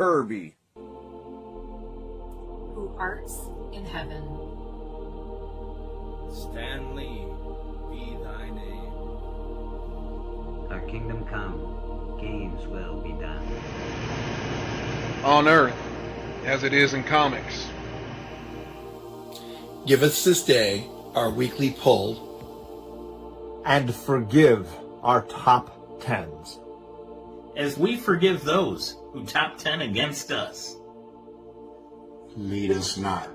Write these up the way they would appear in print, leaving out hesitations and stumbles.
Kirby, who art in heaven. Stanley, be thy name. Our kingdom come, games will be done. On Earth, as it is in comics. Give us this day our weekly pull. And forgive our top tens. As we forgive those who top 10 against us. Lead us not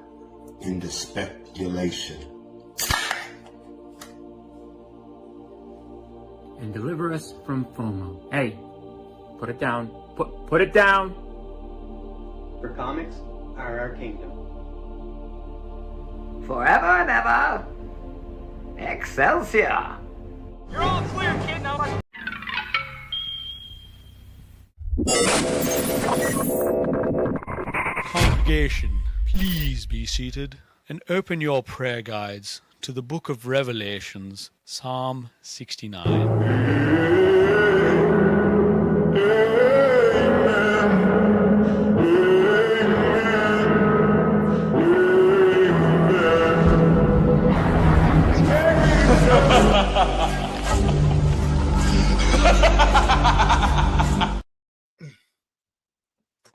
into speculation. And deliver us from FOMO. Hey, put it down. Put it down. For comics are our kingdom. Forever and ever. Excelsior. You're all clear, kid. Now let's... Congregation, please be seated and open your prayer guides to the book of Revelations, Psalm 69.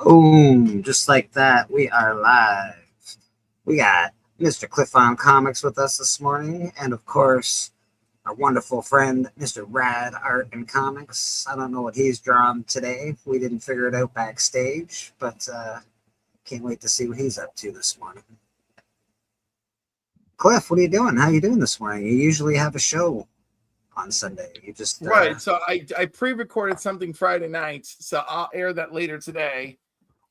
Boom, just like that, we are live. We got Mr. Cliff on Comics with us this morning, and of course, our wonderful friend, Mr. Rad Art and Comics. I don't know what he's drawn today. We didn't figure it out backstage, but can't wait to see what he's up to this morning. Cliff, what are you doing? How are you doing this morning? You usually have a show on Sunday. You just right. So I pre-recorded something Friday night, so I'll air that later today.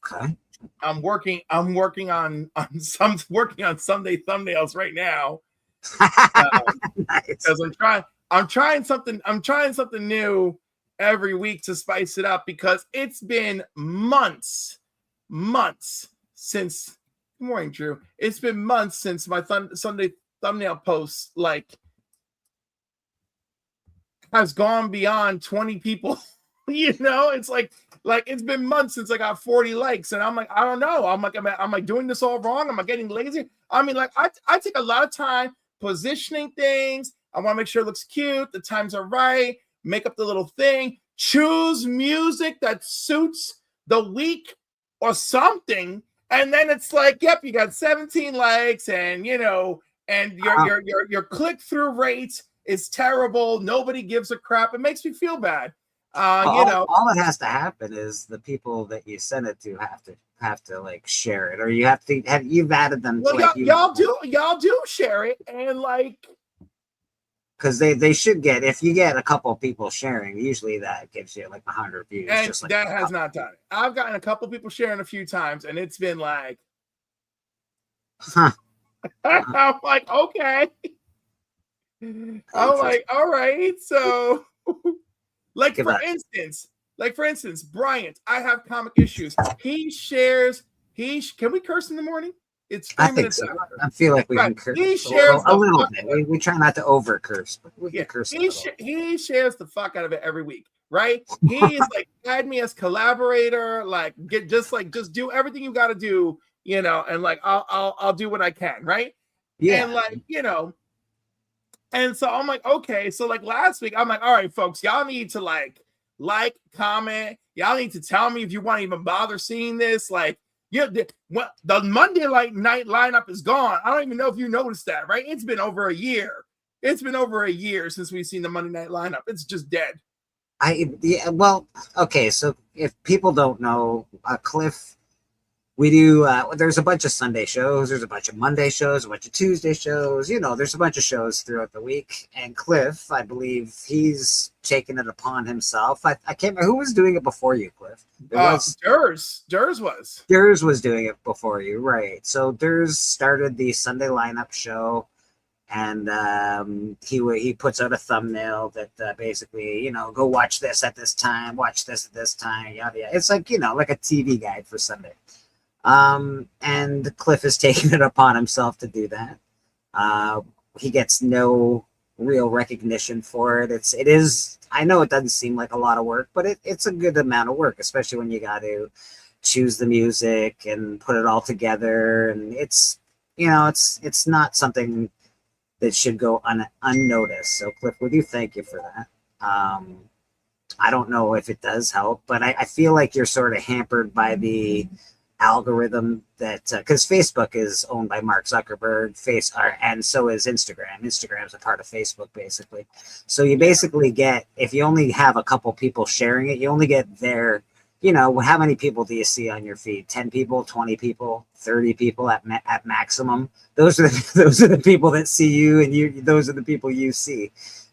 Okay. I'm working on Sunday thumbnails right now. Nice. Because I'm trying something new every week to spice it up, because it's been months since. Good morning, Drew. It's been months since my Sunday thumbnail posts has gone beyond 20 people. It's like it's been months since I got 40 likes, and I'm like, I don't know. I'm like, am I doing this all wrong? Am I getting lazy? I mean, like, I take a lot of time positioning things. I want to make sure it looks cute, the times are right, make up the little thing, choose music that suits the week or something, and then it's like, yep, you got 17 likes, and and your click-through rate is terrible. Nobody gives a crap. It makes me feel bad. All that has to happen is the people that you send it to have to like share it, or you've added them. Well, y'all do share it, and because they should get, if you get a couple of people sharing, usually that gives you like 100 views. And just like that has not done it. I've gotten a couple of people sharing a few times, and it's been like, huh. I'm like, okay. I'm like, all right. So, for instance, Bryant, I have comic issues. He shares. Can we curse in the morning? It's 3 minutes. So. I feel like we can curse he shares a little bit. We try not to over curse, but we can curse. He shares the fuck out of it every week, right? He's like, add me as collaborator. Like, just do everything you got to do, and like I'll do what I can, right? Yeah, and and so I'm like, okay. So like last week, I'm like, all right, folks, y'all need to like, comment. Y'all need to tell me if you want to even bother seeing this. Like, the Monday night lineup is gone. I don't even know if you noticed that, right? It's been over a year. It's been over a year since we've seen the Monday night lineup. It's just dead. Well, okay. So if people don't know, Cliff, we do, there's a bunch of Sunday shows, there's a bunch of Monday shows, a bunch of Tuesday shows, there's a bunch of shows throughout the week. And Cliff, I believe he's taken it upon himself. I can't remember who was doing it before you, Cliff. Durs was. Durs was doing it before you, right. So Durs started the Sunday lineup show, and he puts out a thumbnail that basically, go watch this at this time, watch this at this time, yada yada. It's like, like a TV guide for Sunday. And Cliff has taken it upon himself to do that. He gets no real recognition for it. It is, I know it doesn't seem like a lot of work, but it's a good amount of work, especially when you got to choose the music and put it all together, and it's not something that should go unnoticed. So Cliff, you thank you for that. I don't know if it does help, but I feel like you're sort of hampered by the algorithm that because Facebook is owned by Mark Zuckerberg, and so is Instagram. Instagram's a part of Facebook, basically. So you basically get, if you only have a couple people sharing it, you only get their, how many people do you see on your feed? 10 people, 20 people, 30 people at maximum. Those are the people that see you, and those are the people you see.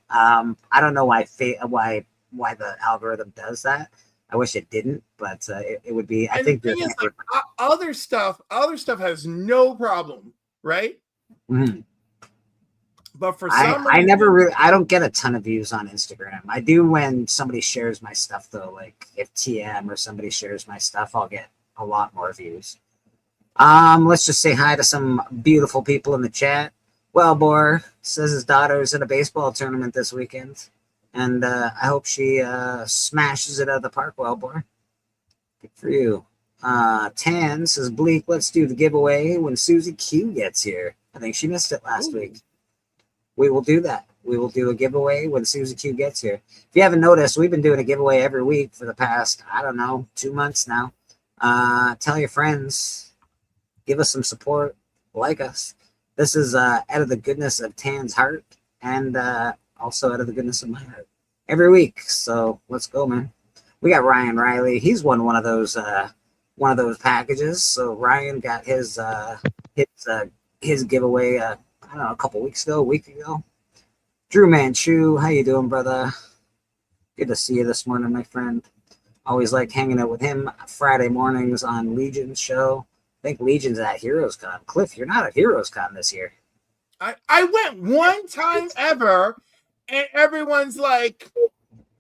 I don't know why the algorithm does that. I wish it didn't, but it would be. I think is, like, other stuff has no problem, right? Mm-hmm. But for I don't get a ton of views on Instagram. I do when somebody shares my stuff, though. Like if TM or somebody shares my stuff, I'll get a lot more views. Let's just say hi to some beautiful people in the chat. Wellbore says his daughter's in a baseball tournament this weekend. And I hope she smashes it out of the park, Wellbore. Good for you. Tan says, Bleak, let's do the giveaway when Susie Q gets here. I think she missed it last week. We will do that. We will do a giveaway when Susie Q gets here. If you haven't noticed, we've been doing a giveaway every week for the past, 2 months now. Tell your friends. Give us some support. Like us. This is out of the goodness of Tan's heart. And also out of the goodness of my heart. Every week. So let's go, man. We got Ryan Riley. He's won one of those packages. So Ryan got his giveaway a couple weeks ago, a week ago. Drew Manchu, how you doing, brother? Good to see you this morning, my friend. Always like hanging out with him Friday mornings on Legion's show. I think Legion's at HeroesCon. Cliff, you're not at HeroesCon this year. I went one time ever, and everyone's like,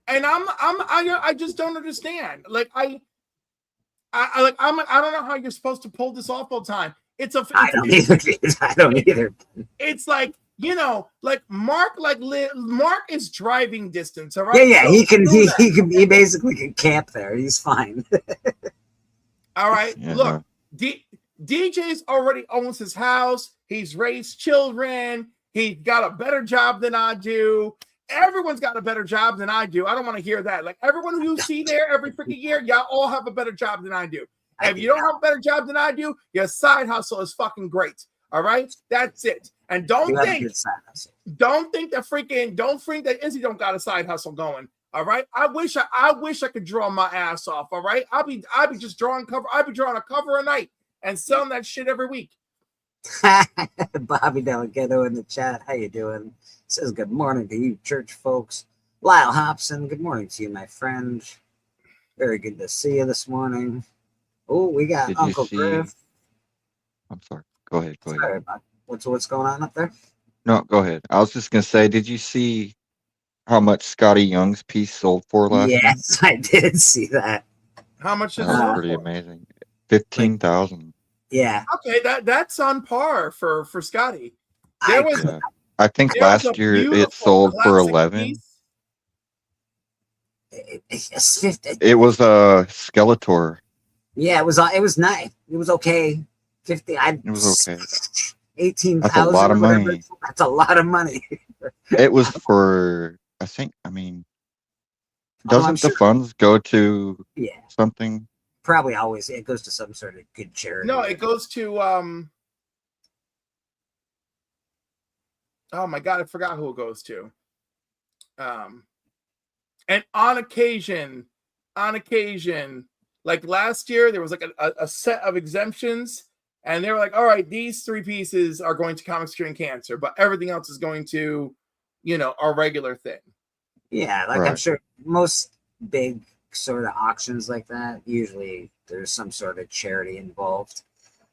and I just don't understand. Like I don't know how you're supposed to pull this off all the time. I don't either. It's like, like Mark is driving distance, all right? Yeah, so he basically can camp there. He's fine. All right, yeah. Look, DJ's already owns his house. He's raised children. He got a better job than I do. Everyone's got a better job than I do. I don't want to hear that. Like everyone who you see there every freaking year, y'all all have a better job than I do. If you don't have a better job than I do, your side hustle is fucking great. All right, that's it. And don't think that Izzy don't got a side hustle going. All right, I wish I could draw my ass off. All right, I'll be just drawing cover. I'll be drawing a cover a night and selling that shit every week. Bobby Delegato in the chat. How you doing? Says good morning to you, church folks. Lyle Hobson, good morning to you, my friend. Very good to see you this morning. Oh, we got Uncle Griff. I'm sorry. Go ahead. Sorry about what's going on up there? No, go ahead. I was just gonna say, did you see how much Scotty Young's piece sold for last night? Yes, I did see that. How much is that? Pretty amazing. 15,000. Yeah. Okay, that's on par for Scotty. I think last year it sold for 11. It was a Skeletor. Yeah, it was nice. It was okay. It was okay. 18,000. That's a lot of money. That's a lot of money. It was for, doesn't the funds go to something? Probably always. It goes to some sort of good charity. No, it goes to oh my god, I forgot who it goes to. And on occasion, like last year, there was like a set of exemptions, and they were like, all right, these 3 pieces are going to Comics Curing Cancer, but everything else is going to, our regular thing. Yeah, like right. I'm sure most big sort of auctions like that, usually there's some sort of charity involved.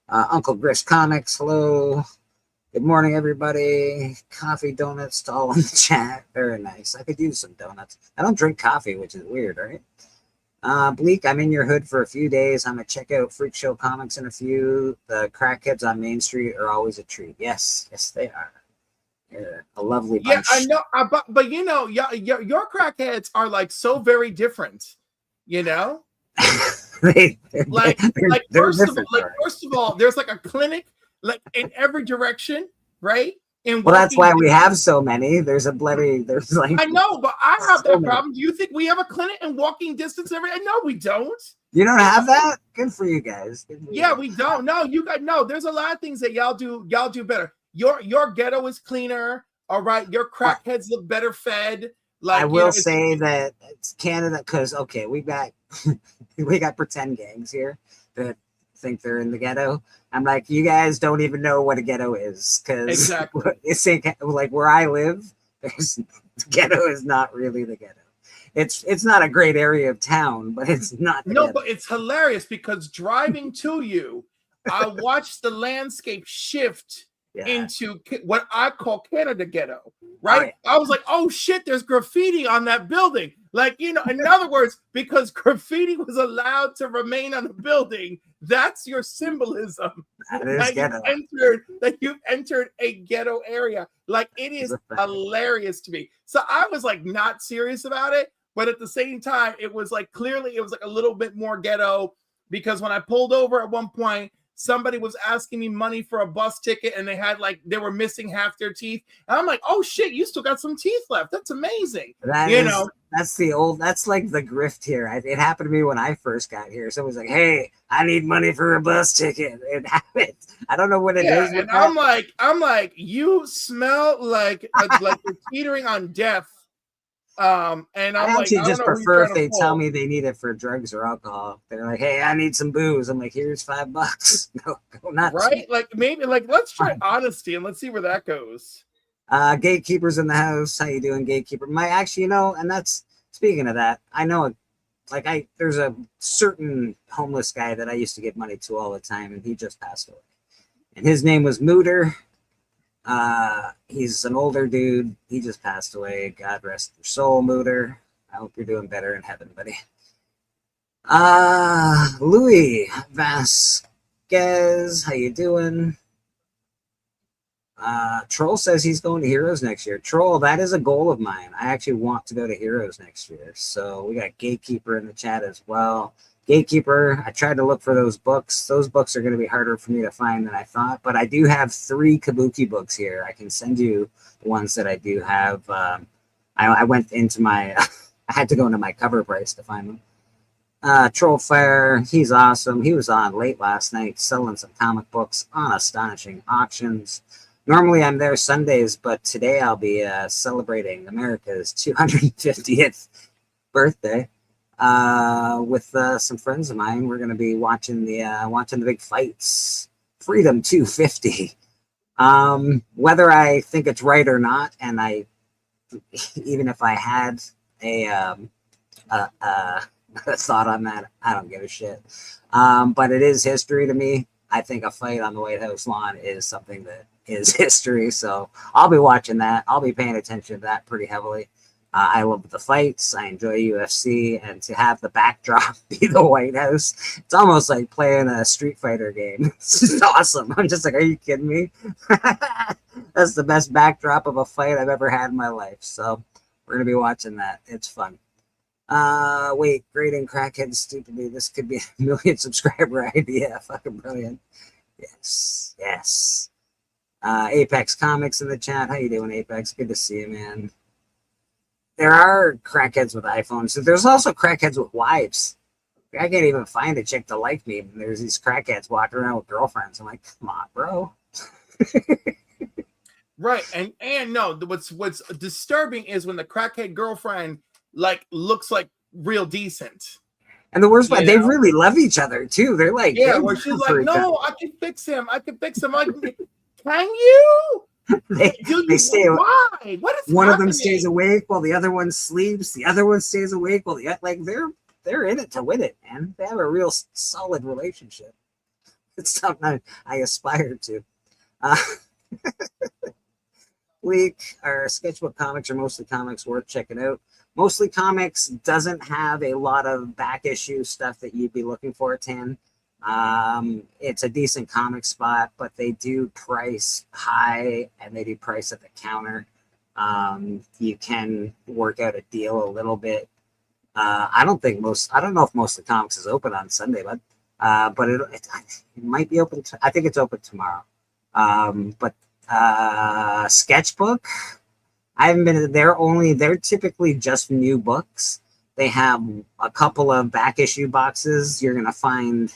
Uncle Grish Comics, hello. Good morning, everybody. Coffee, donuts to all in the chat. Very nice. I could use some donuts. I don't drink coffee, which is weird, right? Bleak, I'm in your hood for a few days. I'm going to check out Freak Show Comics in a few. The crackheads on Main Street are always a treat. Yes, they are. They're a lovely bunch. Yeah, I know. But your crackheads are like so very different, Like, they're first of all, different, like, all right. first of all, there's like a clinic like in every direction, right? In Well, that's walking why we distance. have so many. There's like I know, but I have so that many. problem. Do you think we have a clinic in walking distance every? No, we don't. You don't have that? Good for you guys. Good for you Yeah, guys. we don't. No, you got no. There's a lot of things that y'all do. Y'all do better. Your ghetto is cleaner. All right, your crackheads look better fed. Like I you will know, say that it's Canada because okay, we got we got pretend gangs here that think they're in the ghetto. I'm like, you guys don't even know what a ghetto is because Exactly. it's like where I live. There's the ghetto is not really the ghetto. It's not a great area of town, but it's not. No, but it's hilarious because driving to you, I watched the landscape shift into what I call Canada ghetto, right? I was like, oh shit, there's graffiti on that building. Like, you know, in other words, because graffiti was allowed to remain on the building, that's your symbolism that you've entered a ghetto area. Like, it is hilarious to me. So I was like not serious about it, but at the same time, it was like clearly it was like a little bit more ghetto because when I pulled over at one point, somebody was asking me money for a bus ticket and they were missing half their teeth. And I'm like, oh shit, you still got some teeth left. That's amazing. That's like the grift here. It happened to me when I first got here. Someone's like, hey, I need money for a bus ticket. It happened. I don't know what it is. And I'm like, you smell like you're teetering on death. And I'm I actually like, just prefer if they tell me they need it for drugs or alcohol. They're like, hey, I need some booze. I'm like, here's $5. Go nuts. Right? Like maybe let's try honesty and let's see where that goes. Gatekeeper's in the house. How you doing, Gatekeeper? And that's speaking of that, I know there's a certain homeless guy that I used to give money to all the time, and he just passed away. And his name was Mooter. He's an older dude. He just passed away. God rest your soul, Mooter. I hope you're doing better in heaven, buddy. Louis Vasquez, how you doing? Troll says he's going to Heroes next year. Troll, that is a goal of mine. I actually want to go to Heroes next year. So we got Gatekeeper in the chat as well. Gatekeeper, I tried to look for those books. Those books are going to be harder for me to find than I thought, but I do have 3 Kabuki books here. I can send you the ones that I do have. I went into my, I had to go into my cover price to find them. Troll Fair, he's awesome. He was on late last night selling some comic books on Astonishing Auctions. Normally I'm there Sundays, but today I'll be celebrating America's 250th birthday. With some friends of mine. We're going to be watching the big fights. Freedom 250. Whether I think it's right or not, and even if I had a thought on that, I don't give a shit. But it is history to me. I think a fight on the White House lawn is something that is history. So I'll be watching that. I'll be paying attention to that pretty heavily. I love the fights. I enjoy UFC, and to have the backdrop be the White House, it's almost like playing a Street Fighter game. It's just awesome. I'm just like, are you kidding me? That's the best backdrop of a fight I've ever had in my life. So we're gonna be watching that. It's fun. Wait, grading crackheads stupidly. This could be a 1 million subscriber idea. Fucking brilliant. Yes. Apex Comics in the chat. How you doing, Apex? Good to see you, man. There are crackheads with iPhones. So there's also crackheads with wives. I can't even find a chick to like me. There's these crackheads walking around with girlfriends. I'm like, come on, bro. Right. And no, what's disturbing is when the crackhead girlfriend looks like real decent. And the worst part, they really love each other too. They're like, where she's like, no, I can fix him. I can fix him. Like, can you? They stay. Why? What is one happening? Of them stays awake while the other one sleeps. The other one stays awake while they're in it to win it, man. They have a real solid relationship. It's something I aspire to. Week, our sketchbook comics are mostly comics worth checking out. Mostly Comics doesn't have a lot of back issue stuff that you'd be looking for, Tan. It's a decent comic spot, but they do price high and they do price at the counter. You can work out a deal a little bit. I don't know if most of the comics is open on Sunday, but it might be open. I think it's open tomorrow. But Sketchbook, I haven't been there. They're typically just new books. They have a couple of back issue boxes. You're gonna find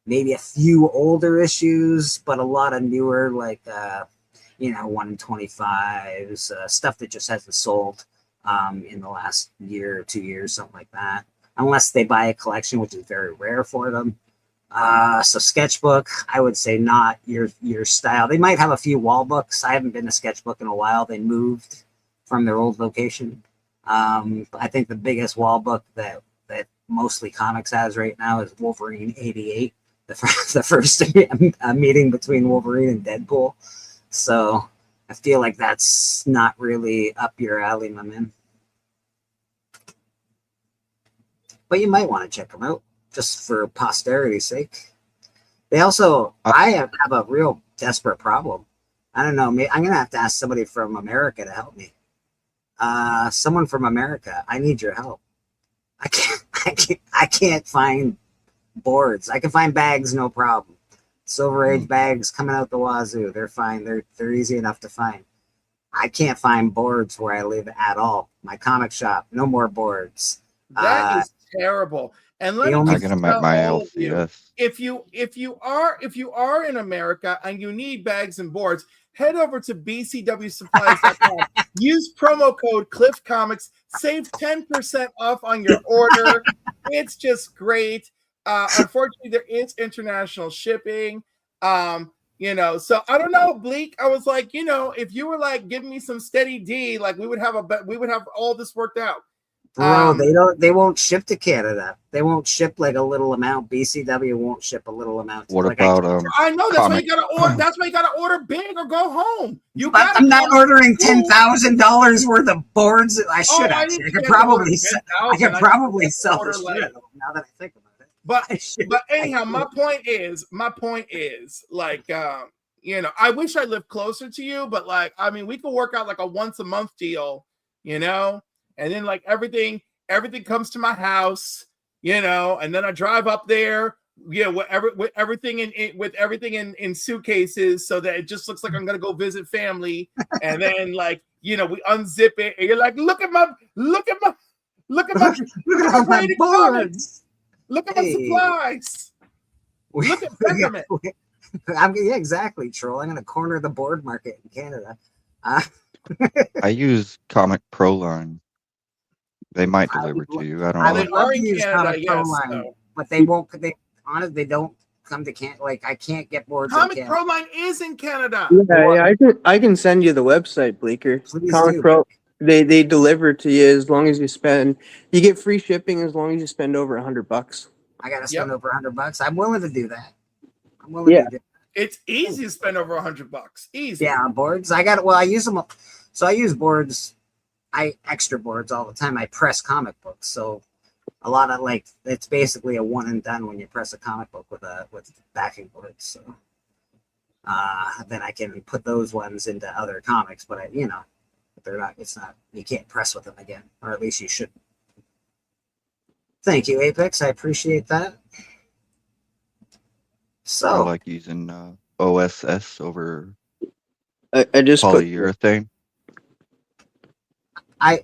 maybe a few older issues, but a lot of newer, like 125s, stuff that just hasn't sold in the last year or 2 years, something like that. Unless they buy a collection, which is very rare for them. So Sketchbook, I would say not your style. They might have a few wall books. I haven't been to Sketchbook in a while. They moved from their old location. I think the biggest wall book that Mostly Comics has right now is Wolverine 88, the first meeting between Wolverine and Deadpool. So I feel like that's not really up your alley, my man. But you might want to check them out just for posterity's sake. They also, I have a real desperate problem. I don't know. I'm going to have to ask somebody from America to help me. Someone from America, I need your help. I can't find boards. I can find bags, no problem. Silver Age bags coming out the wazoo. They're fine. They're easy enough to find. I can't find boards where I live at all. My comic shop, no more boards. That is terrible. And let me I'm gonna make my LCS. If you are in America and you need bags and boards, head over to bcwsupplies.com. Use promo code Cliff Comics. Save 10% off on your order. It's just great. Unfortunately, there is international shipping. So I don't know, Bleak. I was like, if you were like giving me some steady D, like we would have all this worked out. Bro, they won't ship to Canada. They won't ship like a little amount. BCW won't ship a little amount. What about I know that's why you gotta order. That's why you gotta order big or go home. I'm not ordering $10,000 worth of boards. I should actually. I could probably sell this shit now that I think about it. But anyhow, my point is like I wish I lived closer to you, but like we could work out like a once a month deal, and then like everything comes to my house, and then I drive up there, with everything in suitcases so that it just looks like I'm gonna go visit family, and then like we unzip it, and you're like, look at my look at my boards. Look at my supplies. Look at Peppermint. Yeah, exactly, Troll. I'm gonna corner the board market in Canada. I use Comic Pro Line. They might deliver to you. I don't know. I would love to use Comic Pro Line, but they won't. They don't come to Canada. Like I can't get boards. Comic Pro Line is in Canada. Yeah, I can send you the website, Bleaker. Comic Pro. They deliver to you as long as you get free shipping as long as you spend over $100. I gotta spend over $100. I'm willing to do that. To do that. It's easy to spend over $100. Easy. Yeah, on boards. I use them. So I use boards. Extra boards all the time. I press comic books, so a lot of it's basically a one and done when you press a comic book with backing boards. So then I can put those ones into other comics, but they're not. It's not. You can't press with them again, or at least you shouldn't. Thank you, Apex. I appreciate that. So I like using OSS over I just polyurethane. I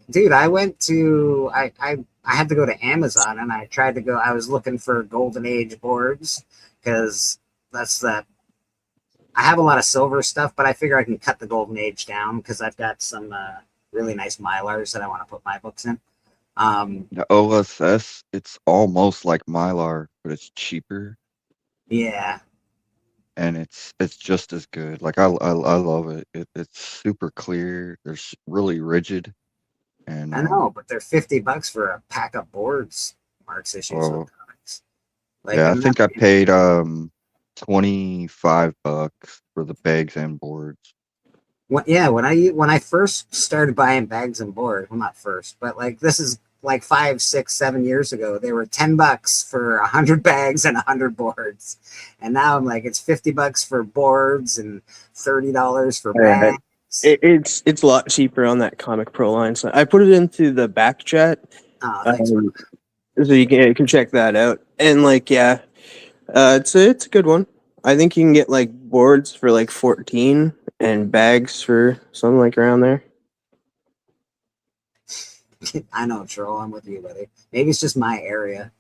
went to I had to go to Amazon, and I tried to go. I was looking for Golden Age boards because I have a lot of silver stuff, but I figure I can cut the Golden Age down because I've got some really nice Mylars that I want to put my books in. The OSS, it's almost like Mylar, but it's cheaper. Yeah. And it's just as good. Like I love it. It's super clear. They're really rigid. And I know, but they're $50 for a pack of boards. Mark's issues with comics. I think I paid $25 for the bags and boards. When I first started buying bags and boards, well, not first, but this is 5, 6, 7 years ago, they were $10 for 100 bags and 100 boards, and now I'm like, it's $50 for boards and $30 for bags. It's a lot cheaper on that Comic Pro Line. So I put it into the back chat, Oh, thanks. So you can check that out. And like, yeah, it's a good one. I think you can get like boards for like 14 and bags for something like around there. I know, Troll. I'm with you, buddy. Maybe it's just my area.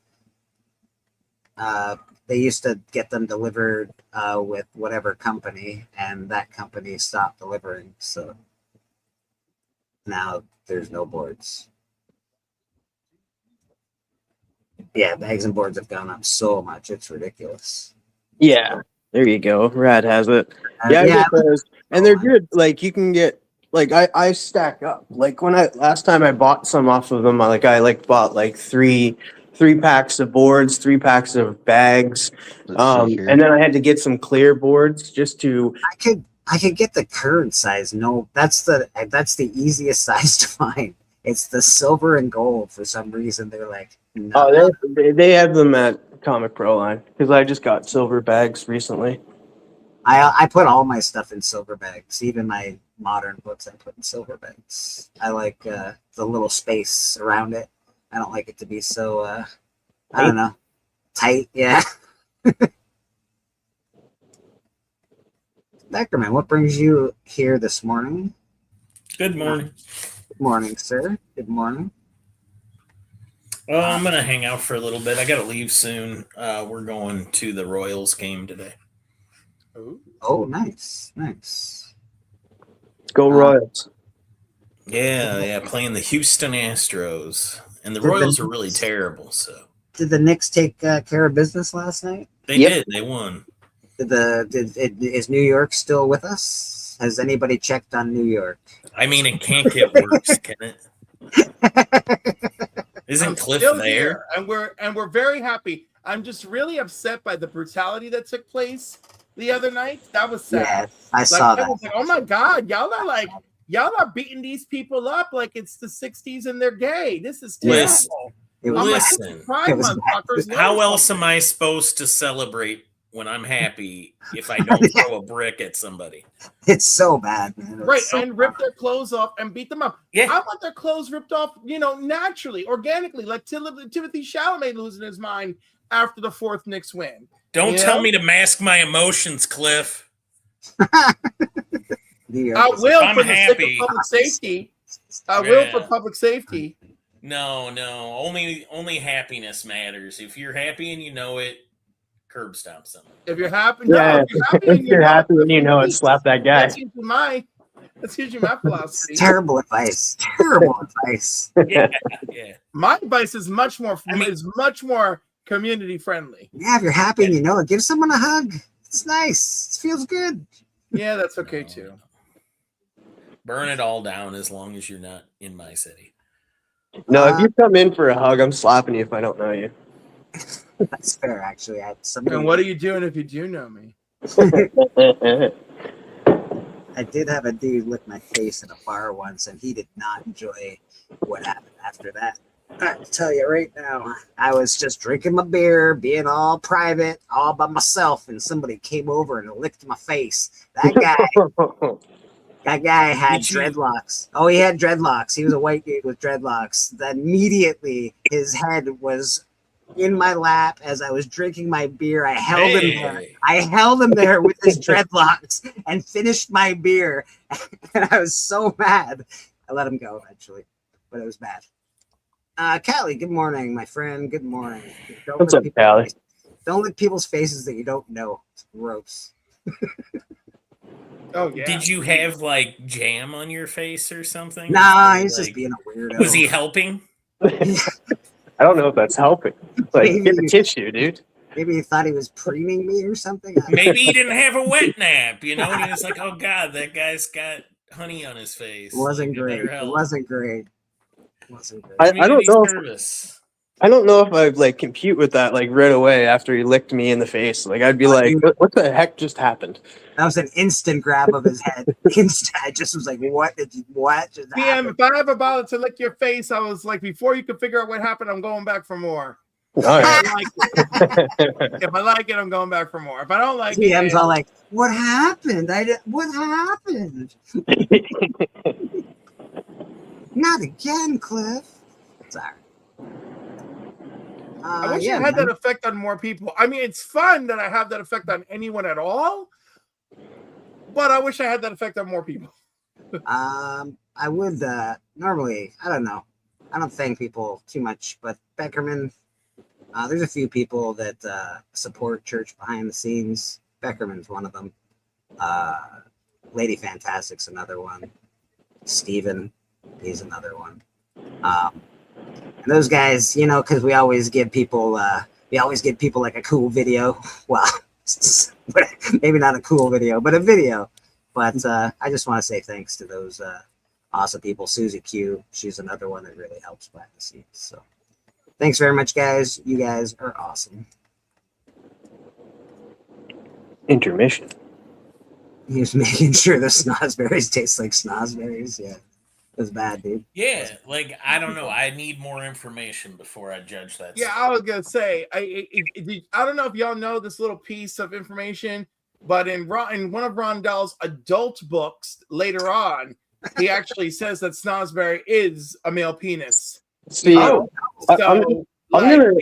They used to get them delivered with whatever company, and that company stopped delivering. So now there's no boards. Yeah, bags and boards have gone up so much. It's ridiculous. Yeah, there you go. Rad has it. Yeah, I get those. And they're good. Like you can get like I stack up. Like when last time I bought some off of them, I bought like three packs of boards, 3 packs of bags, and then I had to get some clear boards just to. I could get the current size. No, that's the easiest size to find. It's the silver and gold. For some reason, they're like, no. Oh, they have them at Comic Pro line because I just got silver bags recently. I put all my stuff in silver bags, even my modern books. I put in silver bags. I like the little space around it. I don't like it to be so I don't know, tight. Yeah. Beckerman, what brings you here this morning? Good morning. Good morning, sir. Good morning. Well, I'm gonna hang out for a little bit. I gotta leave soon. We're going to the Royals game today. Oh, nice. Go Royals. Yeah, playing the Houston Astros, and the Royals are really terrible. So did the Knicks take care of business last night? They did. They won. Is New York still with us? Has anybody checked on New York? I mean, it can't get worse, can it? Isn't Cliff there? Here, and we're very happy. I'm just really upset by the brutality that took place the other night. That was sad. Yeah, I saw that. Was like, oh my God, y'all are beating these people up like it's the 60s and they're gay. This is terrible. Listen. How else am I supposed to celebrate when I'm happy if I don't throw a brick at somebody? It's so bad, man. Right, and rip their clothes off and beat them up. Yeah. I want their clothes ripped off, naturally, organically, like Timothy Chalamet losing his mind after the 4th Knicks win. Don't tell me to mask my emotions, Cliff. I will I'm for the happy. sake of public safety. I will for public safety. No. Only happiness matters. If you're happy and you know it, curb stomp someone. If you're happy, if you're happy and you know it, slap that guy. That's usually my philosophy. Terrible advice. Terrible advice. Yeah. My advice is much more community friendly. Yeah, if you're happy and you know it, give someone a hug. It's nice. It feels good. Yeah, that's okay too. Burn it all down as long as you're not in my city. No, if you come in for a hug, I'm slapping you if I don't know you. That's fair, actually. And what are you doing if you do know me? I did have a dude lick my face in a bar once, and he did not enjoy what happened after that. I can tell you right now, I was just drinking my beer, being all private, all by myself, and somebody came over and licked my face. That guy had dreadlocks. Oh, he had dreadlocks. He was a white dude with dreadlocks. Then immediately his head was in my lap as I was drinking my beer. I held him there. I held him there with his dreadlocks and finished my beer. And I was so mad. I let him go eventually, but it was bad. Callie, good morning, my friend. Good morning. What's up, Callie? Don't lick people's faces that you don't know. It's gross. Oh yeah. Did you have like jam on your face or something? Nah, he's just being a weirdo. Was he helping? I don't know if that's helping. Like, get the tissue, dude. Maybe he thought he was preening me or something. Maybe he didn't have a wet nap, and he was like, "Oh God, that guy's got honey on his face." It wasn't great. It wasn't great. I don't know. I don't know if I'd like compute with that like right away after he licked me in the face. Like I'd be like, "What the heck just happened?" That was an instant grab of his head. I just was like, "What just PM, if I ever bothered to lick your face, I was like, before you could figure out what happened, I'm going back for more. All right. If I like it, I'm going back for more. If I don't like PM's all like, "What happened? What happened?" Not again, Cliff. Sorry. I wish yeah, I had man. that effect on more people. I mean, it's fun that I have that effect on anyone at all, but I wish I had that effect on more people. I would normally, I don't know. I don't thank people too much, but Beckerman, there's a few people that support church behind the scenes. Beckerman's one of them. Lady Fantastic's another one. Steven, he's another one. And those guys, you know, because we always give people like a cool video. Well, maybe not a cool video, but a video. But I just want to say thanks to those awesome people. Susie Q, she's another one that really helps behind the scenes. So thanks very much, guys. You guys are awesome. Intermission. He was making sure the snozberries taste like snozberries. Yeah, it was bad, dude. Yeah, like I don't know. I need more information before I judge that. Yeah, I was gonna say, I don't know if y'all know this little piece of information, but in one of Rondell's adult books later on, he actually says that snozberry is a male penis. See, so I'm like, gonna.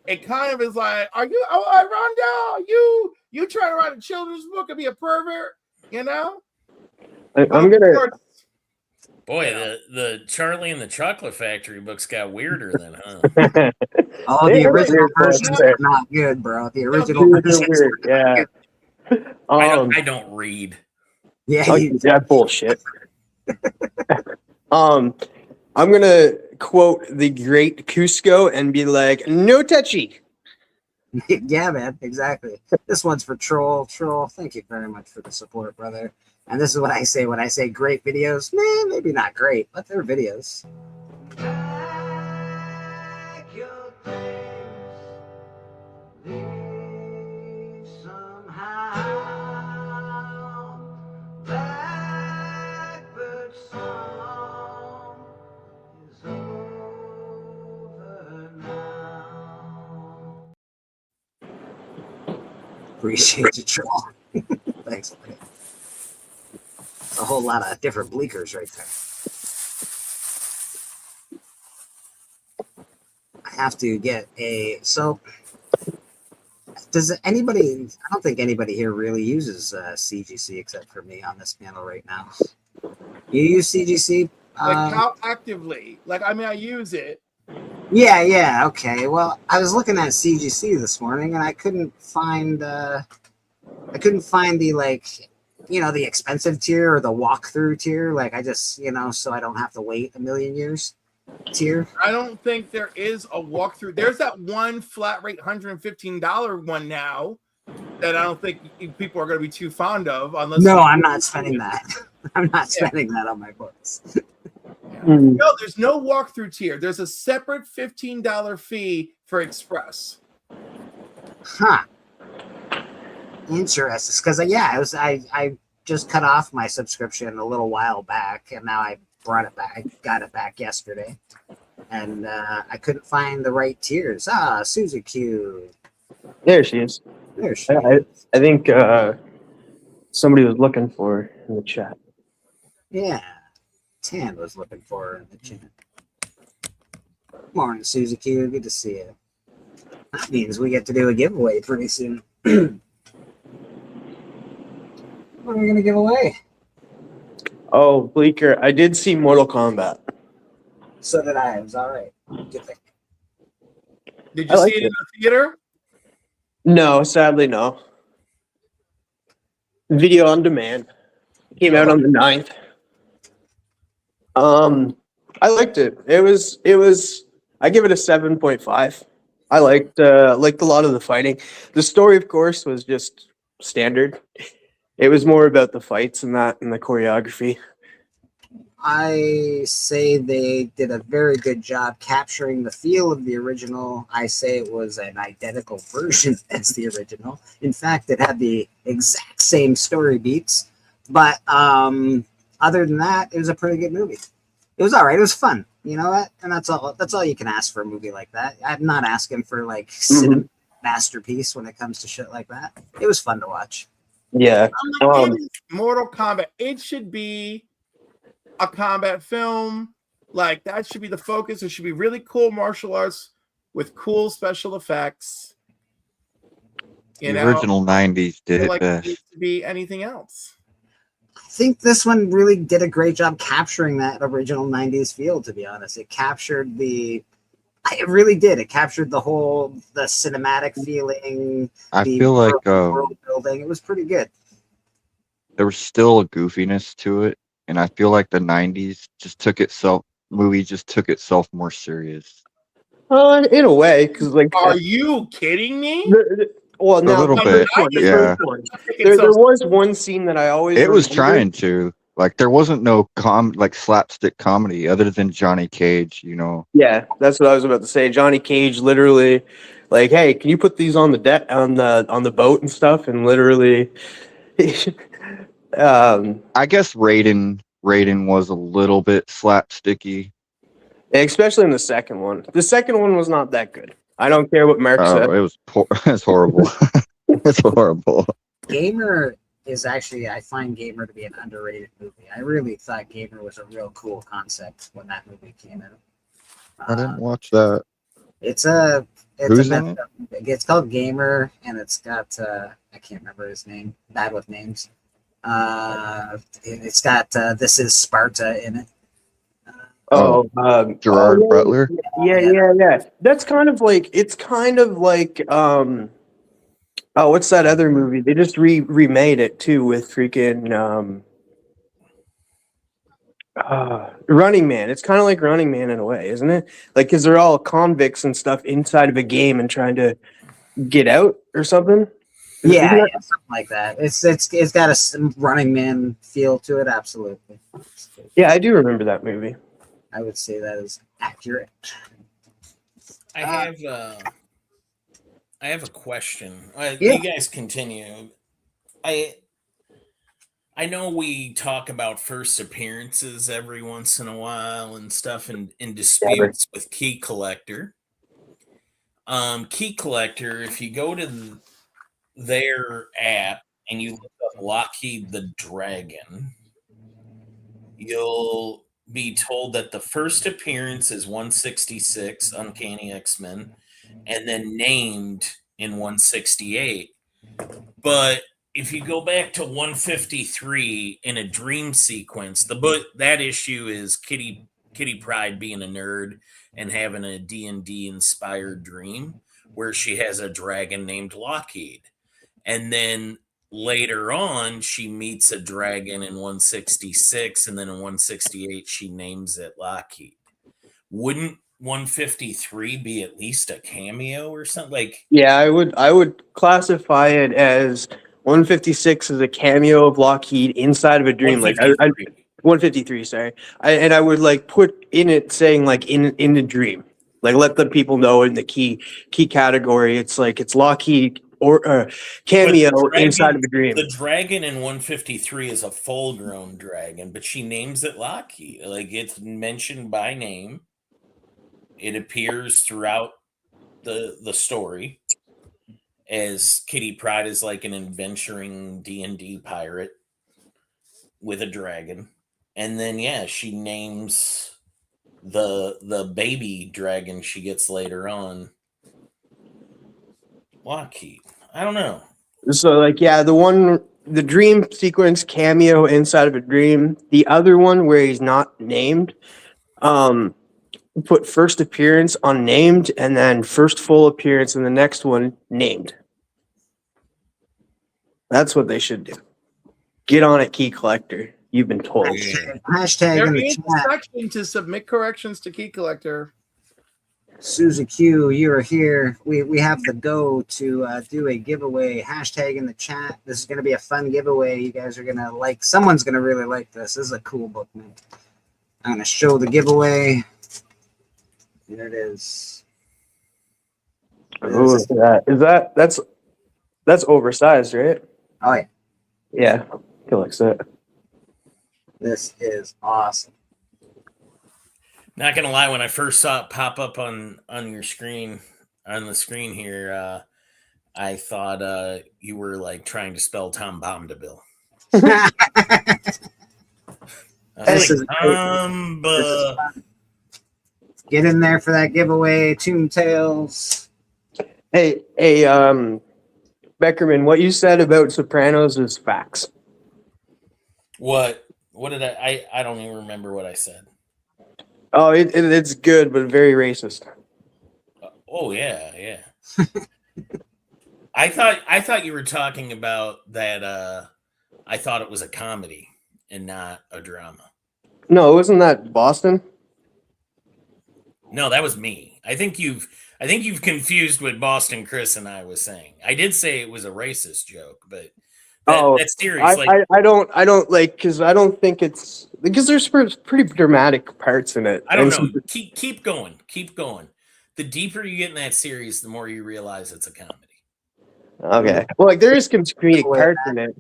it kind of is like, are you? Oh, Rondell, you trying to write a children's book and be a pervert? You know? I'm gonna. Boy, the Charlie and the Chocolate Factory books got weirder then, huh? Oh, the original versions are not good, bro. The original versions weird. Yeah. I don't read. Yeah, that bullshit. I'm gonna quote the great Cusco and be like, "No touchy." Yeah, man, exactly. This one's for Troll. Troll, thank you very much for the support, brother. And this is what I say when I say great videos. Man, maybe not great, but they're videos. Appreciate you, Troll. Thanks, buddy. A whole lot of different bleakers right there. I have to get a. So, does anybody? I don't think anybody here really uses CGC except for me on this panel right now. You use CGC? Like how actively? Like, I mean, I use it. Yeah. Okay. Well, I was looking at CGC this morning and I couldn't find the like, you know, the expensive tier or the walkthrough tier. Like I just, you know, so I don't have to wait a million years tier. I don't think there is a walkthrough. There's that one flat rate $115 one now that I don't think people are going to be too fond of. Unless no, I'm not spending that. I'm not spending that on my books. No, there's no walkthrough tier. There's a separate $15 fee for Express. Huh. Interesting. Because I just cut off my subscription a little while back, and now I brought it back. I got it back yesterday, and I couldn't find the right tiers. Susie Q. There she is. There she is. I think somebody was looking for her in the chat. Yeah. Tan was looking for her in the chat. Morning, Susie Q. Good to see you. That means we get to do a giveaway pretty soon. What are we going to give away? Oh, Bleaker, I did see Mortal Kombat. So did I. It was all right. Good thing. Did you see it in the theater? No, sadly, no. Video on demand. Came out on the 9th. I liked it. It was. I give it a 7.5. I liked a lot of the fighting. The story, of course, was just standard. It was more about the fights and the choreography. I say they did a very good job capturing the feel of the original. I say it was an identical version as the original. In fact, it had the exact same story beats. But other than that, it was a pretty good movie. It was all right. It was fun. You know what? And that's all. That's all you can ask for a movie like that. I'm not asking for like cinema masterpiece when it comes to shit like that. It was fun to watch. Yeah. It is Mortal Kombat. It should be a combat film. Like that should be the focus. It should be really cool martial arts with cool special effects. The original 90s did it like best. it needs to be anything else. I think this one really did a great job capturing that original 90s feel, to be honest. It captured it really did. It captured the cinematic feeling. I feel like world building. It was pretty good. there was still a goofiness to it, and I feel like the 90s movie just took itself more serious. In a way, because like, are you kidding me? Well, A now little the bit, first one, the yeah. first one. There was one scene that I always It was remember. trying to. Like, there wasn't no slapstick comedy other than Johnny Cage, you know. Yeah, that's what I was about to say. Johnny Cage literally, like, hey, can you put these on the deck on the boat and stuff? And literally, I guess Raiden was a little bit slapsticky. especially in the second one. The second one was not that good. I don't care what Mark said. It was it's horrible. It's horrible. Gamer is actually, I find Gamer to be an underrated movie. I really thought Gamer was a real cool concept when that movie came out. I didn't watch that. It's Who's in it? It's called Gamer, and it's got I can't remember his name. Bad with names. It's got This Is Sparta in it. Gerard Butler. Yeah. That's kind of like what's that other movie? They just remade it too with freaking Running Man. It's kind of like Running Man in a way, isn't it? Like, because they're all convicts and stuff inside of a game and trying to get out or something. Yeah, something like that. It's got a Running Man feel to it. Absolutely. Yeah, I do remember that movie. I would say that is accurate. I have a question. Yeah. You guys continue. I know we talk about first appearances every once in a while and stuff in disputes with Key Collector. Key Collector, if you go to their app and you look up Lockheed the Dragon, you'll be told that the first appearance is 166, Uncanny X-Men, and then named in 168. But if you go back to 153 in a dream sequence, that issue is Kitty Pryde being a nerd and having a D&D inspired dream where she has a dragon named Lockheed. And then later on, she meets a dragon in 166, and then in 168, she names it Lockheed. Wouldn't 153 be at least a cameo or something? Like, yeah, I would classify it as 156 is a cameo of Lockheed inside of a dream. Like 153, sorry. I would like put in it saying like in a dream. Like, let the people know in the key category. It's like it's Lockheed or cameo inside of a dream. The dragon in 153 is a full-grown dragon, but she names it Lockheed. Like, it's mentioned by name. It appears throughout the story as Kitty Pryde is like an adventuring D&D pirate with a dragon. And then, yeah, she names the baby dragon she gets later on Lockheed. I don't know. So, like, yeah, the dream sequence cameo inside of a dream. The other one where he's not named, put first appearance on named, and then first full appearance in the next one named. That's what they should do. Get on it, Key Collector. You've been told. Hashtag There in the is chat. a section to submit corrections to Key Collector. Susie Q, you are here. We have the go to do a giveaway. Hashtag in the chat. This is going to be a fun giveaway. You guys are going to like. Someone's going to really like this. This is a cool book, man. I'm going to show the giveaway. There it is. Who is that? That's oversized, right? Oh yeah. Yeah, I feel like that. This is awesome. Not gonna lie, when I first saw it pop up on your screen, on the screen here, I thought you were like trying to spell Tom Bombadil. Get in there for that giveaway, Toontails. Hey, Beckerman, what you said about Sopranos is facts. What did I don't even remember what I said. Oh, it's good, but very racist. Oh yeah. I thought you were talking about that. I thought it was a comedy and not a drama. No, wasn't that Boston? No, that was me. I think you've confused what Boston Chris and I was saying. I did say it was a racist joke, but that's serious. I don't like, because I don't think it's, because there's pretty dramatic parts in it. I don't know. Keep going. The deeper you get in that series, the more you realize it's a comedy. Okay. Well, like, there is some comedic parts in it.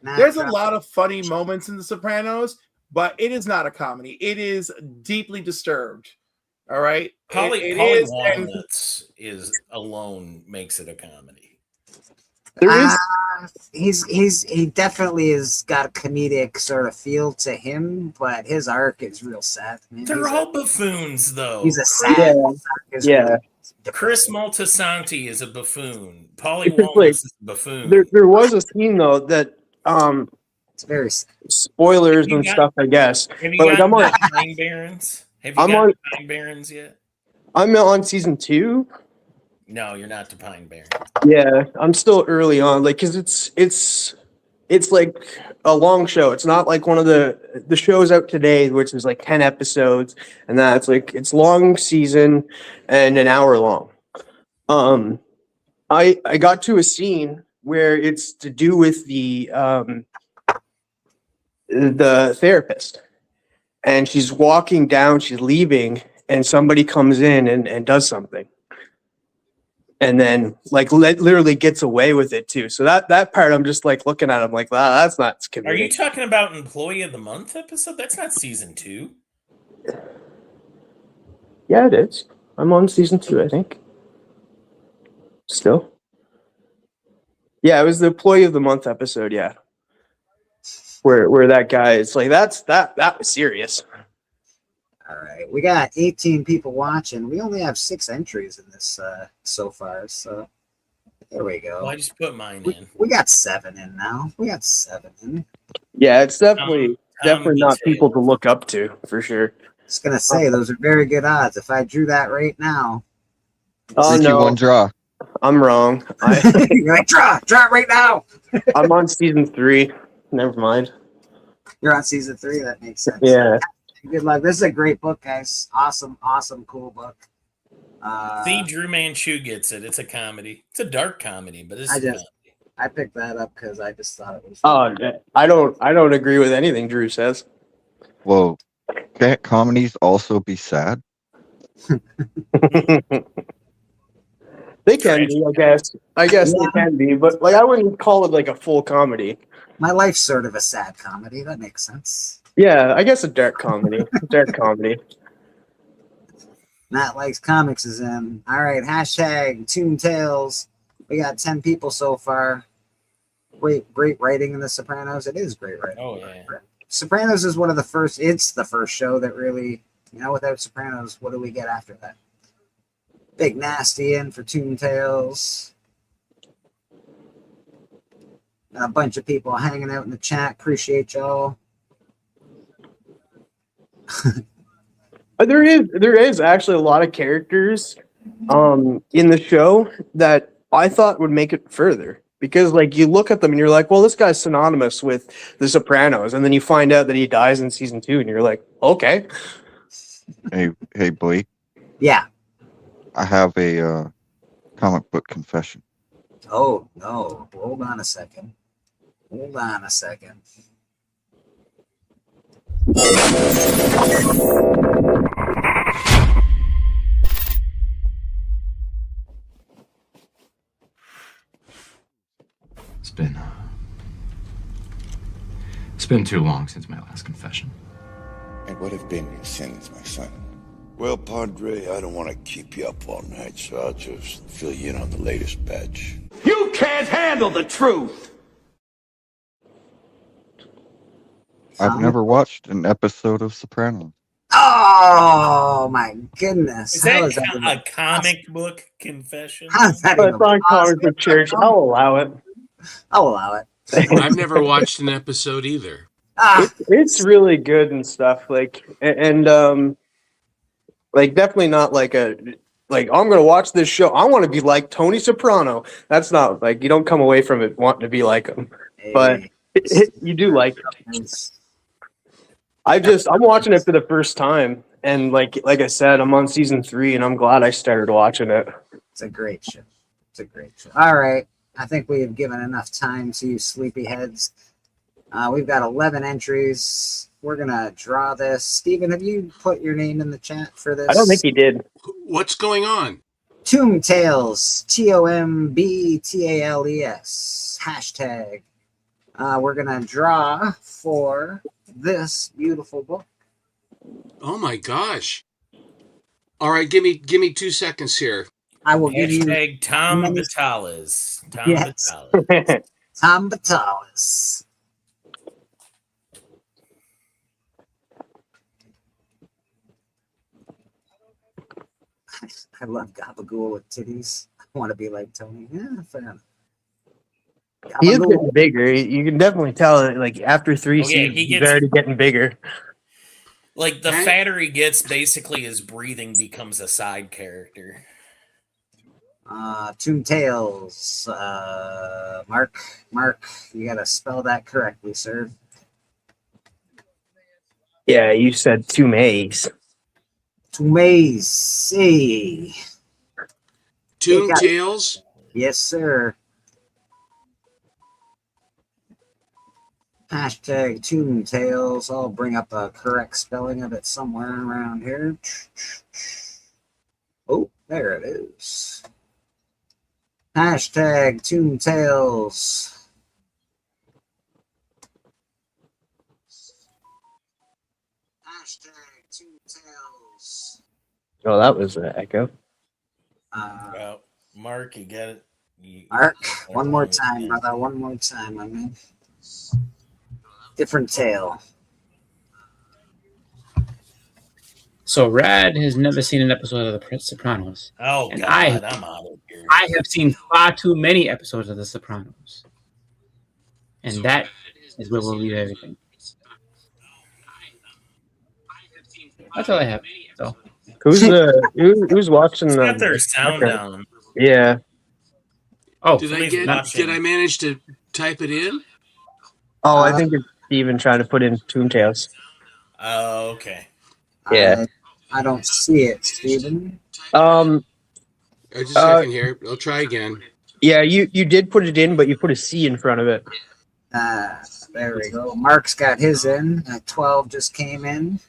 There's a lot of funny moments in The Sopranos, but it is not a comedy. It is deeply disturbed. All right. Polly Walnuts is alone makes it a comedy. He definitely has got a comedic sort of feel to him, but his arc is real sad. They're all buffoons, though. He's a sad. Yeah. Chris Moltisanti is a buffoon. Polly Walnuts is a buffoon. There was a scene though that it's very spoilers and stuff, I guess. Have you gotten to Pine Barrens? Have you gotten to Pine Barrens yet? I'm on season 2. No, you're not to Pine Barrens. Yeah, I'm still early on, like, because it's like a long show. It's not like one of the shows out today, which is like 10 episodes, and that's like, it's long season and an hour long. I got to a scene where it's to do with the therapist, and she's walking down, she's leaving, and somebody comes in and does something. And then, like, literally gets away with it too. So that part, I'm just like looking at him like, wow, that's not comedic. Are you talking about Employee of the Month episode? That's not season 2. Yeah, it is. I'm on season 2, I think. Still. Yeah, it was the Employee of the Month episode. Yeah, where that guy is like, that was serious. All right, we got 18 people watching. We only have 6 entries in this so far, so there we go. Well, I just put mine in. We got 7 in now. We got 7 in. Yeah, it's definitely not people to look up to, for sure. Just gonna say, those are very good odds. If I drew that right now. Oh no, 1 draw. I'm wrong. You're like, draw it right now. I'm on season 3. Never mind. You're on season 3. That makes sense. Yeah. Good luck. This is a great book, guys. Awesome, cool book. See, Drew Manchu gets it. It's a comedy. It's a dark comedy, but it's a comedy. I picked that up because I just thought it was. Oh, I don't agree with anything Drew says. Whoa, can't comedies also be sad? They can be, I guess. I guess they can be, but like, I wouldn't call it like a full comedy. My life's sort of a sad comedy. That makes sense. Yeah, I guess a dark comedy. Dark comedy. Matt Likes Comics is in. All right, hashtag Toontails. We got 10 people so far. Great writing in The Sopranos. It is great writing. Oh, yeah. Sopranos is one of the first, it's the first show that really, without Sopranos, what do we get after that? Big Nasty in for Toontails. A bunch of people hanging out in the chat. Appreciate y'all. There is actually a lot of characters in the show that I thought would make it further, because like you look at them and you're like, well, this guy's synonymous with The Sopranos, and then you find out that he dies in season 2 and you're like, okay. Hey Blake. Yeah. I have a comic book confession. Oh no, hold on a second. It's been too long since my last confession. And what have been your sins, my son? Well, Padre, I don't want to keep you up all night, so I'll just fill you in on the latest batch. You can't handle the truth. I've never watched an episode of Sopranos. Oh my goodness! Is How that is that even a comic book confession? How's that But even it's on Comic Book Church. I'll allow it. I'll allow it. I've never watched an episode either. It's really good and stuff. Like like definitely not like I'm gonna watch this show. I want to be like Tony Soprano. That's not like you don't come away from it wanting to be like him, but you do like it. I'm watching it for the first time, and like I said, I'm on season 3, and I'm glad I started watching it. It's a great show. It's a great show. All right, I think we have given enough time to you sleepyheads. We've got 11 entries. We're gonna draw this. Steven, have you put your name in the chat for this? I don't think he did. What's going on? Tomb Tales, TOMBTALES, hashtag. We're gonna draw for this beautiful book. Oh my gosh! All right, give me 2 seconds here. I will give you Hashtag Tom Vitalis. Tom Yes. Vitalis. Tom Vitalis. I love Gabagool with titties. I want to be like Tony. Yeah, fair enough. He is Gabagool. getting bigger. You can definitely tell that, like after 3 Oh, yeah, seasons, he he's gets- already getting bigger. Like the fatter he gets, basically his breathing becomes a side character. Tomb Tales. Mark, you gotta spell that correctly, sir. Yeah, you said 2 Mays. Tumacy. Tomb Tales. Yes, sir. Hashtag Tomb Tales. I'll bring up a correct spelling of it somewhere around here. Oh, there it is. Hashtag Tomb Tales. Hashtag Tomb Tales. Oh, that was an echo. Well, Mark, you got it. Mark, one more time, brother. One more time, I mean. Different tale. So Rad has never seen an episode of The Sopranos. Oh, and God, I'm out of here. I have seen far too many episodes of The Sopranos. And that is where we'll leave everything. That's all I have. So. Who's watching Got their sound down. Yeah. Oh, Did I manage to type it in? Oh, I think it's Steven trying to put in Tomb Tales. Oh, okay. Yeah. I don't see it, Steven. Just a second here. I'll try again. Yeah, you did put it in, but you put a C in front of it. There we go. Mark's got his in. 12 just came in.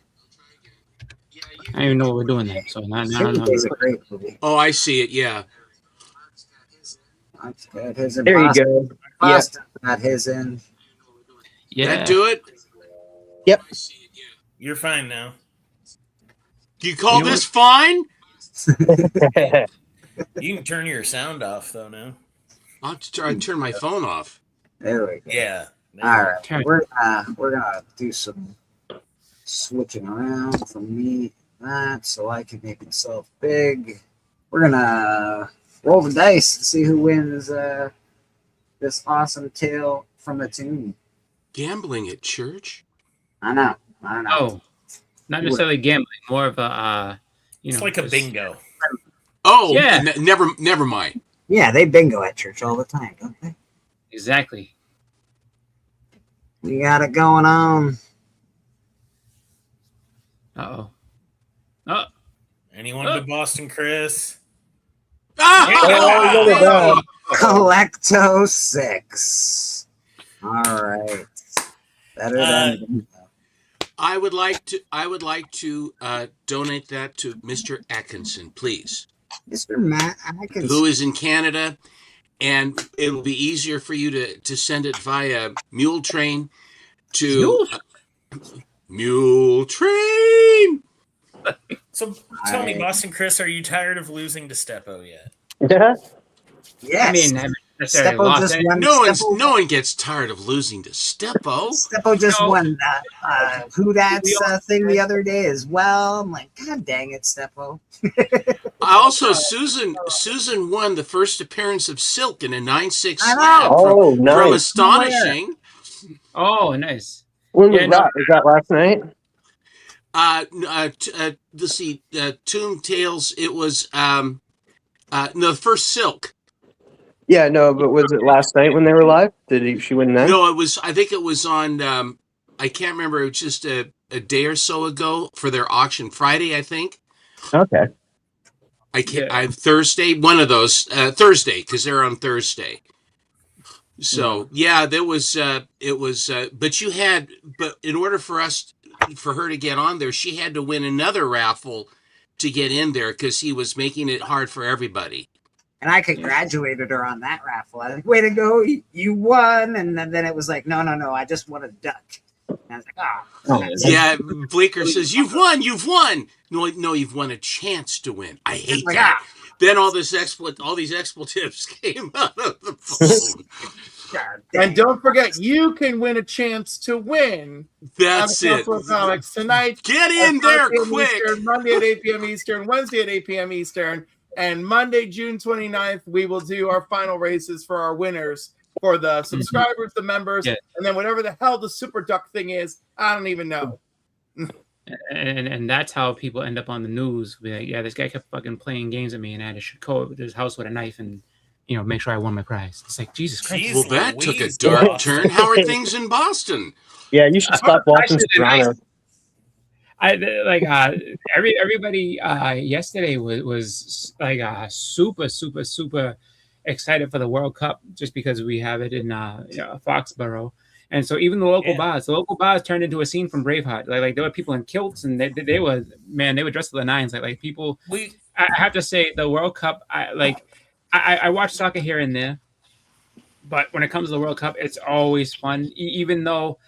I don't even know what we're doing there. So now It's a great movie. Oh, I see it. Yeah. Mark's got his in. There you Boston. go. Boston got his in. Yeah. That do it? Yep. You're fine now. Do you call this fine? You can turn your sound off though now. I'll try to turn my phone off. There we go. Yeah. All right. We're gonna do some switching around from me that so I can make myself big. We're gonna roll the dice and see who wins this awesome tale from the tomb. Gambling at church? I know. Oh, not necessarily gambling, more of a, It's like a bingo. Oh, Yeah. Never mind. Yeah, they bingo at church all the time, don't they? Exactly. We got it going on. Uh-oh. Oh. Anyone but Boston Chris? Oh, look at that. Collecto 6. All right. Better than I would like to donate that to Mr. Atkinson, please. Mr. Matt Atkinson. Who is in Canada, and it will be easier for you to send it via mule train to mule train. So tell me, Boston Chris, are you tired of losing to Steppo yet? Yeah. Yes. I mean, necessarily Steppo lost just any. won. No one gets tired of losing to Steppo. Steppo just won Who That's thing the other day as well. I'm like, God dang it, Steppo. Also, Susan won the first appearance of Silk in a 9-6 I slam know. from Astonishing. Oh, nice. When was that? Was that last night? Let's see, Tomb Tales. It was no, the first Silk. Yeah, no, but was it last night when they were live? She win then? No, it was. I think it was on. I can't remember. It was just a day or so ago for their auction Friday, I think. Okay. I can't. I Thursday. One of those Thursday because they're on Thursday. So yeah, there was. It was. But in order for her to get on there, she had to win another raffle to get in there because he was making it hard for everybody. And I congratulated her on that raffle. I was like, way to go, you won. And then it was like, no, I just won a duck. And I was like, Yeah, Bleecker says, you've won. No, you've won a chance to win. I hate that. Then all these expletives came out of the phone. And don't forget, you can win a chance to win. That's it. Comics tonight. Get in there quick. Eastern, Monday at 8 p.m. Eastern, Wednesday at 8 p.m. Eastern. And Monday, June 29th, we will do our final races for our winners for the subscribers, the members, and then whatever the hell the Super Duck thing is, I don't even know. And that's how people end up on the news. Be like, yeah, this guy kept fucking playing games at me, and I had to go to his house with a knife and make sure I won my prize. It's like, Jesus Christ. Well, that took a dark turn. How are things in Boston? Yeah, you should stop watching Sopranos. Everybody yesterday was like super excited for the World Cup just because we have it in Foxborough, and so even the local bars turned into a scene from Braveheart. Like there were people in kilts and they were dressed to the nines. Like people. I have to say the World Cup. I watch soccer here and there, but when it comes to the World Cup, it's always fun. Even though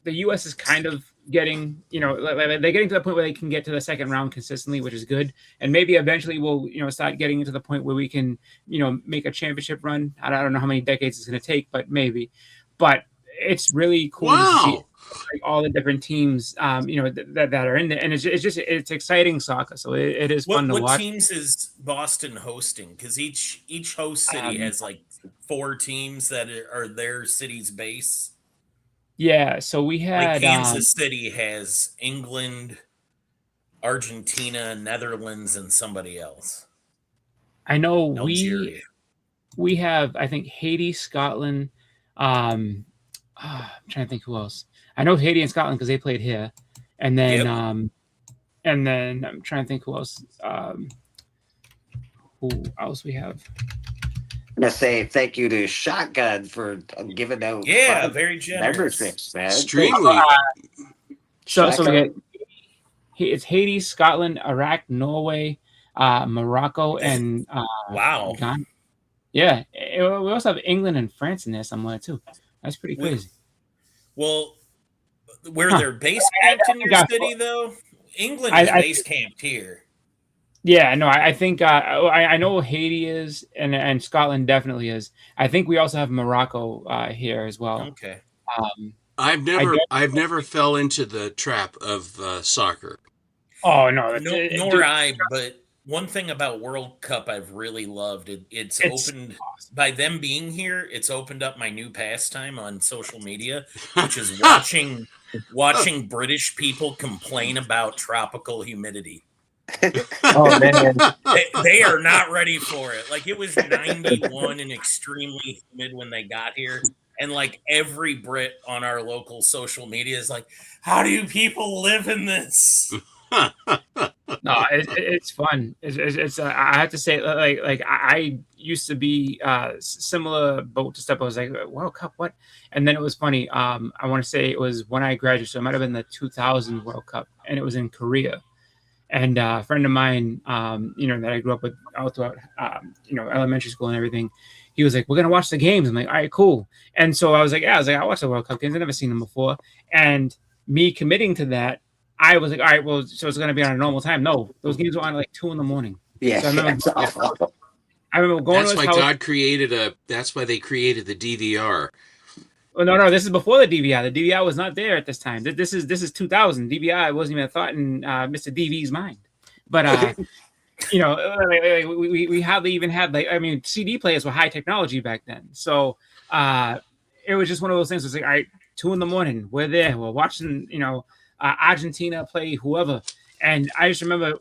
the U.S. is kind of getting, they're getting to the point where they can get to the second round consistently, which is good. And maybe eventually we'll, start getting into the point where we can, make a championship run. I don't know how many decades it's going to take, but maybe. But it's really cool to see all the different teams, that are in there. And it's exciting soccer. So it is fun to watch. What teams is Boston hosting? Because each host city has like 4 teams that are their city's base. Yeah, so we had Kansas City has England, Argentina, Netherlands, and somebody else. I know Algeria. we have, I think, Haiti, Scotland. I'm trying to think who else. I know Haiti and Scotland because they played here, and then I'm trying to think who else. Who else we have? I'm gonna say thank you to Shotgun for giving out very generous memberships, man. Extremely. So we get it's Haiti, Scotland, Iraq, Norway, Morocco, and wow. Ghana. Yeah, we also have England and France in there somewhere too. That's pretty crazy. Well, where they're base camped in your city, though, England is base camped here. Yeah, no, I think I know Haiti is, and Scotland definitely is. I think we also have Morocco here as well. Okay. I've never fell into the trap of soccer. Oh no, nor I. But one thing about World Cup I've really loved it's opened awesome. By them being here. It's opened up my new pastime on social media, which is watching British people complain about tropical humidity. Oh man, they are not ready for it. Like it was 91 and extremely humid when they got here, and like every Brit on our local social media is like, "How do you people live in this?" No, it's fun. It's I have to say, like I used to be similar boat to stuff. I was like, World Cup, what? And then it was funny. I want to say it was when I graduated, so it might have been the 2000 World Cup, and it was in Korea. And a friend of mine, that I grew up with all throughout, elementary school and everything, he was like, "We're gonna watch the games." I'm like, "All right, cool." And so I was like, I watched the World Cup games. I've never seen them before. And me committing to that, I was like, "All right, well, so it's gonna be on a normal time." No, those games were on at like 2 a.m. Yeah, so I remember I remember going That's to his why house. God created a. That's why they created the DVR. Oh, no, this is before the DVI. The DVI was not there at this time. This is 2000. DVI wasn't even a thought in Mr. DV's mind. But you know, we hardly even had CD players were high technology back then. So it was just one of those things. It was like, all right, 2 a.m, we're there, we're watching, you know, Argentina play whoever, and I just remember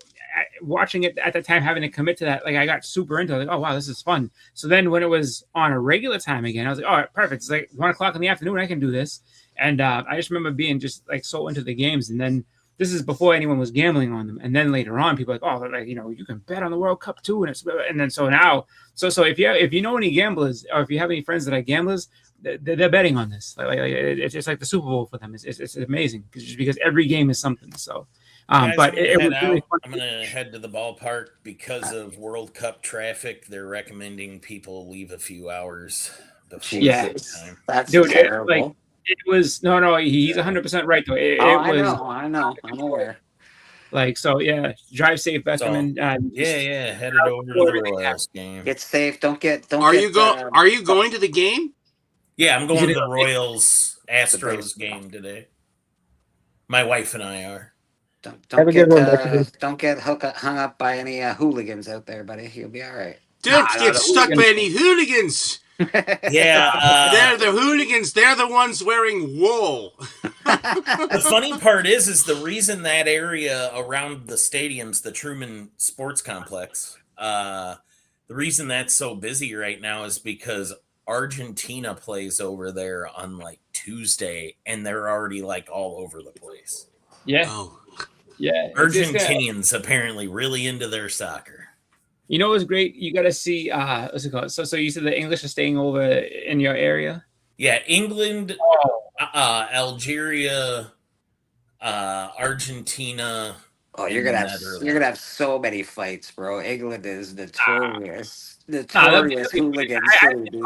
watching it at the time, having to commit to that. Like, I got super into it. Like, oh wow, this is fun. So then when it was on a regular time again, I was like, all right, perfect. It's like 1 o'clock in the afternoon. I can do this. And I just remember being just like so into the games. And then this is before anyone was gambling on them. And then later on, people are like, oh, like, you know, you can bet on the World Cup too. And then so now, so if you know any gamblers, or if you have any friends that are gamblers, they're betting on this. Like it's like the Super Bowl for them. It's amazing because every game is something. So. But it was really fun. I'm gonna head to the ballpark because of World Cup traffic. They're recommending people leave a few hours before time. That's Dude, terrible. It was no. He's 100% right though. I know. I'm aware. Like, so yeah, drive safe, Beckerman. Headed over to the Royals game. Get safe. Don't get. Are you going to the game? Yeah, I'm going to the Royals Astros game today. My wife and I are. Don't get hung up by any hooligans out there, buddy. You'll be all right. Don't get stuck by any hooligans. Yeah, they're the hooligans. They're the ones wearing wool. The funny part is the reason that area around the stadiums, the Truman Sports Complex, the reason that's so busy right now is because Argentina plays over there on like Tuesday, and they're already like all over the place. Yeah. Oh. Yeah. Argentinians apparently really into their soccer. You know what's great? You got to see what's it called? So you said the English are staying over in your area? Yeah, England, Algeria, Argentina. Oh, you're gonna have so many fights, bro. England is notorious hooligan city, dude.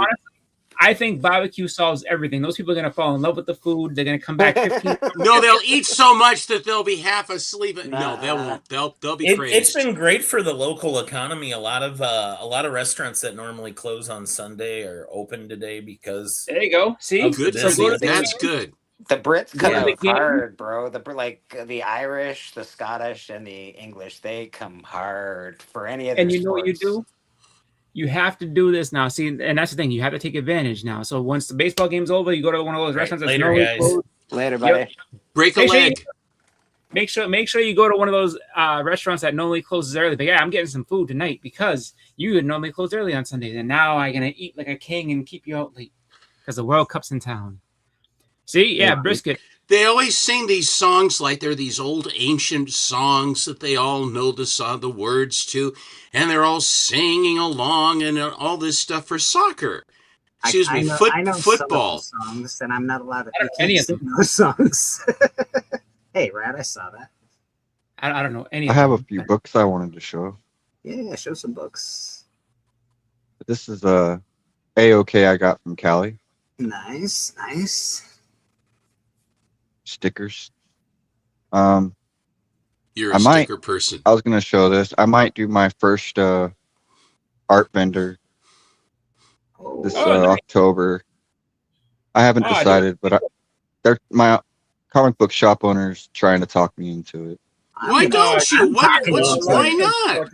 I think barbecue solves everything. Those people are gonna fall in love with the food. They're gonna come back 15. No, they'll eat so much that they'll be half asleep. No, they won't. They'll be crazy. It's been great for the local economy. A lot of restaurants that normally close on Sunday are open today because there you go. See, good. That's good. The Brits come out hard, bro. The Irish, the Scottish, and the English, they come hard for any of. And you know what you do? You have to do this now. See, and that's the thing. You have to take advantage now. So once the baseball game's over, you go to one of those restaurants. Later, guys. Closed. Later, buddy. Yep. Break a leg. Make sure you go to one of those restaurants that normally closes early. But yeah, I'm getting some food tonight because you would normally close early on Sundays, and now I'm gonna eat like a king and keep you out late because the World Cup's in town. See, yeah, brisket. They always sing these songs like they're these old ancient songs that they all know the words to, and they're all singing along and all this stuff for soccer. Excuse me, I know football some of the songs, and I'm not allowed to any of sing those songs. Hey, Rad, I saw that. I don't know any. I have a few books I wanted to show. Yeah, show some books. This is a A-OK I got from Cali. Nice. Stickers. You're a sticker person. I was gonna show this. I might do my first art vendor this October. I haven't decided, but my comic book shop owner's trying to talk me into it. Why don't you? Why not?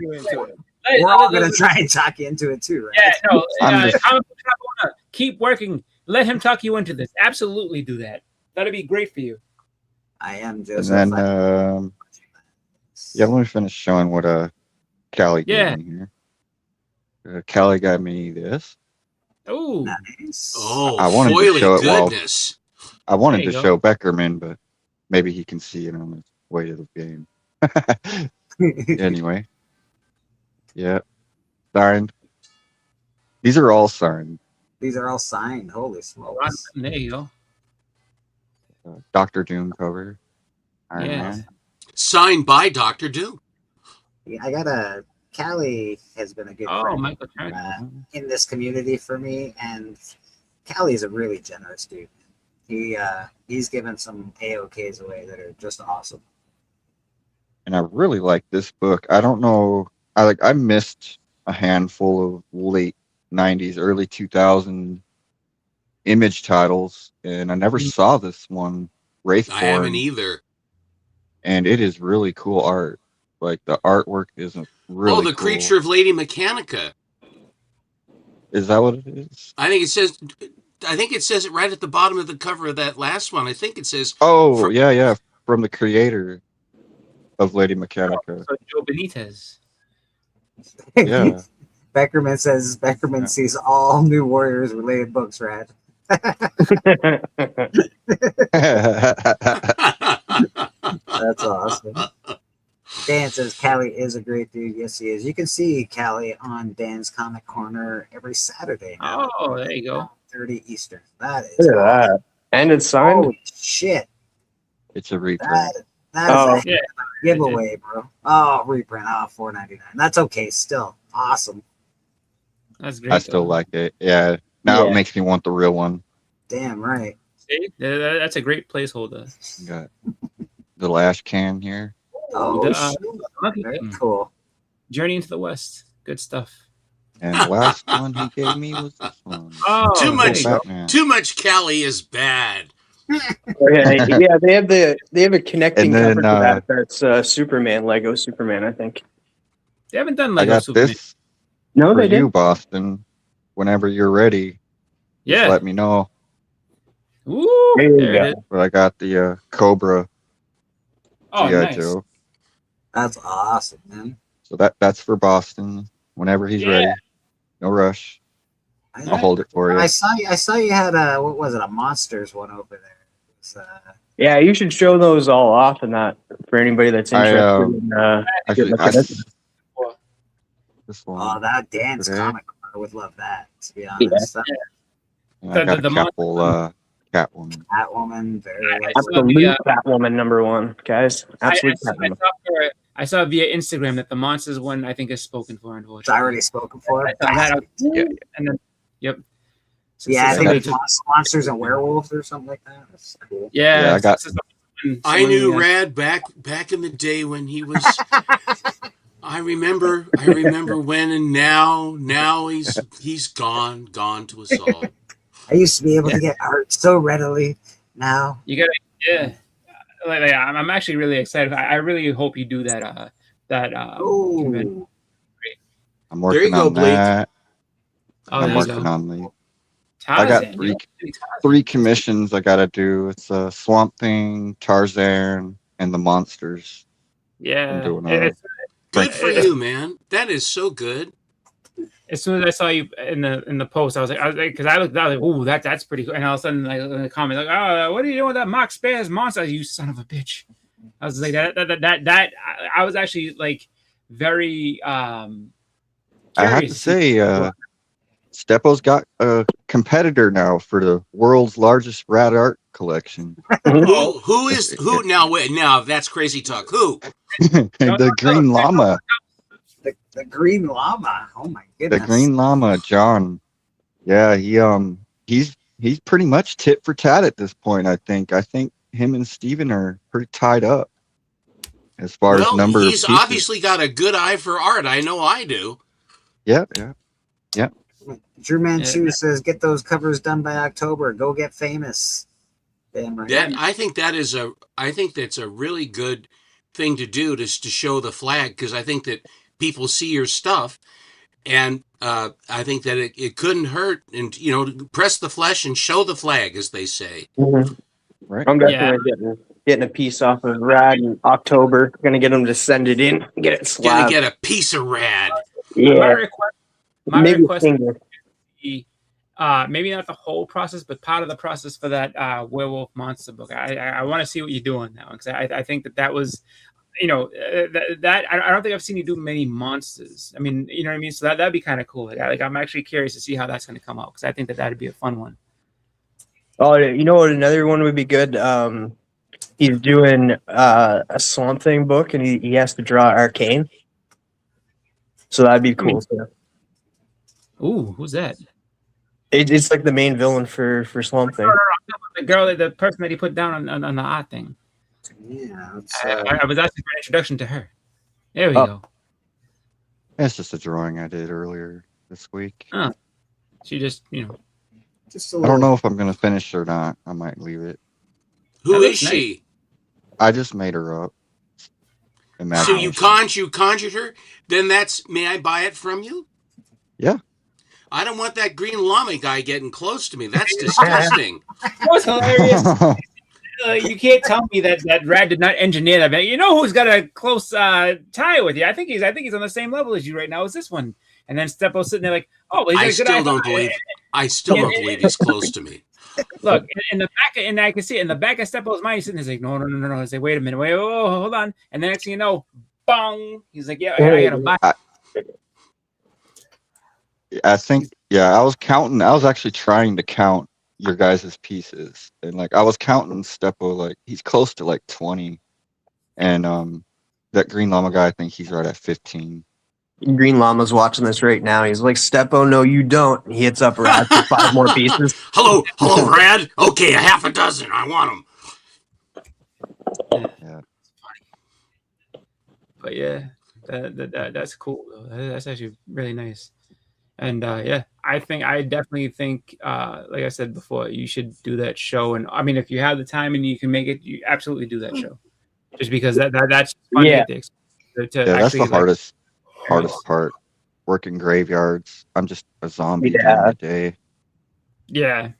We're all gonna try and talk you into it too, right? Yeah, no. Comic book shop owner, keep working. Let him talk you into this. Absolutely do that. That'd be great for you. I am just. And then, let me finish showing what Callie gave me here. Callie got me this. Oh, nice. Oh, I wanted to show goodness. I wanted to show Beckerman, but maybe he can see it on his way to the game. Anyway, yeah, signed. These are all signed. These are all signed. Holy smokes! There you go. Dr. Doom cover. Iron Man. Signed by Dr. Doom. Yeah, I got Callie has been a good friend in this community for me, and Callie is a really generous dude. He's given some AOKs away that are just awesome. And I really like this book. I don't know. I missed a handful of late 90s, early 2000 Image titles, and I never saw this one, Wraithborn. I haven't either. And it is really cool art. Like the artwork is really the cool. Creature of Lady Mechanica. Is that what it is? I think it says it right at the bottom of the cover of that last one. I think it says. Oh, yeah, from the creator of Lady Mechanica. So Joe Benitez. Yeah. Beckerman says Beckerman sees all New Warriors related books, Rad. That's awesome. Dan says Callie is a great dude. Yes, he is. You can see Callie on Dan's Comic Corner every Saturday now. Oh, there you go. 30 Eastern. That is Look at that. And it's signed. Holy shit. It's a reprint. That is a giveaway, bro. Oh, reprint. Oh, $4.99. That's okay. Still awesome. That's great. I still like it. Yeah. Now it makes me want the real one. Damn right. See? That's a great placeholder. Got the last can here. Oh, very cool. Journey into the West. Good stuff. And the last one he gave me was this one. Oh, Too much Cali is bad. Yeah, they have a connecting And then, cover to that. That's Superman, Lego Superman, I think. They haven't done I Lego got Superman. this No, for they you, didn't. Boston. Whenever you're ready, Yeah. just let me know. Ooh, There you there go. it is. But I got the Cobra Oh, G.I. nice. Joe. That's awesome, man. So that's for Boston. Whenever he's ready. No rush. I'll hold it for you. I saw you had a, what was it, a Monsters one over there. It was, Yeah, you should show those all off and that for anybody that's interested in Actually, looking at it. this one. oh, that Dan's today. comic. I would love that, to be honest. And I got a couple Catwoman. Catwoman, very Absolute Catwoman #1, guys. Absolute Catwoman. I saw via Instagram that the Monsters one I think is spoken for. Unfortunately, It's already spoken for. I saw that and then yep. Yeah, I think somebody it's Monsters and Werewolves or something like that. That's cool. Yeah, I got. I knew Rad back in the day when he was. I remember when and now he's gone to us all. I used to be able to get art so readily. Now you gotta, Like, I'm actually really excited. I really hope you do that. Convention. I'm There you working go, on Blake. that. Oh, I'm there you working go. on the. I got three commissions I gotta do. It's Swamp Thing, Tarzan, and the Monsters. Yeah, I'm doing Good for you, man. That is so good. As soon as I saw you in the post, I was like, because I looked out like, ooh, that's pretty cool. And all of a sudden, like in the comments, like, oh, what are you doing with that Mock Spares monster? You son of a bitch! I was like, that. I was actually like very. I have to say, Steppo's got a competitor now for the world's largest rad art collection. Who now? Wait, now that's crazy talk. Who? The Green Llama. the Green Llama. Oh my goodness. The Green Llama, John. Yeah, he's pretty much tit for tat at this point. I think him and Steven are pretty tied up as far as number. He's of pieces. obviously got a good eye for art. I know I do. Yeah. Drew Manchu says, "Get those covers done by October. Go get famous." Damn right. I think that's a really good thing to do, to show the flag, because I think that people see your stuff, and I think that it couldn't hurt, and press the flesh and show the flag, as they say. Mm-hmm. Right. I'm definitely getting a piece off of Rad in October. Gonna get him to send it in, get it slabbed. Gonna get a piece of Rad. My request finger. would be, maybe not the whole process, but part of the process for that werewolf monster book. I want to see what you're doing now, because I think that was, that I don't think I've seen you do many monsters. I mean, you know what I mean. So that'd be kind of cool. Like I'm actually curious to see how that's going to come out, because I think that'd be a fun one. Oh, you know what? Another one would be good. He's doing a Swamp Thing book, and he has to draw Arcane. So that'd be cool. Ooh, who's that? It's like the main villain for Swamp Thing. No, the girl, the person that he put down on the art thing. Yeah, I was asking for an introduction to her. There we go. It's just a drawing I did earlier this week. Huh. She just, just a I don't know if I'm gonna finish or not. I might leave it. Who is she? I just made her up. So you conjured her? Then may I buy it from you? Yeah. I don't want that green llama guy getting close to me. That's disgusting. What's hilarious? You can't tell me that Rad did not engineer that. You know who's got a close tie with you? I think he's on the same level as you right now. Is this one? And then Steppo's sitting there like, oh, well, I still don't believe he's close to me. Look in the back, and I can see it in the back of Steppo's mind. He's sitting there like, no. I say, wait a minute, hold on. And the next thing you know, bong. He's like, yeah, I gotta buy. I think, I was counting. I was actually trying to count your guys' pieces, and like I was counting Steppo, like he's close to like 20, and that green llama guy, I think he's right at 15. Green Llama's watching this right now. He's like, Steppo, no, you don't. He hits up Rad for 5 more pieces. Hello, Rad. Okay, a half a dozen. I want them. Yeah. But yeah, that's cool. That's actually really nice. And I definitely think, like I said before, you should do that show. And I mean, if you have the time and you can make it, you absolutely do that show. Just because that's fun. Yeah. That's the hardest part. Working graveyards. I'm just a zombie during the day. Yeah.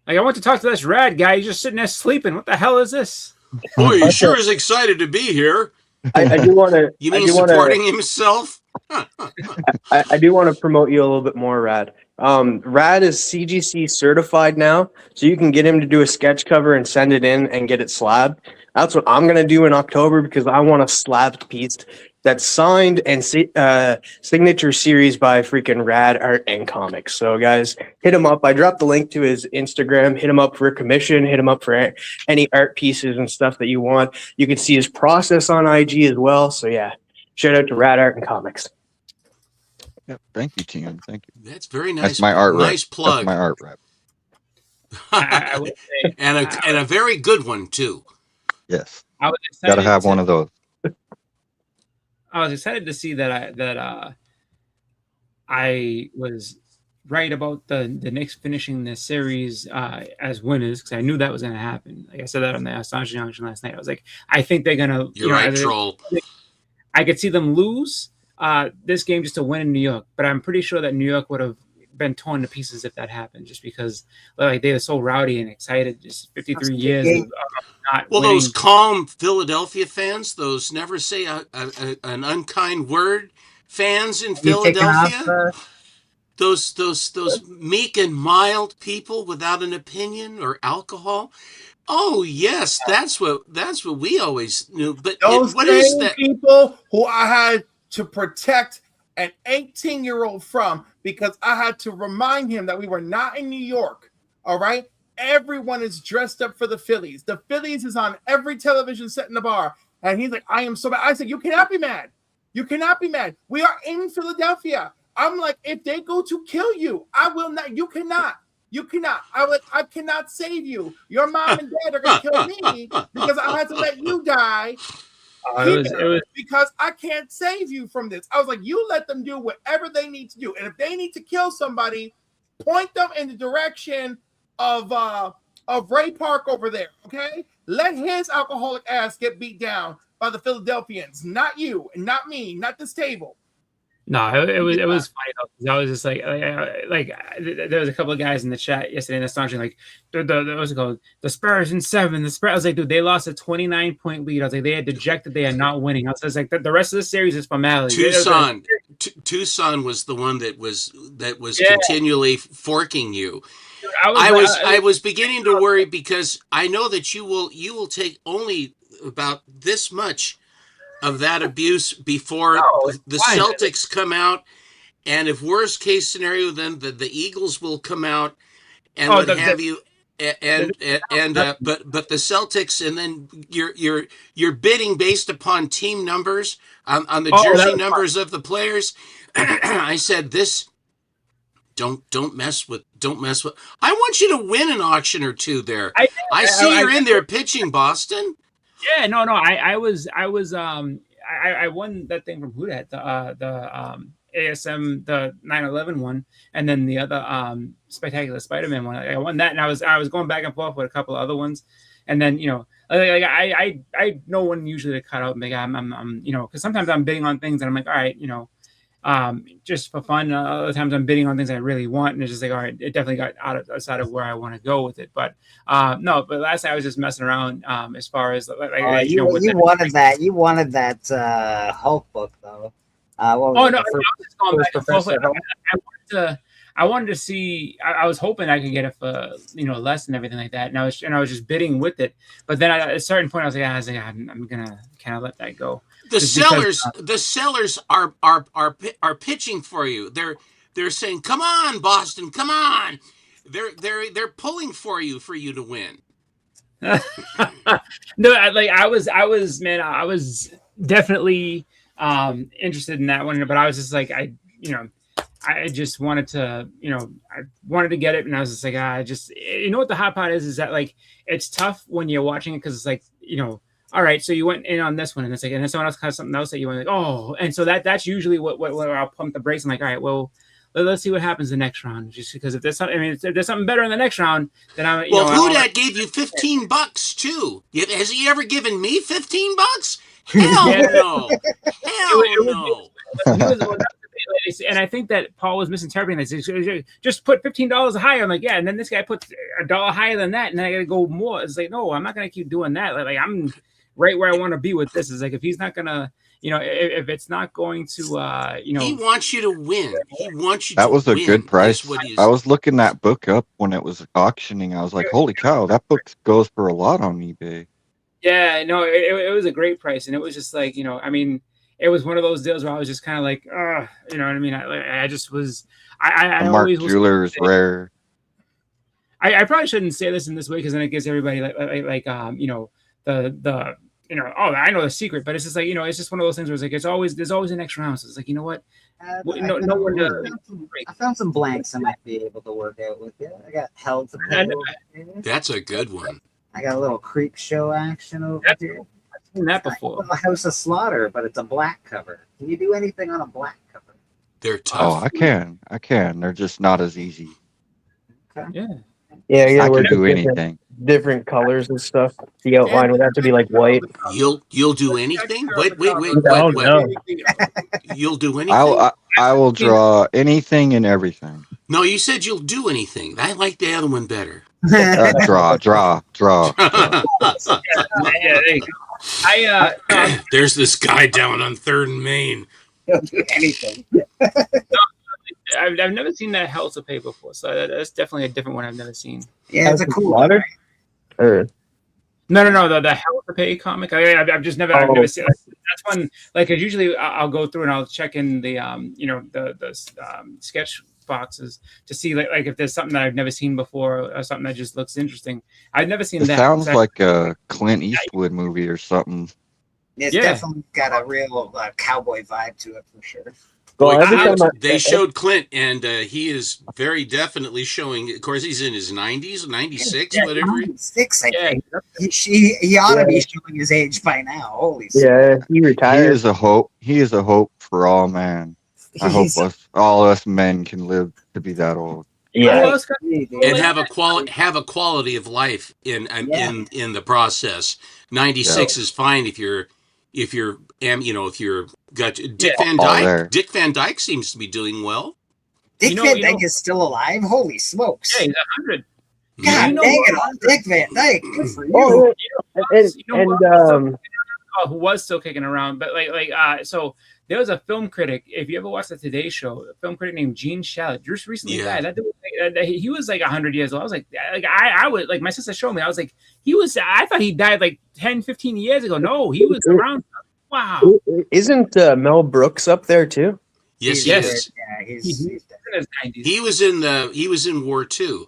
Like I want to talk to this Rad guy. He's just sitting there sleeping. What the hell is this? Boy, he sure is excited to be here. I do want to. You mean supporting himself? I do want to promote you a little bit more, Rad. Rad is CGC certified now, so you can get him to do a sketch cover and send it in and get it slabbed. That's what I'm gonna do in October because I want a slabbed piece that's signed and signature series by freaking Rad Art and Comics. So guys, hit him up. I dropped the link to his Instagram. Hit him up for a commission. Hit him up for any art pieces and stuff that you want. You can see his process on IG as well. So yeah, shout out to Rad Art and Comics. Yep. Thank you, Tim. Thank you. That's very nice. That's my art rep. Nice plug. That's my art rep. I would say, and a very good one too. Yes. I was Got to have one of those. I was excited to see that I was right about the Knicks finishing the series as winners because I knew that was going to happen. Like I said that on the Astonishing Junction last night. I was like, I think they're going to. You're right, troll. I could see them lose this game just to win in New York, but I'm pretty sure that New York would have been torn to pieces if that happened, just because like they were so rowdy and excited. Just 53 years. Of not winning. Those calm Philadelphia fans, those never say an unkind word fans in Philadelphia, those meek and mild people without an opinion or alcohol. Oh yes, that's what we always knew. But what is that? People who I had to protect an 18-year-old from because I had to remind him that we were not in New York. All right. Everyone is dressed up for the Phillies. The Phillies is on every television set in the bar. And he's like, I am so bad. I said, you cannot be mad. You cannot be mad. We are in Philadelphia. I'm like, if they go to kill you, I will not. You cannot. You cannot. I cannot save you. Your mom and dad are going to kill me because I had to let you die. Because I can't save you from this. I was like, you let them do whatever they need to do. And if they need to kill somebody, point them in the direction of Ray Park over there, okay? Let his alcoholic ass get beat down by the Philadelphians, not you, and not me, not this table. No, it was funny though, 'cause I was just like there was a couple of guys in the chat yesterday in Astonishing, like what's it called? The Spurs in 7. The Spurs. I was like, dude, they lost a 29-point lead. I was like, they are dejected. They are not winning. I was like, the rest of the series is formality. Tucson was the one that was continually forking you. I was beginning to worry because I know that you will take only about this much of that abuse before the Celtics come out, and if worst case scenario, then the Eagles will come out and what have you, but the Celtics, and then you're bidding based upon team numbers on the jersey numbers of the players. I said this. Don't mess with. I want you to win an auction or two there. I see you're in there pitching, Boston. Yeah, no. I I won that thing from Who Dat, the ASM, the 9/11 one, and then the other Spectacular Spider-Man one. I won that, and I was going back and forth with a couple of other ones, and then I know when usually to cut out. Like I'm because sometimes I'm bidding on things and I'm like, all right, just for fun. Other times I'm bidding on things I really want, and it's just like, all right, it definitely got outside of where I want to go with it. But no, but last night I was just messing around as far as you wanted that Hulk book though. I wanted to see. I was hoping I could get it for less and everything like that, and I was just bidding with it. But then at a certain point, I was like, I'm gonna kind of let that go. The sellers are pitching for you. They're saying, "Come on, Boston, come on." They're pulling for you to win. No, I was definitely interested in that one, but I was just like, I just wanted to, I wanted to get it, and I was just like, what the hot part is that like it's tough when you're watching it because it's like, all right, so you went in on this one, and it's like, and then someone else has something else that you went like, oh, and so that's usually what I'll pump the brakes. I'm like, all right, well, let's see what happens the next round, just because if there's something, if there's something better in the next round, then Who Dat gave you $15 too? Has he ever given me $15? Hell no! Hell no! And I think that Paul was misinterpreting this. Just put $15 higher. I'm like, yeah, and then this guy puts $1 higher than that, and then I got to go more. It's like, no, I'm not gonna keep doing that. Like I'm right where I want to be with this. Is like if he's not gonna, if it's not going to, he wants you to win. He wants you. That to was a win. good price. I was looking that book up when it was auctioning. I was like, holy cow, that book goes for a lot on eBay. Yeah, no, it was a great price, and it was just like, it was one of those deals where I was just kind of like, you know what I mean? I just was, I Mark always Jeweler is rare. I probably shouldn't say this in this way because then it gives everybody I know the secret, but it's just like, it's just one of those things where it's like, there's always the next round. So it's like, you know what? I found some blanks I might be able to work out with. Yeah, I got Held to Pay. That's a good one. I got a little Creep Show action over here. I've seen that before. A House of Slaughter, but it's a black cover. Can you do anything on a black cover? They're tough. Oh, I can. They're just not as easy. Yeah. Yeah, I can do anything. Different colors and stuff. The outline would have to be like white. You'll do anything? Wait. No. You'll do anything? I will draw anything and everything. No, you said you'll do anything. I like the other one better. Draw. Yeah, there you go. There's this guy down on 3rd and Main. He'll do anything. I've never seen that Hell to Pay before, so that's definitely a different one I've never seen. Yeah, it's a cool water. No, the Hell to Pay comic. I've just never, I've never seen. That's one. Like, 'cause usually I'll go through and I'll check in the the sketch boxes to see like if there's something that I've never seen before or something that just looks interesting. I've never seen that. It sounds like a Clint Eastwood movie or something. It's definitely got a real cowboy vibe to it for sure. Well, they showed Clint, and he is very definitely showing. Of course, he's in his 90s, 96, whatever. 96, I think. He ought to be showing his age by now. Holy shit. Yeah, he retired. He is a hope for all man. I hope all us men can live to be that old. Yeah, and have a quality of life in the process. 96 is fine if you're got Dick Van Dyke. Dick Van Dyke seems to be doing well. Dick Van Dyke is still alive. Holy smokes! Yeah, he's 100. God dang it on Dick Van Dyke. Good for you. Who was still kicking around, but so there was a film critic. If you ever watched the Today Show, a film critic named Gene Shalit just recently died. That dude, he was like 100 years old. I was like I would like my sister showed me. I was like I thought he died like 10, 15 years ago. No, he was around. Wow. Isn't Mel Brooks up there too? Yes, he is. Yeah, he's in his 90s. He was in War II.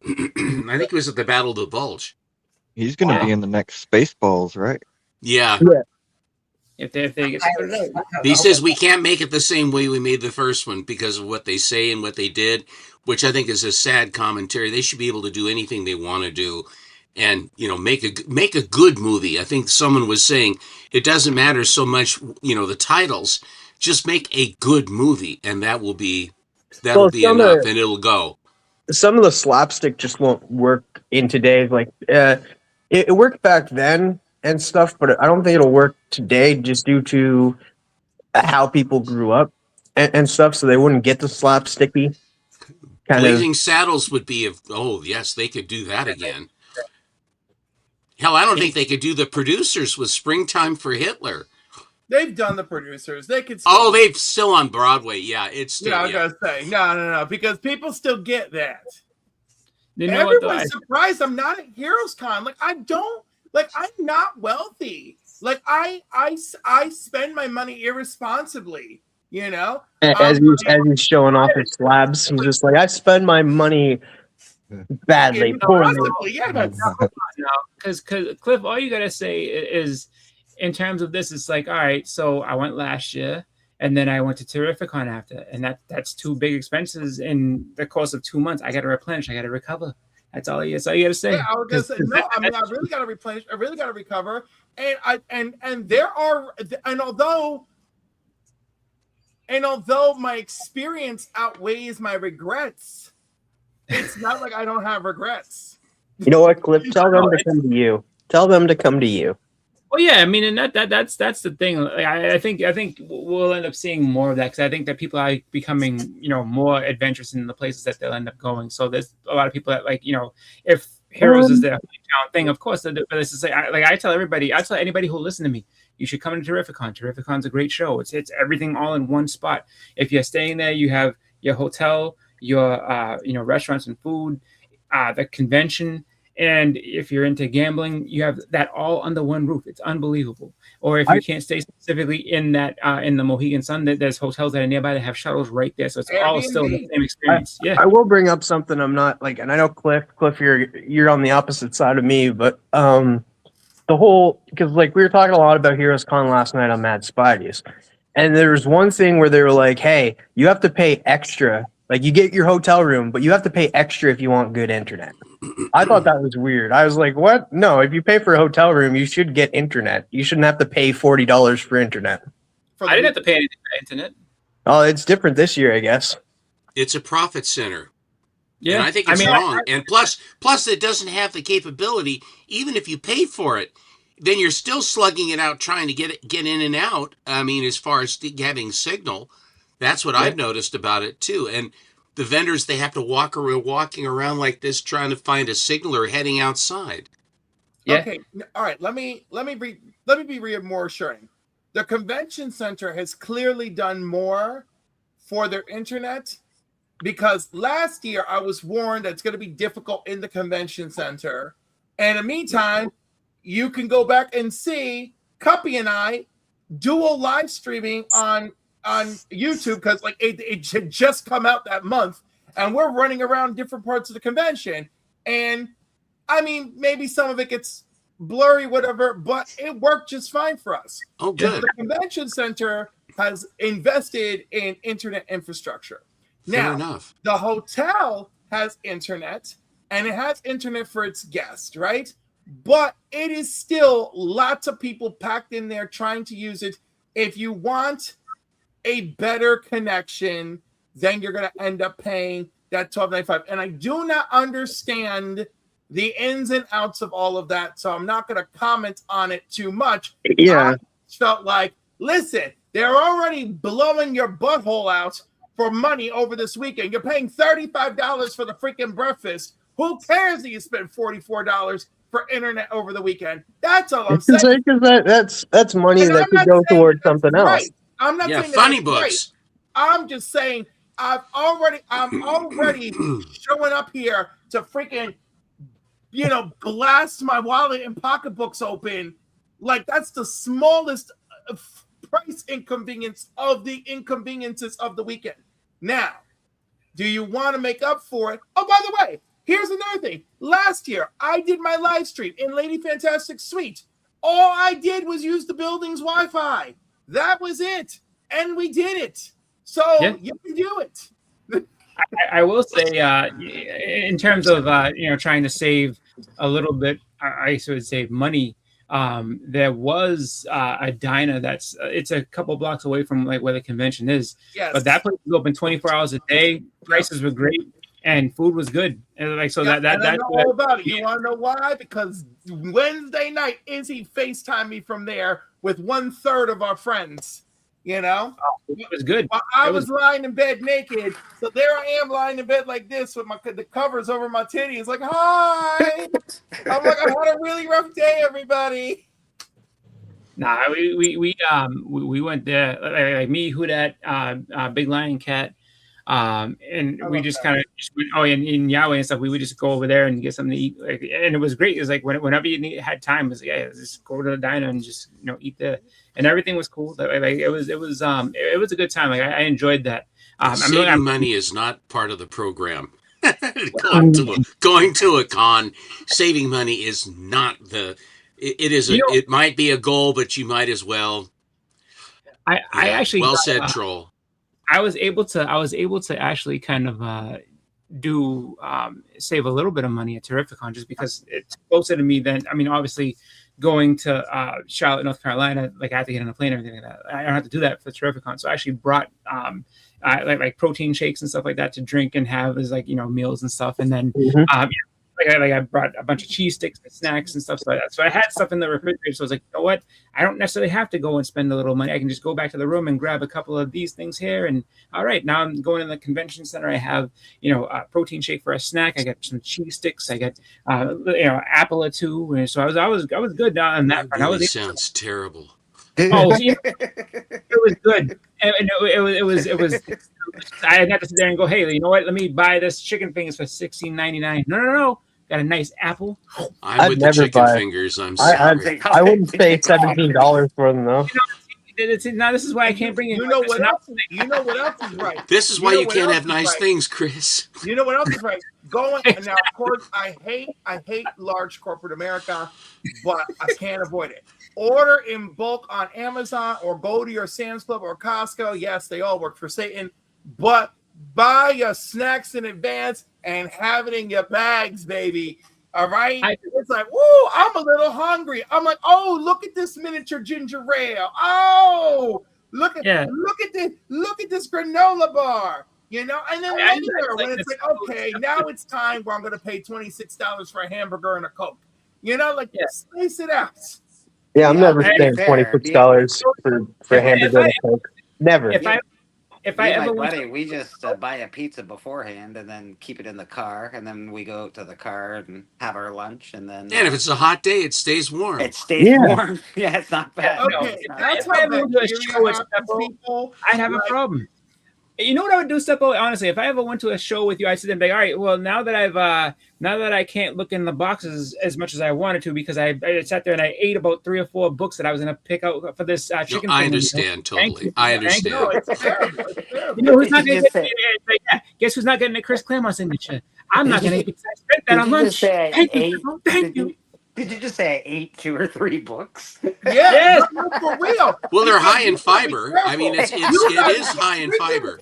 I think it was at the Battle of the Bulge. He's going to be in the next Spaceballs, right? Yeah. If they get he says we can't make it the same way we made the first one because of what they say and what they did, which I think is a sad commentary. They should be able to do anything they want to do. and make a good movie. I think someone was saying it doesn't matter so much the titles, just make a good movie, and that'll be enough, and it'll go. Some of the slapstick just won't work in today's it worked back then and stuff, but I don't think it'll work today just due to how people grew up and stuff, so they wouldn't get the slapsticky Blazing Saddles would be yes, they could do that again. Hell, I don't think they could do The Producers with Springtime for Hitler. They've done The Producers. They could. They've still on Broadway. Yeah, it's still. Yeah, I was gonna say no, because people still get that. You know Everyone's surprised I'm not at Heroes Con. I'm not wealthy. I spend my money irresponsibly. As he's showing off his slabs, I'm just like, I spend my money badly, poorly. Because Cliff, all you gotta say is, in terms of this, it's like, all right, so I went last year, and then I went to Terrificon after, and that's 2 big expenses in the course of 2 months. I got to replenish, I got to recover. That's all you got to say. Yeah, I was gonna say no. I really got to replenish. I really got to recover. And although my experience outweighs my regrets, it's not like I don't have regrets. You know what, Cliff? Tell them to come to you. Tell them to come to you. Well, yeah, I mean, and that's the thing. I think we'll end up seeing more of that, because I think that people are becoming more adventurous in the places that they'll end up going. So there's a lot of people that if Heroes is their hometown thing, of course. But this is I tell anybody who'll listen to me, you should come to Terrificon. Terrificon's a great show. It's everything all in one spot. If you're staying there, you have your hotel, your restaurants and food, the convention. And if you're into gambling, you have that all under one roof. It's unbelievable. Or if you can't stay specifically in that in the Mohegan Sun, there's hotels that are nearby that have shuttles right there. So it's all still the same experience. I will bring up something I'm not and I know Cliff, you're on the opposite side of me, but the whole, because we were talking a lot about Heroes Con last night on Mad Spideys, and there was one thing where they were like, hey, you have to pay extra. You get your hotel room, but you have to pay extra if you want good internet. I thought that was weird. I was like, what? No, if you pay for a hotel room, you should get internet. You shouldn't have to pay $40 for internet. I didn't have to pay anything for internet. Oh, it's different this year, I guess. It's a profit center. Yeah. And I think it's wrong. And plus it doesn't have the capability, even if you pay for it, then you're still slugging it out trying to get in and out. I mean, as far as having signal, that's what I've noticed about it too. And the vendors, they have to walking around like this trying to find a signal or heading outside. Yeah. Okay. All right. Let me be more assuring. The convention center has clearly done more for their internet, because last year I was warned that it's going to be difficult in the convention center. And in the meantime, you can go back and see Cuppy and I dual live streaming on YouTube, because it had just come out that month, and we're running around different parts of the convention. And I mean, maybe some of it gets blurry, whatever, but it worked just fine for us. Oh, good. The convention center has invested in internet infrastructure. Fair enough. The hotel has internet, and it has internet for its guests, right? But it is still lots of people packed in there trying to use it. If you want a better connection, then you're going to end up paying that $12.95. And I do not understand the ins and outs of all of that, so I'm not going to comment on it too much. Yeah. I felt like, listen, they're already blowing your butthole out for money over this weekend. You're paying $35 for the freaking breakfast. Who cares that you spent $44 for internet over the weekend? That's all I'm saying. Because that's money that could go towards something else. Right. I'm not saying funny that books. Right. I'm just saying I'm already showing up here to freaking blast my wallet and pocketbooks open. That's the smallest price inconvenience of the inconveniences of the weekend. Now, do you want to make up for it? Oh, by the way, here's another thing. Last year, I did my live stream in Lady Fantastic Suite. All I did was use the building's Wi-Fi. That was it. And we did it. So you can do it. I will say, in terms of trying to save a little bit, I would say, money. There was a diner that's it's a couple blocks away from like where the convention is, Yes. but that place was open 24 hours a day. Prices were great and food was good. And like so Yeah, that and I know all about it. You want to know why? Because Wednesday night, Izzy FaceTimed me from there with 1/3 of our friends. You know, it was good. While I was lying in bed naked, so there I am lying in bed like this with the covers over my titties. Like, hi. I'm like, I had a really rough day, everybody. Nah, we went there like me, Hudat, Big Lion Cat, and we just kind of in Yahweh and stuff. We would just go over there and get something to eat, like, and it was great. It was like whenever you had time, it was like, yeah, just go to the diner and just eat there, and everything was cool. Like it was a good time. Like I enjoyed that. Saving money is not part of the program. going to a con, saving money is not the. It is. It might be a goal, but you might as well. I actually well said, Troll. I was able to actually kind of do save a little bit of money at Terrificon just because it's closer to me than obviously going to Charlotte, North Carolina, like I have to get on a plane and everything like that. I don't have to do that for Terrificon. So I actually brought like protein shakes and stuff like that to drink and have as like meals and stuff, and then I brought a bunch of cheese sticks and snacks and stuff like that. So I had stuff in the refrigerator. So I was like, you know what? I don't necessarily have to go and spend a little money. I can just go back to the room and grab a couple of these things here. And all right, now I'm going to the convention center. I have, a protein shake for a snack. I got some cheese sticks. I got, apple or two. And so I was good on that front. Really sounds terrible. Oh, it was good. And it was. I got to sit there and go, hey, you know what? Let me buy this chicken fingers for $16.99. No. Got a nice apple. I'm with the chicken fingers. I'm sorry. I wouldn't pay $17 for them though. Now this is why I can't bring in. You know what else is right. This is why you can't have nice things, Chris. You know what else is right? Now, of course, I hate large corporate America, but I can't avoid it. Order in bulk on Amazon or go to your Sam's Club or Costco. Yes, they all work for Satan, but buy your snacks in advance and have it in your bags, baby. All right? It's like, woo, I'm a little hungry. I'm like, oh, look at this miniature ginger ale. Oh, look at this granola bar. And then later when it's like, okay, now it's time where I'm going to pay $26 for a hamburger and a Coke. Space it out. Yeah, I'm never paying $26 for a hamburger and a Coke. Never. If I ever buddy, we just buy a pizza beforehand and then keep it in the car, and then we go to the car and have our lunch, and then. And if it's a hot day, it stays warm. It stays warm. Yeah, it's not bad. Okay, that's how I'd have a problem. You know what I would do, Steppo? Honestly, if I ever went to a show with you, I'd sit there and be like, all right, well, now that I can't look in the boxes as much as I wanted to because I sat there and I ate about 3 or 4 books that I was going to pick out for this chicken. I understand totally. I understand. Who's not going to get guess who's not getting a Chris Claremont signature? I'm not going to get that on lunch. Thank you. Did you just say I ate 2 or 3 books? Yes, for real. Well, they're high in fiber. I mean, it is high in fiber.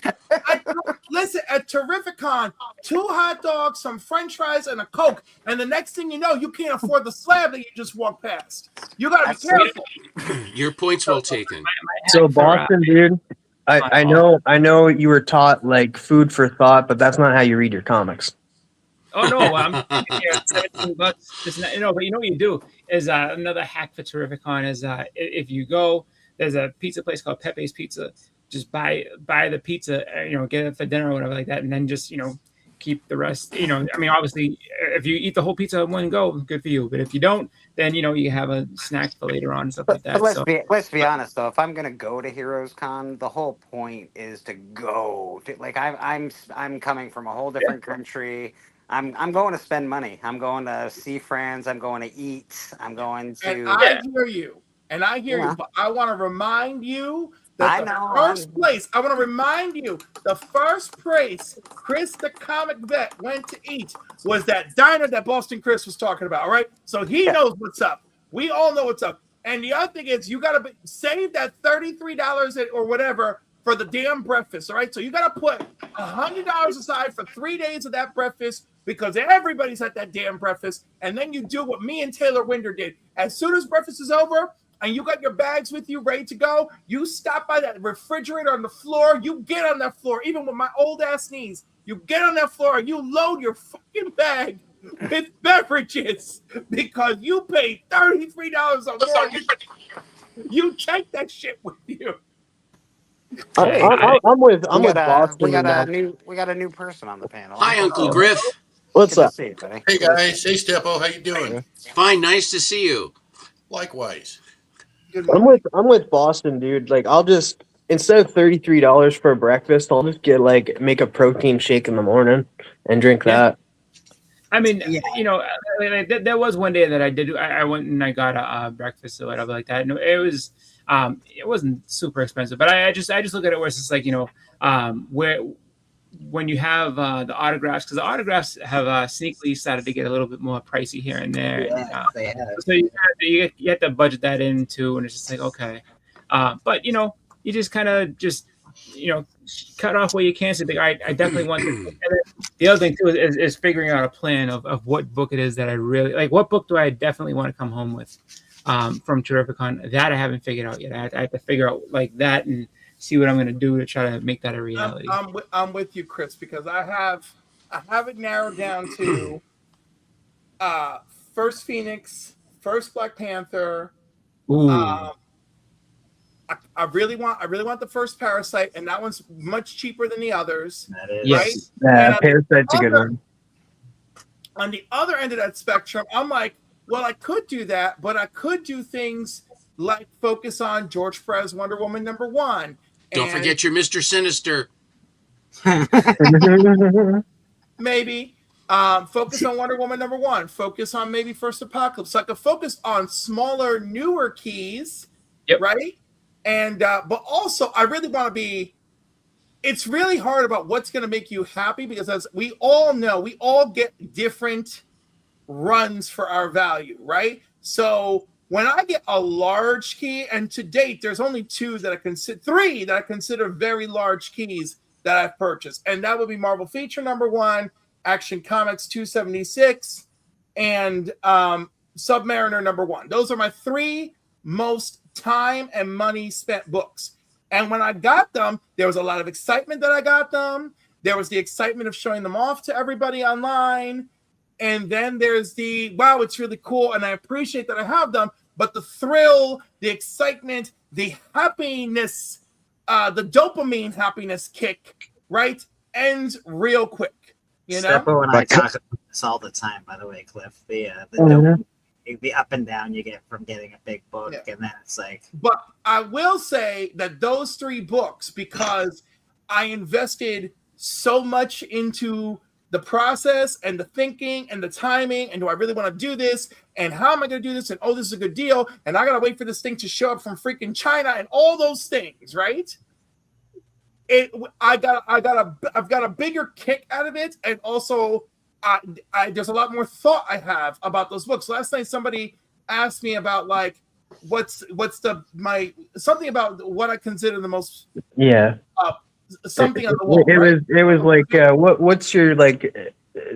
Listen, at Terrificon, 2 hot dogs, some French fries, and a Coke, and the next thing you know, you can't afford the slab that you just walked past. You gotta be careful. Your point's well taken. So Boston, dude, I know you were taught like food for thought, but that's not how you read your comics. Oh no, I'm $17. But you know what you do is another hack for Terrificon is if you go, there's a pizza place called Pepe's Pizza. Just buy the pizza, get it for dinner or whatever like that, and then just keep the rest. Obviously, if you eat the whole pizza in one go, good for you. But if you don't, then you have a snack for later on and stuff like that. But let's be honest though. If I'm gonna go to Heroes Con, the whole point is to go. I'm coming from a whole different country. I'm going to spend money. I'm going to see friends. I'm going to eat. I'm going to. And I hear you. But I want to remind you that I want to remind you the first place Chris the Comic Vet went to eat was that diner that Boston Chris was talking about. All right, so he knows what's up. We all know what's up. And the other thing is, you got to save that $33 or whatever for the damn breakfast. All right, so you got to put $100 aside for 3 days of that breakfast. because everybody's at that damn breakfast. And then you do what me and Taylor Winder did. As soon as breakfast is over and you got your bags with you ready to go, you stop by that refrigerator on the floor. You get on that floor, even with my old ass knees. You get on that floor and you load your fucking bag with beverages because you paid $33 a morning. You take that shit with you. I'm with Boston. We got a new person on the panel. Hi, Uncle Griff. What's Good up? to see you, buddy. Hey guys, hey Steppo, how you doing? Fine, nice to see you. Likewise. I'm with Boston, dude. Like, I'll just, instead of $33 for breakfast, I'll just make a protein shake in the morning and drink that. I mean, you know, there was one day that I did. I went and I got a breakfast or whatever like that. And it wasn't super expensive, but I just look at it where it's just like, you know, when you have the autographs, because the autographs have sneakily started to get a little bit more pricey here and there. Yeah, they have. So you have to budget that in too, and it's just like, okay. But you know, you just kind of you know, cut off where you can. So I definitely want to. And then the other thing too is figuring out a plan of what book it is that I really like. What book do I definitely want to come home with from Terrificon? That I haven't figured out yet. I have to figure out like that and see what I'm going to do to try to make that a reality. I'm with you, Chris, because I have it narrowed down to first Phoenix, first Black Panther. Ooh. I really want the first Parasite, and that one's much cheaper than the others. That is. Right? Yeah, Parasite's a good one. On the other end of that spectrum, I'm like, well, I could do that, but I could do things like focus on George Perez Wonder Woman #1. Don't forget your Mr. Sinister. Maybe. Focus on Wonder Woman #1. Focus on maybe First Apocalypse. So I could focus on smaller, newer keys, right? And but also, I really want to be. It's really hard about what's going to make you happy because, as we all know, we all get different runs for our value, right? So when I get a large key, and to date, there's only three that I consider very large keys that I've purchased, and that would be Marvel Feature #1, Action Comics 276, and Submariner #1. Those are my three most time and money spent books. And when I got them, there was a lot of excitement that I got them. There was the excitement of showing them off to everybody online. And then there's the, wow, it's really cool. And I appreciate that I have them. But the thrill, the excitement, the happiness, the dopamine happiness kick, right, ends real quick. You know? Steppo and I talk about this all the time, by the way, Cliff. The dopamine. The up and down you get from getting a big book, and then it's like. But I will say that those three books, because I invested so much into the process and the thinking and the timing, and do I really want to do this? And how am I going to do this? And oh, this is a good deal. And I got to wait for this thing to show up from freaking China and all those things, right? I've got a bigger kick out of it, and also. There's a lot more thought I have about those books. Last night, somebody asked me about like something about what I consider the most something on the wall. It was like what's your like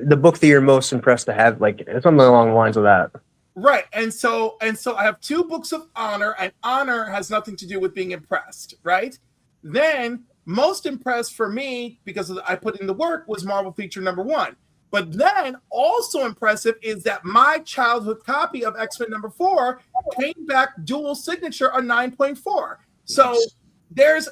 the book that you're most impressed to have, like something along the lines of that. Right, and so I have two books of honor, and honor has nothing to do with being impressed, right? Then most impressed for me because I put in the work was Marvel Feature #1. But then also impressive is that my childhood copy of X-Men #4 came back dual signature a 9.4. So there's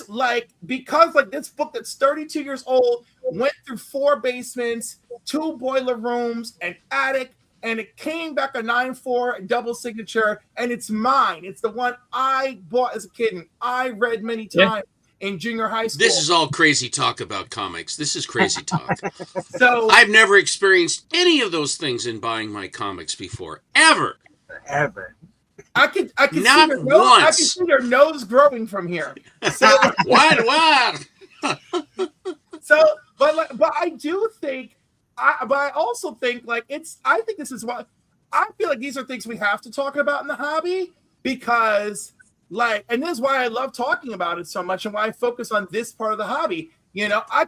like, because like this book that's 32 years old went through 4 basements, 2 boiler rooms, an attic, and it came back a 9.4 double signature, and it's mine. It's the one I bought as a kid and I read many times. In junior high school. This is all crazy talk about comics. This is crazy talk. So I've never experienced any of those things in buying my comics before, ever. I could not see once. I can see your nose growing from here. So, what? So, but I do think, but I also think like I think this is what I feel like these are things we have to talk about in the hobby because. Like, and this is why I love talking about it so much and why I focus on this part of the hobby. You know, I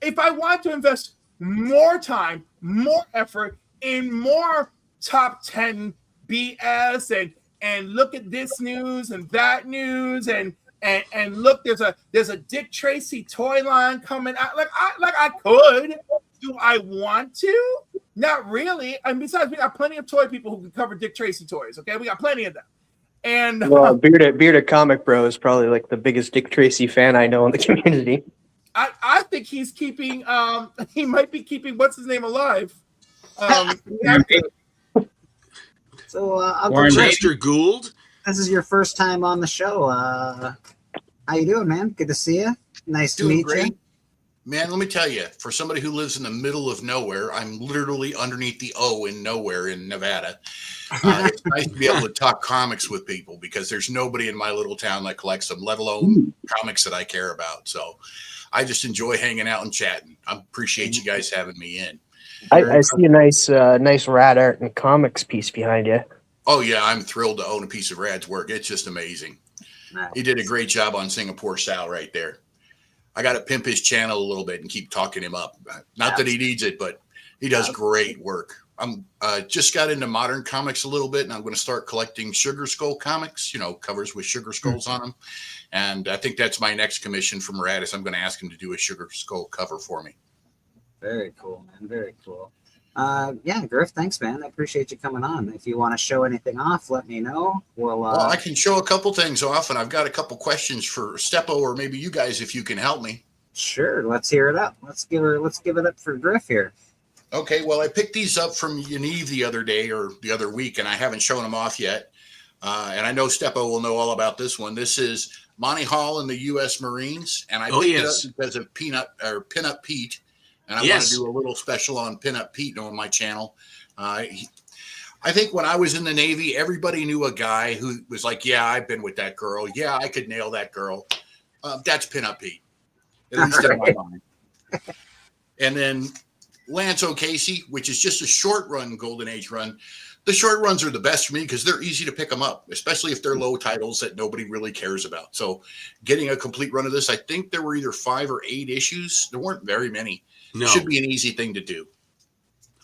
if I want to invest more time, more effort, and more top 10 BS and look at this news and that news and look, there's a Dick Tracy toy line coming out. Like I could. Do I want to? Not really. And besides, we got plenty of toy people who can cover Dick Tracy toys. Okay, we got plenty of them. And well, Bearded Comic Bro is probably like the biggest Dick Tracy fan I know in the community. I think he's keeping he might be keeping what's his name alive. So Uncle Chester Gould, this is your first time on the show. How you doing, man? Good to see you. Nice to meet you. Man, let me tell you, for somebody who lives in the middle of nowhere, I'm literally underneath the O in nowhere in Nevada. It's nice to be able to talk comics with people because there's nobody in my little town that collects them, let alone comics that I care about. So I just enjoy hanging out and chatting. I appreciate you guys having me in. I see a nice Rad Art and Comics piece behind you. Oh, yeah, I'm thrilled to own a piece of Rad's work. It's just amazing. Nice. He did a great job on Singapore Sal right there. I got to pimp his channel a little bit and keep talking him up. Not that he needs it, but he does great work. I'm just got into modern comics a little bit, and I'm going to start collecting Sugar Skull comics, covers with Sugar Skulls on them. And I think that's my next commission from Radis. I'm going to ask him to do a Sugar Skull cover for me. Very cool, man. Very cool. Yeah, Griff, thanks, man. I appreciate you coming on. If you want to show anything off, let me know. Well, I can show a couple things off, and I've got a couple questions for Steppo or maybe you guys if you can help me. Sure, let's hear it up. Let's give it up for Griff here. Okay, well, I picked these up from Yaniv the other day or the other week, and I haven't shown them off yet. And I know Steppo will know all about this one. This is Monty Hall and the U.S. Marines, and I picked it up because of Pinup Pete. And I want to do a little special on Pinup Pete on my channel. I think when I was in the Navy, everybody knew a guy who was like, yeah, I've been with that girl. Yeah, I could nail that girl. That's Pinup Pete, at least in my mind. And then Lance O'Casey, which is just a short run Golden Age run. The short runs are the best for me because they're easy to pick them up, especially if they're low titles that nobody really cares about. So getting a complete run of this, I think there were either 5 or 8 issues. There weren't very many. No. Should be an easy thing to do.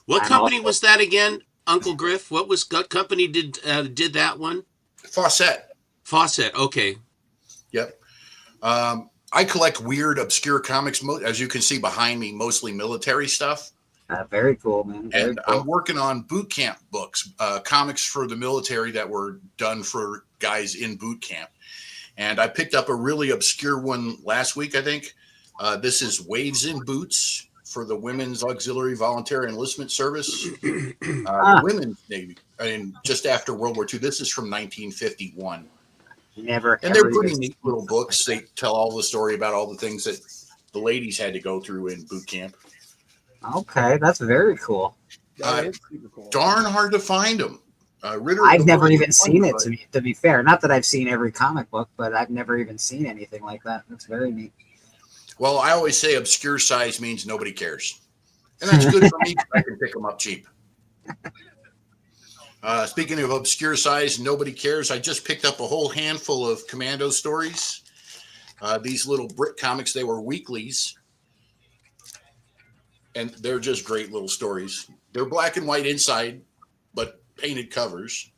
What company was that again, Uncle Griff? What company did that one? Fawcett. Okay. Yep. I collect weird, obscure comics. As you can see behind me, mostly military stuff. Very cool, man. And I'm working on boot camp books, comics for the military that were done for guys in boot camp. And I picked up a really obscure one last week, I think. This is Waves in Boots for the Women's Auxiliary Voluntary Enlistment Service. The Women's Navy, just after World War II. This is from 1951. And they're pretty neat little books. They tell all the story about all the things that the ladies had to go through in boot camp. Okay, that's very cool. Darn hard to find them. I've never even seen it, to be fair. Not that I've seen every comic book, but I've never even seen anything like that. That's very neat. Well, I always say obscure size means nobody cares. And that's good for me. I can pick them up cheap. Speaking of obscure size, nobody cares. I just picked up a whole handful of Commando stories. These little Brit comics, they were weeklies. And they're just great little stories. They're black and white inside, but painted covers.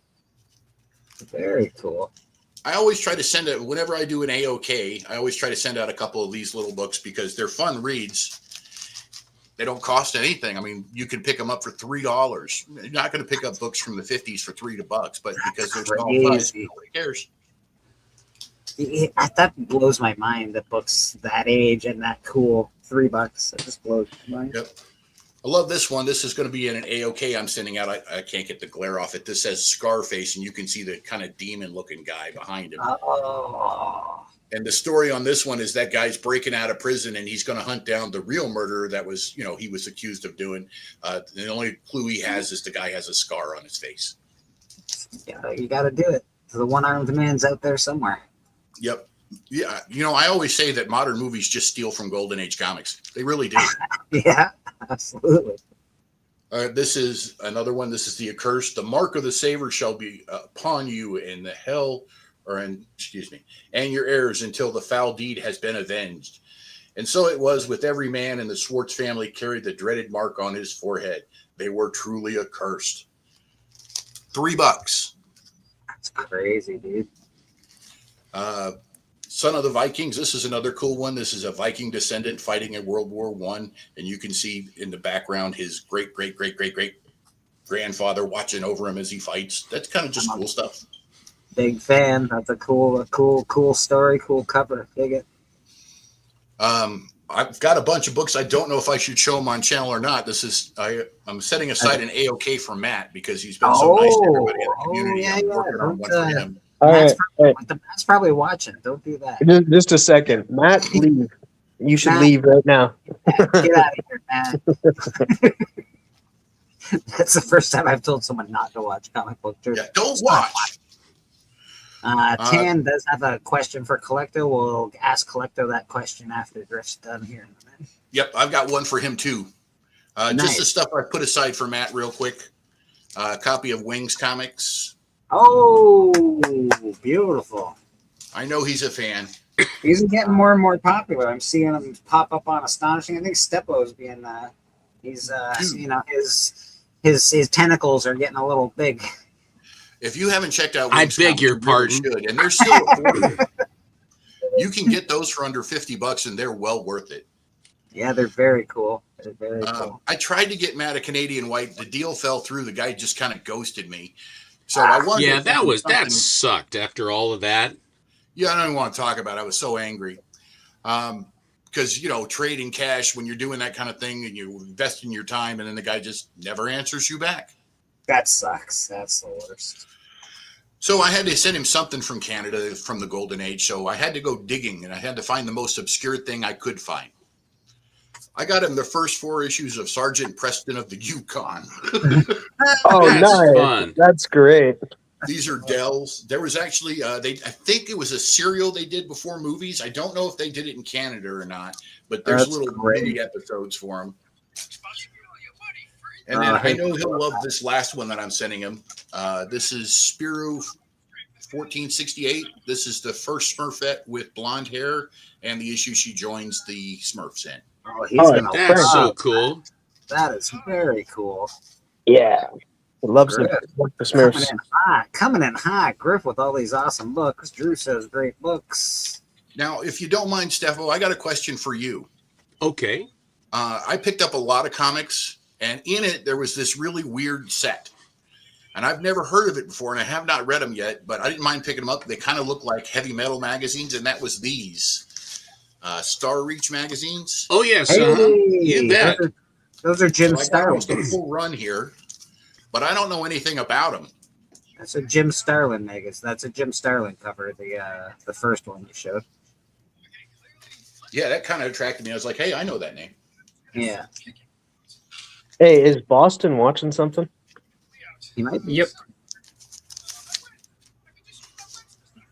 Very cool. I always try to send it whenever I do an AOK. I always try to send out a couple of these little books because they're fun reads. They don't cost anything. I mean, you can pick them up for $3. You're not going to pick up books from the 50s for $3, but because they're small size, nobody cares. That blows my mind that books that age and that cool. $3. It just blows my mind. Yep. I love this one. This is going to be in an AOK I'm sending out. I can't get the glare off it. This says Scarface, and you can see the kind of demon-looking guy behind him. Oh. And the story on this one is that guy's breaking out of prison, and he's going to hunt down the real murderer that was, he was accused of doing. The only clue he has is the guy has a scar on his face. Yeah, you got to do it. So the one-armed man's out there somewhere. Yep. Yeah, I always say that modern movies just steal from Golden Age comics. They really do. Yeah, absolutely. This is another one. This is the accursed. The mark of the saver shall be upon you in the hell, and your heirs until the foul deed has been avenged. And so it was with every man in the Schwartz family carried the dreaded mark on his forehead. They were truly accursed. $3. That's crazy, dude. Son of the Vikings. This is another cool one. This is a Viking descendant fighting in World War I. And you can see in the background his great grandfather watching over him as he fights. That's kind of just cool stuff. Big fan. That's a cool story, cool cover. Dig it. I've got a bunch of books. I don't know if I should show them on channel or not. This is I'm setting aside an AOK for Matt because he's been so nice to everybody in the community. Yeah, I'm working on one for him. All right. Matt's probably watching. Don't do that. Just a second. Matt, leave. You should leave right now. Get out of here, Matt. That's the first time I've told someone not to watch comic book. Yeah, don't watch. Tan does have a question for Collecto. We'll ask Collecto that question after Drift's done here. Yep, I've got one for him too. Just Nice. the stuff I put aside for Matt real quick. A copy of Wings Comics. Oh, beautiful. I know he's a fan. He's getting more and more popular. I'm seeing him pop up on Astonishing. I think Steppo's being he's his tentacles are getting a little big. If you haven't checked out I Wings beg Comics, your you really pardon. should, and they're still affordable. You can get those for under $50 and they're well worth it. Yeah, they're very cool. They're very cool. I tried to get Matt a Canadian White. The deal fell through. The guy just kind of ghosted me. So I wanted Yeah, to find that something- sucked after all of that. Yeah, I don't even want to talk about it. I was so angry. Because, trading cash when you're doing that kind of thing and you invest in your time and then the guy just never answers you back. That sucks. That's the worst. So I had to send him something from Canada, from the Golden Age. So I had to go digging and I had to find the most obscure thing I could find. I got him the first 4 issues of Sergeant Preston of the Yukon. Oh, That's nice. fun. That's great. These are Dells. There was actually, I think it was a serial they did before movies. I don't know if they did it in Canada or not, but there's That's little great. mini episodes for him. And then I know he'll love this last one that I'm sending him. This is Spirou 1468. This is the first Smurfette with blonde hair and the issue she joins the Smurfs in. Oh, he's Oh, gonna That's love so that. cool. That is very cool. Yeah. Loves Griff. the Smurfs. Coming in hot. Griff with all these awesome books. Drew says great books. Now, if you don't mind, Steffo, I got a question for you. Okay. I picked up a lot of comics, and in it, there was this really weird set. And I've never heard of it before, and I have not read them yet, but I didn't mind picking them up. They kind of look like heavy metal magazines, and that was these Star Reach magazines. Oh, yes. Hey, You bet. Those are Jim So I got almost a Starlin. full run here, but I don't know anything about them. That's a Jim Starlin magazine. That's a Jim Starlin cover. The first one you showed. Yeah, that kind of attracted me. I was like, hey, I know that name. Yeah, Hey, is Boston watching something? he might be. Yep.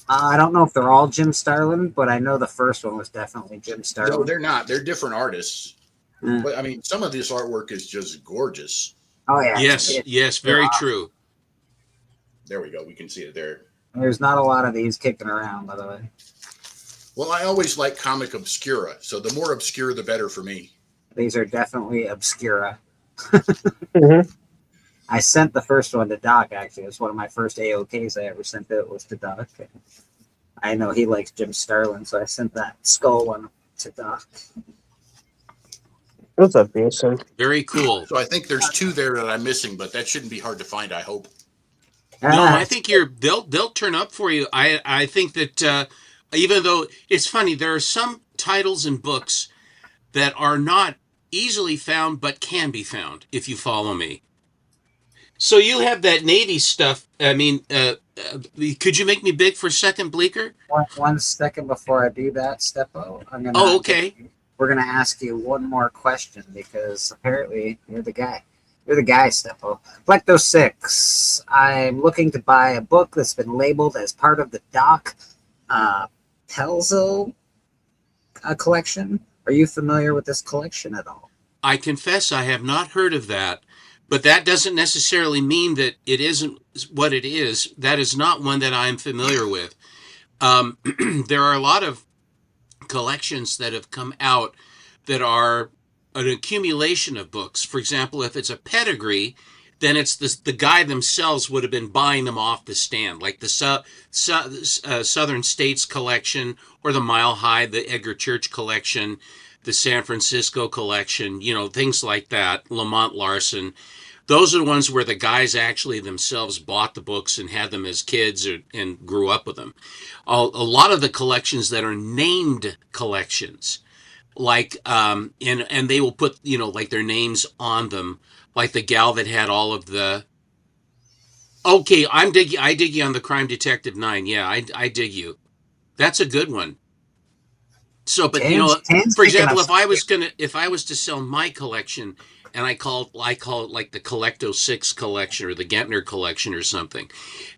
I don't know if they're all Jim Starlin, but I know the first one was definitely Jim Starlin. No, they're not. They're different artists. Mm. But I mean, some of this artwork is just gorgeous. Oh yeah. Yes, very true. There we go. We can see it there. There's not a lot of these kicking around, by the way. Well, I always like comic obscura, so the more obscure, the better for me. These are definitely obscura. Mm-hmm. I sent the first one to Doc, actually. It's one of my first AOKs I ever sent it was to Doc. I know he likes Jim Starlin, so I sent that skull one to Doc. What's up, Mason? Very cool. So I think there's 2 there that I'm missing, but that shouldn't be hard to find, I hope. No, I think they'll turn up for you. I think that even though it's funny, there are some titles and books that are not easily found but can be found if you follow me. So you have that Navy stuff. I mean, could you make me big for a second, Bleeker? One second before I do that, Steppo, I'm gonna. Oh, okay. We're gonna ask you one more question because apparently you're the guy. You're the guy, Steppo. Plecto 6. I'm looking to buy a book that's been labeled as part of the Doc Pelzo collection. Are you familiar with this collection at all? I confess I have not heard of that, but that doesn't necessarily mean that it isn't what it is. That is not one that I'm familiar with. There are a lot of collections that have come out that are an accumulation of books. For example, if it's a pedigree, then it's the guy themselves would have been buying them off the stand, like the Southern States collection, or the Mile High, the Edgar Church collection, the San Francisco collection, things like that, Lamont Larson. Those are the ones where the guys actually themselves bought the books and had them as kids and grew up with them. A lot of the collections that are named collections, like, and they will put, like their names on them, like the gal that had all of the, okay, I dig you on the Crime Detective 9. Yeah, I dig you. That's a good one. So, but for example, if I was to sell my collection, and I call it like the Collecto 6 collection or the Gentner collection or something,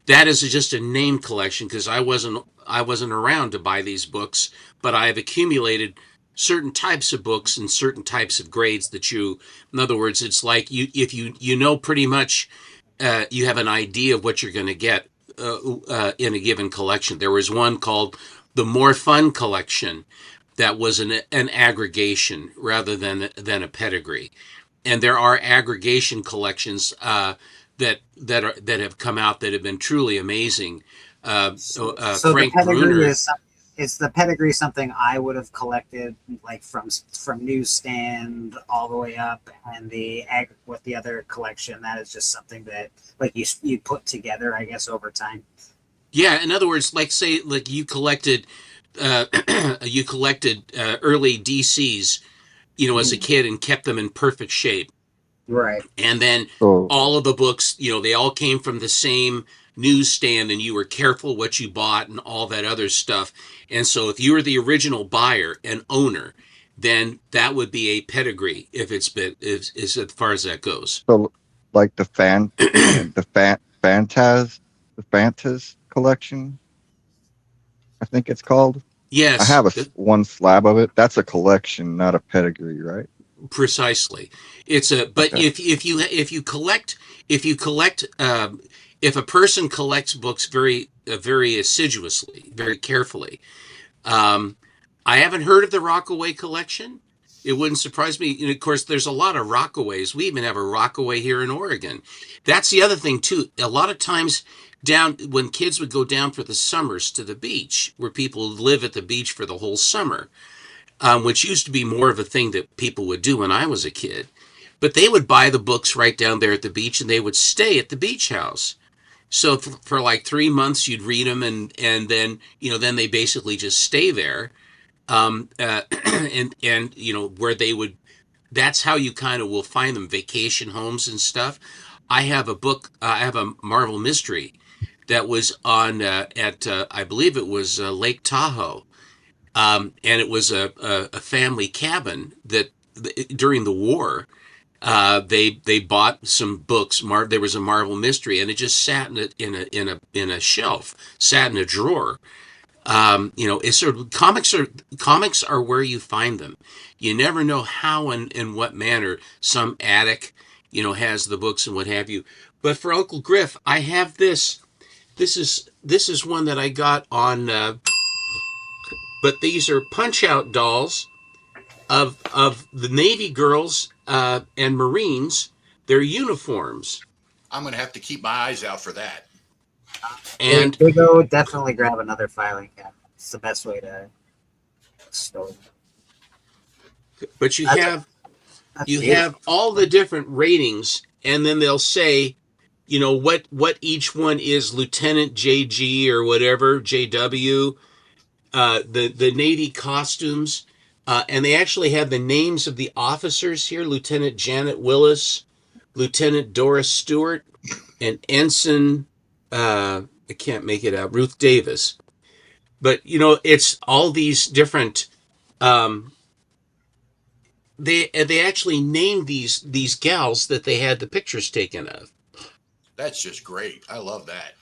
that is just a name collection, because I wasn't around to buy these books, but I have accumulated certain types of books and certain types of grades that in other words, it's like if you pretty much, you have an idea of what you're going to get in a given collection. There was one called the More Fun collection that was an aggregation rather than a pedigree. And there are aggregation collections that have come out that have been truly amazing. So Frank the pedigree Bruner, is the pedigree something I would have collected, like from newsstand all the way up, and with the other collection, that is just something that like you put together, I guess, over time. Yeah, in other words, like say like you collected early DCs, as a kid, and kept them in perfect shape. Right. And then all of the books, they all came from the same newsstand, and you were careful what you bought and all that other stuff. And so if you were the original buyer and owner, then that would be a pedigree if it's been as far as that goes. So like the Fantas collection, I think it's called. Yes. I have one slab of it. That's a collection, not a pedigree, right? Precisely. It's but okay. if you collect, if a person collects books very assiduously, very carefully, I haven't heard of the Rockaway collection. It wouldn't surprise me. And of course, there's a lot of Rockaways. We even have a Rockaway here in Oregon. That's the other thing too. A lot of times when kids would go down for the summers to the beach, where people live at the beach for the whole summer, which used to be more of a thing that people would do when I was a kid. But they would buy the books right down there at the beach, and they would stay at the beach house. So for like 3 months, you'd read them, and then then they basically just stay there, and where they would. That's how you kind of will find them, vacation homes and stuff. I have a book. I have a Marvel mystery that was on at I believe it was Lake Tahoe, and it was a family cabin that during the war. They bought some books. There was a Marvel mystery, and it just sat in a shelf, sat in a drawer. It's sort of comics are where you find them. You never know how and in what manner some attic, has the books and what have you. But for Uncle Griff, I have this. This is one that I got on. But these are Punch-Out dolls of the Navy girls and Marines, their uniforms. I'm going to have to keep my eyes out for that. And they go definitely grab another filing cabinet. It's the best way to store them. But you have all the different ratings, and then they'll say, what each one is, Lieutenant JG or whatever, JW, the Navy costumes. And they actually have the names of the officers here: Lieutenant Janet Willis, Lieutenant Doris Stewart, and Ensign, I can't make it out, Ruth Davis. But, it's all these different, they actually named these gals that they had the pictures taken of. That's just great. I love that.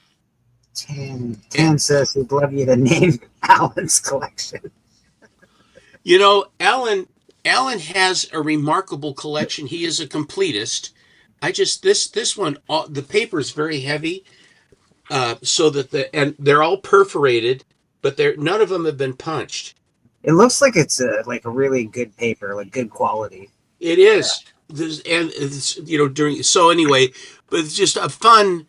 Tan says he'd love you to name Alan's collection. Alan has a remarkable collection. He is a completist. This one, the paper is very heavy, so that and they're all perforated, but none of them have been punched. It looks like it's like a really good paper, like good quality. It is. And it's, during, so anyway, but it's just a fun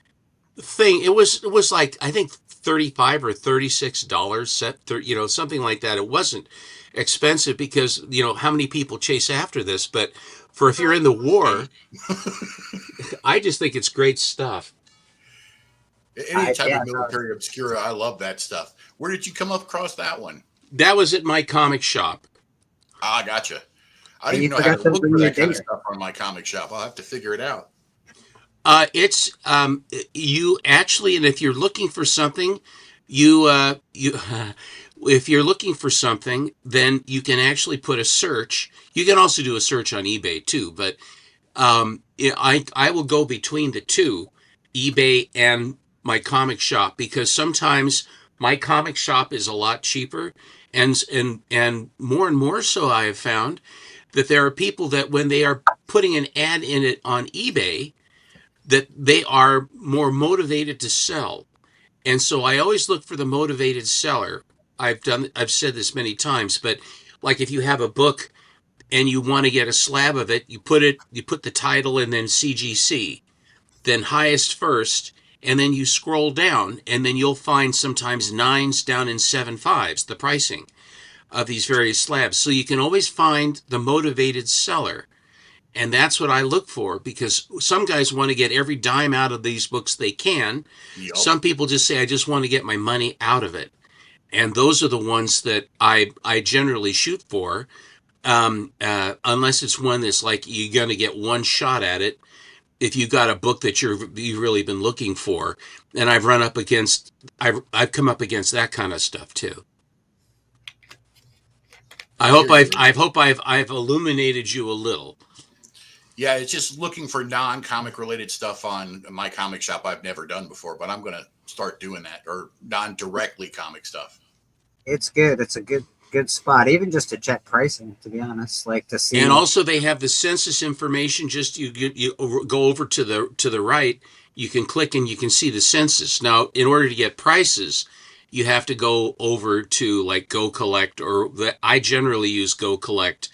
thing. It was like, I think $35 or $36 set, something like that. It wasn't expensive because, how many people chase after this, but for if you're in the war, I just think it's great stuff. Any type of military obscura, I love that stuff. Where did you come up across that one? That was at my comic shop. Ah, gotcha. I didn't even know how to look for that kind of stuff on my comic shop. I'll have to figure it out. It's you actually, and if you're looking for something, if you're looking for something, then you can actually put a search. You can also do a search on eBay too, but I will go between the two, eBay and my comic shop, because sometimes my comic shop is a lot cheaper, and more so I have found that there are people that when they are putting an ad in it on eBay, that they are more motivated to sell. And so I always look for the motivated seller. I've said this many times, but like if you have a book and you want to get a slab of it, you put the title and then CGC, then highest first, and then you scroll down, and then you'll find sometimes 9s down in 7.5s, the pricing of these various slabs. So you can always find the motivated seller. And that's what I look for, because some guys want to get every dime out of these books they can. Yep. Some people just say, I just want to get my money out of it. And those are the ones that I generally shoot for, unless it's one that's like you're going to get one shot at it. If you got a book that you've really been looking for, and I've come up against that kind of stuff too. I hope I've illuminated you a little. Yeah, it's just looking for non-comic related stuff on my comic shop I've never done before, but I'm going to start doing that, or non-directly comic stuff. It's good. It's a good spot, even just to check pricing, to be honest, like to see. And also they have the census information. Just you go over to the right, you can click and you can see the census. Now, in order to get prices, you have to go over to like Go Collect, or I generally use Go Collect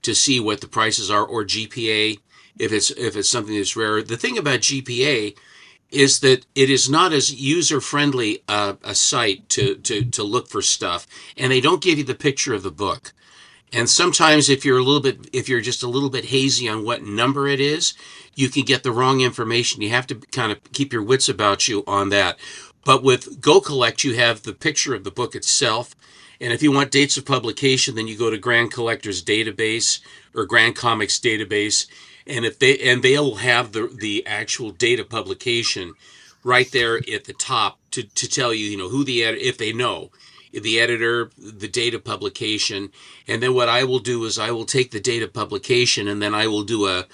to see what the prices are, or GPA if it's something that's rare. The thing about GPA is that it is not as user-friendly a site to look for stuff, and they don't give you the picture of the book. And sometimes if you're just a little bit hazy on what number it is, you can get the wrong information. You have to kind of keep your wits about you on that. But with Go Collect, you have the picture of the book itself. And if you want dates of publication, then you go to Grand Collector's Database or Grand Comics Database, and they'll have the actual date of publication right there at the top to tell you, who the editor, if they know the editor, the date of publication. And then what I will do is I will take the date of publication, and then I will do a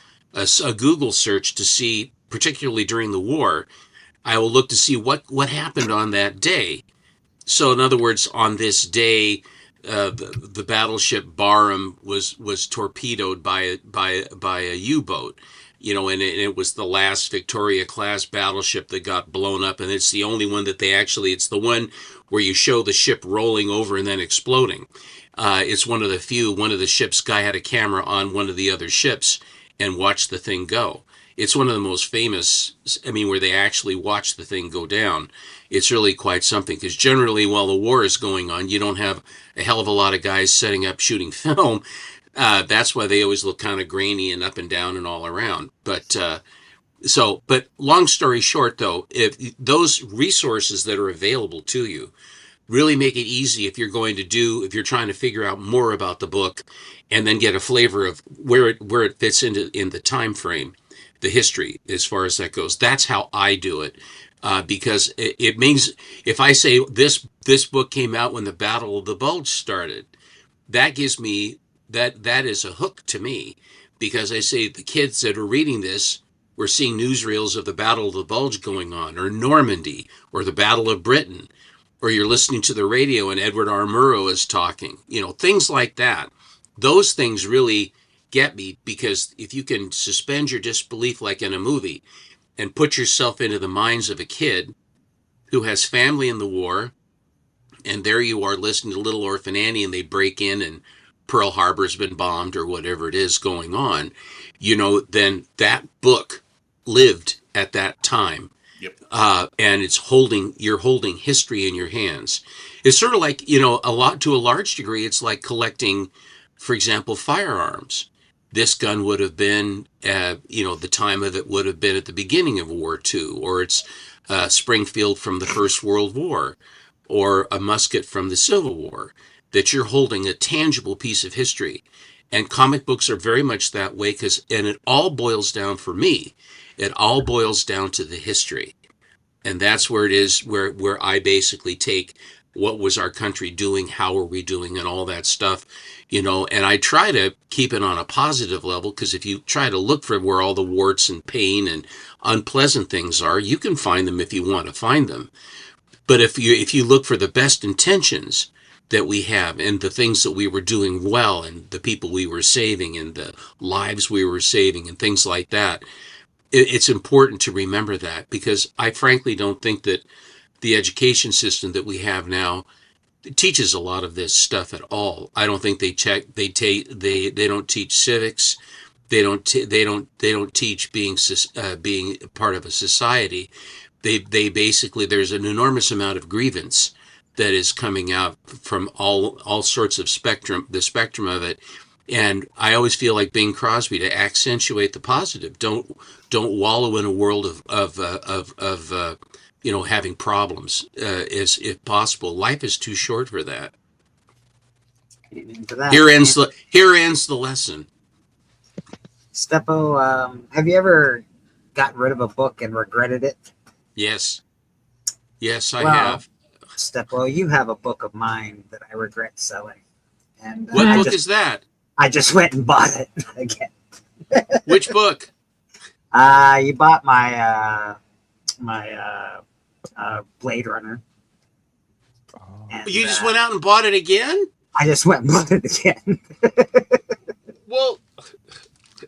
Google search to see, particularly during the war, I will look to see what happened on that day. So in other words, on this day, the battleship Barham was torpedoed by a U-boat, and it was the last Victoria class battleship that got blown up, and it's the only one that it's the one where you show the ship rolling over and then exploding. It's one of the ships, guy had a camera on one of the other ships and watched the thing go. It's one of the most famous, where they actually watch the thing go down. It's really quite something, because generally while the war is going on, you don't have a hell of a lot of guys setting up shooting film. That's why they always look kind of grainy and up and down and all around. But long story short, though, if those resources that are available to you really make it easy if you're trying to figure out more about the book and then get a flavor of where it fits in the time frame, the history, as far as that goes. That's how I do it. Because it means if I say this book came out when the Battle of the Bulge started, that gives me that is a hook to me, because I say the kids that are reading this were seeing newsreels of the Battle of the Bulge going on, or Normandy, or the Battle of Britain, or you're listening to the radio and Edward R. Murrow is talking, things like that. Those things really get me, because if you can suspend your disbelief like in a movie and put yourself into the minds of a kid who has family in the war, and there you are listening to Little Orphan Annie, and they break in and Pearl Harbor's been bombed or whatever it is going on, then that book lived at that time. Yep. And you're holding history in your hands. It's sort of like, to a large degree, it's like collecting, for example, firearms. This gun would have been, the time of it would have been at the beginning of War II, or it's Springfield from the First World War, or a musket from the Civil War, that you're holding a tangible piece of history. And comic books are very much that way, and it all boils down, for me, it all boils down to the history. And that's where it is, where I basically take what was our country doing, how are we doing, and all that stuff, and I try to keep it on a positive level, because if you try to look for where all the warts and pain and unpleasant things are, you can find them if you want to find them. But if you look for the best intentions that we have, and the things that we were doing well, and the people we were saving, and the lives we were saving, and things like that, it's important to remember that, because I frankly don't think that the education system that we have now teaches a lot of this stuff at all. I don't think they don't teach civics. They don't teach being part of a society. They basically, there's an enormous amount of grievance that is coming out from all sorts of the spectrum of it. And I always feel like Bing Crosby, to accentuate the positive. Don't wallow in a world of having problems, if possible. Life is too short for that. Here ends the lesson. Steppo, have you ever gotten rid of a book and regretted it? Yes, I have. Steppo, you have a book of mine that I regret selling. And what book is that? I just went and bought it again. Which book? You bought my Blade Runner. And, you just went out and bought it again? I just went and bought it again. Well,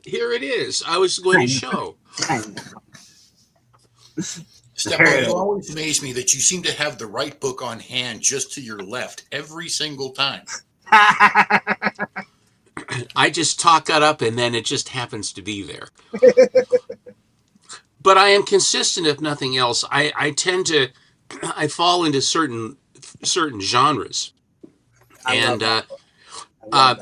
here it is. I was going to show. I know. Steppo, you always amaze me that you seem to have the right book on hand just to your left every single time. I just talk it up, and then it just happens to be there. But I am consistent, if nothing else. I fall into certain genres, and I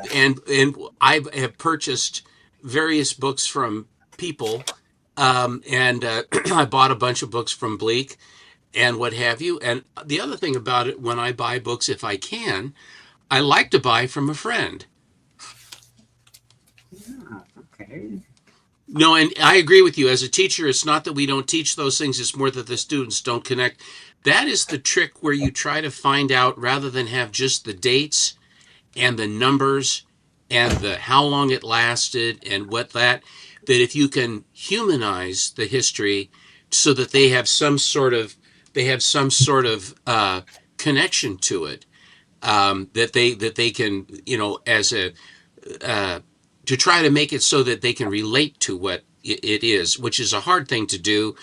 have purchased various books from people, and I bought a bunch of books from Bleak and what have you. And the other thing about it, when I buy books, if I can, I like to buy from a friend. Okay. No, and I agree with you. As a teacher, it's not that we don't teach those things. It's more that the students don't connect. That is the trick, where you try to find out, rather than have just the dates and the numbers and the how long it lasted and that if you can humanize the history so that they have some sort of connection to it, that they can, as a to try to make it so that they can relate to what it is, which is a hard thing to do.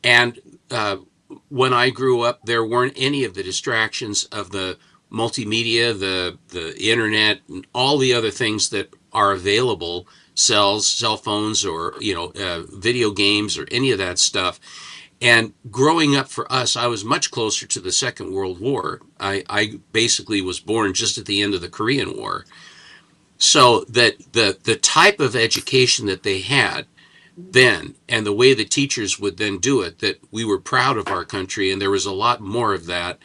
And when I grew up, there weren't any of the distractions of the multimedia, the internet, and all the other things that are available, cell phones, or video games, or any of that stuff. And growing up for us, I was much closer to the Second World War. I basically was born just at the end of the Korean War. So that the type of education that they had then, and the way the teachers would then do it, that we were proud of our country, and there was a lot more of that,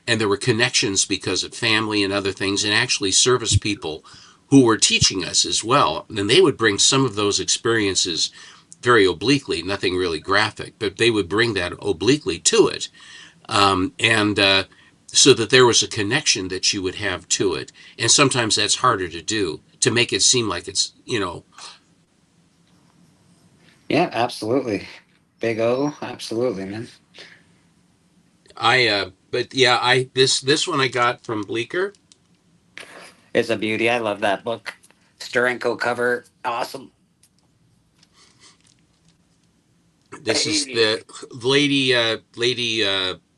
and there were connections because of family and other things, and actually service people who were teaching us as well. And they would bring some of those experiences very obliquely, nothing really graphic, but they would bring that obliquely to it. So that there was a connection that you would have to it. And sometimes that's harder to do, to make it seem like it's, Yeah, absolutely. Big O, absolutely, man. This one I got from Bleecker. It's a beauty. I love that book. Steranko cover, awesome. This is the lady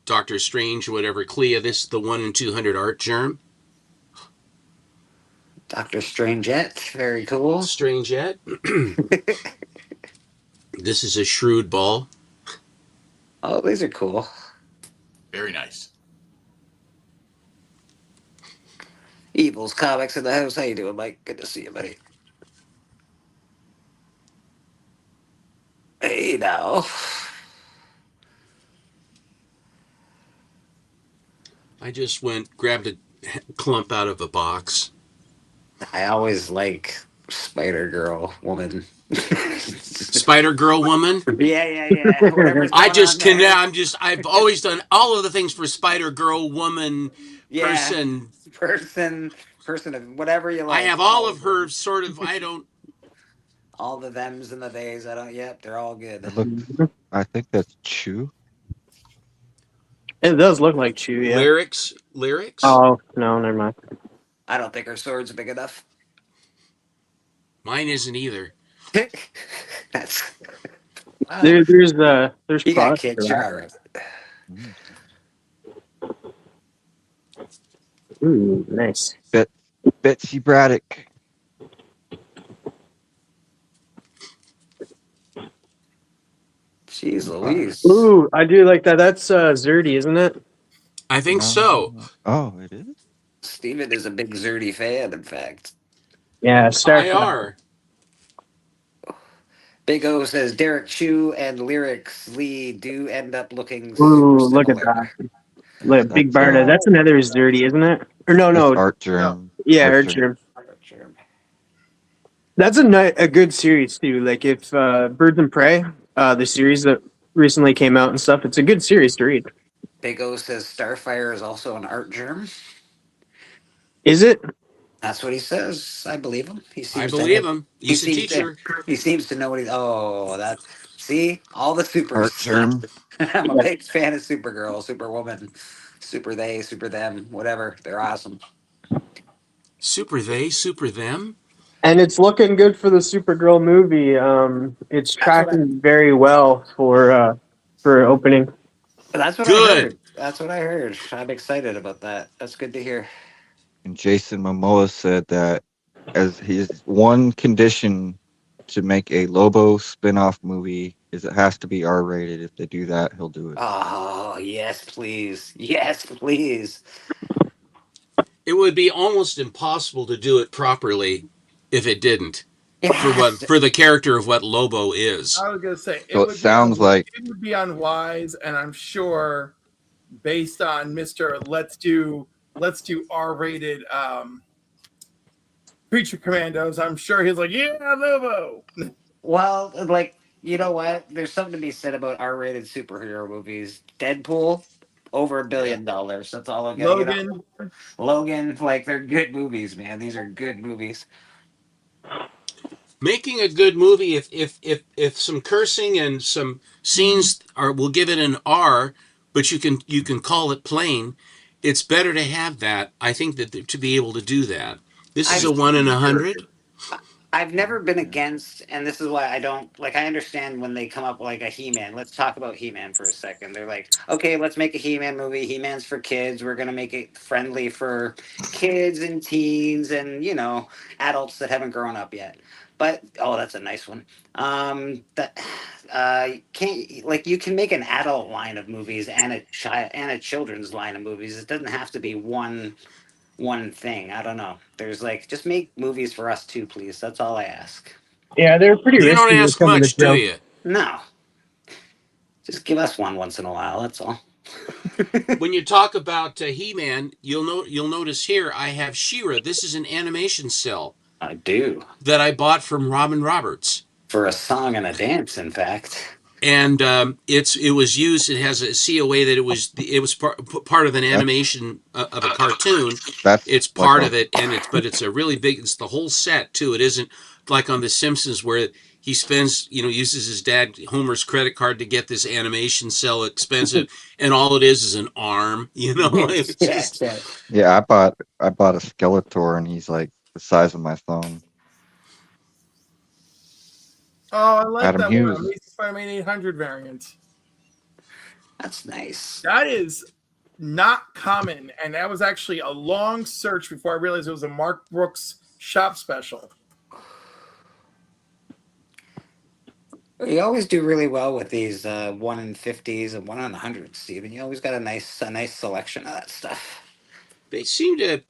Doctor Strange, whatever, Clea. This is the 1 in 200 art germ. Doctor Strangeette, very cool. Strangeette. This is a shrewd ball. Oh, these are cool. Very nice. Evil's Comics in the house. How you doing, Mike? Good to see you, buddy. Hey, now. I just grabbed a clump out of a box. I always like Spider-Girl woman. Spider-Girl woman? Yeah. Whatever's I going just on there. I've always done all of the things for Spider-Girl woman, person of whatever you like. I have all of her sort of, all the thems and the theys. Yep, they're all good. I think that's Chew. It does look like Chew, yeah. Lyrics? Oh, no, never mind. I don't think her sword's big enough. Mine isn't either. That's There's you got products kids, for you're that. all right. Ooh, nice. Betsy Braddock. Jeez Louise. Ooh, I do like that. That's Zerdy, isn't it? I think so. Oh, it is? Steven is a big Zerdy fan, in fact. Yeah, IR. Big O says Derek Chew and Lyrics Lee do end up looking Ooh, super look at similar. that. Look, Big Barda. That's another Zerdy, isn't it? Or no. Art Germ. Yeah, Art Germ. That's a good series too. Like if Birds and Prey, the series that recently came out and stuff, it's a good series to read. Big O says Starfire is also an art germ. Is it? That's what he says. I believe him. I believe him. He's a teacher. He seems to know what he's. Oh, that. See all the super Art Germ. I'm a big fan of Supergirl, Superwoman, Super They, Super Them, whatever. They're awesome. Super they, super them. And it's looking good for the Supergirl movie. It's tracking very well for opening. That's what I heard. That's what I heard. I'm excited about that. That's good to hear. And Jason Momoa said that as his one condition to make a Lobo spin-off movie is it has to be R-rated. If they do that, he'll do it. Oh, yes, please. Yes, please. It would be almost impossible to do it properly if it didn't. For the character of what Lobo is. I was gonna say So it sounds like it would be unwise, and I'm sure based on Mr. Let's do R-rated Creature Commandos, I'm sure he's like, yeah, Lobo. Well, like, you know what? There's something to be said about R-rated superhero movies. Deadpool, over $1 billion. That's all I'm gonna get. Logan, like, they're good movies, man. These are good movies. Making a good movie, if some cursing and some scenes will give it an R, but you can call it plain, it's better to have that. I think that to be able to do that. This is a 1 in 100. I've never been against, and this is why I don't like. I understand when they come up with like a He-Man. Let's talk about He-Man for a second. They're like, okay, let's make a He-Man movie. He-Man's for kids. We're gonna make it friendly for kids and teens and adults that haven't grown up yet. But that's a nice one. Can't like you can make an adult line of movies and a children's line of movies. It doesn't have to be one thing. I don't know. There's like, just make movies for us too, please. That's all I ask. Yeah, they're pretty risky. You don't ask much, do you? No. Just give us one once in a while. That's all. When you talk about He-Man, you'll notice here I have She-Ra. This is an animation cell. I do. That I bought from Robin Roberts. For a song and a dance, in fact. And it was used. It has a COA that it was part of an animation of a cartoon. It's part of it, but it's a really big. It's the whole set too. It isn't like on The Simpsons where he spends uses his dad Homer's credit card to get this animation cell expensive, and all it is an arm. It's just, yeah. I bought a Skeletor, and he's like the size of my thumb. Oh, I like Adam that Hughes. one. Spider-Man 800 variant. That's nice. That is not common, and that was actually a long search before I realized it was a Mark Brooks shop special. You always do really well with these 1 in 50s and 1 in 100s, Stephen. You always got a nice selection of that stuff. They seem to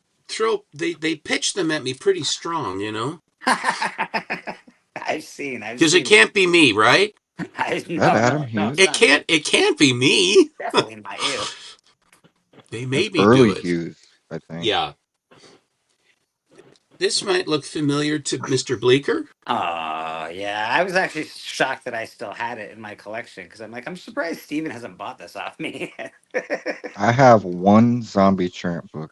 they pitch them at me pretty strong, you know. I've seen Because it can't be me, right? It can't be me. Definitely not you. They made me Early do it. Hughes, I think. Yeah. This might look familiar to Mr. Bleeker. Oh, yeah. I was actually shocked that I still had it in my collection because I'm like, I'm surprised Steven hasn't bought this off me. I have one Zombie Tramp book.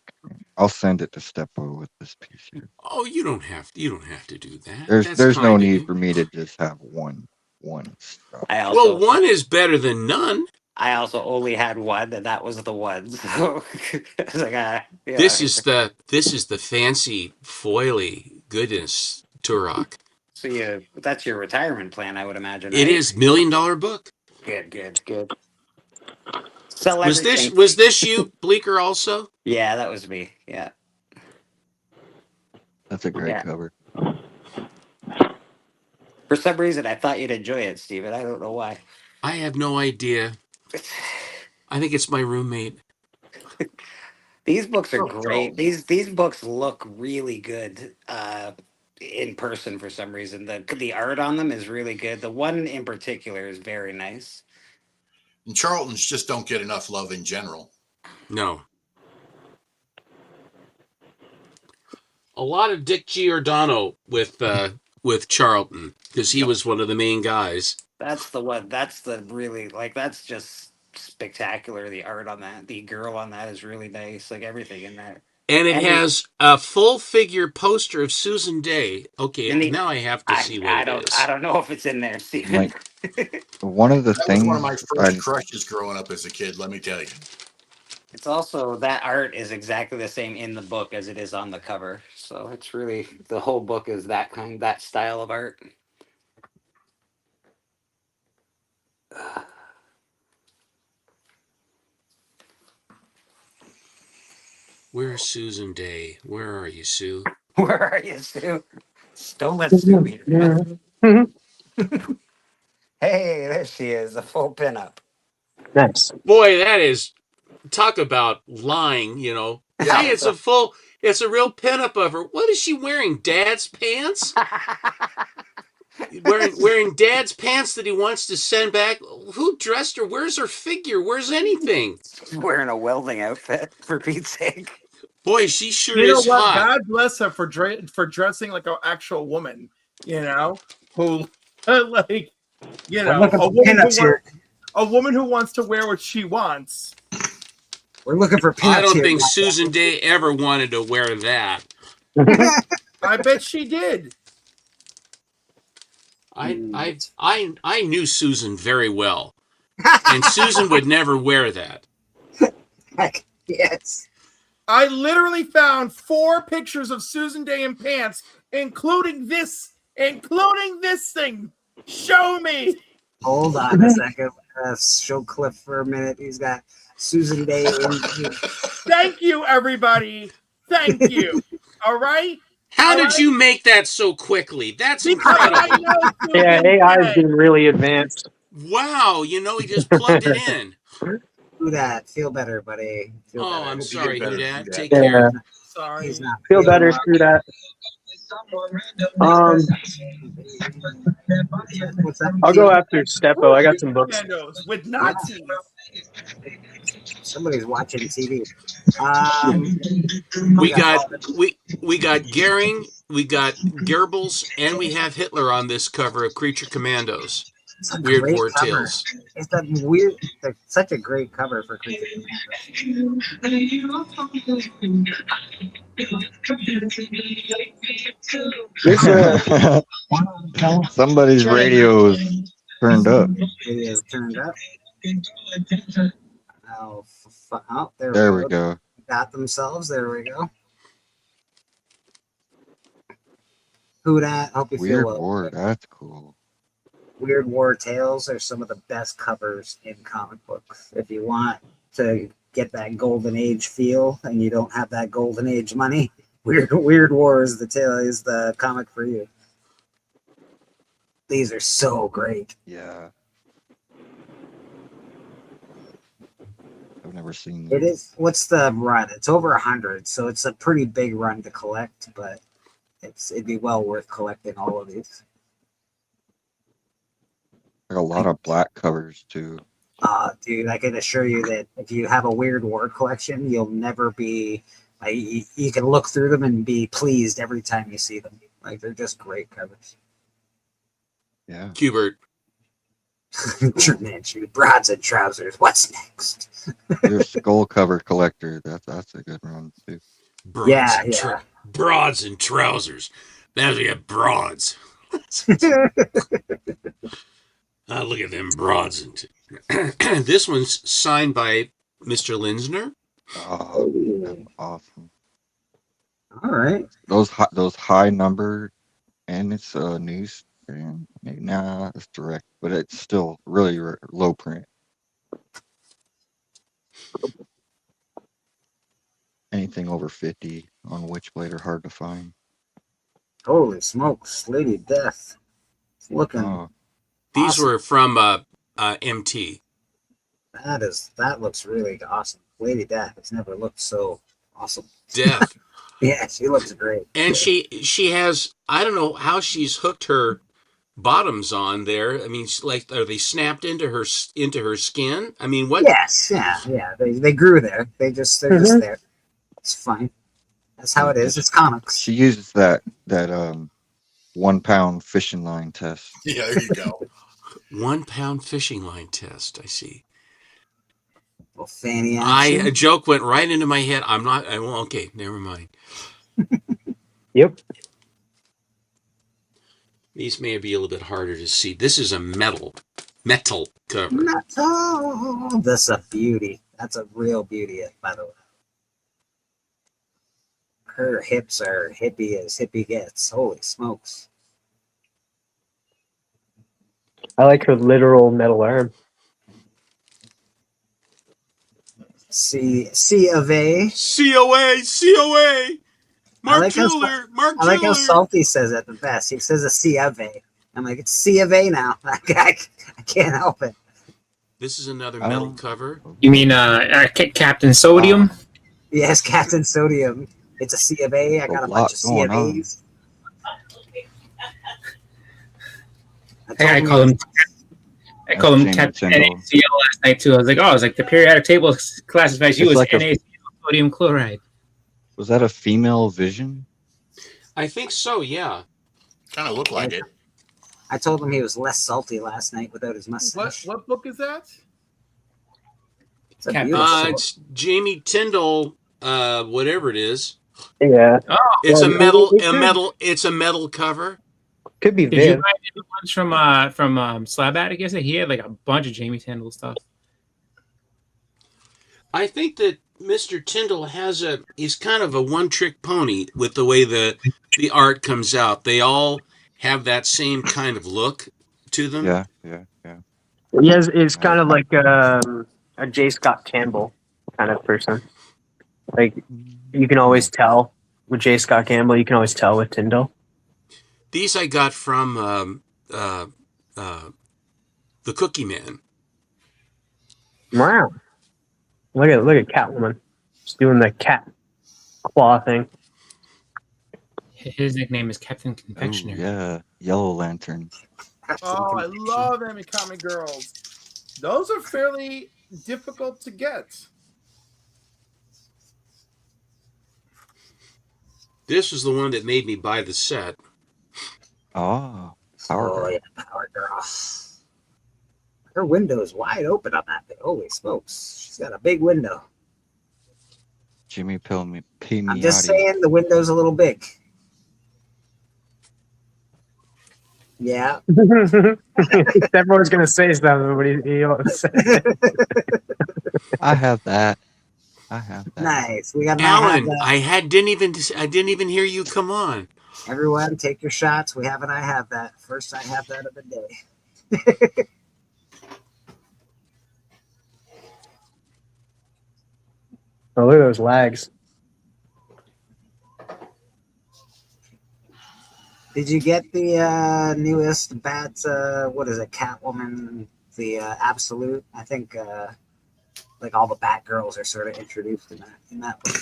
I'll send it to Steppo with this piece here. Oh, you don't have to do that. There's no need for me to just have one stuff. Well, one is better than none. I also only had one, and that was the one. So I was like, yeah. This is the fancy foily goodness, Turok. So that's your retirement plan, I would imagine. It right? is $1 million book. Good. Sell Was everything. this you, Bleeker, also? Yeah, that was me. Yeah. That's a great cover. For some reason, I thought you'd enjoy it, Steven. I don't know why. I have no idea. I think it's my roommate. These books are great. These books look really good in person for some reason. The art on them is really good. The one in particular is very nice. And Charlton's just don't get enough love in general. No. A lot of Dick Giordano with Charlton because he was one of the main guys. That's the one. That's the really that's just spectacular. The art on that, the girl on that is really nice. Like everything in that. And it has a full figure poster of Susan Day. Okay, now I have to see what it is. I don't know if it's in there, Stephen. One of the That things was one of my first crushes growing up as a kid, let me tell you. It's also that art is exactly the same in the book as it is on the cover. So it's really the whole book is that style of art. Where's Susan Day? Where are you, Sue? Where are you, Sue? Don't let Sue be. Hey, there she is, a full pinup. Nice. Boy, that is talk about lying, you know. Yeah. Hey, it's a real pinup of her. What is she wearing? Dad's pants? wearing Dad's pants that he wants to send back. Who dressed her? Where's her figure? Where's anything? She's wearing a welding outfit, for Pete's sake. Boy, she sure You know is what? hot. God bless her for dressing like an actual woman. You know, who like, you know, a woman who wants to wear what she wants. We're looking for I don't here, think Matt. Susan Day ever wanted to wear that. I bet she did. I knew Susan very well, and Susan would never wear that. Yes. I literally found 4 pictures of Susan Day in pants, including this thing. Show me. Hold on a second. Show Cliff for a minute. He's got Susan Day in. Thank you, everybody. Thank you. All right. How did you make that so quickly? That's incredible. Yeah, AI has been really advanced. Wow, you know, he just plugged it in. Do that. Feel better, buddy. Feel better. I'm sorry, Dad. Take Yeah. care. Sorry. He's not Feel feeling better well. through that. What's that? I'll go after Steppo. I got some books. With Nazis. Somebody's watching TV. We got Goering, we got Goebbels, and we have Hitler on this cover of Creature Commandos. It's a Weird great War cover. Tales. It's that weird. Such a great cover for Creature Somebody's radio is turned up. It is turned up. Oh, There we go. Got themselves. There we go. Who dat? Hope you feel Weird well. board. That's cool. Weird War Tales are some of the best covers in comic books. If you want to get that golden age feel and you don't have that golden age money, Weird War is the comic for you. These are so great. Yeah. I've never seen It is. What's the run? It's over 100, so it's a pretty big run to collect, but it'd be well worth collecting all of these. like a lot of black covers too. Dude, I can assure you that if you have a Weird War collection, you'll never be. You can look through them and be pleased every time you see them. Like, they're just great covers. Yeah. Hubert. Manchu, broads and trousers. What's next? Your skull cover collector. That's a good one too. Broads and broads and trousers. That's we got broads. Look at them broads. And this one's signed by Mr. Linsner. Oh, that's awesome. All right. Those high numbered, and it's a news. Nah, it's direct, but it's still really low print. Anything over 50 on Witchblade are hard to find. Holy smokes, Lady Death. It's looking. These awesome. were from MT. That looks really awesome. Lady Death has never looked so awesome. Death. Yeah, she looks great. And she has, I don't know how she's hooked her bottoms on there. I mean, like, are they snapped into her skin? I mean, what? Yes, yeah. They grew there. They're just there. It's fine. That's how it is. It's comics. She uses that 1 pound fishing line test. Yeah, there you go. 1 pound fishing line test. I see. Well, fanny action. A joke went right into my head. Okay, never mind. Yep. These may be a little bit harder to see. This is a metal cover. Metal. That's a beauty. That's a real beauty, by the way. Her hips are hippie as hippie gets. Holy smokes. I like her literal metal arm. C of A. COA. Mark Tiller. I like how Salty says it the best. He says a C of A. I'm like, it's C of A now. I can't help it. This is another metal cover. You mean Captain Sodium? Yes, Captain Sodium. It's a C of A. I got a bunch of C of A's. I call him Captain NaCl last night too. I was like, the periodic table classifies you as NaCl, sodium chloride. Was that a female Vision? I think so, yeah. Kind of looked like it. I told him he was less salty last night without his mustache. What book is that? It's Jamie Tyndall, whatever it is. Yeah. It's a metal cover. Could be Did you buy the ones from Slab Attic yesterday? He had like a bunch of Jamie Tyndall stuff. I think that Mr. Tyndall he's kind of a one-trick pony with the way the art comes out. They all have that same kind of look to them. Yeah. It's kind of like a J. Scott Campbell kind of person. Like, you can always tell with J. Scott Campbell. You can always tell with Tyndall. These I got from the Cookie Man. Wow. Look at Catwoman. She's doing the cat claw thing. His nickname is Captain Confectionery. Yeah, Yellow Lantern. Oh, I love Emmy Comic Girls. Those are fairly difficult to get. This was the one that made me buy the set. Oh, Power Girl. Yeah, Power Girl. Her window is wide open on that thing. Holy smokes. She's got a big window. Jimmy P. I'm just saying the window's a little big. Yeah. Everyone's going to say something, but he won't say it. I have that. Nice. We got Alan. I didn't even hear you come on. Everyone, take your shots. We have an I have that. First I have that of the day. Oh, look at those lags. Did you get the newest what is it, Catwoman, the Absolute? I think like all the Batgirls are sort of introduced in that book.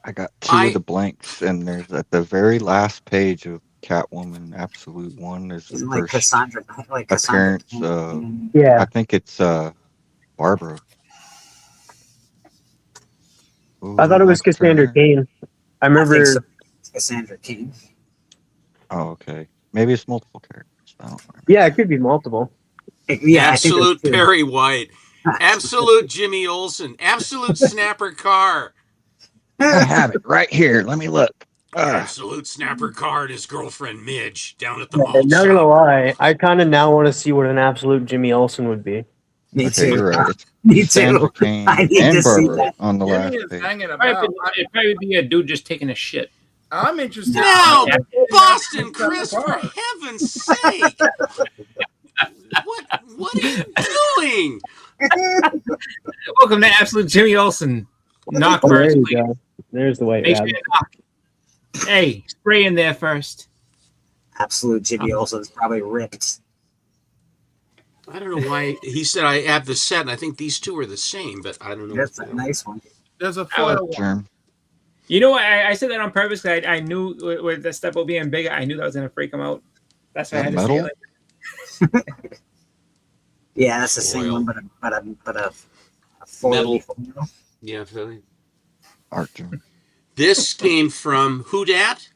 I got two of the blanks, and there's at the very last page of Catwoman Absolute One. There's the Isn't first Cassandra appearance. Yeah. I think it's Barbara. Ooh, I thought it was like Cassandra Cain. I remember. think so. It's Cassandra Cain. Oh, okay. Maybe it's multiple characters. I don't know. Yeah, it could be multiple. Yeah, Absolute Perry White. Absolute Jimmy Olsen. Absolute Snapper Carr. I have it right here. Let me look. Absolute Snapper Carr and his girlfriend Midge down at the Yeah, mall. not gonna lie, I kind of now want to see what an absolute Jimmy Olsen would be. Me Okay, you're right. It's Me Cassandra too. Cain I need and to see Barbara that. on the last Jimmy is page. hanging It'd about. probably be a dude just taking a shit. I'm interested. No, Yeah. Boston Chris, for heaven's sake! What are you doing? Welcome to Absolute Jimmy Olsen. Knock Oh, there first, you please. go. There's the white Make sure rabbit. you knock. Hey, spray in there first. Absolute Jimmy Olsen's probably ripped. I don't know why he said I have the set, and I think these two are the same, but I don't know. That's a nice one. There's a foil one. You know what? I said that on purpose because I knew with the Steppo being bigger, I knew that was going to freak him out. That's why I had to say it like Yeah, that's the same one, but a foil. Metal. Yeah, Philly. Art Germ. This came from Who Dat?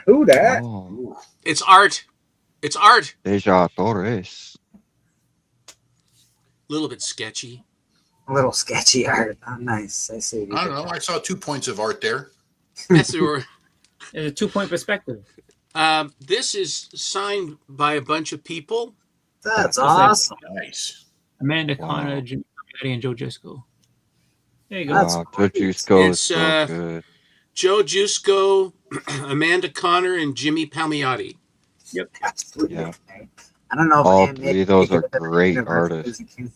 Who that? Oh, It's art. It's art. Deja Torres. A little bit sketchy. A little sketchy art. Oh, nice. I see. I don't know. I saw 2 points of art there. That's the There's a 2-point perspective. This is signed by a bunch of people. That's awesome. Nice. Amanda Wow. Connor, Jimmy Carmody, and Joe Jusko. There you go. That's Wow, Joe Jusko is It's, so good. Joe Jusko, Amanda Connor, and Jimmy Palmiotti. Yep. Absolutely. Yeah. I don't know if All Ann three May of those could are have been a great universe artists. because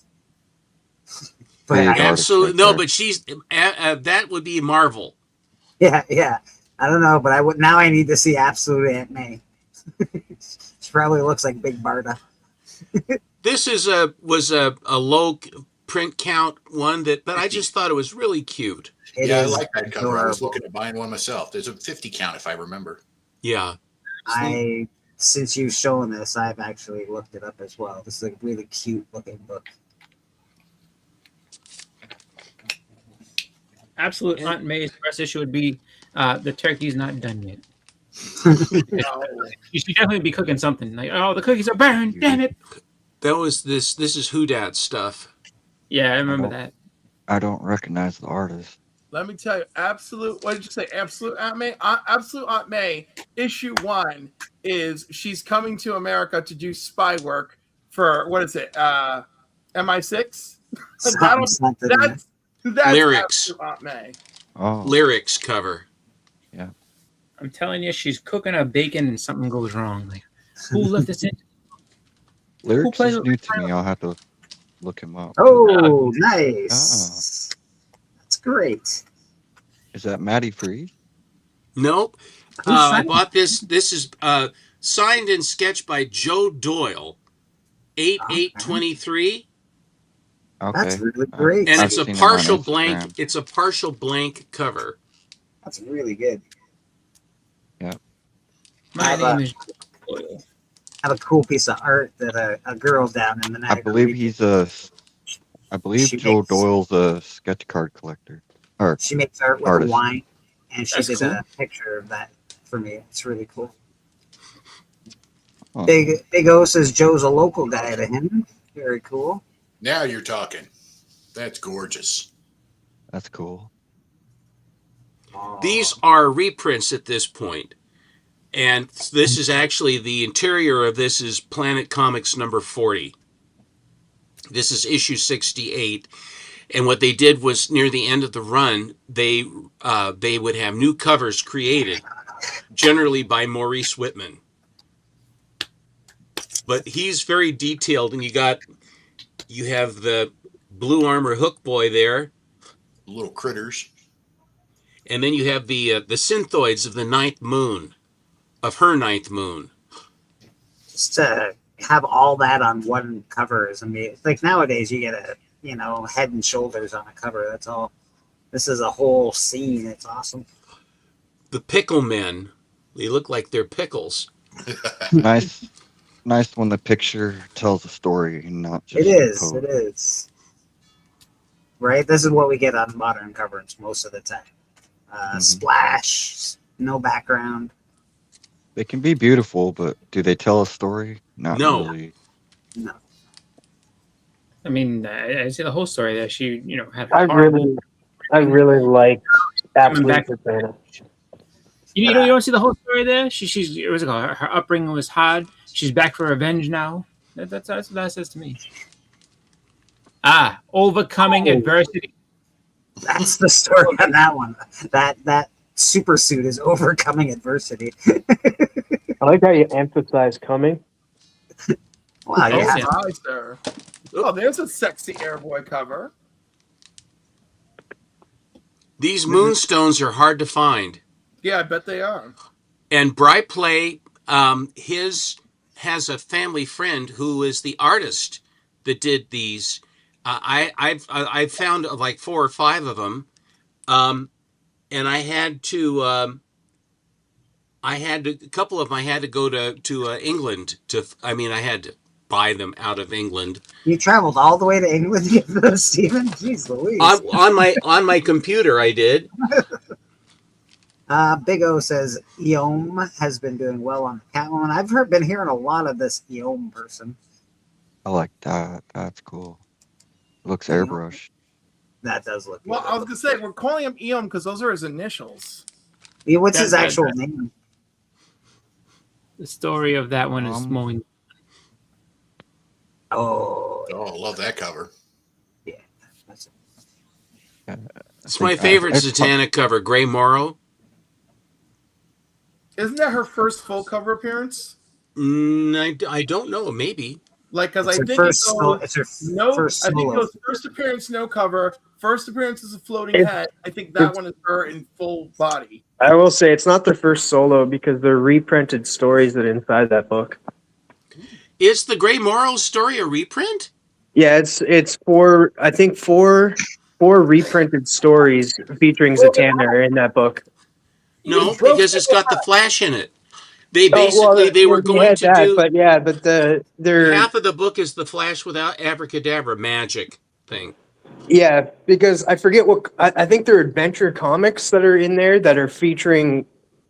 Big I- artists Absolutely. right No, there. but she's that would be Marvel. Yeah. I don't know, but I would now. I need to see Absolute Aunt May. She probably looks like Big Barda. This was a low print count one but I just thought it was really cute. It I is like that cover. I was adorable. looking at buying one myself. There's a 50 count if I remember. Yeah. Since you've shown this, I've actually looked it up as well. This is a really cute looking book. Absolute Aunt May's first issue would be the turkey's not done yet. You should definitely be cooking something. Like, oh, the cookies are burned. Damn it. That was this is Who Dat stuff. Yeah, I remember that. I don't recognize the artist. Let me tell you, Absolute. What did you say? Absolute Aunt May. Absolute Aunt May. Issue 1 is she's coming to America to do spy work for what is it? MI6. Something. That's Lyrics. Absolute Aunt May. Oh, Lyrics cover. yeah. I'm telling you, she's cooking her bacon and something goes wrong. Like, who left this in? Lyrics plays is with new to me. I'll have to look him up. Oh, nice. That's great. Is that Maddie Freed? Nope. Who's I signed? bought this. This is signed and sketched by Joe Doyle, 8/8/23, Okay. That's really great. and I've it's a seen him on partial blank. Instagram. It's a partial blank cover. That's really good. My How name is Have a cool piece of art that a girl down in the I believe I believe She Joe makes- Doyle's a sketch card collector. Or She makes art with artist. wine, and she That's did cool. a picture of that for me. It's really cool. Oh, Big O says Joe's a local guy to him. Very cool. Now you're talking. That's gorgeous. that's cool. These are reprints at this point. And this is actually the interior of this is Planet Comics number 40. This is issue 68. And what they did was near the end of the run, they would have new covers created, generally by Maurice Whitman. but he's very detailed, and you have the Blue Armor Hook Boy there, little critters, and then you have the Synthoids of the ninth moon, of her ninth moon. Just to have all that on one cover is amazing. Like nowadays, you get a Head and Shoulders on a cover. That's all. This is a whole scene. It's awesome. The Pickle Men, they look like they're pickles. Nice when the picture tells a story and not just It is. a pose. It is. Right. This is what we get on modern covers most of the time. Splash, no background. They can be beautiful, but do they tell a story? Not No. really. No. I mean, I see the whole story there. She, had. I really like Coming back. Absolute Zatanna. You don't see the whole story there. She's what's it called? Her upbringing was hard. She's back for revenge now. That's what that says to me. Overcoming adversity. That's the story on that one. That super suit is overcoming adversity. I like how you emphasize coming. Wow, yeah. Nice there. Oh, there's a sexy Airboy cover. These moonstones are hard to find. Yeah, I bet they are. And Bryplay, his has a family friend who is the artist that did these. I've found like 4 or 5 of them, and I had to. A couple of them. I had to go to England to. I mean, I had to buy them out of England. You traveled all the way to England to get those, Stephen? Jeez Louise. On my computer, I did. Big O says Eom has been doing well on the Catwoman. I've been hearing a lot of this Eom person. I like that. That's cool. Looks airbrushed. That does look Well, I was gonna say we're calling him Eom because those are his initials. Yeah, what's his actual name? The story of that one is mowing. Oh, I love that cover. Yeah, It's my favorite Zatanna cover, Grey Morrow. Isn't that her first full cover appearance? I don't know. Maybe. Like, because I think it goes first appearance, no cover. First appearance is a floating head. I think that one is her in full body. I will say it's not the first solo because they're reprinted stories that are inside that book. Is the Grey Morrow story a reprint? Yeah, it's four reprinted stories featuring Zatanna are in that book. No, because it's got the Flash in it. They basically they were going to do, but they're half of the book is the Flash without abracadabra magic thing. Yeah, because I forget what I think there are adventure comics that are in there that are featuring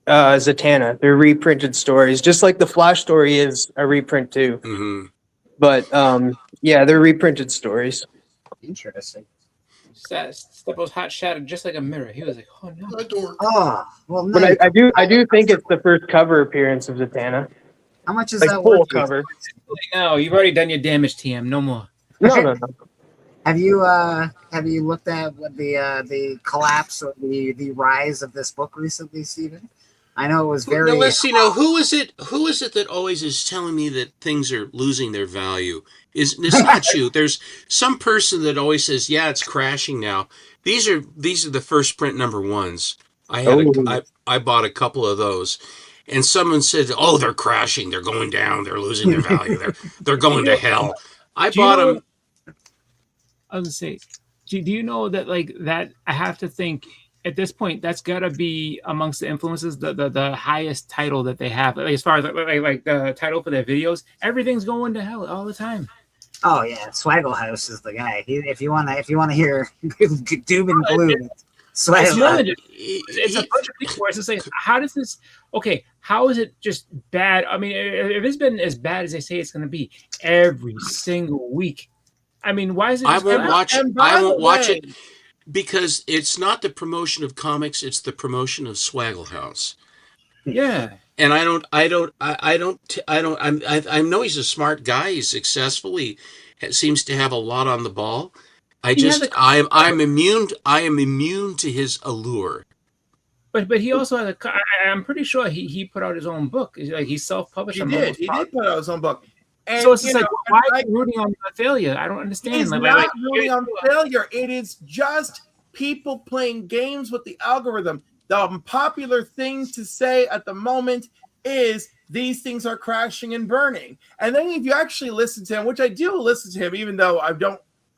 Zatanna. They're reprinted stories, just like the Flash story is a reprint too. Mm-hmm. But yeah, they're reprinted stories. Interesting. Steppo's hot shattered just like a mirror. He was like, "Oh no!" Oh, well, no. But I do think it's the first cover appearance of Zatanna. How much is like that full worth? cover? No, you've already done your damage, TM. No more. No. Have you looked at what the collapse or the rise of this book recently, Stephen? I know it was very. Now let's see. Now, who is it that always is telling me that things are losing their value? It's not you. There's some person that always says, "Yeah, it's crashing now." These are the first print number ones. I bought a couple of those, and someone said, "Oh, they're crashing. They're going down. They're losing their value. They're going to hell." I bought them. I was gonna say, do you know that like that? I have to think at this point that's got to be amongst the influences the highest title that they have. Like, as far as like the title for their videos, everything's going to hell all the time. Oh yeah, Swaggle House is the guy. If you wanna hear doom and gloom, Swaggle. It's a bunch of people where it's just like, how does this? Okay, how is it just bad? I mean, if it's been as bad as they say it's going to be every single week, I mean, why is it? I won't watch it. I won't watch it way, because it's not the promotion of comics; it's the promotion of Swaggle House. Yeah. And I know he's a smart guy. He's successful. He seems to have a lot on the ball. I'm immune to his allure. But he also has I'm pretty sure he put out his own book. Like he self-published. He did put out his own book. And, So it's just you like, know, why and are you rooting on the failure? I don't understand. It's Like, not like, rooting on failure. It is just people playing games with the algorithm. The popular thing to say at the moment is these things are crashing and burning. And then if you actually listen to him, which I do listen to him, even though I'm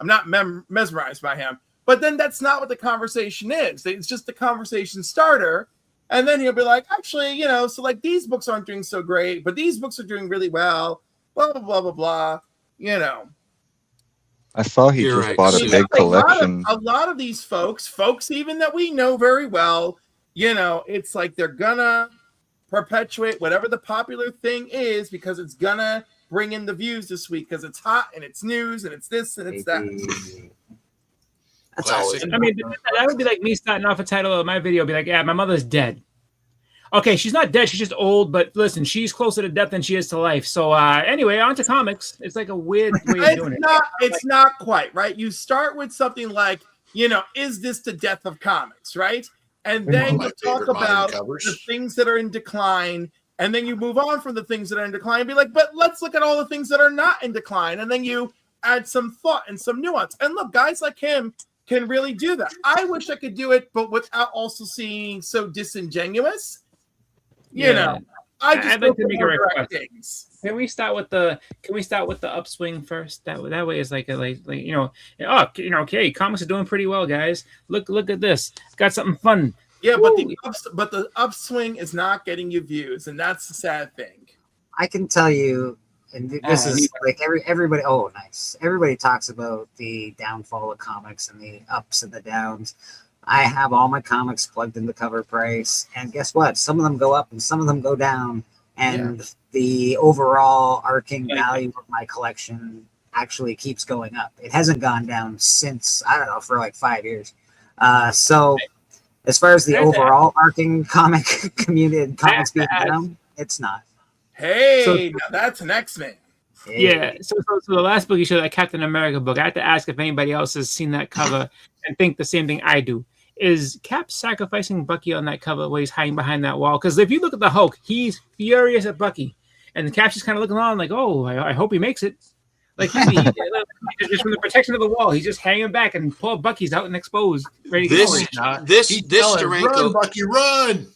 not mesmerized by him, but then that's not what the conversation is. It's just the conversation starter. And then he'll be like, actually, you know, so like these books aren't doing so great, but these books are doing really well, blah, blah, blah, blah, blah, you know. I saw he You're just right, bought a Sue. big collection. A lot of these folks even that we know very well, you know, it's like they're gonna perpetuate whatever the popular thing is because it's gonna bring in the views this week because it's hot and it's news and it's this and it's that. That's always. I mean, that would be like me starting off a title of my video, be like, yeah, my mother's dead. Okay, she's not dead, she's just old, but listen, she's closer to death than she is to life. So anyway, on to comics. It's like a weird way of doing it. It's not quite, right? You start with something like, you know, is this the death of comics, right? And then you talk about the things that are in decline, and then you move on from the things that are in decline and be like, but let's look at all the things that are not in decline. And then you add some thought and some nuance. And look, guys like him can really do that. I wish I could do it, but without also seeing so disingenuous. You know, I'd like to make a request. Can we start with the upswing first? That way is like you know, okay, comics are doing pretty well, guys. Look at this. Got something fun. Yeah, but the upswing is not getting you views, and that's the sad thing. I can tell you, and this is like everybody. Oh, nice. Everybody talks about the downfall of comics and the ups and the downs. I have all my comics plugged into Cover Price, and guess what? Some of them go up and some of them go down, and the overall arcing value of my collection actually keeps going up. It hasn't gone down since, I don't know, for like 5 years. So as far as the overall arcing comic community, comics being down, it's not. Hey, now that's an X-Men. Yeah. So the last book you showed, that Captain America book, I have to ask if anybody else has seen that cover and think the same thing I do. Is Cap sacrificing Bucky on that cover where he's hiding behind that wall? Because if you look at the Hulk, he's furious at Bucky, and the Cap's just kind of looking on like, "Oh, I hope he makes it." Like just from the protection of the wall, he's just hanging back, and poor Bucky's out and exposed, ready to go. This Steranko, run, Bucky, run!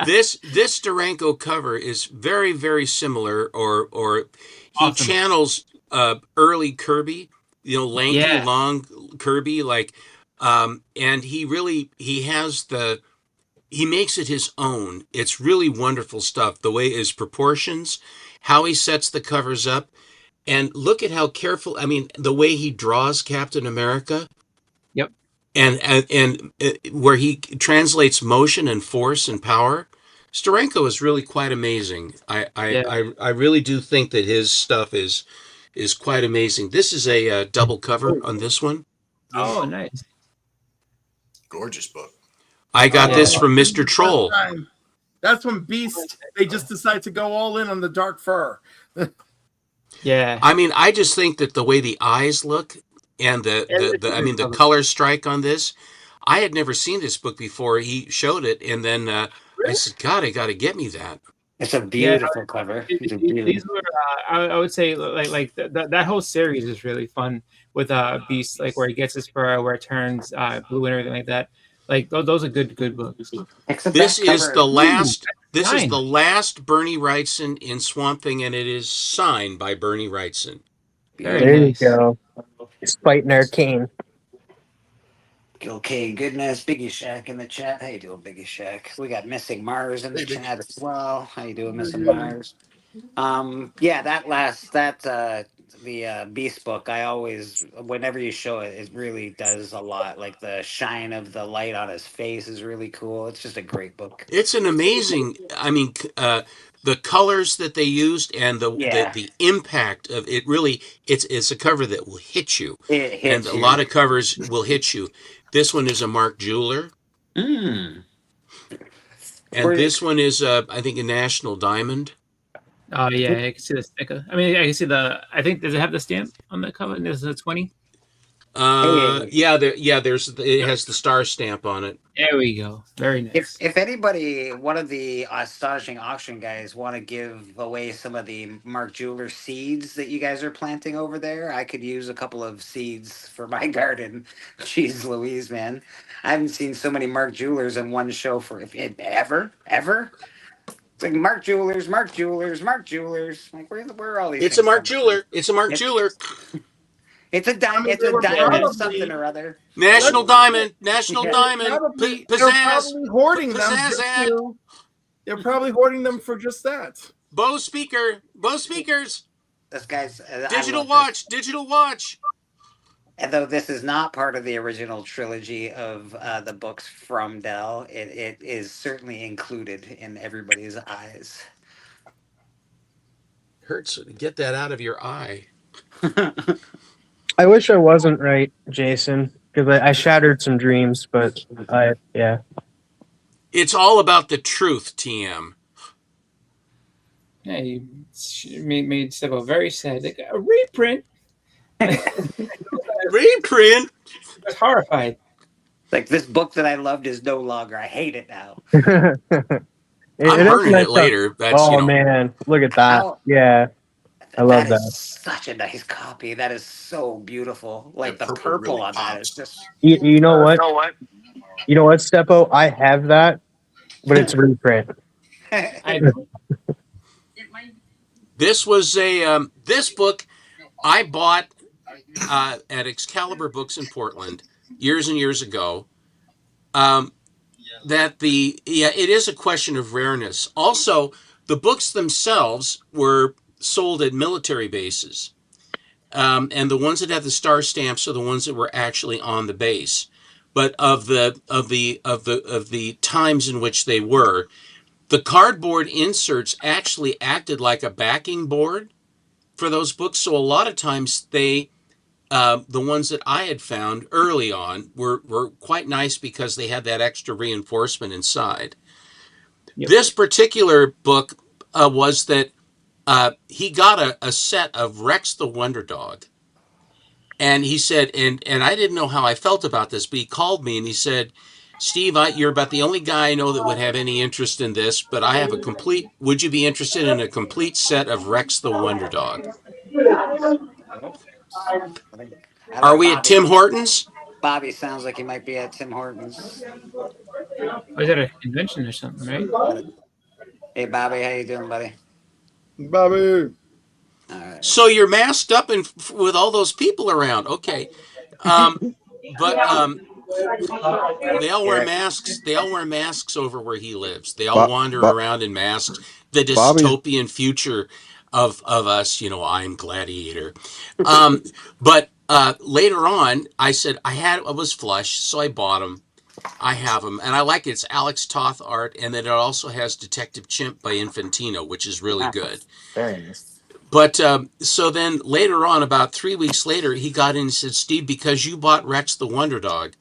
This Steranko cover is very, very similar, or he channels early Kirby, you know, lanky, long Kirby, like. And he makes it his own. It's really wonderful stuff. The way his proportions, how he sets the covers up, and look at how careful. I mean, the way he draws Captain America. Yep. And where he translates motion and force and power. Steranko is really quite amazing. I really do think that his stuff is quite amazing. This is a double cover on this one. Oh, nice. Gorgeous book. I got this from Mr. Troll. That's when Beast, they just decide to go all in on the dark fur. Yeah. I mean, I just think that the way the eyes look and the color strike on this, I had never seen this book before. He showed it, and then I said, God, I got to get me that. It's a beautiful cover. These were, I would say, like that whole series is really fun with Beast, like where he gets his fur, where it turns blue and everything like that. Like those are good books. This is the last. This is the last Bernie Wrightson in Swamp Thing, and it is signed by Bernie Wrightson. There you go. He's fighting Arcane. Okay, goodness. Biggie Shack in the chat. How you doing, Biggie Shack? We got Missing Mars in the chat as well. How you doing, Missing Mars? Yeah, the Beast book, I always, whenever you show it, it really does a lot. Like the shine of the light on his face is really cool. It's just a great book. It's an amazing, I mean, the colors that they used and the impact of it, really, it's a cover that will hit you. A lot of covers will hit you. This one is a Mark Jeweler. And this one is, I think, a National Diamond. Oh yeah, I can see the sticker. I mean, I can see I think, does it have the stamp on the cover? And there's a 20. It has the star stamp on it. There we go. Very nice. If anybody, one of the astonishing auction guys, want to give away some of the Mark Jeweler seeds that you guys are planting over there, I could use a couple of seeds for my garden. Jeez Louise, man. I haven't seen so many Mark Jewelers in one show for ever. It's like Mark Jewelers. Like where are all these? It's a Mark Jeweler. It's a Mark Jeweler. It's a diamond. It's a diamond something or other. National Diamond. Pizzazz. They're probably hoarding them. They're probably hoarding them for just that. Bose speakers. This guy's digital watch. And though this is not part of the original trilogy of the books from Dell, it is certainly included in everybody's eyes. Hurts to get that out of your eye. I wish I wasn't right, Jason, because I shattered some dreams, but yeah. It's all about the truth, TM. Yeah, you made Steppo very sad. Like, a reprint. Reprint. I was horrified. Like, this book that I loved is no longer. I hate it now. I'm burning it later. Man, look at that. Yeah. I love that. Such a nice copy. That is so beautiful. Like the purple really on that is just. You know what? You know what, Steppo? I have that, but it's a reprint. This was this book I bought at Excalibur Books in Portland years and years ago. It is a question of rareness. Also, the books themselves were sold at military bases, and the ones that have the star stamps are the ones that were actually on the base. But of the times in which they were, the cardboard inserts actually acted like a backing board for those books. So a lot of times the ones that I had found early on were quite nice because they had that extra reinforcement inside. Yep. This particular book was that he got a set of Rex the Wonder Dog. And he said, and I didn't know how I felt about this, but he called me and he said, Steve, you're about the only guy I know that would have any interest in this, but I have would you be interested in a complete set of Rex the Wonder Dog? Are we at Tim Hortons? Bobby sounds like he might be at Tim Hortons. Was that a convention or something, right? Hey, Bobby, how you doing, buddy? Bobby. All right. So you're masked up with all those people around. Okay. But they all wear masks. They all wear masks over where he lives. They all wander around in masks. The dystopian future of us, I'm Gladiator. But later on, I said I was flush, so I bought them. I have them, and I like it. It's Alex Toth art, and then it also has Detective Chimp by Infantino, which is really good. Very nice. But so then later on, about 3 weeks later, he got in and said, Steve, because you bought Rex the Wonder Dog,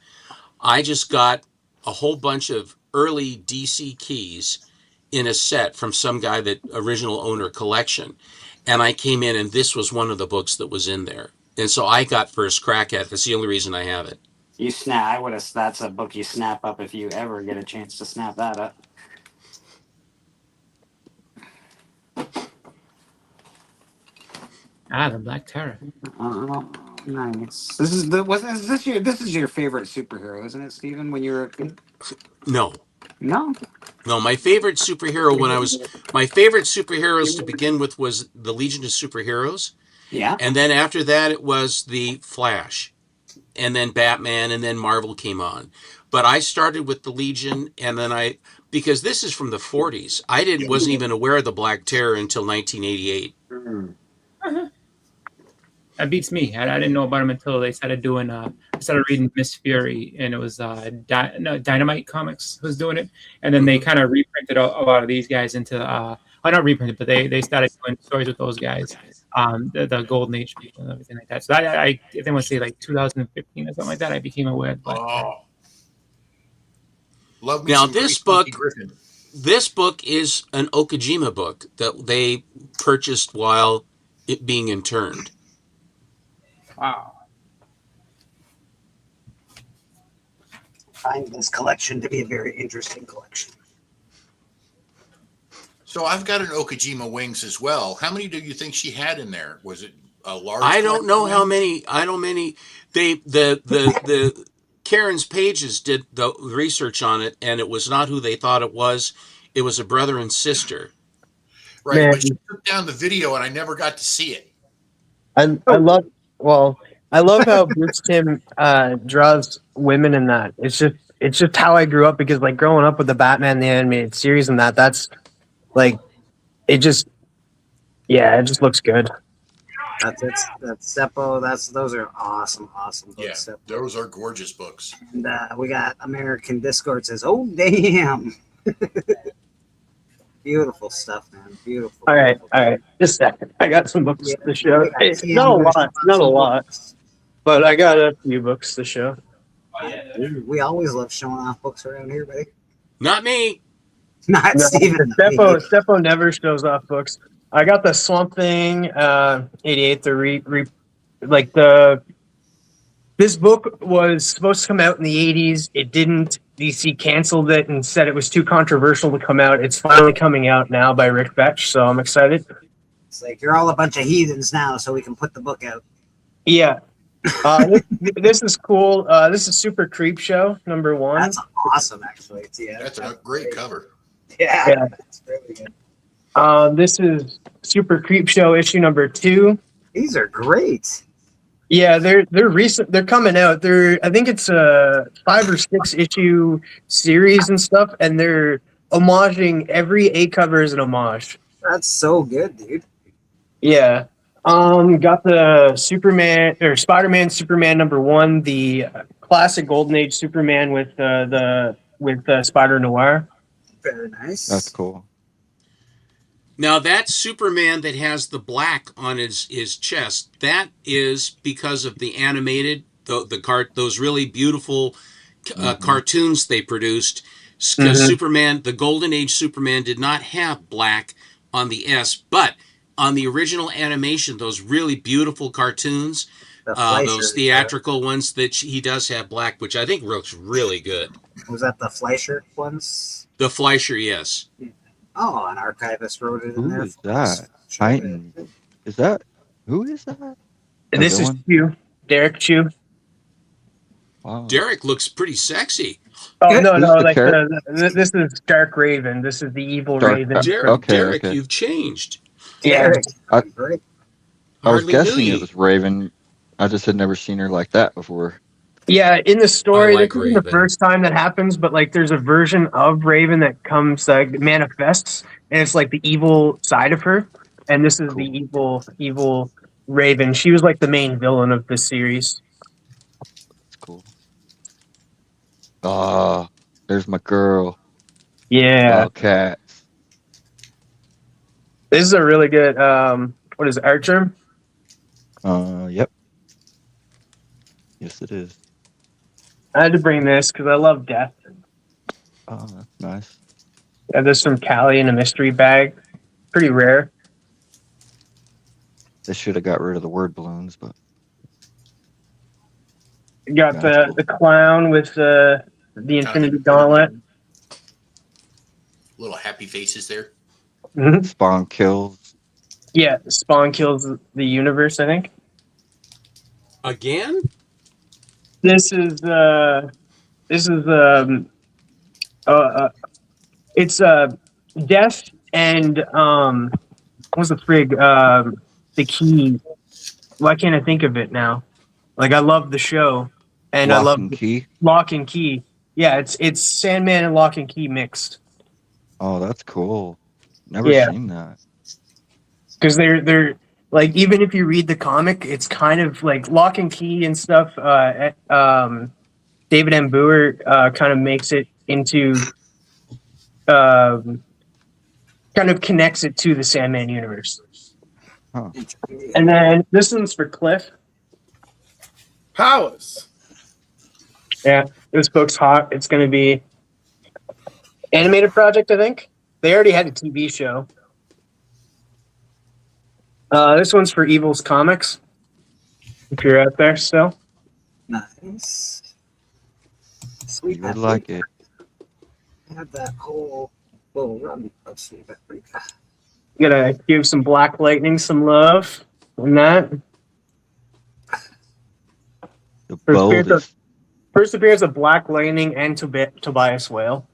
I just got a whole bunch of early DC keys in a set from some guy that original owner collection. And I came in, and this was one of the books that was in there. And so I got first crack at it. That's the only reason I have it. That's a book you snap up if you ever get a chance to snap that up. The Black Terror. Nice. This is your favorite superhero, isn't it, Stephen? When you were a kid? No. No. No, my favorite superhero my favorite superheroes to begin with was the Legion of Superheroes. Yeah. And then after that, it was the Flash, and then Batman, and then Marvel came on. But I started with the Legion, and then because this is from the 40s, wasn't even aware of the Black Terror until 1988. That beats me. I didn't know about him until they started doing. I started reading Miss Fury, and it was Dynamite Comics was doing it, and then they kind of reprinted a lot of these guys into. Not reprinted, but they started doing stories with those guys, the Golden Age people and everything like that. So I think I want to say like 2015 or something like that. I became aware. Love me now some this Grace book. Griffin. This book is an Okajima book that they purchased while it being interned. Wow. find this collection to be a very interesting collection. So I've got an Okajima Wings as well. How many do you think she had in there? Was it a large? I don't know how many. I don't many. The Karen's Pages did the research on it, and it was not who they thought it was. It was a brother and sister. Right, Man. but she took down the video, and I never got to see it. I love how Bruce Timm draws women in that. It's just how I grew up, because like growing up with the Batman the animated series and that's like it just looks good. That's it. That's Seppo. Those are awesome books. Yeah, Seppo. those are gorgeous books. And we got American Discord says, "Oh damn." Beautiful stuff, man. Beautiful. All right. Just a second. I got some books to show. It's not a lot, but I got a few books to show. We always love showing off books around here, buddy. Not me. Not Steven. Seppo never shows off books. I got the Swamp Thing 88. This book was supposed to come out in the 80s. It didn't. DC canceled it and said it was too controversial to come out. It's finally coming out now by Rick Vetch, so I'm excited. It's like you're all a bunch of heathens now, so we can put the book out. Yeah. This is cool. This is Super Creep Show #1. That's awesome, actually. Yeah, That's a great cover. Yeah. That's really good. This is Super Creep Show issue #2. These are great. Yeah, they're recent. They're coming out. I think it's a 5 or 6 issue series and stuff, and they're homaging every A cover as an homage. That's so good, dude. Yeah. Got the Superman or Spider-Man Superman #1, the classic Golden Age Superman with Spider Noir. Very nice. That's cool. Now that Superman that has the black on his chest, that is because of the animated those really beautiful cartoons they produced. Because Superman, the Golden Age Superman, did not have black on the S, but on the original animation, those really beautiful cartoons, those theatrical ones, that he does have black, which I think looks really good. Was that the Fleischer ones? The Fleischer, yes. Oh, an archivist wrote it in there. Who is that? Titan. Is that? Who is that? This is Chew. Derek Chew. Wow. Derek looks pretty sexy. Oh no, like this is Dark Raven. This is the evil Raven. Derek, you've changed. Yeah, I was Hardly guessing knew you. it was Raven. I just had never seen her like that before. yeah. In the story, I like this isn't the Raven. first time that happens, but like there's a version of Raven that comes manifests, and it's like the evil side of her. And this is the evil Raven. She was like the main villain of this series. That's cool. Ah, there's my girl. Yeah, Oh, cats. this is a really good. What is it, Archer? Yep. Yes, it is. I had to bring this because I love death. Oh, that's nice. Yeah, there's some Callie in a mystery bag. Pretty rare. They should have got rid of the word balloons, but You got the clown with the Infinity Gauntlet. Little happy faces there. Spawn kills. Yeah, Spawn kills the universe, I think. Again? This is it's Death and what's the frig? The Key. Why can't I think of it now? Like I love the show, and I love Key. Lock and Key. Yeah, it's Sandman and Lock and Key mixed. Oh, that's cool. Never seen that. Because they're like, even if you read the comic, it's kind of like Lock and Key and stuff. David M. Booher kind of makes it into, kind of connects it to the Sandman universe. Huh. And then this one's for Cliff. Powers. Yeah, this book's hot. It's going to be animated project, I think. They already had a TV show. This one's for Evil's Comics. If you're out there still. Nice. Sweet You would like it. Had that whole little run of Sweet Paprika. Gonna give some Black Lightning some love on that. The boldest. First appearance of Black Lightning and Tobias Whale.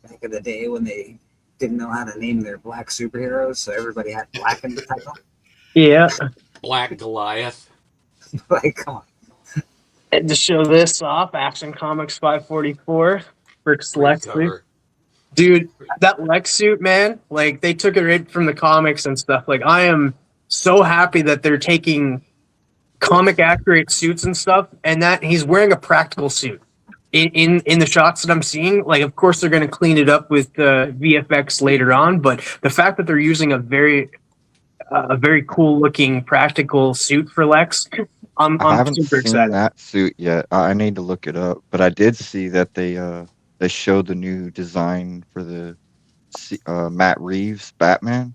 Back in the day when they didn't know how to name their black superheroes, so everybody had black in the title. Yeah. Black Goliath. Like, come on. And to show this off, Action Comics 544 for Lex suit. Dude, that Lex suit, man, like they took it right from the comics and stuff. Like I am so happy that they're taking comic accurate suits and stuff, and that he's wearing a practical suit. In the shots that I'm seeing, like of course they're going to clean it up with the VFX later on, but the fact that they're using a very cool looking practical suit for Lex, I'm haven't super seen excited. that suit yet. I need to look it up, but I did see that they showed the new design for the Matt Reeves Batman.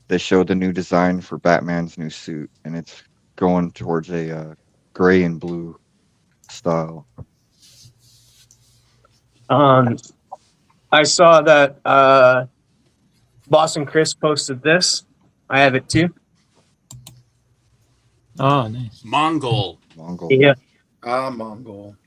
They showed the new design for Batman's new suit, and it's going towards a gray and blue style. I saw that Boston Chris posted this. I have it too. Oh, nice. Mongol. Yeah. Mongol.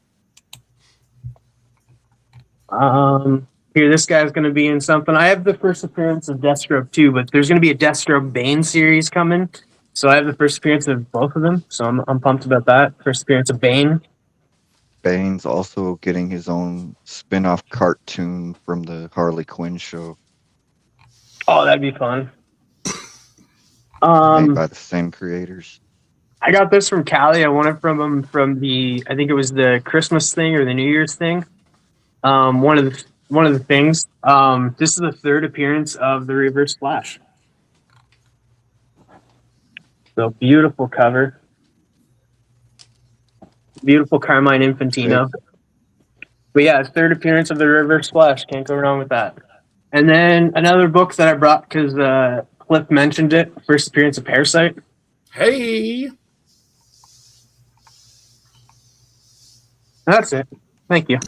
Here, this guy's going to be in something. I have the first appearance of Deathstroke too, but there's going to be a Deathstroke Bane series coming. So I have the first appearance of both of them. So I'm pumped about that. First appearance of Bane. Bane's also getting his own spin-off cartoon from the Harley Quinn show. Oh, that'd be fun. Made by the same creators. I got this from Callie. I won it from him from I think it was the Christmas thing or the New Year's thing. One of the things. This is the third appearance of the Reverse Flash. So beautiful cover. Beautiful Carmine Infantino. But yeah, third appearance of the Reverse Flash. Can't go wrong with that. And then another book that I brought because Cliff mentioned it. First appearance of Parasite. Hey. That's it. Thank you.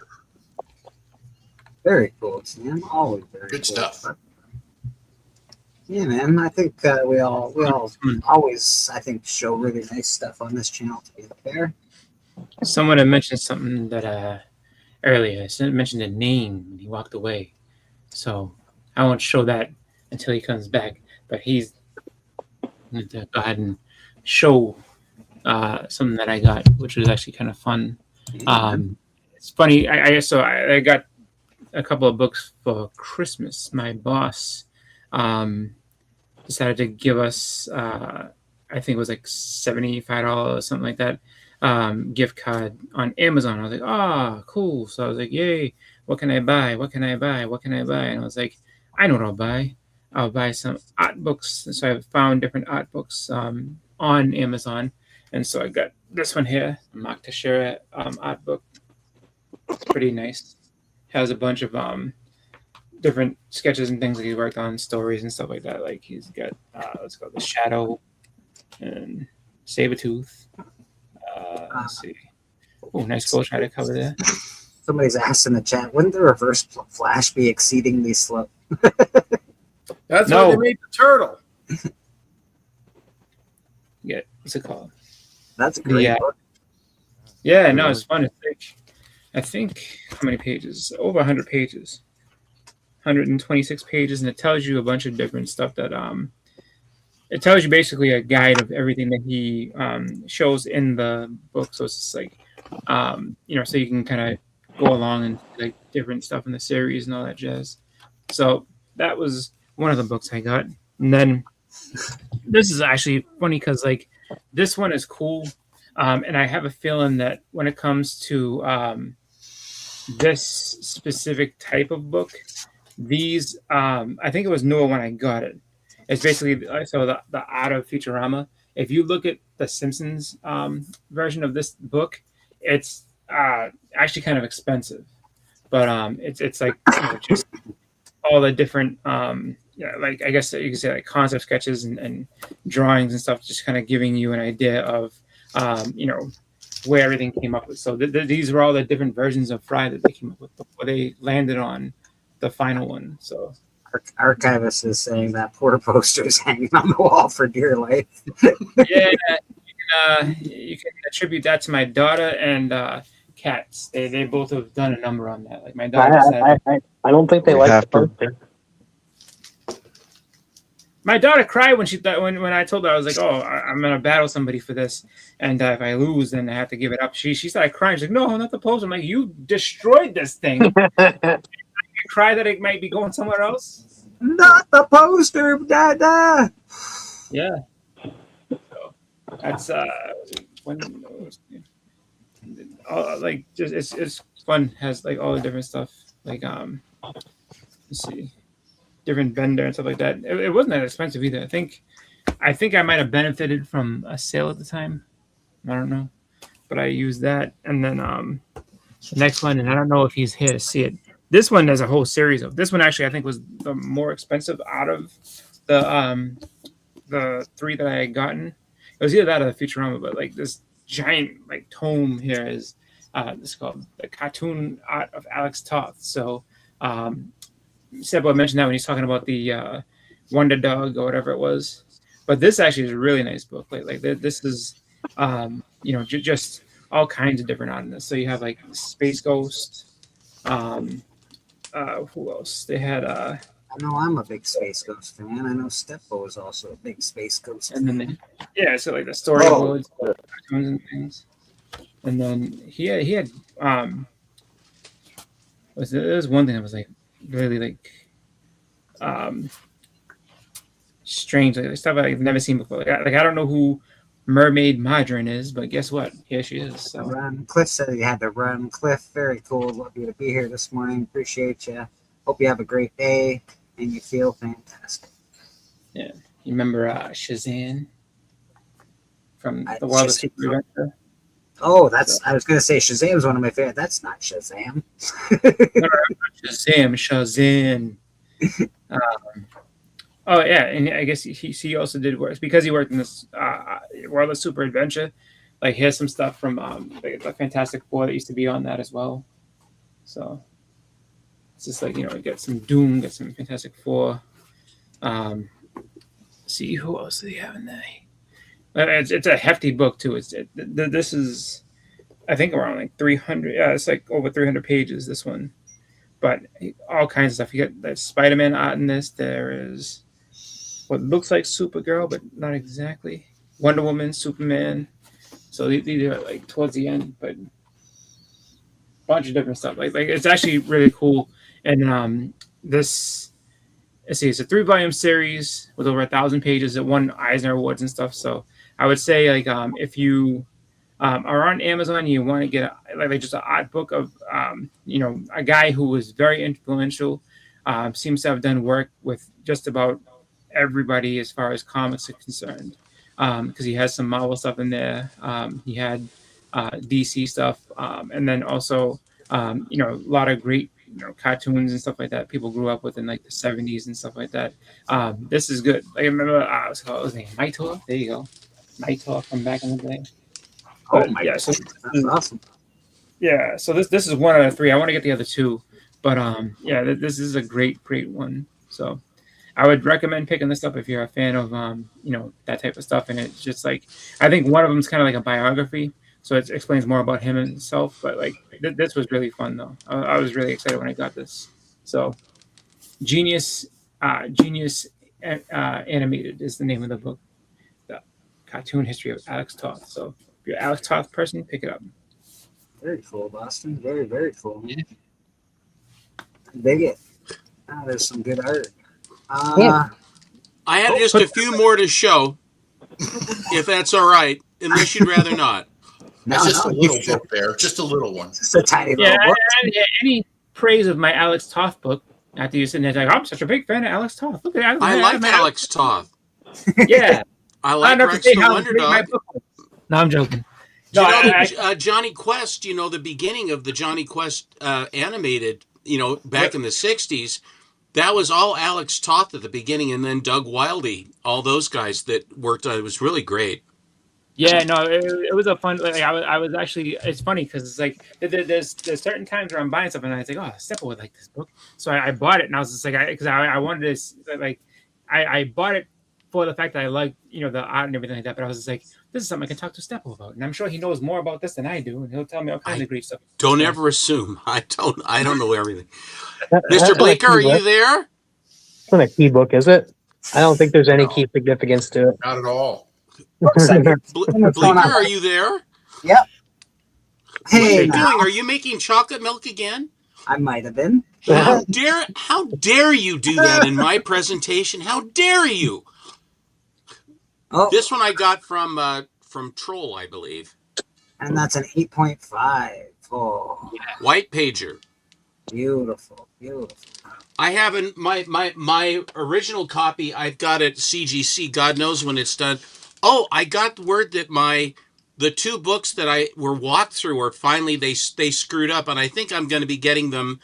Very cool, Sam. Always very good cool stuff. Yeah, man. I think we all always show really nice stuff on this channel. To be fair. Someone had mentioned something that earlier. Someone mentioned a name and he walked away. So I won't show that until he comes back. But he's going to go ahead and show something that I got, which was actually kind of fun. It's funny. I got a couple of books for Christmas. My boss decided to give us, I think it was like $75, something like that, gift card on Amazon. I was like, oh, cool. So I was like, yay, what can I buy? What can I buy? What can I buy? And I was like, I know what I'll buy. I'll buy some art books. So I found different art books on Amazon. And so I got this one here, Mark Teixeira art book. It's pretty nice. Has a bunch of different sketches and things that he worked on, stories and stuff like that. Like he's got let's go The Shadow and Sabretooth. Let's see. Oh, nice gold try to cover there. Somebody's asked in the chat, wouldn't the Reverse Flash be exceedingly slow? That's why they made the turtle. Yeah, what's it called? That's a great book. Yeah, no, it's fun. It's like, I think, how many pages? Over 100 pages. 126 pages, and it tells you a bunch of different stuff that it tells you basically a guide of everything that he shows in the book. So it's just like so you can kind of go along and like different stuff in the series and all that jazz. So that was one of the books I got. And then this is actually funny because like this one is cool. And I have a feeling that when it comes to this specific type of book, these I think it was newer when I got it. It's basically the Art of Futurama. If you look at the Simpsons version of this book, it's actually kind of expensive, but it's like just all the different like I guess you could say like concept sketches and drawings and stuff, just kind of giving you an idea of where everything came up with. So these were all the different versions of Fry that they came up with before they landed on the final one. So Archivist is saying that Porter poster is hanging on the wall for dear life. yeah, you can attribute that to my daughter and Cats. They both have done a number on that. Like my daughter said, I don't think they We like have the to- poster. my daughter cried when she thought when I told her, I was like, "Oh, I'm gonna battle somebody for this, and if I lose, then I have to give it up." She started crying. She's like, "No, not the poster." I'm like, "You destroyed this thing." You cry that it might be going somewhere else. Not the poster, Dada. Yeah. So that's when like just it's fun. Has like all the different stuff like let's see, different vendor and stuff like that. It wasn't that expensive either. I think I might have benefited from a sale at the time. I don't know, but I used that, and then the next one, and I don't know if he's here to see it. This one has a whole series of. This one actually I think was the more expensive out of the three that I had gotten. It was either that or the Futurama, but like this giant like tome here is this is called The Cartoon Art of Alex Toth. So Sebo mentioned that when he's talking about the Wonder Dog or whatever it was. But this actually is a really nice book. Like this is just all kinds of different art in this. So you have like Space Ghost. Who else? They had I know I'm a big Space Ghost fan. I know Steppo is also a big Space Ghost and fan. then so like the storyboards, cartoons and things. And then he had there's one thing that was like really like strange, like stuff I've never seen before. Like I don't know who Mermaid Margarine is, but guess what? Here she is. So Run. Cliff said he had to run. Cliff, very cool. Love you to be here this morning. Appreciate you. Hope you have a great day and you feel fantastic. yeah, you remember Shazam from the World of Super Adventure? Oh, I was gonna say Shazam's one of my favorite. That's not Shazam. Shazam. Oh yeah, and I guess he also did work because he worked in this World of Super Adventure. Like here's some stuff from the Fantastic Four that used to be on that as well. So it's just like get some Doom, get some Fantastic Four. See who else do they have in there? It's a hefty book too. This is I think around like 300. Yeah, it's like over 300 pages. This one, but all kinds of stuff. You get that Spider-Man art in this. There is what looks like Supergirl, but not exactly. Wonder Woman, Superman. So these are like towards the end, but a bunch of different stuff. Like it's actually really cool. And this, let's see, it's a 3-volume series with over 1,000 pages. It won Eisner Awards and stuff. So I would say like if you are on Amazon, you want to get just an art book of a guy who was very influential. Seems to have done work with just about everybody as far as comics are concerned, because he has some Marvel stuff in there. He had DC stuff, and then also a lot of great cartoons and stuff like that people grew up with in like the 70s and stuff like that. This is good. Like, I remember what was his name? Nighthawk. There you go, Nighthawk from back in the day. But, so that's awesome. Yeah, so this is one out of 3. I want to get the other 2, but this is a great one. So I would recommend picking this up if you're a fan of that type of stuff. And it's just like I think one of them is kind of like a biography, so it explains more about him himself. But like this was really fun though. I was really excited when I got this. So Genius Animated is the name of the book. The Cartoon History of Alex Toth. So if you're an Alex Toth person, pick it up. Very cool, Boston. Very, very cool. Yeah. Dig it. There's some good art. I have just a few more to show, if that's all right, unless you'd rather not. That's just a little book there, just a little one. Just a tiny little book. Any praise of my Alex Toth book after you sitting there like, I'm such a big fan of Alex Toth. Look at Alex. I like Alex Toth. Yeah. I like Rex the Wonder Dog. No, I'm joking. Johnny Quest, the beginning of the Johnny Quest animated, back in the 60s, that was all Alex Toth at the beginning, and then Doug Wildey, all those guys that worked on it. Was really great. Yeah, no, it was a fun. Like I was actually. It's funny because it's like there's certain times where I'm buying something and I was like, oh, Steppa would like this book, so I bought it and I was just like, because I wanted this like I bought it for the fact that I liked the art and everything like that. But I was just like, this is something I can talk to Steppa about, and I'm sure he knows more about this than I do, and he'll tell me all kinds of great stuff. Don't ever assume. I don't know everything. Mr. Bleeker, are you there? It's not a key book, is it? I don't think there's any key significance to it. Not at all. Bleeker, are you there? Yep. What are Hey, you now. doing? Are you making chocolate milk again? I might have been. How dare you do that in my presentation? How dare you? Oh. This one I got from Troll, I believe. And that's an 8.5. Oh. White pager. Beautiful, beautiful. I haven't my original copy I've got at CGC. God knows when it's done. Oh, I got word that the two books that I were walked through are finally they screwed up, and I think I'm going to be getting them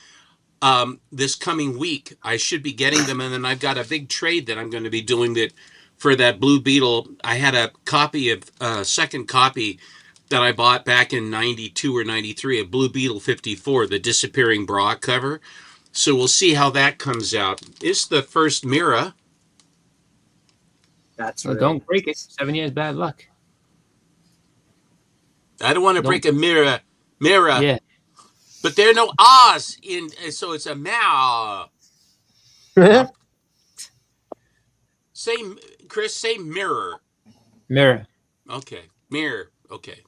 this coming week. I should be getting them, and then I've got a big trade that I'm going to be doing that for that Blue Beetle. I had a copy of second copy that I bought back in 92 or 93 of Blue Beetle 54, the disappearing bra cover. So we'll see how that comes out. It's the first Mira. That's right. Don't break it. 7 years bad luck. I don't want to break a mirror. Yeah. But there are no R's in, so it's a meow. Say, Chris, say mirror. Mirror. Okay. Mirror. Okay.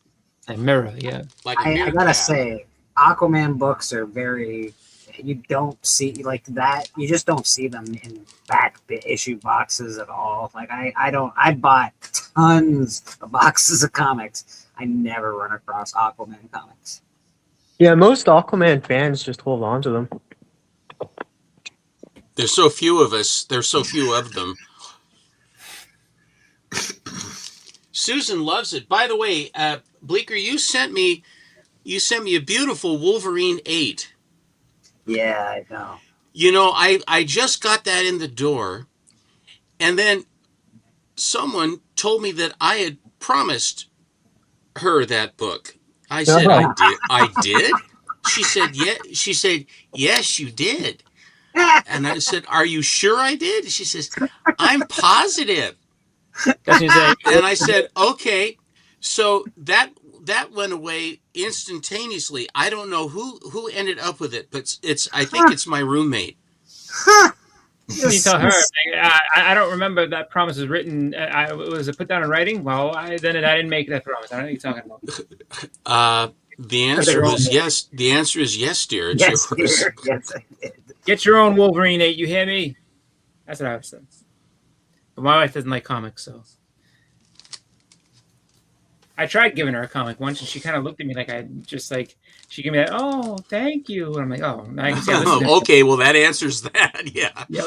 A mirror, yeah. Like a mirror I gotta cat. say, Aquaman books are very. You don't see like that. You just don't see them in back issue boxes at all. Like I bought tons of boxes of comics. I never run across Aquaman comics. Yeah, most Aquaman fans just hold on to them. There's so few of us. There's so few of them. Susan loves it. By the way, Bleeker, you sent me a beautiful Wolverine 8. Yeah, I know. You know, I just got that in the door, and then someone told me that I had promised her that book. I said, I did? She said, yeah. She said, yes, you did. And I said, are you sure I did? She says, I'm positive. And I said, okay. So that went away instantaneously. I don't know who ended up with it, but I think it's my roommate. You tell her. I don't remember that promise was written. Was it put down in writing? Well, I didn't make that promise. I don't know what you're talking about. The answer was yes. The answer is yes, dear. It's Yes, yours. dear. Yes, I did. Get your own Wolverine 8. You hear me? That's what I was saying. But my wife doesn't like comics, so I tried giving her a comic once, and she kind of looked at me like she gave me that. Oh, thank you. And I'm like, oh, now I can see how this is Okay, well that answers that. Yeah. Yep.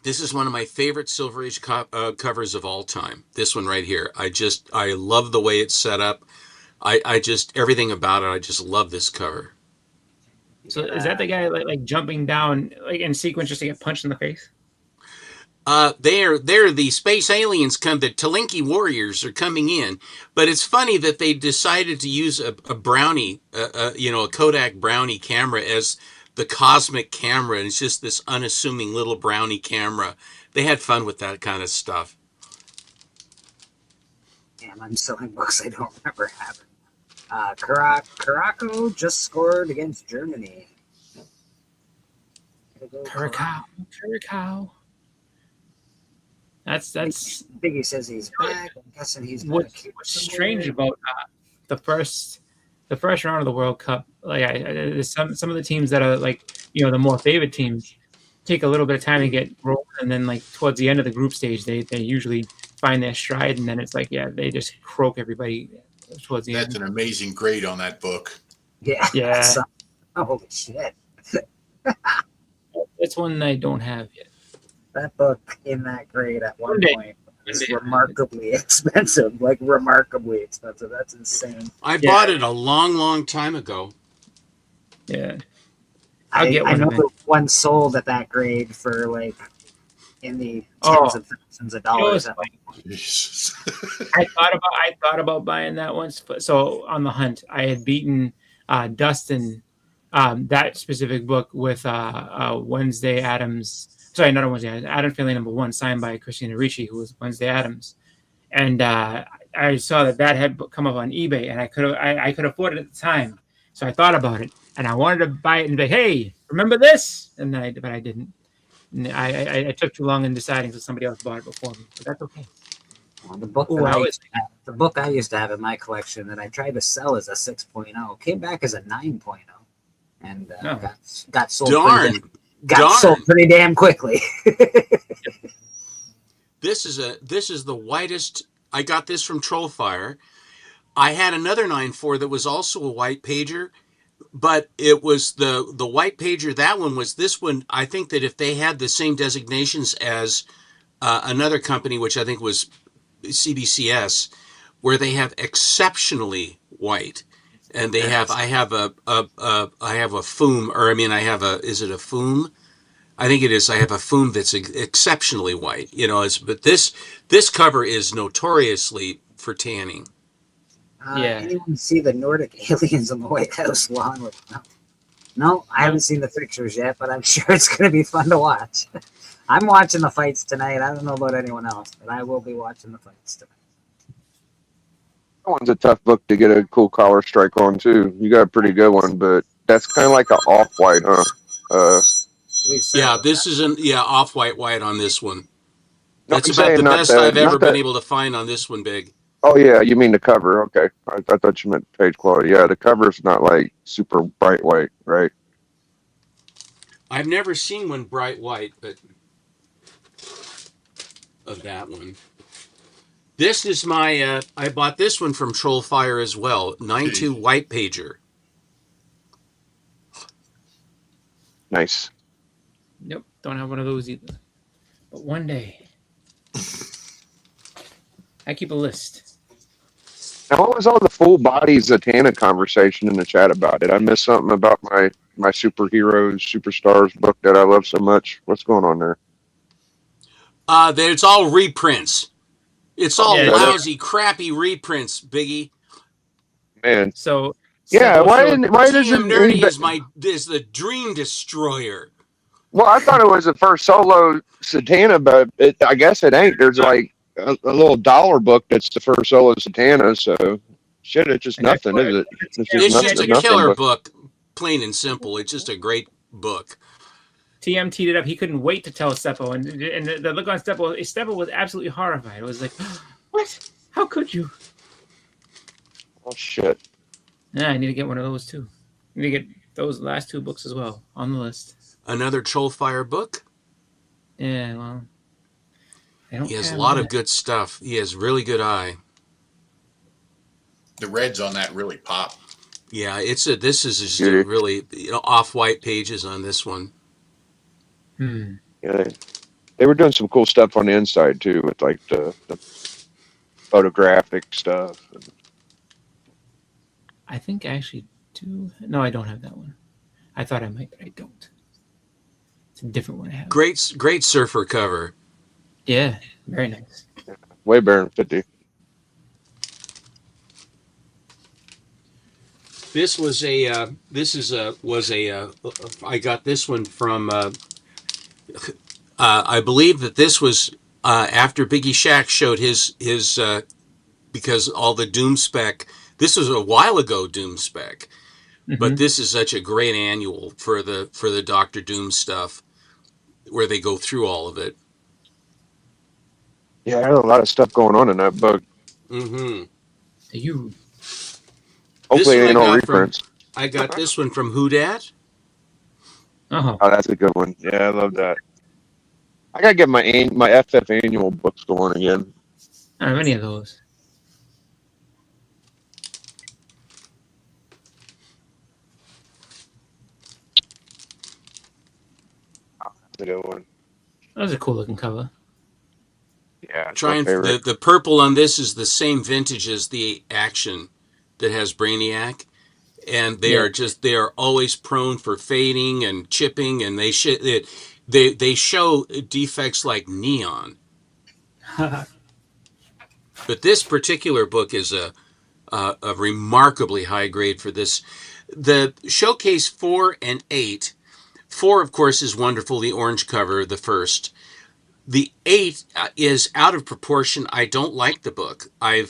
This is one of my favorite Silver Age covers of all time. This one right here. I love the way it's set up. I just everything about it. I just love this cover. So is that the guy like jumping down like in sequence just to get punched in the face? They're the space aliens the Talinki warriors are coming in, but it's funny that they decided to use a Brownie, a Kodak Brownie camera as the cosmic camera, and it's just this unassuming little Brownie camera. They had fun with that kind of stuff. Damn, I'm selling books I don't remember having. Caraco just scored against Germany. Caracal. That's. Biggie says he's back. I'm guessing he's back. What's strange about the first round of the World Cup? Like, some of the teams that are like the more favored teams take a little bit of time to get rolled, and then like towards the end of the group stage, they usually find their stride, and then it's like they just croak everybody towards the end. That's an amazing grade on that book. Yeah. Holy shit! It's one I don't have yet. That book in that grade at one point is remarkably expensive. Like remarkably expensive. That's insane. I bought it a long time ago. Yeah. I know one sold at that grade for like in the Oh, tens of thousands of dollars. I thought about buying that once. So on the hunt, I had beaten Dustin, that specific book with Wednesday Adams. Sorry, not a Wednesday. Adam Family #1, signed by Christina Ricci, who was Wednesday Adams. And I saw that had come up on eBay, and I could afford it at the time. So I thought about it, and I wanted to buy it and be like, "Hey, remember this?" And then but I didn't. And I took too long in deciding, so somebody else bought it before me. But that's okay. Well, the book the book I used to have in my collection that I tried to sell as a 6.0 came back as a 9.0, and got sold. Sold pretty damn quickly. This is the whitest. I got this from Trollfire. I had another 9.4 that was also a white pager, but it was the white pager. That one was this one. I think that if they had the same designations as another company, which I think was CBCS, where they have exceptionally white, and they have. I have a Foom, or I mean, I have a. Is it a Foom? I think it is. I have a Foom that's exceptionally white. You know, but this cover is notoriously for tanning. Anyone see the Nordic aliens on the White House lawn with them? No, I haven't seen the pictures yet, but I'm sure it's going to be fun to watch. I'm watching the fights tonight. I don't know about anyone else, but I will be watching the fights tonight. That one's a tough book to get a cool collar strike on too. You got a pretty good one, but that's kind of like an off-white, huh? Yeah, this isn't. Yeah, off-white on this one. That's I'm about saying the not best that- I've not ever been that- able to find on this one, Big. Oh yeah, you mean the cover? Okay, I thought you meant page quality. Yeah, the cover's not like super bright white, right? I've never seen one bright white, but of that one. This is my. I bought this one from Trollfire as well. 9.2 white pager. Nice. Nope, don't have one of those either. But one day, I keep a list. Now, what was all the full body Zatanna conversation in the chat about? Did I miss something about my superheroes, superstars book that I love so much? What's going on there? It's all reprints. It's all Yeah, lousy, crappy reprints, Biggie. Man. So yeah, why doesn't Nerdy anybody- is the Dream Destroyer. Well, I thought it was the first solo Zatanna, but I guess it ain't. There's like a little dollar book that's the first solo Zatanna, so shit, it's just nothing, is it? It's just a nothing killer but- book, plain and simple. It's just a great book. TM teed it up. He couldn't wait to tell Steppo, and the look on Steppo was absolutely horrified. It was like, "What? How could you?" Oh shit! Yeah, I need to get one of those too. I need to get those last two books as well on the list. Another Trollfire book. Yeah, well, I don't He has a have lot that. of good stuff. He has really good eye. The reds on that really pop. Yeah, this is just a really off-white pages on this one. Yeah, they were doing some cool stuff on the inside too, with like the photographic stuff. I think I actually do. No, I don't have that one. I thought I might, but I don't. It's a different one I have. Great surfer cover. Yeah, very nice. Way better than 50. This was a. I got this one from. I believe that this was after Biggie Shack showed his because all the Doom spec. This was a while ago Doom spec, but this is such a great annual for the Dr. Doom stuff, where they go through all of it. Yeah, there's a lot of stuff going on in that book. Mm-hmm. You. Hopefully, ain't no reprints. I got this one from Who Dat. Oh, that's a good one. Yeah, I love that. I gotta get my FF annual books going again. I don't have any of those. That's a good one. That was a cool looking cover. Yeah, Trying the purple on this is the same vintage as the Action that has Brainiac, and they are always prone for fading and chipping, and they show defects like neon. But this particular book is a remarkably high grade for this. The Showcase 4 and 8. 4, of course, is wonderful. The orange cover, the first. The 8 is out of proportion. I don't like the book. I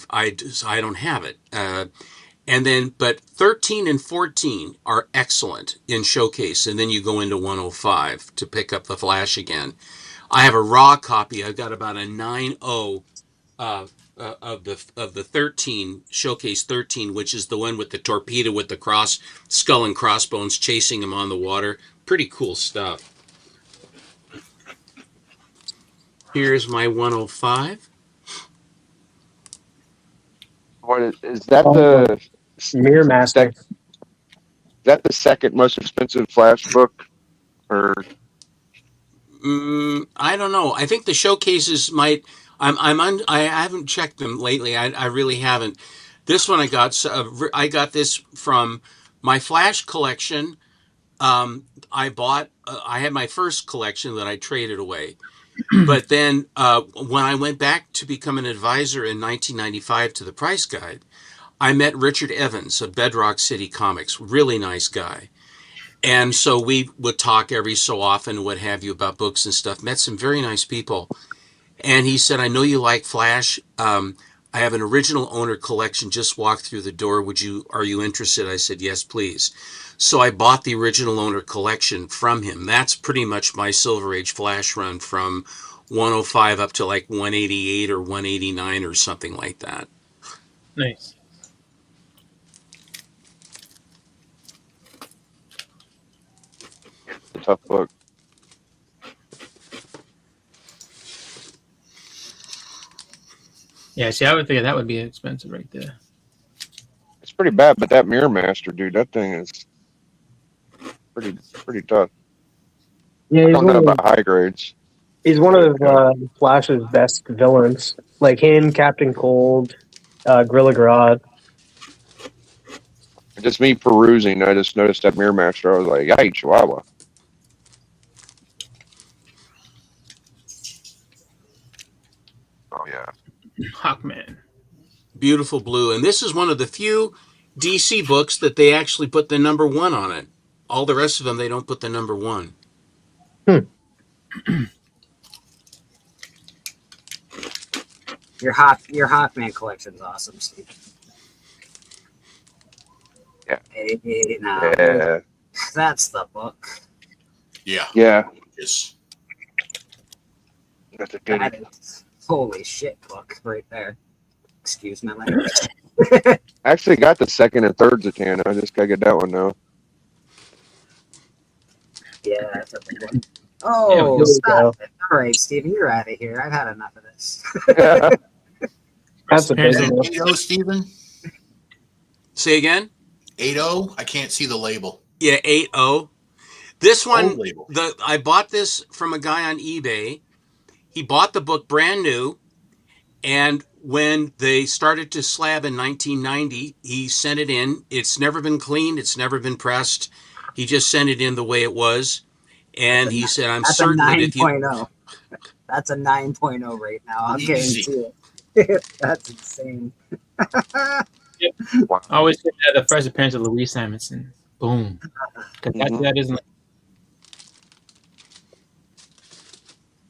don't have it. And then, but 13 and 14 are excellent in Showcase. And then you go into 105 to pick up the Flash again. I have a raw copy. I've got about a 9.0 of the 13 Showcase 13, which is the one with the torpedo with the skull and crossbones chasing him on the water. Pretty cool stuff. Here's my 105. What is that? The Mirror Master. Is that the second most expensive Flash book, or? I don't know. I think the Showcases might. I haven't checked them lately. I really haven't. This one I got this from my Flash collection. I bought. I had my first collection that I traded away. But then when I went back to become an advisor in 1995 to the Price Guide, I met Richard Evans of Bedrock City Comics. Really nice guy. And so we would talk every so often, what have you, about books and stuff. Met some very nice people. And he said, I know you like Flash. I have an original owner collection. Just walked through the door. Are you interested? I said, yes, please. So I bought the original owner collection from him. That's pretty much my Silver Age Flash run from 105 up to like 188 or 189 or something like that. Nice. Tough book. Yeah, see, I would think that would be expensive right there. It's pretty bad, but that Mirror Master, dude, that thing is pretty tough. Yeah, I don't know about high grades. He's one of Flash's best villains. Like him, Captain Cold, Gorilla Grodd. Just me perusing, I just noticed that Mirror Master. I was like, "Yay, Chihuahua!" Oh yeah, Hawkman. Beautiful blue. And this is one of the few DC books that they actually put the number 1 on it. All the rest of them, they don't put the number 1. Your Hawkman collection's awesome, Steve. Yeah. Yeah. That's the book. Yeah. Yeah. Yes. That's a good. That is holy shit book right there. Excuse my language. I actually got the second and third Zatanna. I just gotta get that one now. Yeah, that's a big one. Oh, stop it. All right, Steven, you're out of here. I've had enough of this. That's a big one. 8-0, Stephen? Say again? 8-0? I can't see the label. Yeah, 8-0. This one, Old label. I bought this from a guy on eBay. He bought the book brand new, and when they started to slab in 1990, he sent it in. It's never been cleaned. It's never been pressed. He just sent it in the way it was. And he said, I'm certain that if you... 9.0. That's a 9.0 right now. I'll guarantee it. That's insane. Yep. I always say that the first appearance of Louise Simonson. Boom. Because that isn't...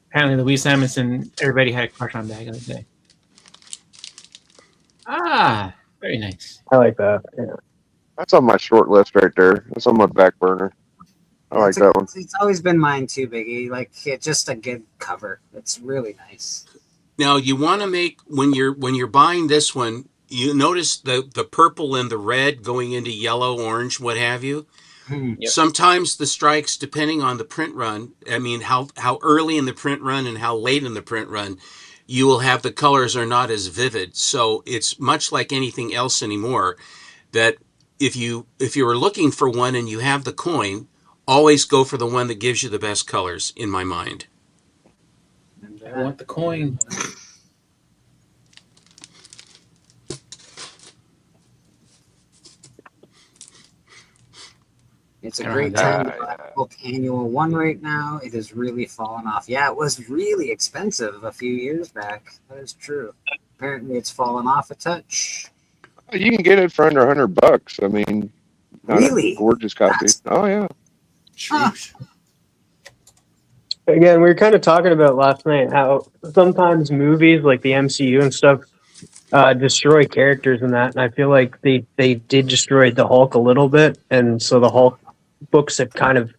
Apparently, Louise Simonson, everybody had a crush on back in the day. Ah, very nice. I like that. Yeah. That's on my short list right there. That's on my back burner. I like that one. It's always been mine too, Biggie. Like, it's just a good cover. It's really nice. Now, you want to make, when you're buying this one, you notice the purple and the red going into yellow, orange, what have you. Yep. Sometimes the strikes, depending on the print run, I mean, how early in the print run and how late in the print run, you will have the colors are not as vivid. So it's much like anything else anymore, that if you are looking for one and you have the coin, always go for the one that gives you the best colors, in my mind. I want the coin. It's a great time to buy book annual one right now. It has really fallen off. Yeah, it was really expensive a few years back. That is true. Apparently, it's fallen off a touch. You can get it for under $100. I mean, not Really? a gorgeous copy. Oh yeah. Again, we were kind of talking about last night how sometimes movies like the MCU and stuff destroy characters in that, and I feel like they did destroy the Hulk a little bit, and so the Hulk books have kind of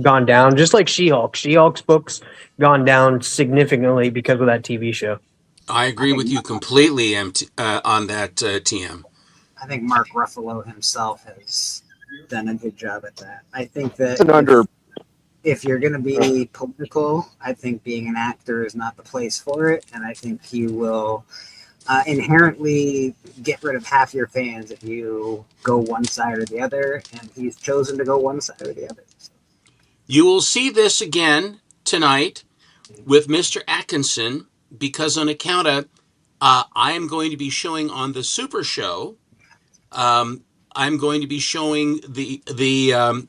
gone down, just like She-Hulk. She-Hulk's books gone down significantly because of that TV show. I agree with you completely on that, TM. I think Mark Ruffalo himself has done a good job at that. I think that if you're going to be political, I think being an actor is not the place for it, and I think you will inherently get rid of half your fans if you go one side or the other, and he's chosen to go one side or the other. You will see this again tonight with Mr. Atkinson, because on account of I am going to be showing on the Super Show. I'm going to be showing the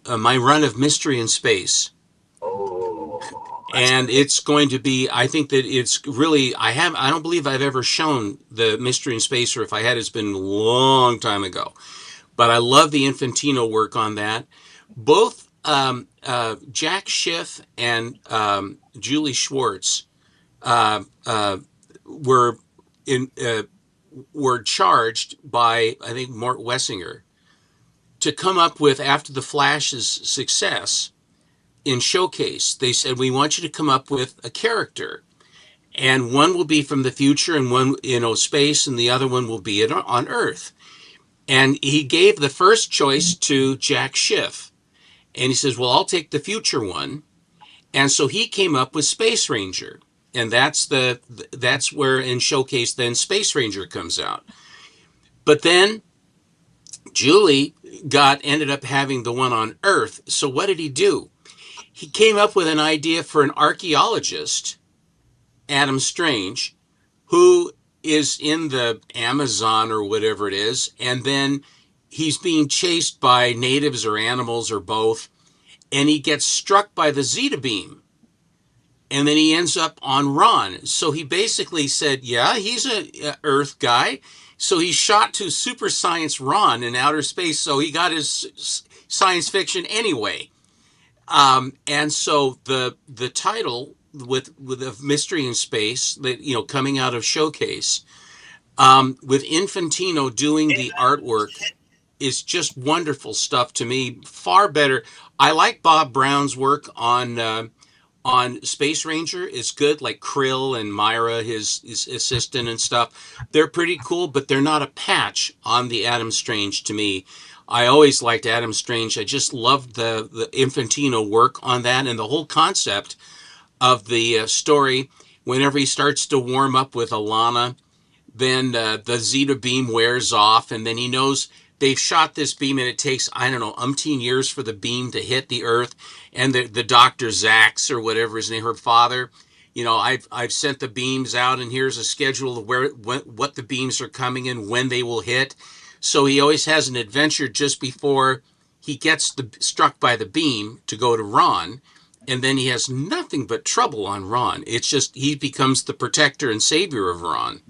my run of Mystery in Space. And it's going to be, I think that it's really, I don't believe I've ever shown the Mystery in Space, or if I had, it's been a long time ago. But I love the Infantino work on that. Both Jack Schiff and Julie Schwartz were charged by, I think, Mort Wessinger to come up with, after the Flash's success in Showcase, they said, we want you to come up with a character, and one will be from the future and one, space, and the other one will be on Earth. And he gave the first choice to Jack Schiff, and he says, well, I'll take the future one. And so he came up with Space Ranger, and that's where in Showcase then Space Ranger comes out. But then Julie ended up having the one on Earth. So what did he do? He came up with an idea for an archaeologist, Adam Strange, who is in the Amazon or whatever it is, and then he's being chased by natives or animals or both, and he gets struck by the Zeta beam, and then he ends up on Ron. So he basically said, yeah, he's a Earth guy, so he shot to Super Science Ron in outer space, so he got his science fiction anyway. And so the title with the Mystery in Space, that coming out of Showcase, with Infantino doing the artwork, is just wonderful stuff to me. Far better. I like Bob Brown's work on Space Ranger. It's good, like Krill and Myra, his assistant and stuff. They're pretty cool, but they're not a patch on the Adam Strange to me. I always liked Adam Strange. I just loved the Infantino work on that, and the whole concept of the story. Whenever he starts to warm up with Alana, then the Zeta beam wears off, and then he knows they've shot this beam, and it takes, I don't know, umpteen years for the beam to hit the Earth. And the Dr. Zax, or whatever his name, her father, I've sent the beams out, and here's a schedule of what the beams are coming and when they will hit. So he always has an adventure just before he gets struck by the beam to go to Ron, and then he has nothing but trouble on Ron. It's just he becomes the protector and savior of Ron.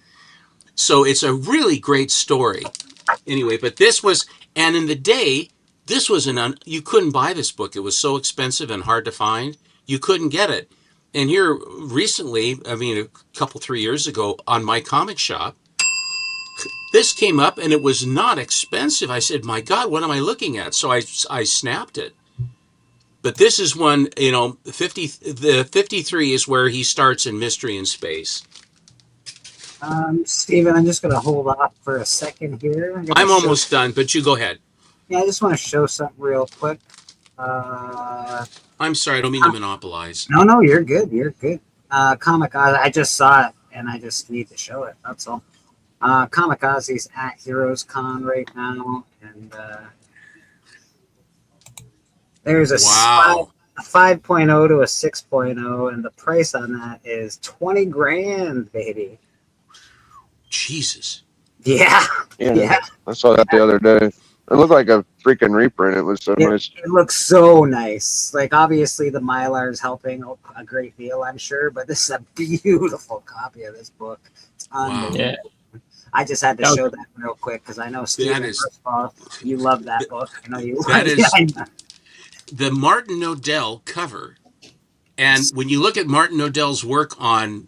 So it's a really great story. Anyway, but this was, and in the day, this was you couldn't buy this book. It was so expensive and hard to find. You couldn't get it. And here recently, I mean, a couple, 3 years ago on My Comic Shop, this came up and it was not expensive. I said, my God, what am I looking at? So I snapped it. But this is one, the 53 is where he starts in Mystery in Space. Steven, I'm just going to hold off for a second here. I'm almost done, but you go ahead. Yeah, I just want to show something real quick. I'm sorry, I don't mean to monopolize. No, you're good. You're good. Kamikaze, I just saw it, and I just need to show it. That's all. Kamikaze's at Heroes Con right now, and there's a 5.0 to a 6.0, and the price on that is $20,000, baby. Jesus. Yeah. I saw that the other day. It looked like a freaking reprint. It was so nice. It looks so nice. Like, obviously, the Mylar is helping a great deal, I'm sure, but this is a beautiful copy of this book. It's unbelievable. Yeah. I just had to show that real quick because I know, Steven, first of all, you love that book. I know you That love is it. the Martin Odell cover. And when you look at Martin Odell's work on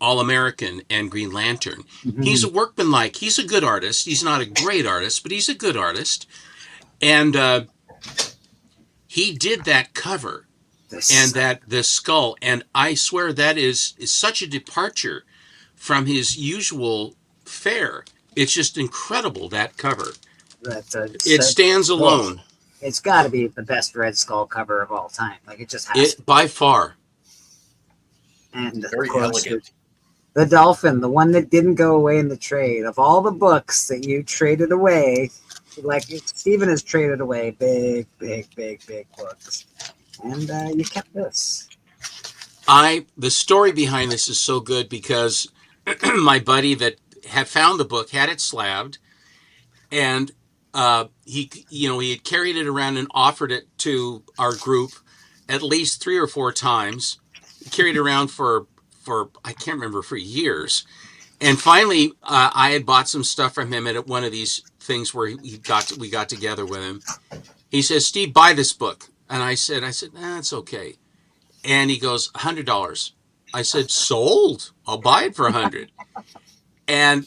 All American and Green Lantern, he's a workmanlike. He's a good artist. He's not a great artist, but he's a good artist. And he did that cover and the skull. And I swear that is such a departure from his usual fare. It's just incredible, that cover. It stands alone. It's got to be the best Red Skull cover of all time. Like, it just has to. By far. And Very of course, elegant. the Dolphin, the one that didn't go away in the trade. Of all the books that you traded away, like Steven has traded away big books. And you kept this. The story behind this is so good because my buddy that had found the book had it slabbed, and he had carried it around and offered it to our group at least 3 or 4 times. He carried it around for I can't remember, for years. And finally, I had bought some stuff from him at one of these things where we got together with him. He says, "Steve, buy this book." And I said, "Nah, it's okay." And he goes, $100. I said, "Sold. I'll buy it for $100." And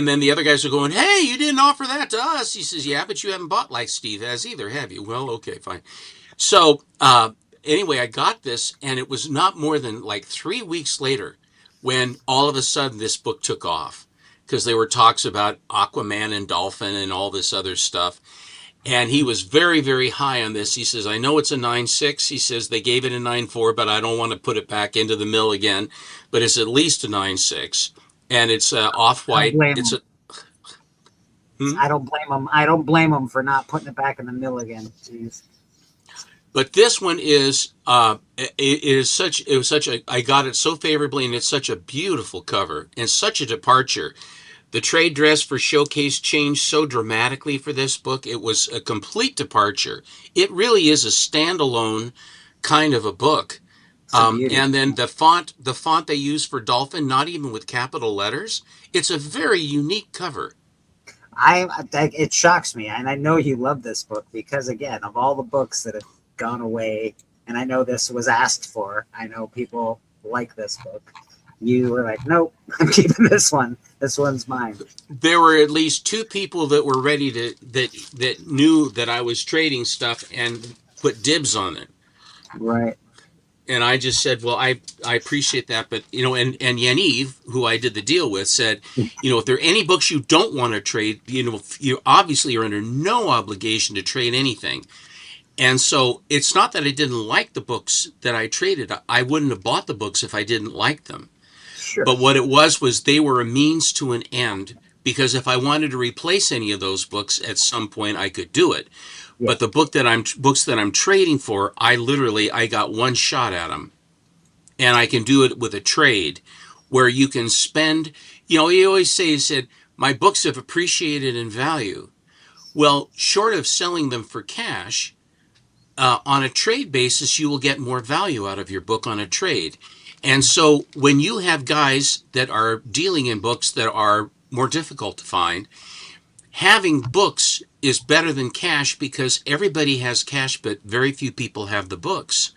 then the other guys are going, "Hey, you didn't offer that to us." He says, "Yeah, but you haven't bought like Steve has either, have you?" Well, okay, fine. So anyway, I got this, and it was not more than like 3 weeks later when all of a sudden this book took off, because there were talks about Aquaman and Dolphin and all this other stuff. And he was very, very high on this. He says, "I know it's a 9.6. He says, "They gave it a 9.4, but I don't want to put it back into the mill again. But it's at least a 9.6. And it's off-white. It's a... I don't blame him. I don't blame him for not putting it back in the mill again. Jeez. But this one is I got it so favorably, and it's such a beautiful cover and such a departure. The trade dress for Showcase changed so dramatically for this book. It was a complete departure. It really is a standalone kind of a book. And then the font they use for Dolphin, not even with capital letters, it's a very unique cover. It shocks me, and I know you love this book because, again, of all the books that have gone away, and I know this was asked for, I know people like this book. You were like, "Nope, I'm keeping this one. This one's mine." There were at least 2 people that were ready to that knew that I was trading stuff and put dibs on it. Right. And I just said, "Well, I appreciate that, but and Yaniv, who I did the deal with, said, if there are any books you don't want to trade, you obviously are under no obligation to trade anything." And so it's not that I didn't like the books that I traded. I wouldn't have bought the books if I didn't like them. Sure. But what it was they were a means to an end, because if I wanted to replace any of those books at some point, I could do it. Yeah. But the books that I'm trading for, I got one shot at them, and I can do it with a trade where you can spend, you always said, "My books have appreciated in value." Well, short of selling them for cash, on a trade basis, you will get more value out of your book on a trade. And so when you have guys that are dealing in books that are more difficult to find, having books is better than cash, because everybody has cash, but very few people have the books.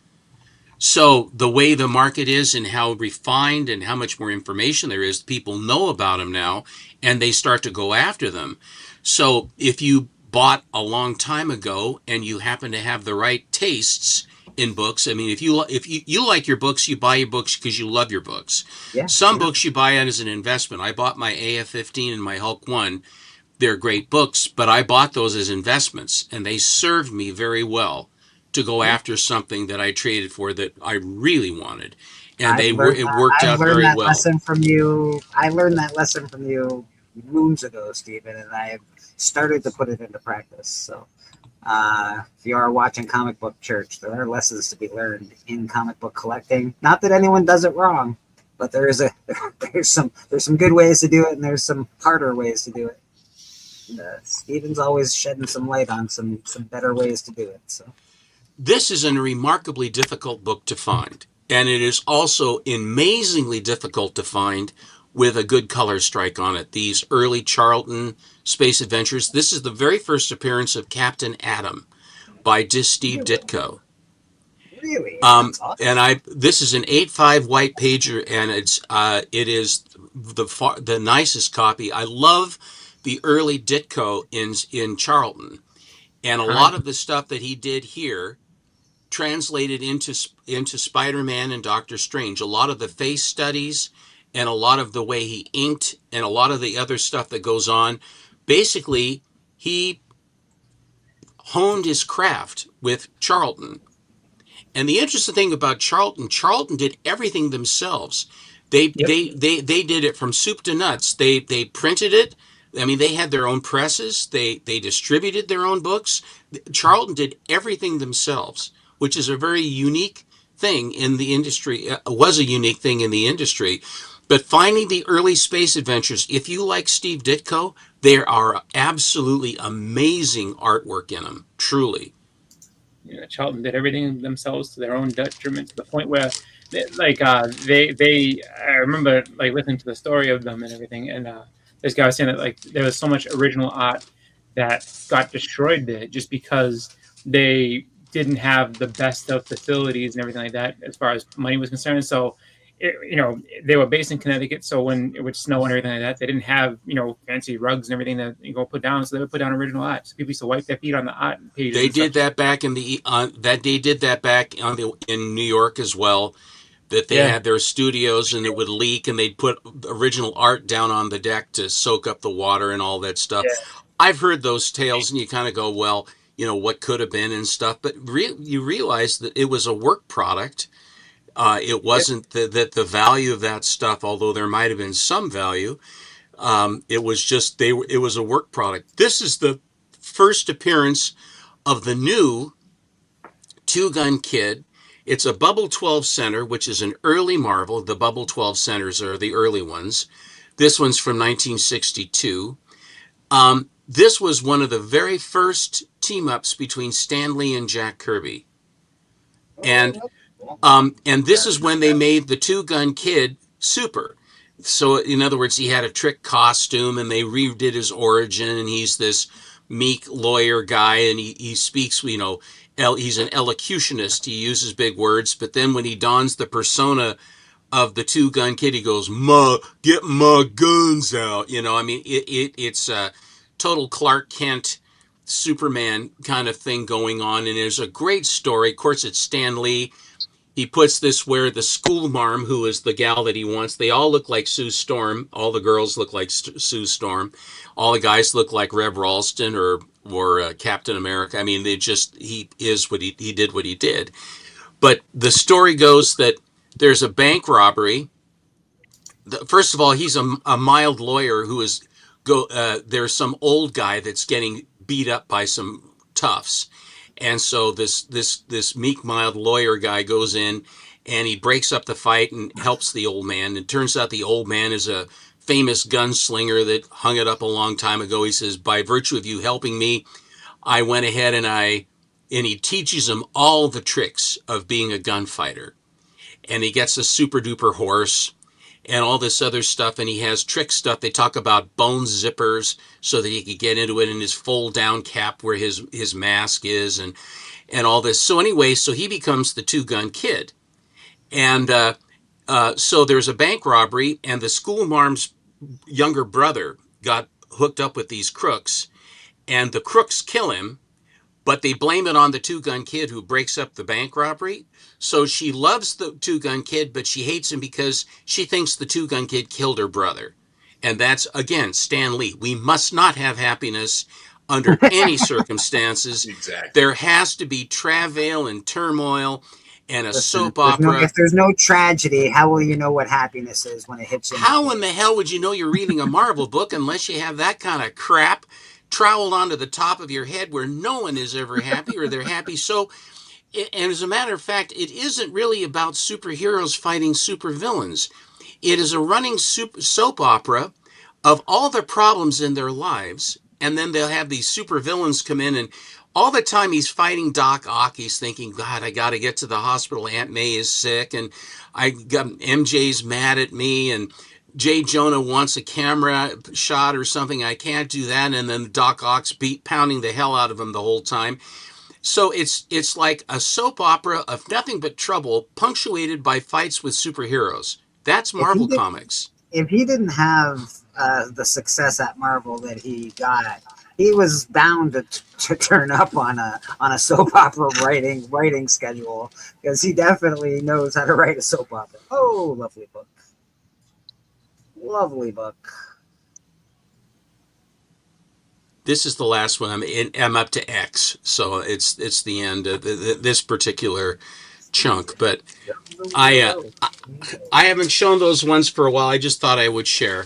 So the way the market is and how refined and how much more information there is, people know about them now, and they start to go after them. So if you bought a long time ago and you happen to have the right tastes in books, I mean, if you like your books, you buy your books because you love your books. Yeah, Some books you buy as an investment. I bought my AF-15 and my Hulk 1. They're great books, but I bought those as investments, and they served me very well to go after something that I traded for that I really wanted. And it worked out very well. I learned that lesson from you moons ago, Stephen, and I started to put it into practice. So if you are watching Comic Book Church, there are lessons to be learned in comic book collecting. Not that anyone does it wrong, but there's some good ways to do it, and there's some harder ways to do it. Steven's always shedding some light on some better ways to do it. So this is a remarkably difficult book to find, and it is also amazingly difficult to find with a good color strike on it. These early Charlton space adventures. This is the very first appearance of Captain Atom by Steve Ditko. Really? And this is an 8.5 white pager, and it is the nicest copy. I love the early Ditko in Charlton, and a lot of the stuff that he did here translated into Spider-Man and Doctor Strange. A lot of the face studies and a lot of the way he inked and a lot of the other stuff that goes on. Basically, he honed his craft with Charlton. And the interesting thing about Charlton did everything themselves. They did it from soup to nuts. They printed it. I mean, they had their own presses. They distributed their own books. Charlton did everything themselves, which is a very unique thing in the industry. Was a unique thing in the industry. But finding the early space adventures, if you like Steve Ditko, there are absolutely amazing artwork in them, truly. Charlton did everything themselves to their own detriment, to the point where, I remember listening to the story of them and everything, and this guy was saying that there was so much original art that got destroyed there just because they didn't have the best of facilities and everything like that as far as money was concerned. So, they were based in Connecticut, so when it would snow and everything like that, they didn't have fancy rugs and everything that you go put down. So they would put down original art. So people used to wipe their feet on the art pages. They did that back in in New York as well. That they had their studios and it would leak, and they'd put original art down on the deck to soak up the water and all that stuff. Yeah. I've heard those tales, and you kind of go, well, what could have been and stuff. But you realize that it was a work product. It wasn't that the value of that stuff, although there might have been some value. It was just it was a work product. This is the first appearance of the new Two Gun Kid. It's a Bubble 12 center, which is an early Marvel. The Bubble 12 centers are the early ones. This one's from 1962. This was one of the very first team-ups between Stan Lee and Jack Kirby. And this is when they made the Two Gun Kid super. So, in other words, he had a trick costume, and they redid his origin, and he's this meek lawyer guy, and he speaks, he's an elocutionist. He uses big words, but then when he dons the persona of the Two Gun Kid, he goes, get my guns out. It's a total Clark Kent, Superman kind of thing going on, and there's a great story. Of course, it's Stan Lee. He puts this where the school marm, who is the gal that he wants, they all look like Sue Storm. All the girls look like Sue Storm. All the guys look like Rev Ralston or Captain America. I mean, he did what he did. But the story goes that there's a bank robbery. First of all, he's a mild lawyer who is there's some old guy that's getting beat up by some toughs. And so this meek, mild lawyer guy goes in and he breaks up the fight and helps the old man. It turns out the old man is a famous gunslinger that hung it up a long time ago. He says, by virtue of you helping me, I went ahead and he teaches him all the tricks of being a gunfighter. And he gets a super duper horse and all this other stuff, and he has trick stuff. They talk about bone zippers so that he could get into it in his fold down cap where his mask is and all this. So anyway, so he becomes the Two Gun Kid. And so there's a bank robbery, and the school marm's younger brother got hooked up with these crooks, and the crooks kill him, but they blame it on the Two Gun Kid who breaks up the bank robbery. So she loves the Two Gun Kid, but she hates him because she thinks the Two Gun Kid killed her brother. And that's, again, Stan Lee. We must not have happiness under any circumstances. Exactly. There has to be travail and turmoil and a soap opera. If there's no tragedy, how will you know what happiness is when it hits you? How in the hell would you know you're reading a Marvel book unless you have that kind of crap troweled onto the top of your head where no one is ever happy or they're happy? So, and as a matter of fact, it isn't really about superheroes fighting supervillains. It is a running soap opera of all the problems in their lives and then they'll have these super villains come in, and all the time he's fighting Doc Ock, he's thinking, God, I got to get to the hospital. Aunt May is sick, and MJ's mad at me, and Jay Jonah wants a camera shot or something. I can't do that. And then Doc Ock's pounding the hell out of him the whole time. So it's like a soap opera of nothing but trouble, punctuated by fights with superheroes. That's Marvel Comics. If he didn't have the success at Marvel that he got, he was bound to turn up on a soap opera writing schedule, because he definitely knows how to write a soap opera. Oh, lovely book. Lovely book. This is the last one. I'm up to X, so it's the end of this particular chunk. But I haven't shown those ones for a while. I just thought I would share.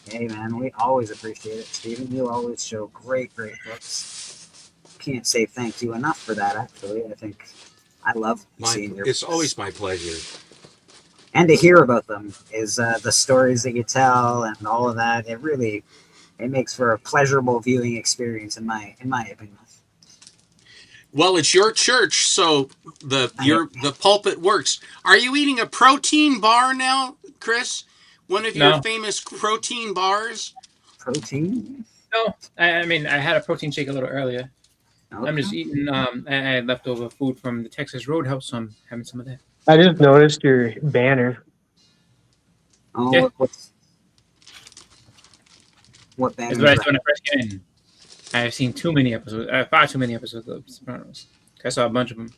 Hey man, we always appreciate it, Stephen. You always show great books. Can't say thank you enough for that. Actually, I think I love seeing your. It's always my pleasure. And to hear about them is the stories that you tell and all of that. It makes for a pleasurable viewing experience, in my opinion. Well, it's your church, so the pulpit works. Are you eating a protein bar now, Chris? One of your famous protein bars? Protein? No, I mean, I had a protein shake a little earlier. Okay. I'm just eating. I had leftover food from the Texas Roadhouse, so I'm having some of that. I just noticed your banner. Oh, yeah. What banner? That's what I saw when I first came in. I've seen too many episodes, far too many episodes of Sopranos. I saw a bunch of them.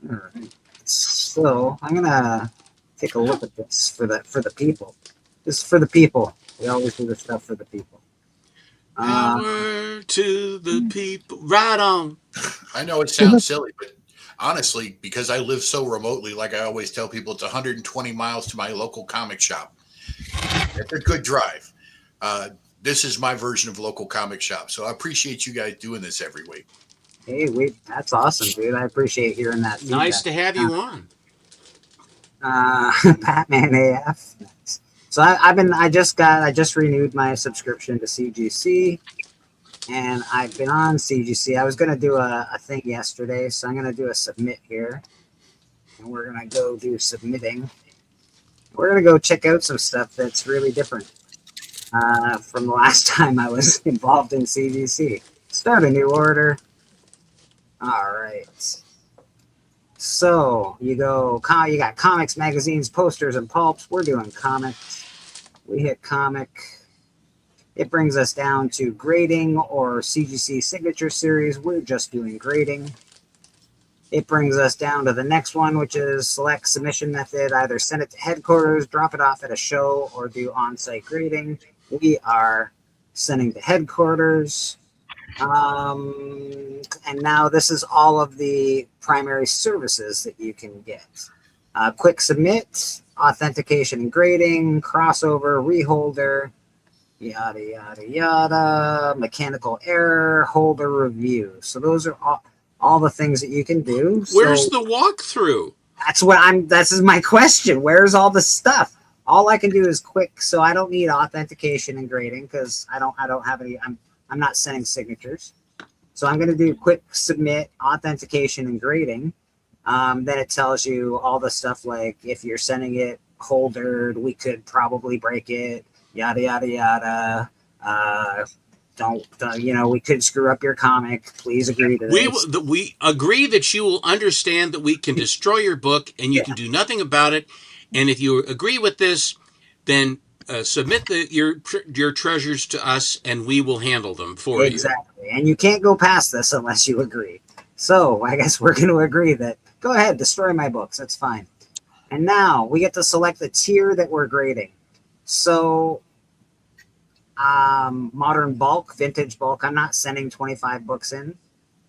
All right. So I'm gonna take a look at this for the people. This is for the people. We always do this stuff for the people. Power to the people. Right on. I know it sounds silly, but honestly, because I live so remotely, like I always tell people, it's 120 miles to my local comic shop. It's a good drive. This is my version of local comic shop. So I appreciate you guys doing this every week. Hey, that's awesome, dude. I appreciate hearing that. Nice to have you on. Batman AF. So I just renewed my subscription to CGC, and I've been on CGC. I was gonna do a thing yesterday, so I'm gonna do a submit here, and we're gonna go do submitting. We're gonna go check out some stuff that's really different from the last time I was involved in CGC. Start a new order. All right. So you got comics, magazines, posters, and pulps. We're doing comics. We hit comic. It brings us down to grading or CGC signature series. We're just doing grading. It brings us down to the next one, which is select submission method. Either send it to headquarters, drop it off at a show, or do on-site grading. We are sending to headquarters. And now this is all of the primary services that you can get. Quick submit, authentication and grading, crossover, reholder, yada, yada, yada, mechanical error, holder review. So those are all the things that you can do. Where's the walkthrough? This is my question. Where's all the stuff? All I can do is quick, so I don't need authentication and grading because I don't have any. I'm not sending signatures. So I'm going to do quick submit, authentication, and grading. Then it tells you all the stuff like if you're sending it holdered, we could probably break it, yada, yada, yada. We could screw up your comic. Please agree to this. We agree that you will understand that we can destroy your book and you can do nothing about it. And if you agree with this, then submit your treasures to us and we will handle them for you. Exactly. And you can't go past this unless you agree. So I guess we're going to agree that go ahead, destroy my books. That's fine. And now we get to select the tier that we're grading. So modern bulk, vintage bulk, I'm not sending 25 books in.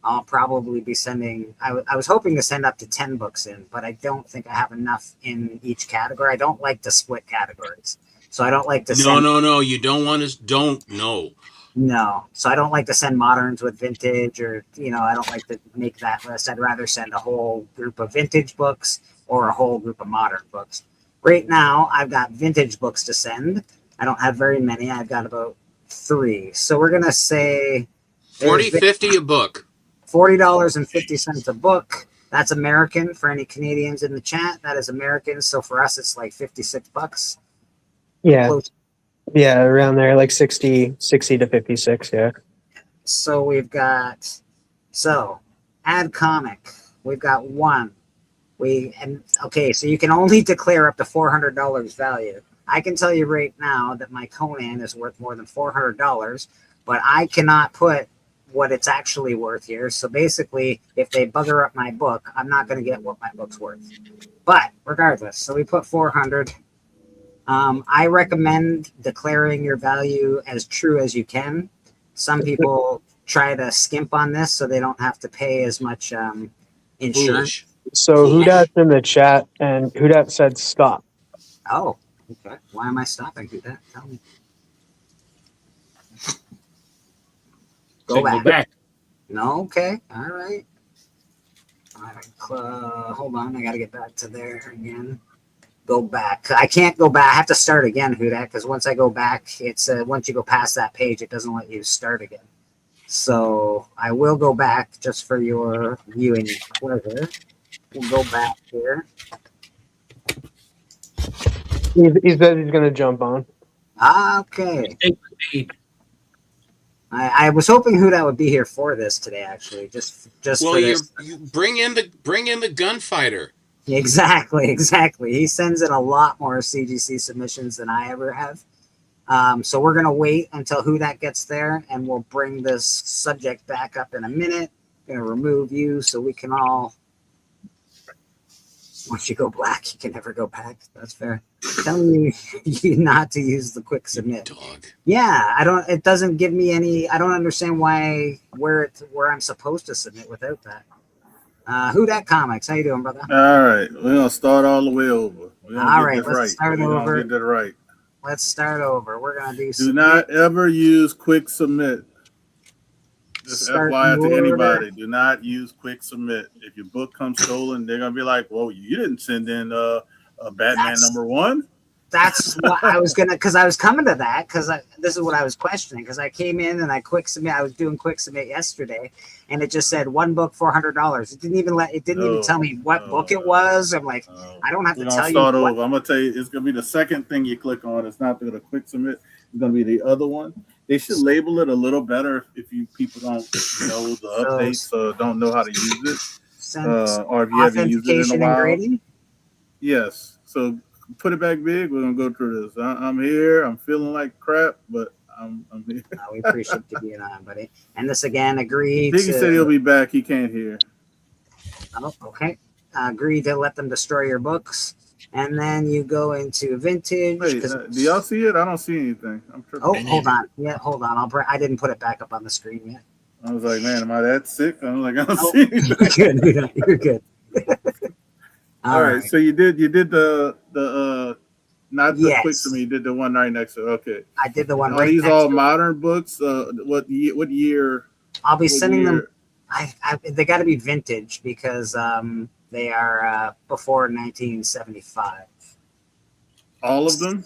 I'll probably be sending, I was hoping to send up to 10 books in, but I don't think I have enough in each category. I don't like to split categories. So I don't like to send... No, you don't want to, No. So I don't like to send moderns with vintage or, I don't like to make that list. I'd rather send a whole group of vintage books or a whole group of modern books. Right now, I've got vintage books to send. I don't have very many. I've got about 3. So we're gonna say 40, 50 a book. $40.50 a book. That's American for any Canadians in the chat. That is American. So for us, it's like $56. Yeah. Close. Yeah, around there, like 60 to 56, yeah. So we've got, add comic. We've got 1. Okay, so you can only declare up to $400 value. I can tell you right now that my Conan is worth more than $400, but I cannot put what it's actually worth here. So basically, if they bugger up my book, I'm not going to get what my book's worth. But regardless, so we put 400. I recommend declaring your value as true as you can. Some people try to skimp on this so they don't have to pay as much insurance. So Hudat's in the chat, and Hudat said stop. Oh, okay. Why am I stopping? Hudat, tell me. Go back. No, okay. All right. Hold on. I got to get back to there again. Go back. I can't go back. I have to start again, Hudat, because once I go back, it's once you go past that page, it doesn't let you start again. So I will go back just for your viewing pleasure. We'll go back here. He said he's going to jump on. Okay. I was hoping Hudat would be here for this today, actually. Just Well, for this. you bring in the gunfighter. Exactly. He sends in a lot more CGC submissions than I ever have. So we're going to wait until Hudat gets there, and we'll bring this subject back up in a minute. Going to remove you so we can all... Once you go black, you can never go back. That's fair. Telling you not to use the quick submit. Dog. Yeah, it doesn't give me any... I don't understand where I'm supposed to submit without that. Hudat Comics, how you doing, brother? All right, we're gonna start all the way over. All right, let's start over. Get that right. Let's start over. We're gonna do. Do not ever use quick submit. Just FYI to anybody, do not use quick submit. If your book comes stolen, they're gonna be like, "Whoa, you didn't send in a Batman #1." That's what I was gonna, because I was coming to that, because this is what I was questioning, because I came in and I quick submit. I was doing quick submit yesterday, and it just said 1 book $400. It didn't even tell me what book it was. I'm like, I don't have to tell you. Start over. I'm gonna tell you, it's gonna be the second thing you click on. It's not the quick submit. It's gonna be the other one. They should label it a little better if people don't know the updates, don't know how to use it, or if you haven't used it in a while. Yes. So put it back big. We're gonna go through this. I'm here. I'm feeling like crap, but I'm here. We appreciate you being on, buddy. And this again, agreed. Biggie said he'll be back. He can't hear. Oh, okay. Agreed to let them destroy your books, and then you go into vintage. Wait, do y'all see it? I don't see anything. I'm tripping. Oh, hold on. Yeah, hold on. I didn't put it back up on the screen yet. I was like, man, am I that sick? I'm like, I don't see You're anything. good. You're good. All right. So you did the not the Yes. quick to me. You did the one right next to it. Okay. I did the one Are right these next all to it. modern books? What year? I'll be what sending them. year? They got to be vintage because they are before 1975. All of them?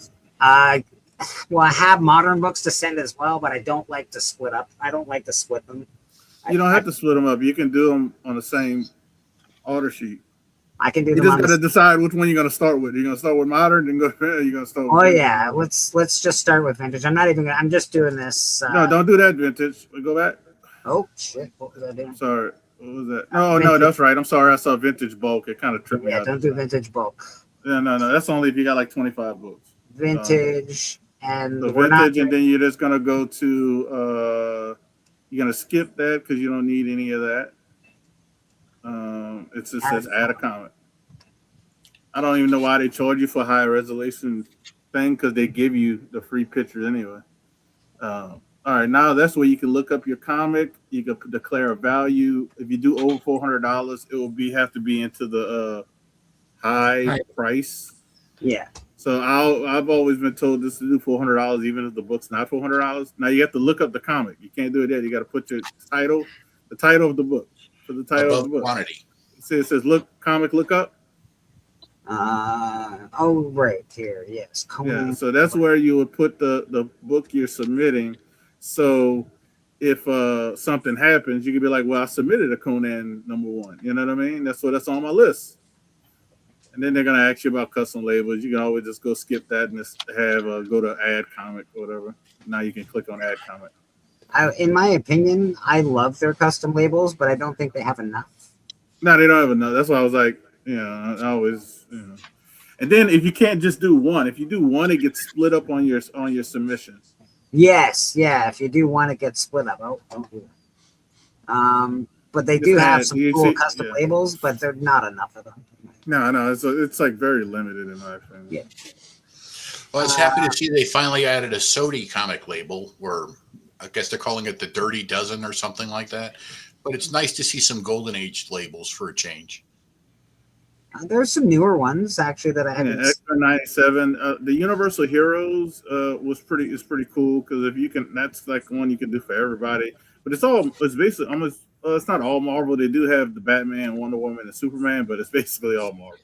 Well, I have modern books to send as well, but I don't like to split up. I don't like to split them. You don't have to split them up. You can do them on the same order sheet. I can do You them just on got the to decide which one you're going to start with. You're going to start with modern, then go. You're going to start. Oh with yeah, let's just start with vintage. I'm just doing this. No, don't do that vintage. We go back. Oh shit! What was I doing? Sorry, what was that? No, that's right. I'm sorry. I saw vintage bulk. It kind of tripped me Yeah, out. don't do vintage bulk. Yeah, no. That's only if you got like 25 books. Vintage and So we're not. vintage, and then you're just gonna go to. You're gonna skip that because you don't need any of that. It just says add a comment. I don't even know why they charge you for high resolution thing because they give you the free pictures anyway. All right, now that's where you can look up your comic. You can declare a value. If you do over $400, it will have to be into the high price. Yeah. So I've always been told this to do $400, even if the book's not $400. Now you have to look up the comic. You can't do it there. You got to put your title, the title of the book, for the title of the book. Quantity. It says look up. Oh right here, yes. Yeah, so that's where you would put the book you're submitting. So if something happens, you could be like, well, I submitted a Conan #1. You know what I mean? That's on my list. And then they're gonna ask you about custom labels. You can always just go skip that and just have go to add comic or whatever. Now you can click on add comic. In my opinion, I love their custom labels, but I don't think they have enough. No, they don't have enough. That's why I was like, I always, And then if you can't just do one, if you do one, it gets split up on your submissions. Yes, yeah. If you do one, it gets split up. Oh, don't do that. But they do have some cool custom labels, but they're not enough of them. No, it's like very limited in my opinion. Yeah. Well, I was happy to see they finally added a Sodi comic label, where I guess they're calling it the Dirty Dozen or something like that. But it's nice to see some Golden Age labels for a change. There's some newer ones actually that I haven't. Extra 97. The Universal Heroes is pretty cool because if you can, that's like one you can do for everybody. But it's basically almost. It's not all Marvel. They do have the Batman, Wonder Woman, and Superman, but it's basically all Marvel.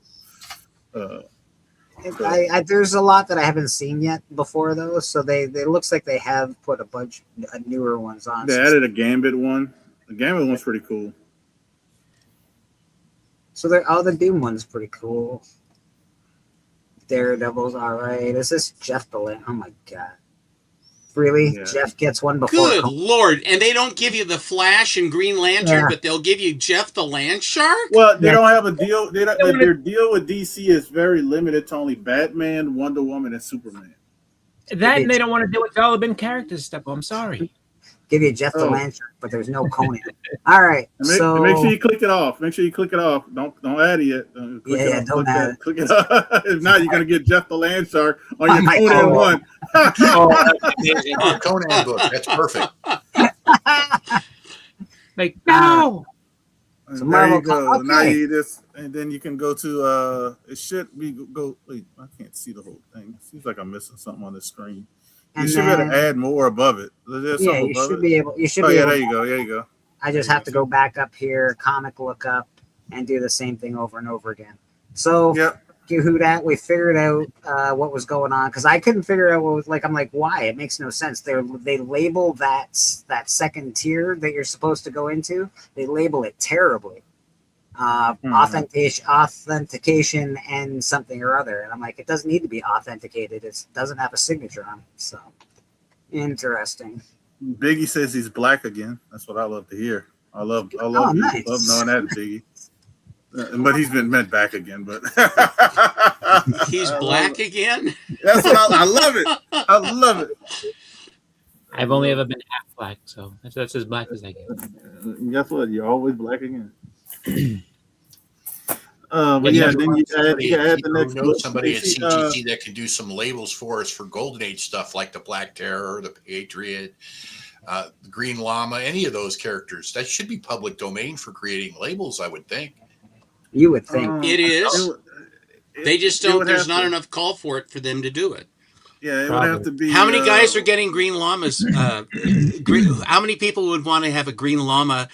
There's a lot that I haven't seen yet before though, so they looks like they have put a bunch of newer ones on. They added a Gambit one. The Gambit one's pretty cool. So the Doom one's pretty cool. Daredevil's all right. Is this Jeff Delaney? Oh my god. Really? Yeah. Jeff gets one before. Good Lord. And they don't give you the Flash and Green Lantern, but they'll give you Jeff the Land Shark? Well, they don't have a deal. Their deal with DC is very limited to only Batman, Wonder Woman, and Superman. That and they don't want to deal with relevant characters stuff. I'm sorry. Give you Jeff the Land Shark, but there's no Conan. All right. Make sure you click it off. Make sure you click it off. Don't add it yet. Don't add it. Click it off. If not, you're gonna get Jeff the Land Shark on your Conan one. Conan book. That's perfect. Like no. So there you go. Okay. Now you just, and then you can go to. It should be go. Wait, I can't see the whole thing. It seems like I'm missing something on the screen. You should be able to add more above it. Yeah, you should be able. You should be able. There you go. There you go. I just have to go back up here, comic lookup, and do the same thing over and over again. So, who that? We figured out what was going on because I couldn't figure out what was like. I'm like, why? It makes no sense. They label that second tier that you're supposed to go into. They label it terribly. Authentication and something or other, and I'm like, it doesn't need to be authenticated. It doesn't have a signature on it. So interesting. Biggie says he's black again. That's what I love to hear. I love nice. love knowing that, Biggie. But he's been meant back again. But he's black again. That's what I love it. I love it. I've only ever been half black, so that's as black as I get. Guess what? You're always black again. But yeah, then you add the next book. Somebody at CGC that can do some labels for us for Golden Age stuff like the Black Terror, the Patriot, the Green Llama, any of those characters. That should be public domain for creating labels, I would think. You would think. It is. They just don't. There's not enough call for it for them to do it. Yeah, it would have to be. How many guys are getting Green Llamas? How many people would want to have a Green Llama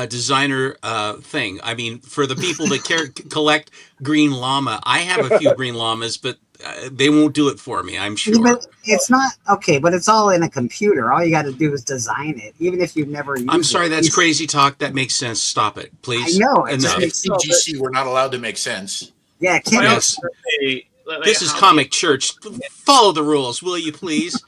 designer thing? I mean, for the people that collect Green Llama, I have a few Green Llamas, but they won't do it for me, I'm sure. But it's not okay, but it's all in a computer. All you got to do is design it, even if you've never used it. I'm sorry, that's crazy talk. That makes sense. Stop it, please. I know. At CGC, we're not allowed to make sense. Yeah, yes. This is Comic Church. Follow the rules, will you please?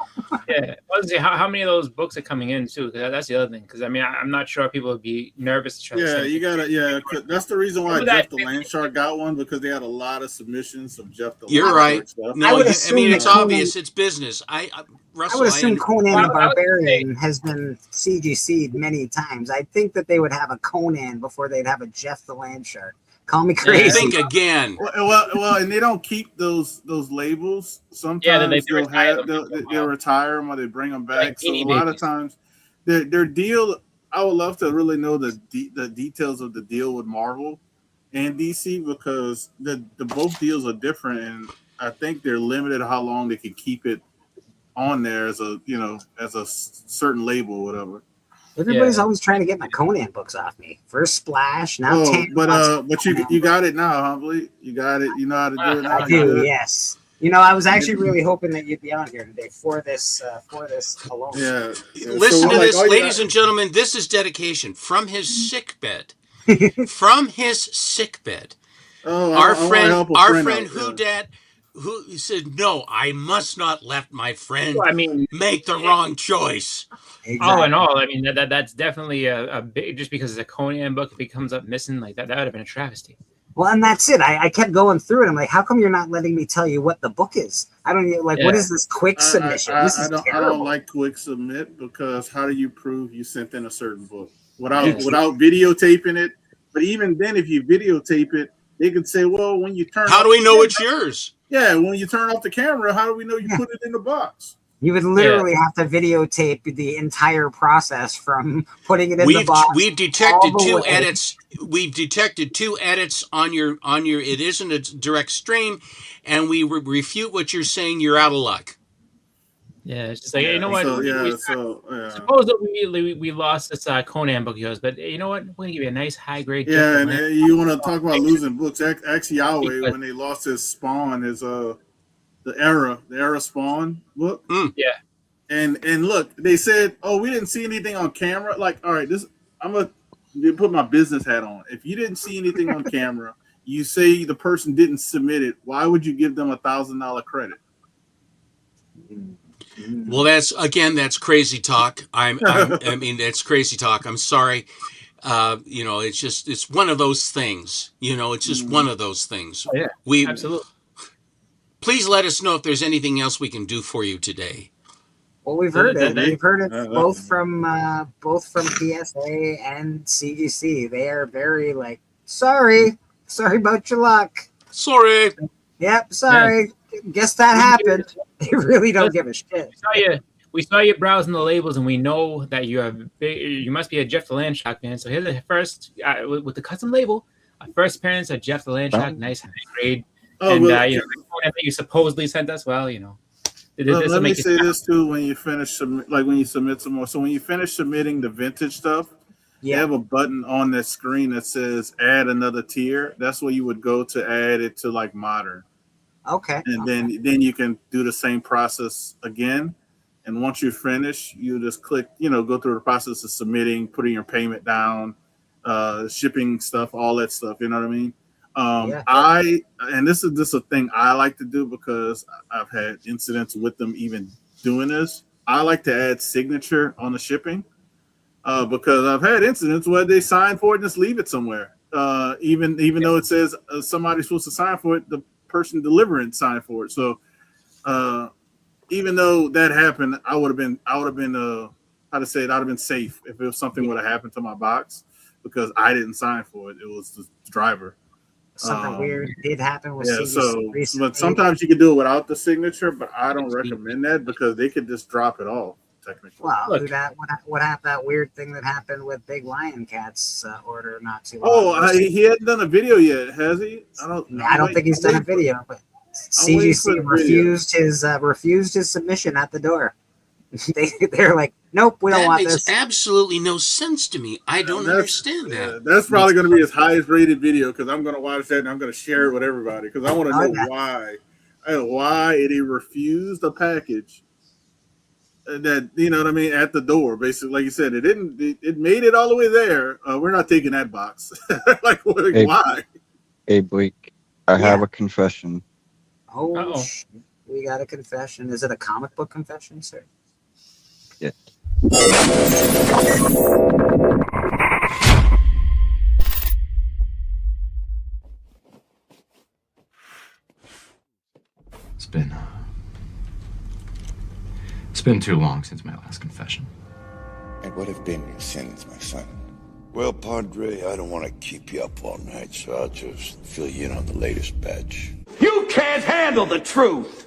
Yeah. How many of those books are coming in too? Because that's the other thing. Because I mean, I'm not sure people would be nervous to try. Yeah, you gotta. Yeah, that's the reason why Jeff the Land Shark got one, because they had a lot of submissions of Jeff the. You're right. Land Shark stuff. No, I mean it's obvious. It's business. Russell, I would assume Conan the Barbarian has been CGC'd many times. I think that they would have a Conan before they'd have a Jeff the Land Shark. Call me crazy. Think again. Well, and they don't keep those labels. Sometimes they'll retire them or they bring them back. Like so a lot of times, their deal. I would love to really know the details of the deal with Marvel and DC, because the both deals are different, and I think they're limited how long they can keep it on there as a certain label or whatever. Everybody's always trying to get my Conan books off me. First Splash, now but you got it now, huh? You got it. You know how to do it now. I do. Yes. You know, I was actually really hoping that you'd be on here today for this alone. Yeah. Listen to this, ladies and gentlemen. This is dedication from his sick bed. From his sick bed. Oh, our I friend wanna help a friend out, who dad, who said, "No, I must not let my friend Well, I mean, make the wrong choice." All in all, I mean that's definitely a big. Just because it's a Conan book, if he comes up missing like that, that would have been a travesty. Well, and that's it. I kept going through it. I'm like, how come you're not letting me tell you what the book is? I don't even like. What is this quick submission? This is I terrible. don't like quick submit because how do you prove you sent in a certain book without videotaping it? But even then, if you videotape it, they can say, well, when you turn. How do we know it's yours? Yeah, when you turn off the camera, how do we know you put it in the box? You would literally have to videotape the entire process from putting it in the box. We've detected all the two way. edits. We've detected 2 edits on your. It isn't a direct stream, and we refute what you're saying. You're out of luck. Yeah, it's just like, you know what? Suppose that we lost this Conan book of yours, but you know what? We're going to give you a nice high grade. Yeah, and you want to talk about losing books. Actually, Yahweh, when they lost his Spawn, the era Spawn book. Yeah. And look, they said, oh, we didn't see anything on camera. Like, all right, I'm going to put my business hat on. If you didn't see anything on camera, you say the person didn't submit it, why would you give them $1,000 credit? Well, that's crazy talk. I mean, that's crazy talk. I'm sorry. It's one of those things. It's just one of those things. Oh, yeah, absolutely. Please let us know if there's anything else we can do for you today. Well, we've heard it. We've heard it both from PSA and CGC. They are very sorry about your luck. Sorry. Yep, sorry. Yeah. Guess that happened. They really don't give a shit. We saw you browsing the labels, and we know that you must be a Jeff the Landshark fan. So here's the first with the custom label. First appearance of Jeff the Landshark, nice high grade. The Conan that you supposedly sent us. Well, let me say this too: when you finish when you submit some more. So when you finish submitting the vintage stuff, you have a button on that screen that says "Add another tier." That's where you would go to add it to modern. Okay. And then you can do the same process again. And once you finish, you just click, go through the process of submitting, putting your payment down, shipping stuff, all that stuff. You know what I mean? This is a thing I like to do because I've had incidents with them even doing this. I like to add signature on the shipping because I've had incidents where they sign for it and just leave it somewhere. Even though it says somebody's supposed to sign for it, the person delivering signed for it. So even though that happened, I would have been I'd have been safe if it was something would have happened to my box because I didn't sign for it. It was the driver. Something weird did happen with CGC recently. But sometimes you can do it without the signature, but I don't recommend that because they could just drop it off. Technically, well, what happened? That weird thing that happened with Big Lion Cat's order not too long ago. He hadn't done a video yet, has he? I don't think he's done a video, but CGC refused his submission at the door. They're like, nope, we don't want this. That makes absolutely no sense to me. I don't understand that. That's probably going to be his highest rated video because I'm going to watch that and I'm going to share it with everybody because I want to know why he refused a package that, you know what I mean, at the door. Basically, like you said, it made it all the way there. We're not taking that box. Why? Hey, Blake, I have a confession. Oh, we got a confession. Is it a comic book confession, sir? Yeah. It's been too long since my last confession. And what have been your sins, my son? Well, Padre, I don't want to keep you up all night, so I'll just fill you in on the latest batch. You can't handle the truth!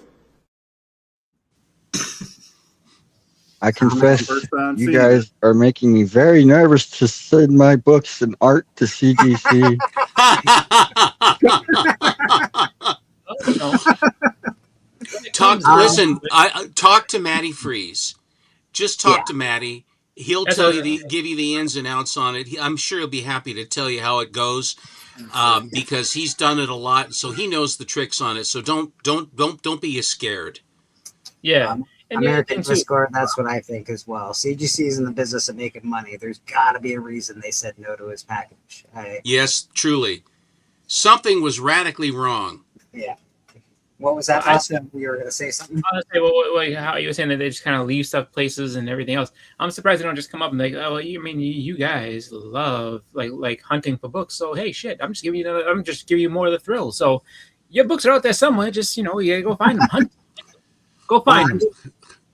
I confess, you guys are making me very nervous to send my books and art to CGC. Talk to Maddie Freeze. Just talk to Maddie. He'll That's tell what- you give you the ins and outs on it. I'm sure he'll be happy to tell you how it goes, because he's done it a lot, so he knows the tricks on it. So don't be scared. Yeah. And the other American thing, too- Discord, that's what I think as well. CGC is in the business of making money. There's got to be a reason they said no to his package. Yes, truly, something was radically wrong. Yeah. What was that, Austin? You were going to say something? I was gonna say, well, like how you were saying that they just kind of leave stuff places and everything else. I'm surprised they don't just come up and like, oh, well, you guys love like hunting for books. So hey, shit, I'm just giving you more of the thrill. So your books are out there somewhere. Just you gotta go find them. Hunt. Go find them.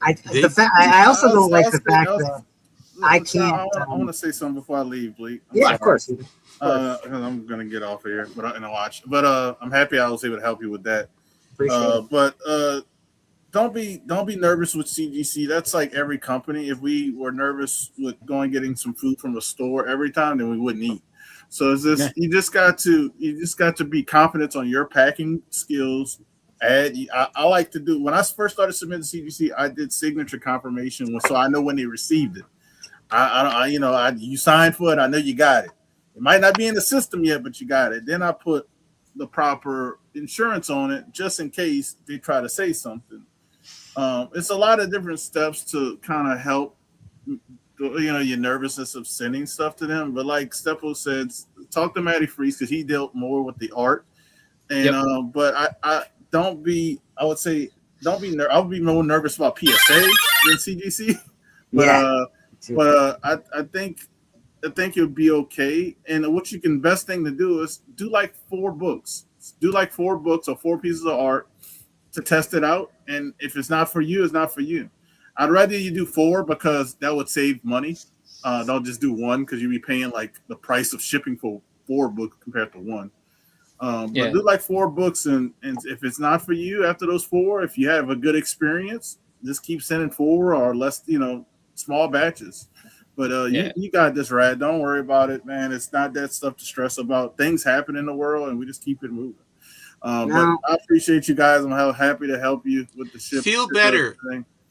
I also don't like the fact that I can't. I want to say something before I leave, Blake. Yeah, of course. I'm gonna get off of here, but and I watch. But I'm happy I was able to help you with that. But don't be nervous with CGC. That's like every company. If we were nervous with getting some food from a store every time, then we wouldn't eat. So it's this. You just got to be confident on your packing skills. I like to do when I first started submitting CGC, I did signature confirmation, so I know when they received it. You signed for it. I know you got it. It might not be in the system yet, but you got it. Then I put the proper insurance on it just in case they try to say something. It's a lot of different steps to kind of help, your nervousness of sending stuff to them. But like Steppo said, talk to Matty Freeze because he dealt more with the art. And but I don't be. I would say don't be. I would be more nervous about PSA than CGC. But I think you'll be okay. And what you can best thing to do is do like 4 books. Do like 4 books or 4 pieces of art to test it out. And if it's not for you, it's not for you. I'd rather you do 4 because that would save money. Don't just do 1 because you'd be paying like the price of shipping for 4 books compared to 1. But do like 4 books, and if it's not for you after those 4, if you have a good experience, just keep sending 4 or less, small batches. But you got this, Rad. Don't worry about it, man. It's not that stuff to stress about. Things happen in the world, and we just keep it moving. But I appreciate you guys. I'm happy to help you with the ship. Feel better.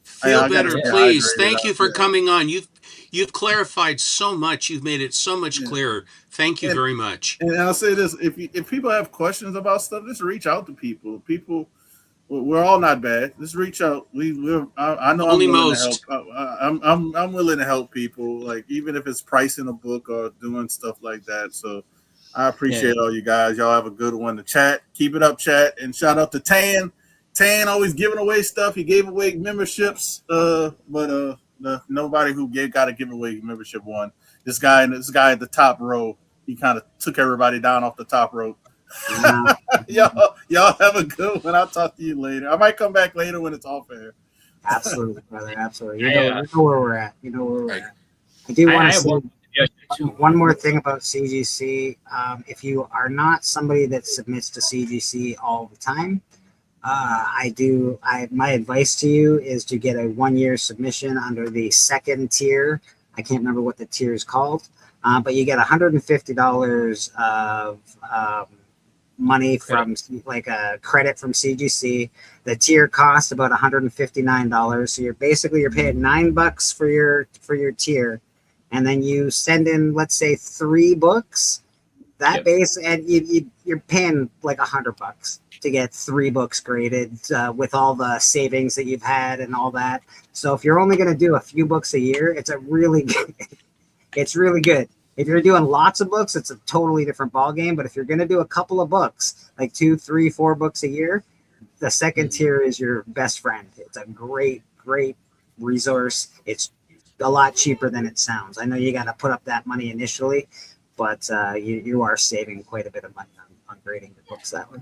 Feel better, please. Thank you for coming on. You've clarified so much. You've made it so much clearer. Thank you very much. And I'll say this: if people have questions about stuff, just reach out to people. We're all not bad. Just reach out. I know Only I'm willing most. to help. I'm willing to help people, like even if it's pricing a book or doing stuff like that. So I appreciate all you guys. Y'all have a good one. The chat, keep it up, chat, and shout out to Tan. Tan always giving away stuff. He gave away memberships, but nobody who got to give away membership won. This guy at the top row, he kind of took everybody down off the top rope. Y'all have a good one. I'll talk to you later. I might come back later when it's off air. Absolutely, brother. Absolutely. You know where we're at. I do want to say one more thing about CGC. If you are not somebody that submits to CGC all the time, my advice to you is to get a 1-year submission under the 2nd tier. I can't remember what the tier is called, but you get $150 of money from like a credit from CGC. The tier costs about $159, so you're paying $9 for your tier, and then you send in, let's say, 3 books. And you're paying like $100 to get 3 books graded with all the savings that you've had and all that. So if you're only going to do a few books a year, it's really good. If you're doing lots of books, it's a totally different ballgame. But if you're going to do a couple of books, like 2, 3, 4 books a year, the 2nd tier is your best friend. It's a great resource. It's a lot cheaper than it sounds. I know you got to put up that money initially, but you are saving quite a bit of money on grading the books that way.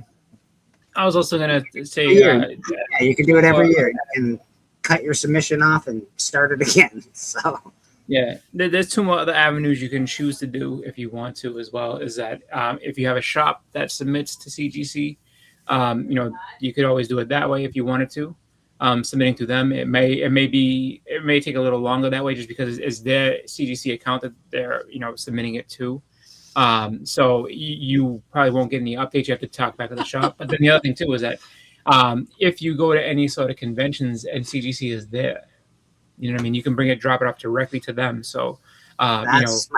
I was also going to say, you can do it every year. You can cut your submission off and start it again. So. Yeah, there's 2 more other avenues you can choose to do if you want to as well. Is that if you have a shop that submits to CGC, you could always do it that way if you wanted to. Submitting to them, it may take a little longer that way just because it's their CGC account that they're submitting it to. So you probably won't get any updates. You have to talk back to the shop. But then the other thing too is that if you go to any sort of conventions and CGC is there, You know what I mean? You can drop it off directly to them. So, that's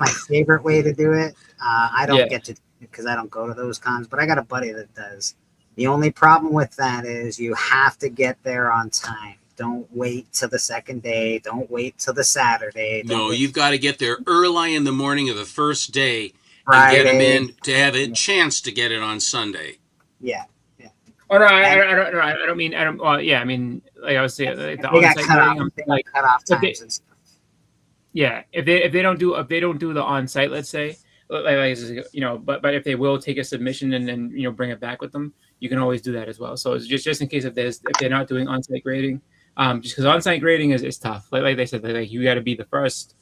my favorite way to do it. I don't get to do it because I don't go to those cons, but I got a buddy that does. The only problem with that is you have to get there on time. Don't wait till the second day. Don't wait till the Saturday. No, you've got to get there early in the morning of the first day Friday. and get them in to have a chance to get it on Sunday. Yeah. Oh no, I don't mean. Well, yeah, I mean, like I was saying, like the They got on-site cut off. grading, They got cut off if they- times and stuff. Yeah, if they don't do the on-site, let's say, but if they will take a submission and then bring it back with them, you can always do that as well. So it's just in case if they're not doing on-site grading, just because on-site grading is tough. Like they said, like you got to be the first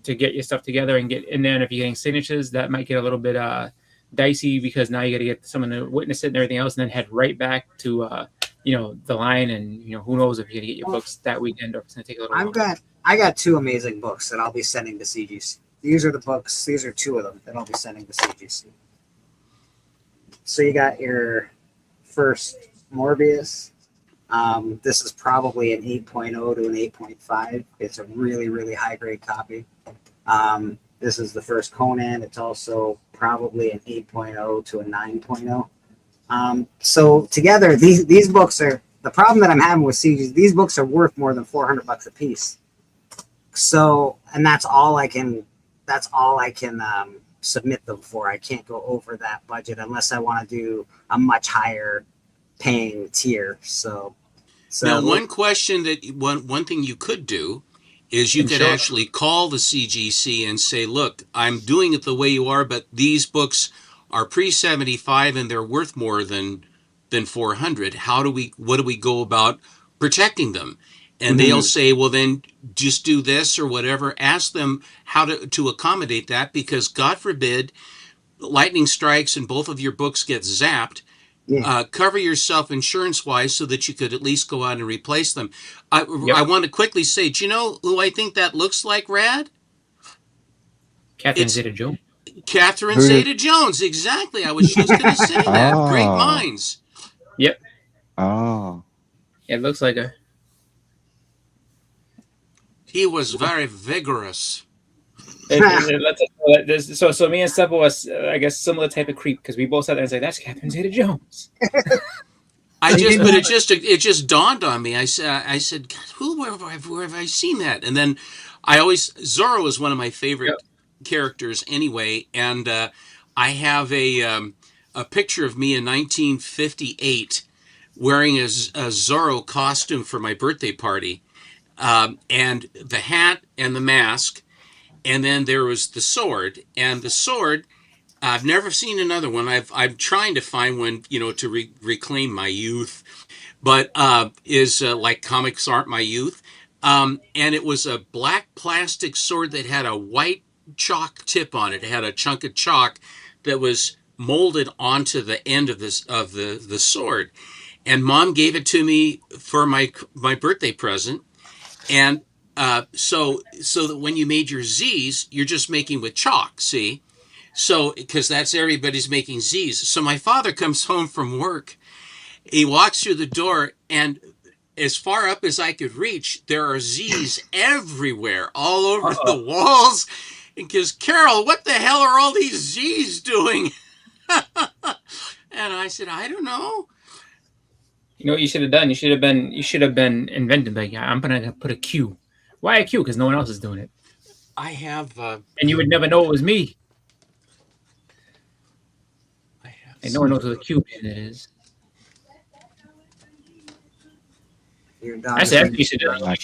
to get your stuff together and get in there. And if you're getting signatures, that might get a little bit dicey because now you got to get someone to witness it and everything else, and then head right back to the line, and who knows if you're gonna get your books that weekend or if it's gonna take a little longer. I got 2 amazing books that I'll be sending to CGC. These are the books. These are 2 of them that I'll be sending to CGC. So you got your first Morbius. This is probably an 8.0 to an 8.5. It's a really, really high grade copy. This is the first Conan. It's also probably an 8.0 to a 9.0. So together, these books are, the problem that I'm having with CGC, these books are worth more than $400 a piece. So, and that's all I can submit them for. I can't go over that budget unless I want to do a much higher paying tier. So now, one question one thing you could do is you could actually call the CGC and say, look, I'm doing it the way you are, but these books are pre-75 and they're worth more than 400. What do we go about protecting them? And they'll say, well, then just do this or whatever. Ask them how to accommodate that, because God forbid lightning strikes and both of your books get zapped. Cover yourself insurance-wise so that you could at least go out and replace them. I want to quickly say, do you know who I think that looks like, Rad? Catherine Zeta-Jones. Catherine Zeta-Jones, exactly. I was just going to say that. Great minds. Yep. Oh. It looks like her. He was very vigorous. So me and Steph was, I guess, similar type of creep because we both sat there and said, "That's Catherine Zeta-Jones." It just dawned on me. I said, God, where have I seen that? And then Zorro is one of my favorite characters anyway, and I have a picture of me in 1958 wearing a Zorro costume for my birthday party. And the hat and the mask, and then there was the sword. And the sword, I've never seen another one. I'm trying to find one, to reclaim my youth, but is like comics aren't my youth. And it was a black plastic sword that had a white chalk tip on it. It had a chunk of chalk that was molded onto the end of the sword. And Mom gave it to me for my birthday present. And so that when you made your Z's, you're just making with chalk, see? So, because that's everybody's making Z's. So my father comes home from work. He walks through the door, and as far up as I could reach, there are Z's everywhere, all over the walls. And goes, Carol, what the hell are all these Z's doing? And I said, I don't know. You know what you should have done? You should have been invented. Like, I'm gonna put a Q. Why a Q? Because no one else is doing it. I have, and you would never know it was me. And no one knows what a Q man is. I said you should have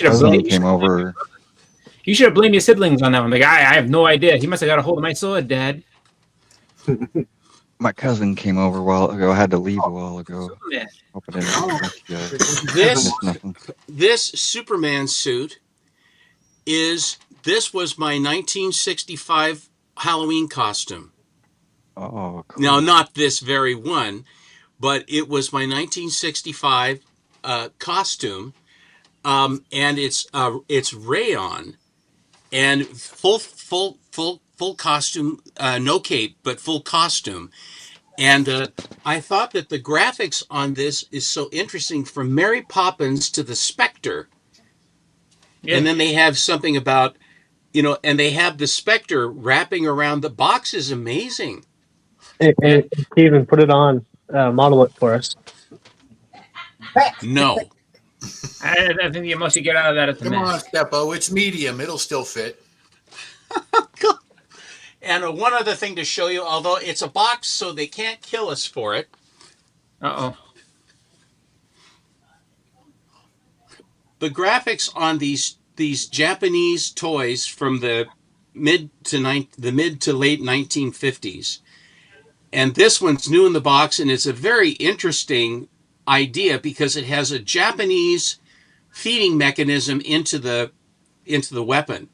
came over. You should have blamed your siblings on that one. Like, I have no idea. He must have got a hold of my sword, Dad. My cousin came over a while ago. I had to leave a while ago. This Superman suit was my 1965 Halloween costume. Oh, cool. Now, not this very one, but it was my 1965 costume, and it's rayon and full costume, no cape, but full costume. And I thought that the graphics on this is so interesting, from Mary Poppins to the Spectre. Yeah. And then they have something about, and they have the Spectre wrapping around the box is amazing. Hey, Steven, put it on. Model it for us. No. I think the most you get out of that is the Come on, mask. Steppo. It's medium. It'll still fit. And one other thing to show you, although it's a box, so they can't kill us for it. Uh-oh. The graphics on these Japanese toys from the mid to late 1950s, and this one's new in the box, and it's a very interesting idea because it has a Japanese feeding mechanism into the weapon.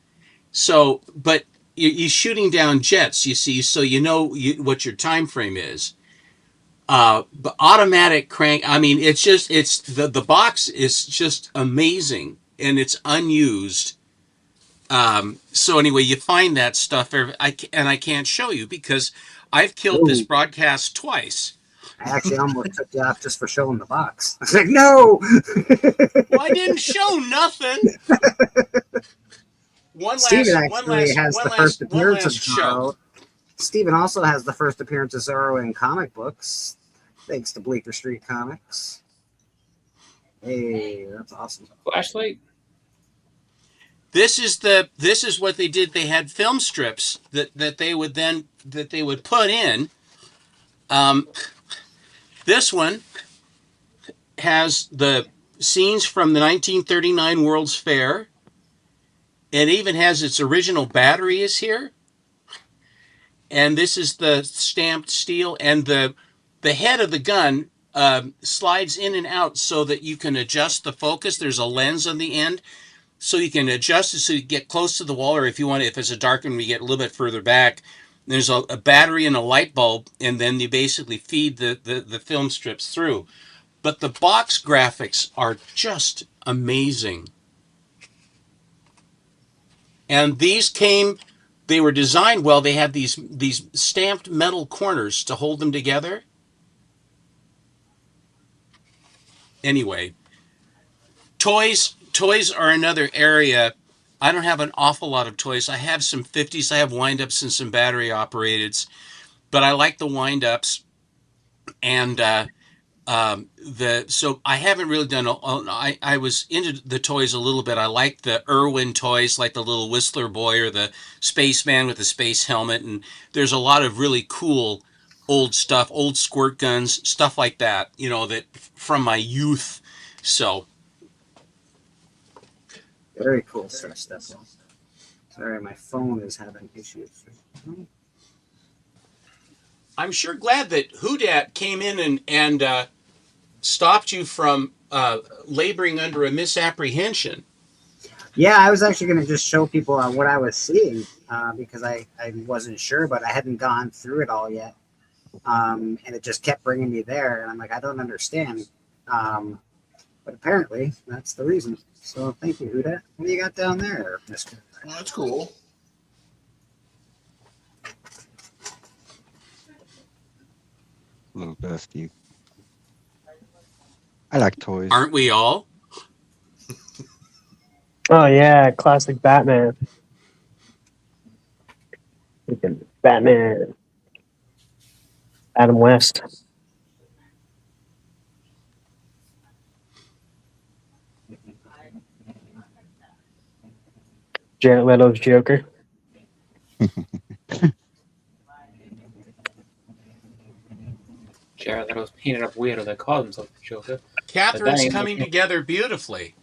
So, but you're shooting down jets, you see, so what your time frame is. But automatic crank. I mean, the box is just amazing, and it's unused. So anyway, you find that stuff, and I can't show you because I've killed this broadcast twice. I actually almost took you off just for showing the box. I was like, no. Well, I didn't show nothing. Steven actually has the first appearance of Zorro. Steven also has the first appearance of Zorro in comic books, thanks to Bleecker Street Comics. Hey, that's awesome. Flashlight. This is what they did. They had film strips that they would put in. This one has the scenes from the 1939 World's Fair. It even has its original battery is here. And this is the stamped steel, and the head of the gun slides in and out so that you can adjust the focus. There's a lens on the end, so you can adjust it so you get close to the wall, or if it's a dark one, we get a little bit further back. There's a battery and a light bulb, and then you basically feed the film strips through. But the box graphics are just amazing. And they were designed well. They had these stamped metal corners to hold them together. Anyway, toys are another area. I don't have an awful lot of toys. I have some 50s. I have wind-ups and some battery operateds, but I like the wind-ups. And so I haven't really done. I was into the toys a little bit. I like the Irwin toys, like the little Whistler boy or the spaceman with the space helmet. And there's a lot of really cool old stuff, old squirt guns, stuff like that. That from my youth. So very cool stuff. Sorry, my phone is having issues. I'm sure glad that Houdat came in and stopped you from laboring under a misapprehension. Yeah, I was actually going to just show people what I was seeing because I wasn't sure, but I hadn't gone through it all yet. And it just kept bringing me there. And I'm like, I don't understand. But apparently, that's the reason. So thank you, Houdat. What do you got down there, mister? Well, that's cool. Little dusty. I like toys. Aren't we all? Oh yeah, classic Batman. Freaking Batman. Adam West. Jared Leto's Joker. Jared Leto's painted up weirdo that calls himself the Joker. Catherine's coming together beautifully.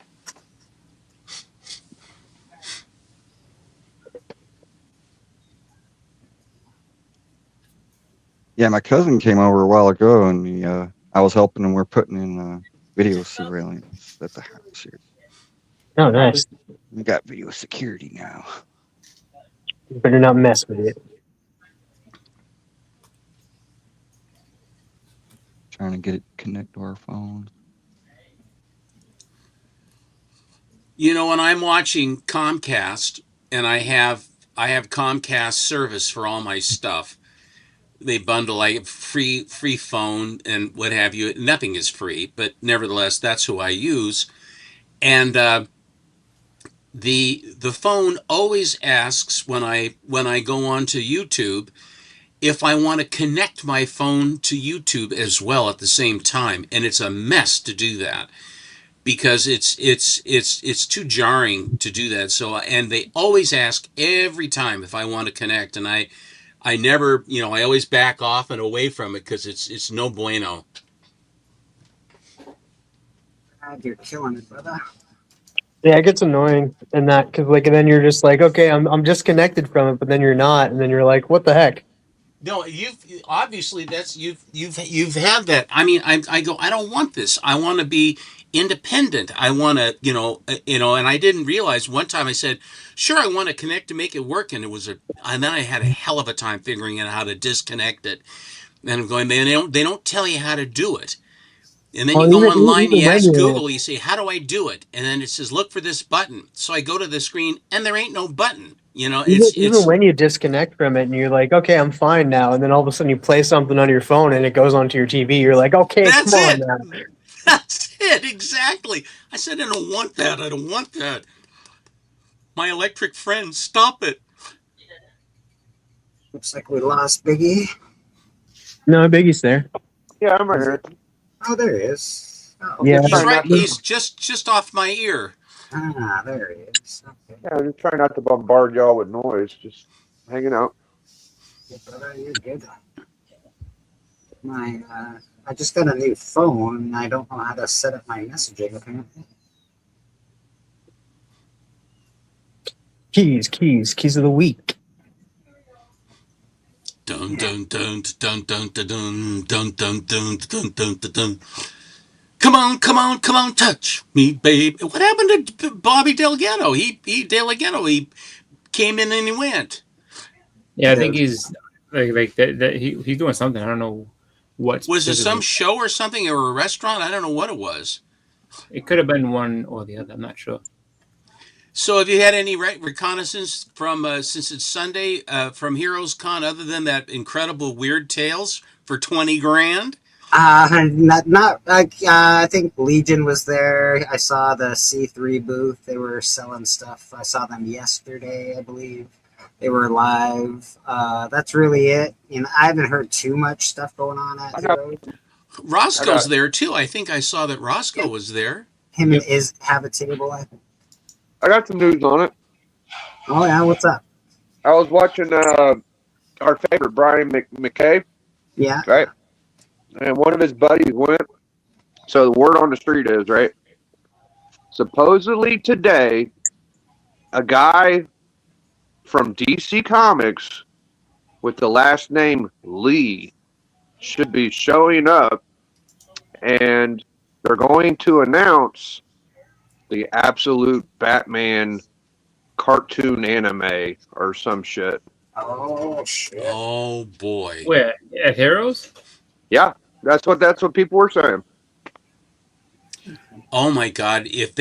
Yeah, my cousin came over a while ago, and I was helping him. We're putting in video surveillance at the house here. Oh, nice. We got video security now. You better not mess with it. Trying to get it connect to our phones. When I'm watching Comcast, and I have Comcast service for all my stuff. They bundle free phone and what have you. Nothing is free, but nevertheless, that's who I use. And the phone always asks when I go onto YouTube if I want to connect my phone to YouTube as well at the same time, and it's a mess to do that because it's too jarring to do that. So, and they always ask every time if I want to connect, and I never, I always back off and away from it because it's no bueno. God, you're killing it, brother. Yeah, it gets annoying in that because like then you're just like, okay, I'm disconnected from it, but then you're not, and then you're like, what the heck? No, you've obviously you've had that. I mean, I go, I don't want this. I want to be independent. I want to, and I didn't realize one time I said, sure, I want to connect to make it work, and and then I had a hell of a time figuring out how to disconnect it. And I'm going, man, they don't tell you how to do it. And then you go online, you ask Google, you say, how do I do it? And then it says, look for this button. So I go to the screen, and there ain't no button. Even when you disconnect from it and you're like, okay, I'm fine now, and then all of a sudden you play something on your phone and it goes onto your TV, you're like, okay, that's come it. on now. That's it, exactly. I said, I don't want that. I don't want that. My electric friend, stop it. Looks like we lost Biggie. No, Biggie's there. Yeah, I'm right here. Oh, there he is. Oh, Yeah. He's right. He's just off my ear. Ah, there he is. Okay. Yeah, I'm just trying not to bombard y'all with noise. Just hanging out. Yeah, brother, you're good. I just got a new phone and I don't know how to set up my messaging apparently. Keys of the week. Dun dun dun dun dun dun dun dun dun dun dun dun dun. Come on, touch me, babe. What happened to Bobby Delgado? He came in and he went. Yeah, I think he's like that. He's doing something. I don't know what. Was it some show or something or a restaurant? I don't know what it was. It could have been one or the other. I'm not sure. So, have you had any reconnaissance from since it's Sunday from Heroes Con, other than that incredible Weird Tales for $20,000? I think Legion was there. I saw the C3 booth. They were selling stuff. I saw them yesterday, I believe. They were live. That's really it. I haven't heard too much stuff going on at Heroes. Roscoe's there too. I think I saw that Roscoe was there. Him and Iz have a table. I got some news on it. Oh yeah, what's up? I was watching our favorite Brian McKay. Yeah. Right. And one of his buddies went. So the word on the street is, right? Supposedly today, a guy from DC Comics with the last name Lee should be showing up, and they're going to announce the Absolute Batman cartoon anime or some shit. Oh shit! Oh boy! Where at Heroes? Yeah, that's what people were saying. Oh my God! If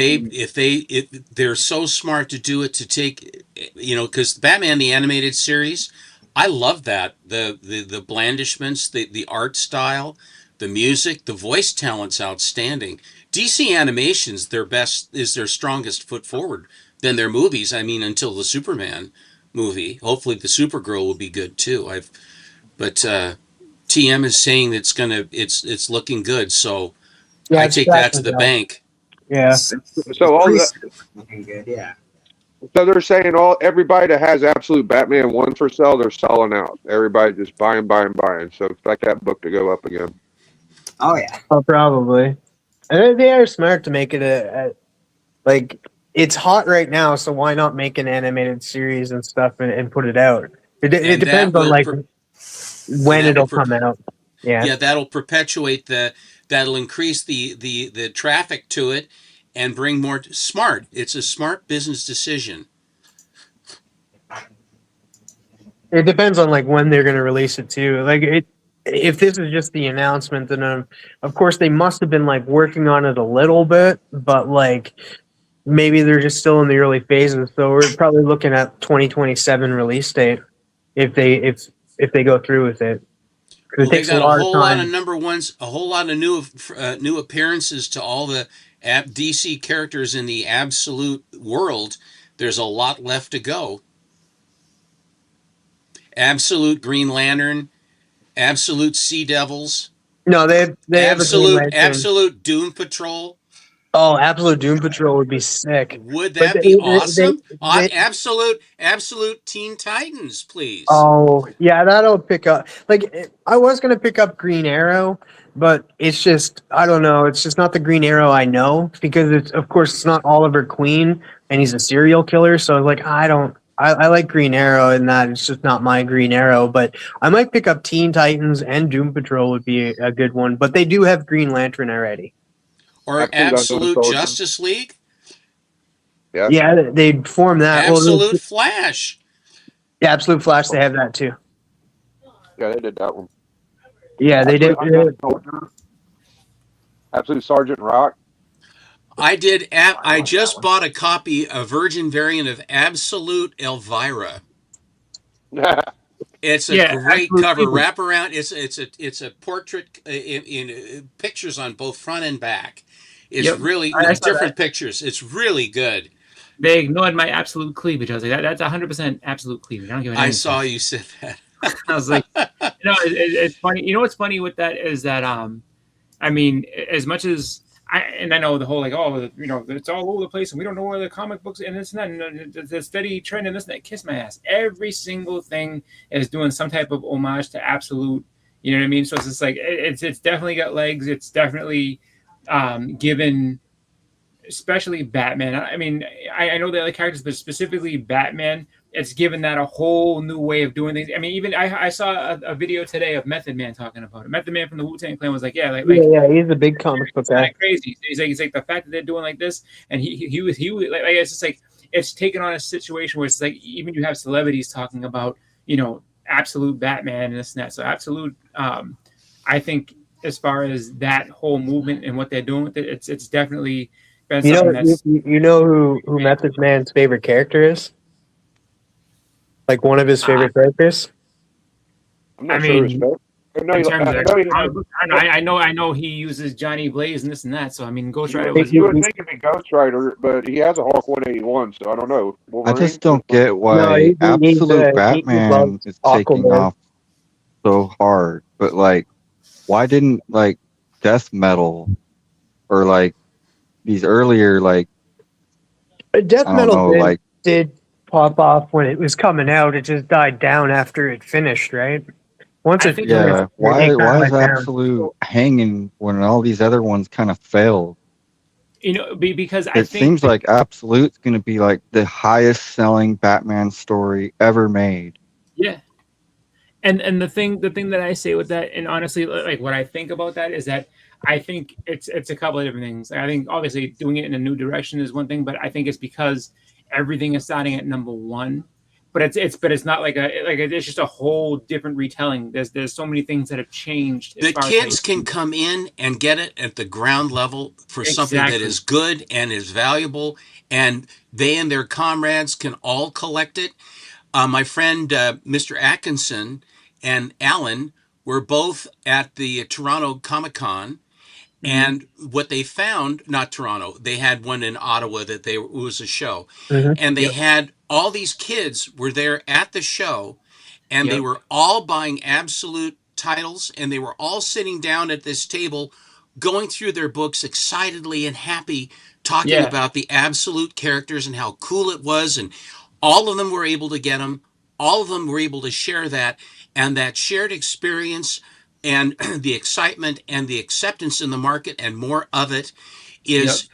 they're so smart to do it, to take, because Batman the Animated Series, I love that the blandishments, the art style, the music, the voice talent's outstanding. DC Animations, their strongest foot forward than their movies. I mean, until the Superman movie. Hopefully, the Supergirl will be good too. But TM is saying it's looking good. So Yeah, I take that to the bank. Yeah. So all that, looking good. Yeah. So they're saying everybody that has Absolute Batman 1 for sale, they're selling out. Everybody just buying. So expect that book to go up again. Oh yeah. Oh, probably. And they are smart to make it like it's hot right now, so why not make an animated series and stuff and put it out? It depends on like when it'll come out. Yeah. Yeah, that'll perpetuate that'll increase the traffic to it and bring more smart. It's a smart business decision. It depends on like when they're going to release it too. Like if this is just the announcement, then of course they must have been like working on it a little bit, but like maybe they're just still in the early phases. So we're probably looking at 2027 release date if they go through with it. Well, they got a whole lot of number ones, a whole lot of new appearances to all the DC characters in the Absolute world There's a lot left to go. Absolute Green Lantern, Absolute Sea Devils. No, they have a Green Lantern. Absolute Doom Patrol. Oh, Absolute Doom Patrol would be sick. Would that be awesome? Absolute Teen Titans, please. Oh, yeah, that'll pick up. Like, I was gonna pick up Green Arrow, but it's just, I don't know. It's just not the Green Arrow I know, because it's, of course, it's not Oliver Queen, and he's a serial killer. So like, I like Green Arrow, and that it's just not my Green Arrow. But I might pick up Teen Titans, and Doom Patrol would be a good one. But they do have Green Lantern already. Or Absolute Justice League. Yeah, they'd form that. Absolute Flash. Yeah, Absolute Flash. They have that too. Yeah, they did that one. Yeah, they did. Absolute Sergeant Rock. I did. I just bought a copy, a Virgin variant of Absolute Elvira. It's a great cover wraparound. It's a portrait in pictures on both front and back. It's really different pictures. It's really good. They ignored my absolute cleavage. I was like, that's 100% absolute cleavage. I don't give a damn. I saw you said that. I was like, it's funny. You know what's funny with that is that, I mean, as much as I know the whole like, oh, it's all over the place and we don't know where the comic books and this and that, and the steady trend and this and that. Kiss my ass. Every single thing is doing some type of homage to Absolute. You know what I mean? So it's just like it's definitely got legs. It's definitely given, especially Batman. I mean, I know the other characters, but specifically Batman, it's given that a whole new way of doing things. I mean, even I saw a video today of Method Man talking about it. Method Man from the Wu-Tang Clan was like, yeah, he's a big comic book guy. Crazy. He's like the fact that they're doing like this, and he was like, it's just like it's taken on a situation where it's like even you have celebrities talking about Absolute Batman and this and that. So Absolute, I think as far as that whole movement and what they're doing with it, it's definitely been something that's. You know who Method Man's favorite character is? Like one of his favorite characters? I'm not sure. I know he uses Johnny Blaze and this and that. So I mean, Ghost Rider was. You would think it'd be Ghost Rider, but he has a Hawk 181, so I don't know. I just don't get why Absolute Batman is taking off so hard. But like, why didn't like Death Metal or like these earlier like Death Metal did pop off when it was coming out? It just died down after it finished, right? Why is Absolute hanging when all these other ones kind of failed? Because it seems like Absolute's going to be like the highest selling Batman story ever made. Yeah. And the thing that I say with that, and honestly, like what I think about that is that I think it's a couple of different things. I think obviously doing it in a new direction is one thing, but I think it's because everything is starting at number one. But it's not like it's just a whole different retelling. There's so many things that have changed. The kids can come in and get it at the ground level for something that is good and is valuable, and they and their comrades can all collect it. My friend Mr. Atkinson and Alan were both at the Toronto Comic-Con, and what they found, not Toronto, they had one in Ottawa that it was a show, and they had all these kids were there at the show, and they were all buying Absolute titles, and they were all sitting down at this table, going through their books excitedly and happy, talking about the Absolute characters and how cool it was, and all of them were able to get them. All of them were able to share that, and that shared experience and the excitement and the acceptance in the market and more of it is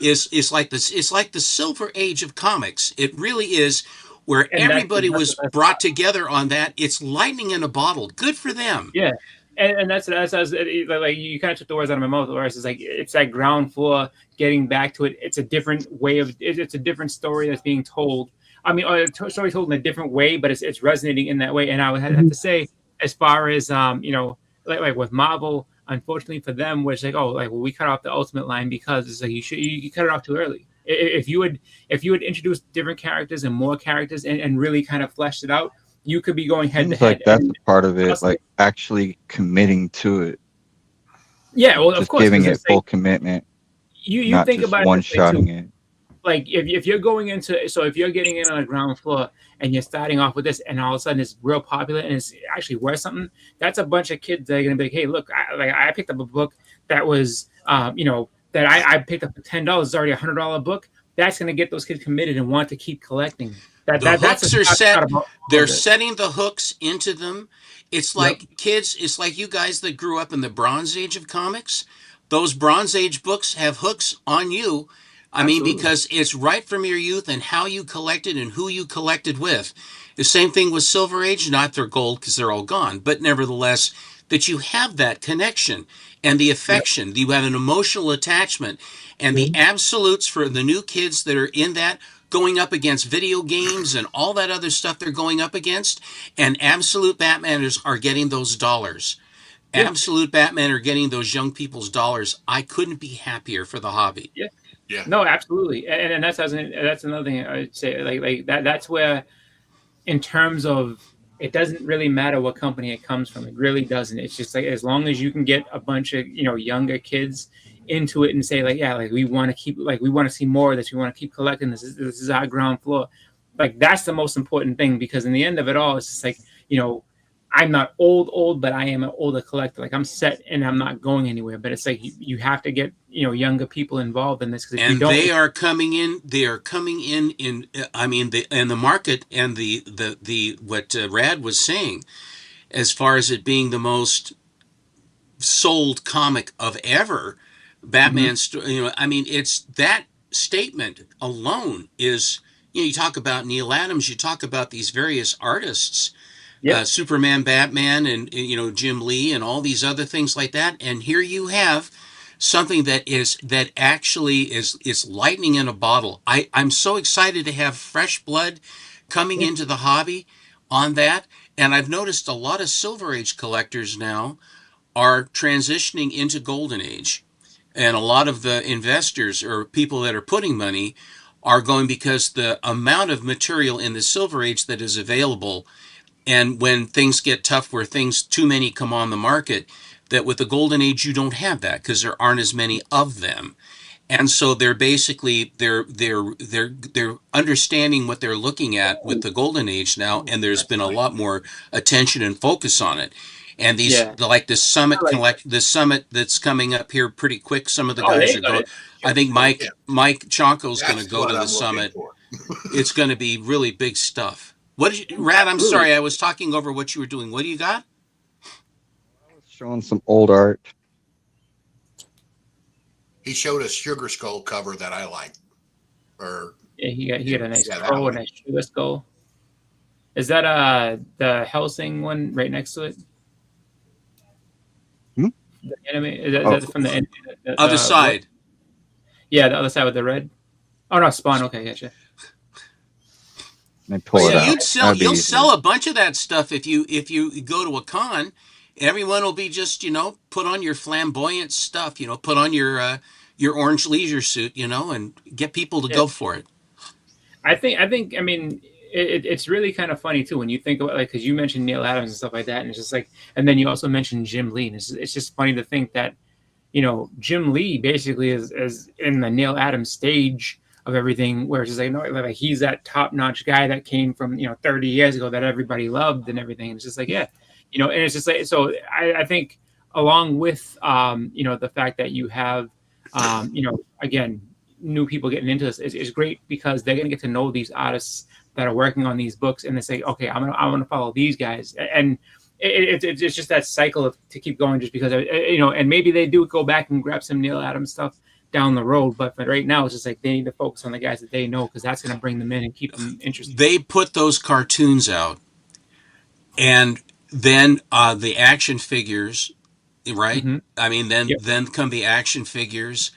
like this. It's like the silver age of comics. It really is, where everybody was brought together on that. It's lightning in a bottle. Good for them. Yeah. And that's like you kind of took the words out of my mouth. Where it's like it's that ground floor, getting back to it. It's a different way of it's a different story that's being told. I mean, story told in a different way, but it's resonating in that way. And I would have to say, as far as like with Marvel, unfortunately for them, which we cut off the Ultimate line because it's like you cut it off too early. If you would introduce different characters and more characters and really kind of fleshed it out, you could be going head to head. That's a part of it, like actually committing to it. Yeah, well, just of course, giving it full commitment. You think about one-shotting it. like if you're going into, so if you're getting in on the ground floor and you're starting off with this, and all of a sudden it's real popular and it's actually worth something, that's a bunch of kids that are gonna be like, hey, look, I picked up a book that was that I picked up for $10. It's already $100 book. That's gonna get those kids committed and want to keep collecting. The hooks are set. They're setting the hooks into them. It's like kids. It's like you guys that grew up in the Bronze Age of comics. Those Bronze Age books have hooks on you. I mean, because it's right from your youth and how you collected and who you collected with. The same thing with Silver Age, not their gold because they're all gone, but nevertheless, that you have that connection and the affection. You have an emotional attachment, and the absolutes for the new kids that are in that, going up against video games and all that other stuff they're going up against, and Absolute Batmaners are getting those dollars. Absolute Batman are getting those young people's dollars. I couldn't be happier for the hobby. Yeah. No, absolutely. And that's another thing I'd say. Like that. That's where, in terms of, it doesn't really matter what company it comes from. It really doesn't. It's just like, as long as you can get a bunch of younger kids into it and say like, yeah, like we want to keep, like we want to see more of this. We want to keep collecting this. This is our ground floor. Like that's the most important thing, because in the end of it all, it's just like, I'm not old, but I am an older collector. Like I'm set and I'm not going anywhere. But it's like you have to get younger people involved in this, because if you don't, they are coming in. They are coming in. I mean, the market and the what Rad was saying, as far as it being the most sold comic of ever, Batman. I mean, it's that statement alone is. You talk about Neil Adams. You talk about these various artists. Superman, Batman, and Jim Lee, and all these other things like that. And here you have something that actually is lightning in a bottle. I'm so excited to have fresh blood coming into the hobby on that. And I've noticed a lot of Silver Age collectors now are transitioning into Golden Age, and a lot of the investors or people that are putting money are going because the amount of material in the Silver Age that is available. And when things get tough, where too many come on the market, that with the Golden Age, you don't have that because there aren't as many of them. And so they're basically, they're understanding what they're looking at with the Golden Age now. And there's been a lot more attention and focus on it. And these, like the Summit the Summit that's coming up here pretty quick. Some of the guys are going. I think Mike Chonko's going to go to the Summit. It's going to be really big stuff. What did you, Rad? I'm sorry, I was talking over what you were doing. What do you got? I was showing some old art. He showed a Sugar Skull cover that I liked. He got a nice crow and a Sugar Skull. Is that the Helsing one right next to it? The anime is that from the other side? Yeah, the other side with the red. Oh no, Spawn. Okay, gotcha. You'll sell a bunch of that stuff if you go to a con. Everyone will be just put on your flamboyant stuff, put on your orange leisure suit, and get people to go for it. I mean it's really kind of funny too when you think about, like, because you mentioned Neil Adams and stuff like that, and it's just like, and then you also mentioned Jim Lee, and it's just funny to think that Jim Lee basically is in the Neil Adams stage of everything, where it's just like he's that top-notch guy that came from 30 years ago that everybody loved and everything. And it's just like, and it's just like, so I think along with the fact that you have again, new people getting into this is great, because they're gonna get to know these artists that are working on these books, and they say, okay, I'm gonna follow these guys, and it's just that cycle to keep going, just because and maybe they do go back and grab some Neil Adams stuff down the road, but for right now, it's just like they need to focus on the guys that they know, because that's going to bring them in and keep them interested. They put those cartoons out, and then the action figures, right? Mm-hmm. I mean, then come the action figures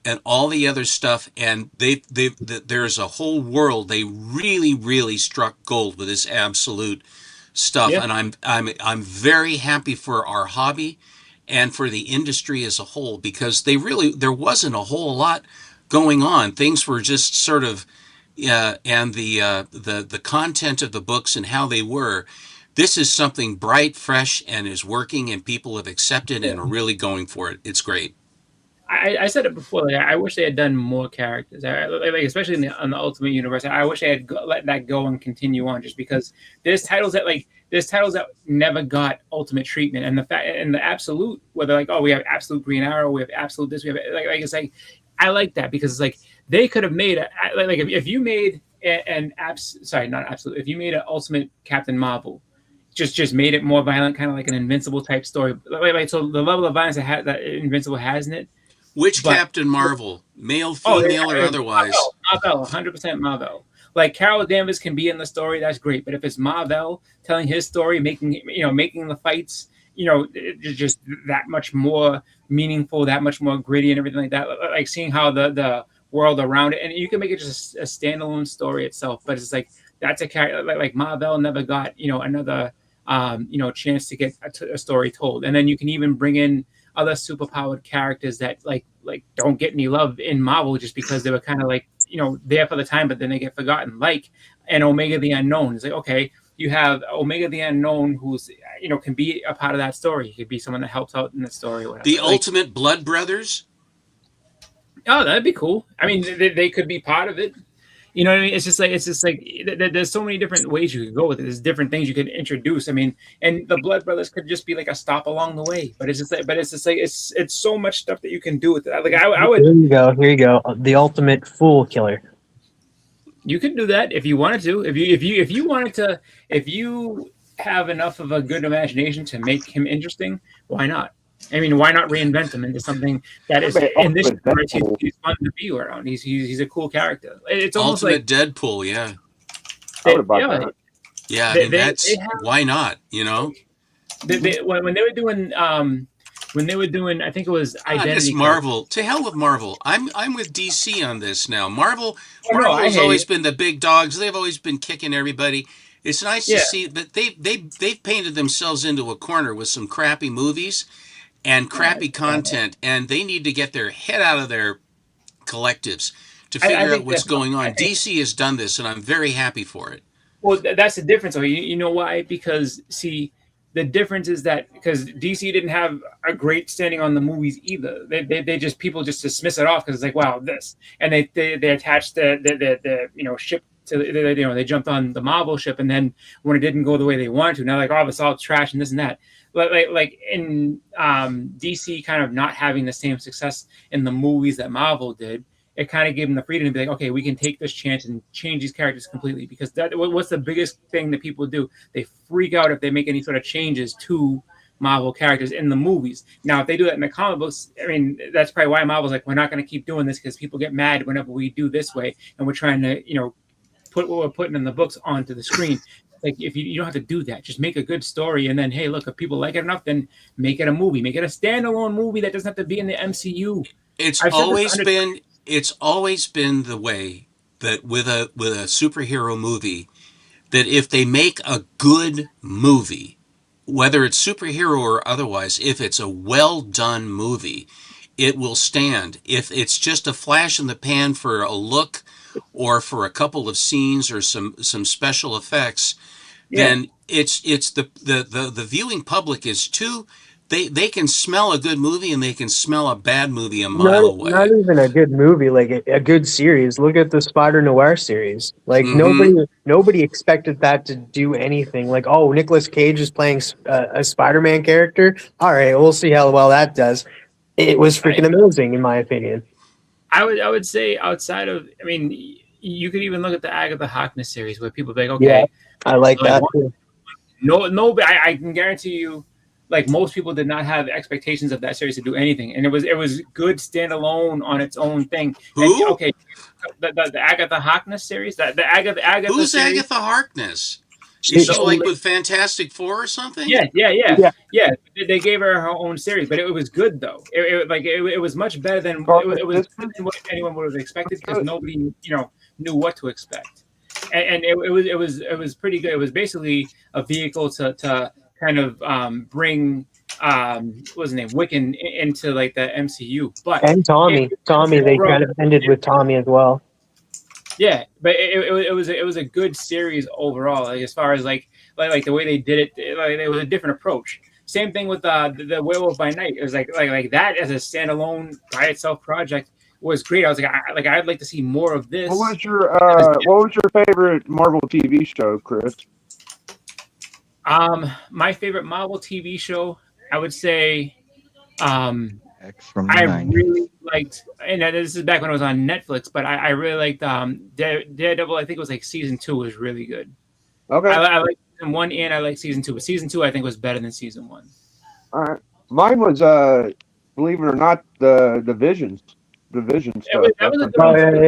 and all the other stuff, and there's a whole world. They really struck gold with this Absolute stuff, and I'm very happy for our hobby and for the industry as a whole, because there wasn't a whole lot going on. Things were just sort of, and the content of the books and how they were. This is something bright, fresh, and is working, and people have accepted and are really going for it. It's great. I said it before. Like, I wish they had done more characters, like especially on the Ultimate Universe. I wish they had let that go and continue on, just because there's titles that never got Ultimate treatment, and the Absolute, where they're like, oh, we have Absolute Green Arrow, we have Absolute this, we have like it's like, I like that because it's like they could have made if you made if you made an Ultimate Captain Marvel, just made it more violent, kind of like an Invincible type story, so the level of violence that Invincible has in it. Which Captain Marvel, male, female, or otherwise? Marvel, 100% Marvel. Like Carol Danvers can be in the story, that's great. But if it's Marvel telling his story, making the fights, just that much more meaningful, that much more gritty, and everything like that. Like seeing how the world around it, and you can make it just a standalone story itself. But it's like that's a character like Marvel never got another chance to get a story told, and then you can even bring in other superpowered characters that like don't get any love in Marvel just because they were kind of there for the time, but then they get forgotten. Like an Omega the Unknown. It's like, okay, you have Omega the Unknown, who's can be a part of that story. He could be someone that helps out in the story. Or whatever. The Ultimate Blood Brothers. Oh, that'd be cool. I mean, they could be part of it. You know what I mean? It's just like there's so many different ways you could go with it. There's different things you could introduce. I mean, and the Blood Brothers could just be like a stop along the way. But it's so much stuff that you can do with it. Like I would. Here you go. The Ultimate Fool Killer. You could do that if you wanted to. If you have enough of a good imagination to make him interesting, why not? I mean, why not reinvent him into something that is in this universe? He's fun to be around. He's a cool character. It's almost Ultimate like Deadpool. Yeah. I would have bought that. Yeah, I mean, why not? When they were doing, I think it was Identity. Marvel. To hell with Marvel. I'm with DC on this now. Marvel has always been the big dogs. They've always been kicking everybody. It's nice to see that they've painted themselves into a corner with some crappy movies and crappy content, and they need to get their head out of their collectives to figure out what's going on. DC has done this, and I'm very happy for it. Well, that's the difference. You know why? Because see, the difference is that because DC didn't have a great standing on the movies either. They just people just dismiss it off because it's like, wow, this, and they attached the ship to they jumped on the Marvel ship, and then when it didn't go the way they wanted to, now like, oh, it's all trash and this and that. Like in DC kind of not having the same success in the movies that Marvel did, it kind of gave them the freedom to be like, okay, we can take this chance and change these characters completely. Because what's the biggest thing that people do? They freak out if they make any sort of changes to Marvel characters in the movies. Now, if they do that in the comic books, I mean, that's probably why Marvel's like, we're not going to keep doing this because people get mad whenever we do this way, and we're trying to, put what we're putting in the books onto the screen. Like, if you don't have to do that, just make a good story, and then, hey, look, if people like it enough, then make it a movie. Make it a standalone movie that doesn't have to be in the MCU. It's always been the way that with a superhero movie, that if they make a good movie, whether it's superhero or otherwise, if it's a well done movie, it will stand. If it's just a flash in the pan for a look or for a couple of scenes or some special effects, then it's the viewing public is too. They can smell a good movie and they can smell a bad movie a mile away. Not even a good movie, like a good series. Look at the Spider Noir series. Like nobody expected that to do anything. Like, oh, Nicolas Cage is playing a Spider-Man character. All right, we'll see how well that does. It was freaking amazing, in my opinion. I would say outside of, I mean, you could even look at the Agatha Harkness series where people be like, okay, yeah, I like that too. I can guarantee you, like, most people did not have expectations of that series to do anything, and it was good standalone on its own thing. Who? And, okay, the Agatha Harkness series, the Agatha. Who's series? Agatha Harkness? Is she like with Fantastic Four or something? Yeah. They gave her her own series, but it was good though. It was much better than it was better than what anyone would have expected because nobody knew what to expect, and it was pretty good. It was basically a vehicle to kind of bring what was his name, Wiccan into like the MCU, and Tommy they kind of ended with Tommy as well. Yeah, but it was a good series overall. Like as far as like the way they did it, like it was a different approach. Same thing with the Werewolf by Night. It was like that as a standalone by itself project was great. I was like, I'd like to see more of this. What was your favorite Marvel TV show, Chris? My favorite Marvel TV show, I would say, X from the I 90s. really liked, and this is back when it was on Netflix, but I really liked Daredevil. I think it was like season 2 was really good. Okay. I like season 1 and I like season 2, but season 2 I think was better than season 1. All right. Mine was, believe it or not, the Vision stuff. That was a good Oh one.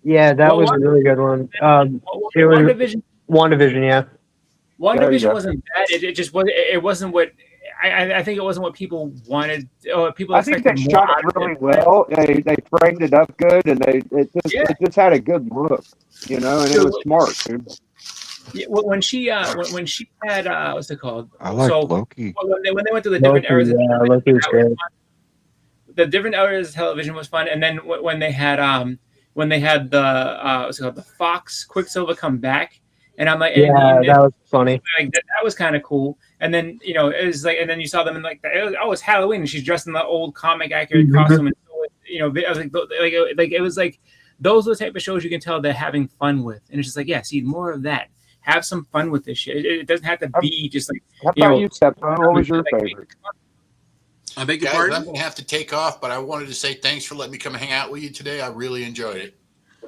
yeah. That Well, was a really good one. It was WandaVision, yeah. WandaVision wasn't bad. It just wasn't. It wasn't what I think it wasn't what people wanted. Or people I think they expected shot more it out of really it. well. They framed it up good, and it just had a good look, and it was smart, dude. Yeah, when she had what's it called? I like so Loki. when they went to the different eras, of television, Loki was that great. fun. The different eras of television was fun, and then when they had the what's it called, the Fox Quicksilver come back, and I'm like, Yeah, that was funny. like that was kind of cool. And then it was like, and then you saw them in like it's Halloween, and she's dressed in the old comic accurate costume, and I was like it was like those are the type of shows you can tell they're having fun with, and it's just like, yeah, see more of that. Have some fun with this shit. It doesn't have to be just like. How about you, Stefan? What was your favorite? I beg your Guys, pardon? I'm going to have to take off, but I wanted to say thanks for letting me come hang out with you today. I really enjoyed it.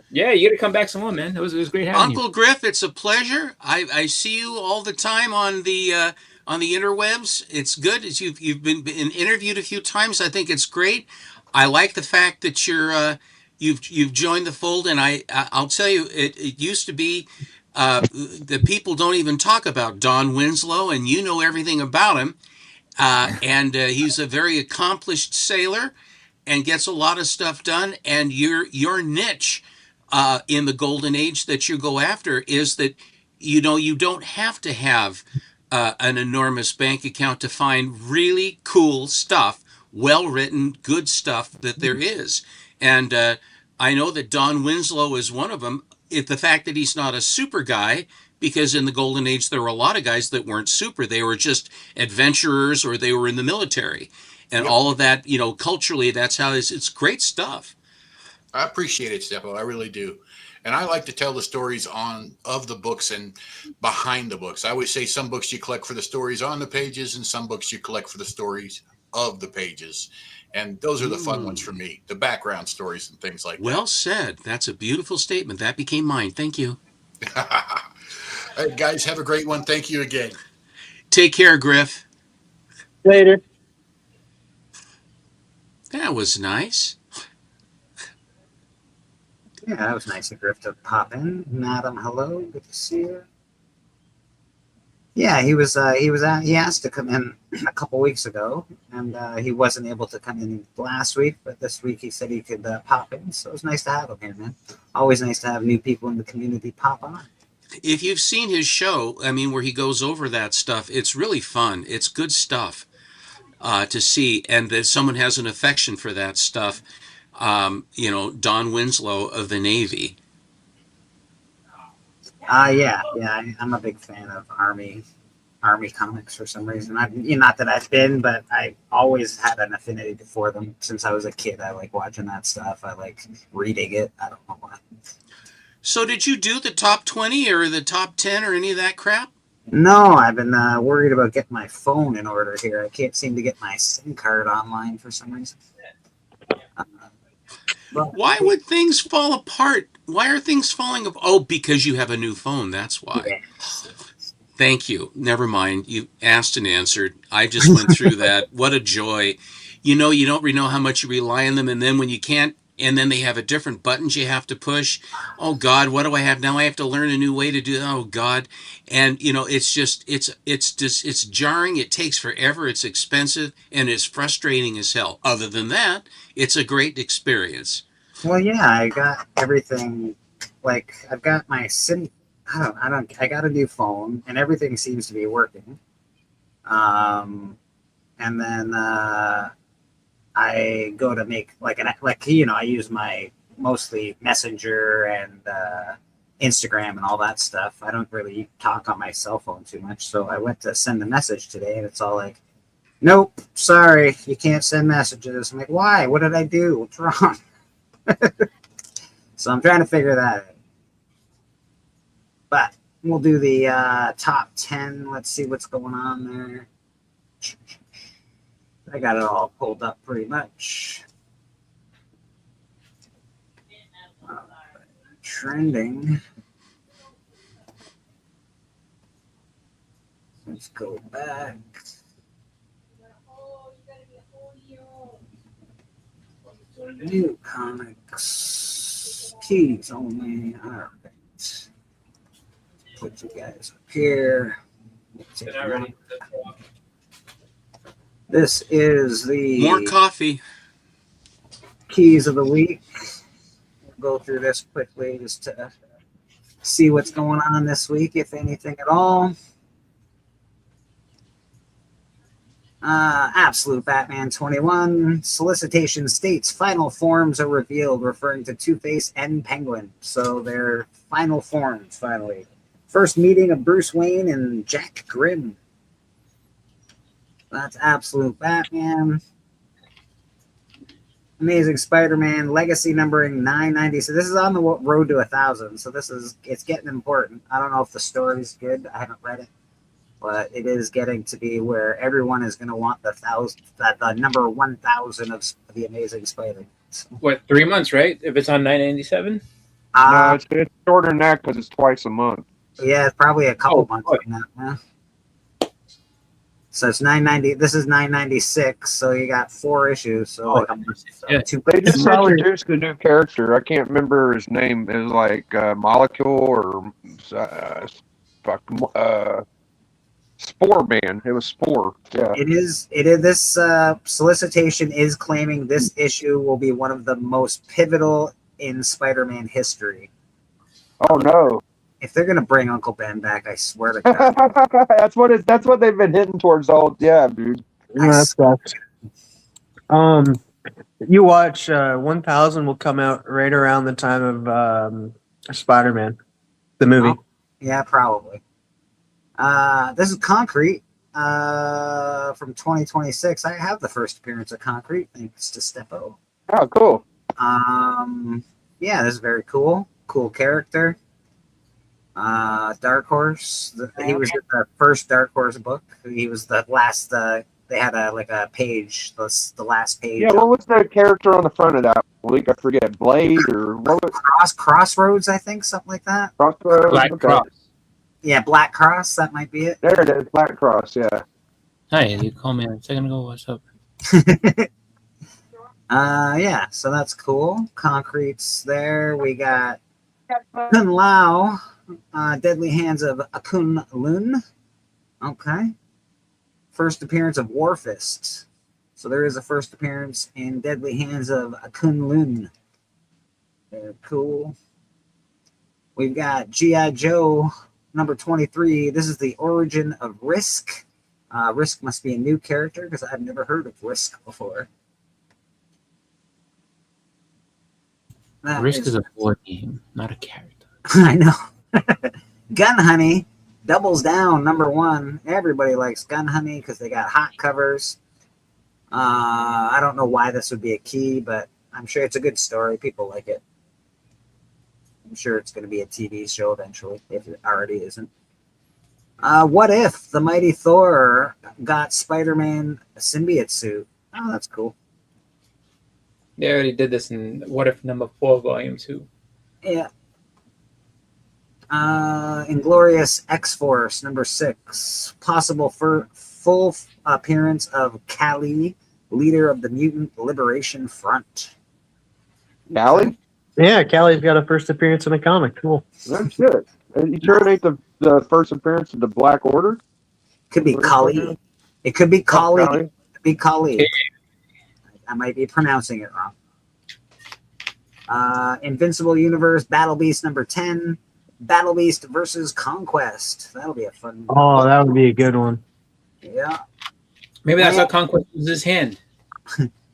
Yeah, you got to come back some more, man. It was great having Uncle Griff, it's a pleasure. I see you all the time on the interwebs. It's good. You've been interviewed a few times. I think it's great. I like the fact that you've joined the fold, and I'll tell you, it used to be the people don't even talk about Don Winslow, and you know everything about him. And he's a very accomplished sailor and gets a lot of stuff done. And your niche in the golden age that you go after is that, you don't have to have an enormous bank account to find really cool stuff, well-written, good stuff that there is. And I know that Don Winslow is one of them. The fact that he's not a super guy, because in the golden age there were a lot of guys that weren't super. They were just adventurers, or they were in the military, and all of that. Culturally, that's how it's great stuff. I appreciate it, Steppo. I really do. And I like to tell the stories of the books and behind the books. I always say some books you collect for the stories on the pages, and some books you collect for the stories of the pages. And those are the fun ones for me, the background stories and things like that. Well said. That's a beautiful statement. That became mine. Thank you. All right, guys, have a great one. Thank you again. Take care, Griff. Later. That was nice. Yeah, that was nice of Griff to pop in. Madam, hello, good to see you. Yeah, he asked to come in a couple weeks ago, and he wasn't able to come in last week, but this week he said he could pop in. So it was nice to have him here, man. Always nice to have new people in the community pop on. If you've seen his show, where he goes over that stuff, it's really fun. It's good stuff to see, and that someone has an affection for that stuff. Don Winslow of the Navy. Yeah, I'm a big fan of Army comics for some reason. Not that I've been, but I always had an affinity for them since I was a kid. I like watching that stuff. I like reading it. I don't know why. So did you do the top 20 or the top 10 or any of that crap? No, I've been worried about getting my phone in order here. I can't seem to get my SIM card online for some reason. Why would things fall apart? Why are things falling apart? Oh, because you have a new phone. That's why. Yeah. Thank you. Never mind. You asked and answered. I just went through that. What a joy. You don't really know how much you rely on them. And then when you can't, and then they have a different buttons you have to push. Oh God, what do I have now? I have to learn a new way to do that. Oh God. And it's jarring. It takes forever. It's expensive, and it's frustrating as hell. Other than that, it's a great experience. Well, yeah, I got everything. Like, I've got my SIM. I got a new phone, and everything seems to be working. And then I go to make I use my mostly Messenger and Instagram and all that stuff. I don't really talk on my cell phone too much, so I went to send a message today, and it's all like, Nope, sorry, you can't send messages. I'm like, why? What did I do? What's wrong? So I'm trying to figure that out. But we'll do the top 10. Let's see what's going on there. I got it all pulled up pretty much. Trending. Let's go back. New comics. Keys only. All right. Put you guys up here. This is the More coffee. keys of the week. We'll go through this quickly just to see what's going on this week, if anything at all. Absolute Batman 21. Solicitation states final forms are revealed, referring to Two-Face and Penguin. So their final forms, finally. First meeting of Bruce Wayne and Jack Grimm. That's Absolute Batman. Amazing Spider-Man Legacy numbering 990. So this is on the road to 1,000. So it's getting important. I don't know if the story's good. I haven't read it, but it is getting to be where everyone is going to want the number 1,000 of the Amazing Spider-Man. So, What, 3 months, right? If it's on 997? No, it's shorter than that because it's twice a month. Yeah, it's probably a couple months from that. Yeah. So it's 990. This is 996. So you got 4 issues. So like They just introduced a new character. I can't remember his name. It was like Molecule or Spore Man. It was Spore. Yeah. It is. This solicitation is claiming this issue will be one of the most pivotal in Spider-Man history. Oh no! If they're gonna bring Uncle Ben back, I swear to God. That's what they've been hitting towards all. Yeah, dude. That sucks. You watch 1000 will come out right around the time of Spider-Man, the movie. Oh, yeah, probably. This is Concrete from 2026. I have the first appearance of Concrete thanks to Steppo. Oh, cool. Yeah, this is very cool. Cool character. Dark Horse. He was in the first Dark Horse book. He was the last. They had a page. The last page. Yeah, what was the character on the front of that week? I forget. Blade or what was Crossroads? I think something like that. Crossroads. Black Cross. Yeah, Black Cross. That might be it. There it is. Black Cross. Yeah. Hi, you called me a second ago. What's up? Yeah. So that's cool. Concrete's there. We got Kun Lao. Deadly Hands of Akun Lun. Okay. First appearance of Warfist. So there is a first appearance in Deadly Hands of Akun Lun. Very cool. We've got G.I. Joe number 23. This is the origin of Risk. Risk must be a new character because I've never heard of Risk before. Risk is a board game, not a character. I know. Gun Honey doubles down number 1. Everybody likes Gun Honey because they got hot covers. I don't know why this would be a key, but I'm sure it's a good story. People like it. I'm sure it's going to be a TV show eventually, if it already isn't. What if the Mighty Thor got Spider-Man symbiote suit? Oh, that's cool. They already did this in What If number 4, volume 2. Yeah. Inglorious X-Force number 6. Possible for full appearance of Kali, leader of the Mutant Liberation Front. Kali? Yeah, Callie's got a first appearance in a comic. Cool. No shit. You sure it ain't the first appearance of the Black Order? Could be Kali. It could be Kali. It could be Kali. I might be pronouncing it wrong. Invincible Universe Battle Beast number 10. Battle Beast versus Conquest. That'll be a fun one. Oh, that would be a good one. Yeah. Maybe that's how Conquest uses his hand.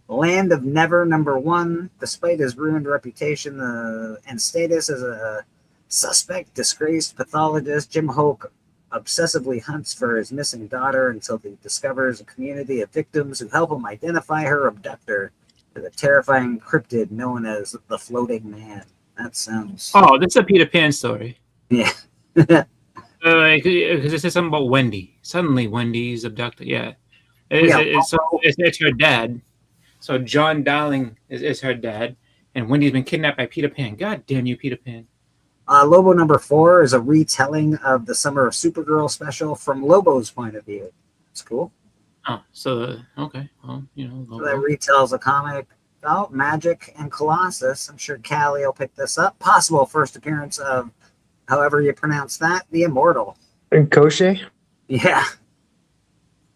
Land of Never number 1. Despite his ruined reputation and status as a suspect, disgraced pathologist, Jim Hope obsessively hunts for his missing daughter until he discovers a community of victims who help him identify her abductor to the terrifying cryptid known as the Floating Man. That sounds... Oh, this is a Peter Pan story. Yeah. Because it says something about Wendy. Suddenly, Wendy's abducted. Yeah. It's her dad. So John Darling is her dad, and Wendy's been kidnapped by Peter Pan. God damn you, Peter Pan. Lobo number 4 is a retelling of the Summer of Supergirl special from Lobo's point of view. It's cool. Oh, so okay. Well, So that retells a comic about magic and Colossus. I'm sure Callie will pick this up. Possible first appearance of, however you pronounce that, the Immortal. And Koshe? Yeah.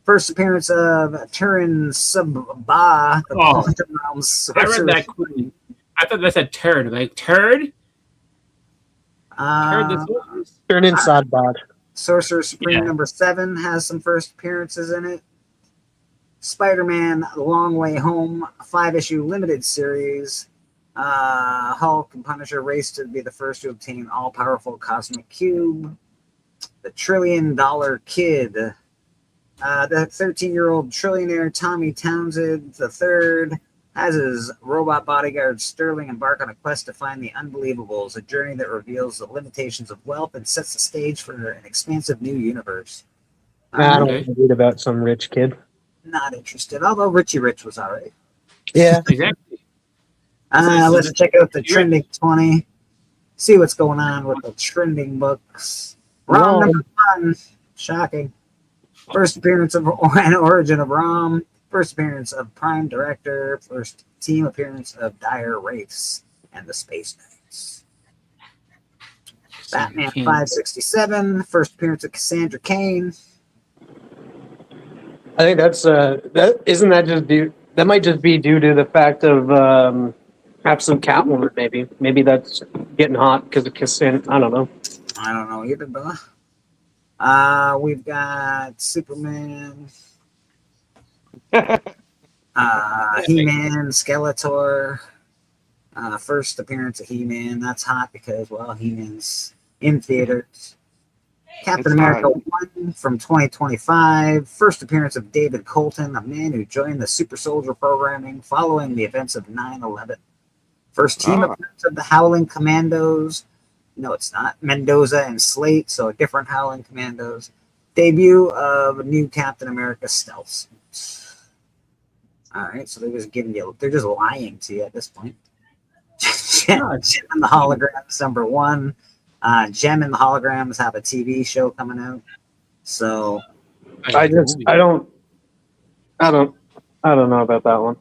First appearance of Turin Sabah, the Quantum Realms I read that quickly. I thought that said turd. Like, turd? Turn inside bod. Sorcerer Supreme number 7 has some first appearances in it. Spider-Man The Long Way Home, a 5-issue limited series. Hulk and Punisher race to be the first to obtain all-powerful cosmic cube. The $1 Trillion Kid. The 13-year-old trillionaire Tommy Townsend III has his robot bodyguard Sterling embark on a quest to find the unbelievables, a journey that reveals the limitations of wealth and sets the stage for an expansive new universe. I don't want to read about some rich kid. Not interested, although Richie Rich was all right. Yeah. Exactly. Let's check out the trending 20. See what's going on with the trending books. Rom number 1. Shocking. First appearance of an Origin of Rom. First appearance of Prime Director. First team appearance of Dire Wraiths and the Space Knights. Batman 567. First appearance of Cassandra Cain. I think that's that might just be due to the fact of Absolute Catwoman. Maybe that's getting hot because of Cassandra. I don't know. I don't know either, Bella. We've got Superman, He-Man, Skeletor. First appearance of He-Man. That's hot because, well, He-Man's in theaters. Captain America 1 from 2025. First appearance of David Colton, a man who joined the Super Soldier programming following the events of 9/11. First team appearance of the Howling Commandos. No, it's not. Mendoza and Slate, so a different Howling Commandos. Debut of a new Captain America stealth suit. All right, so they're just lying to you at this point. Gem and the Holograms number 1. Gem and the Holograms have a TV show coming out. So I don't know about that one.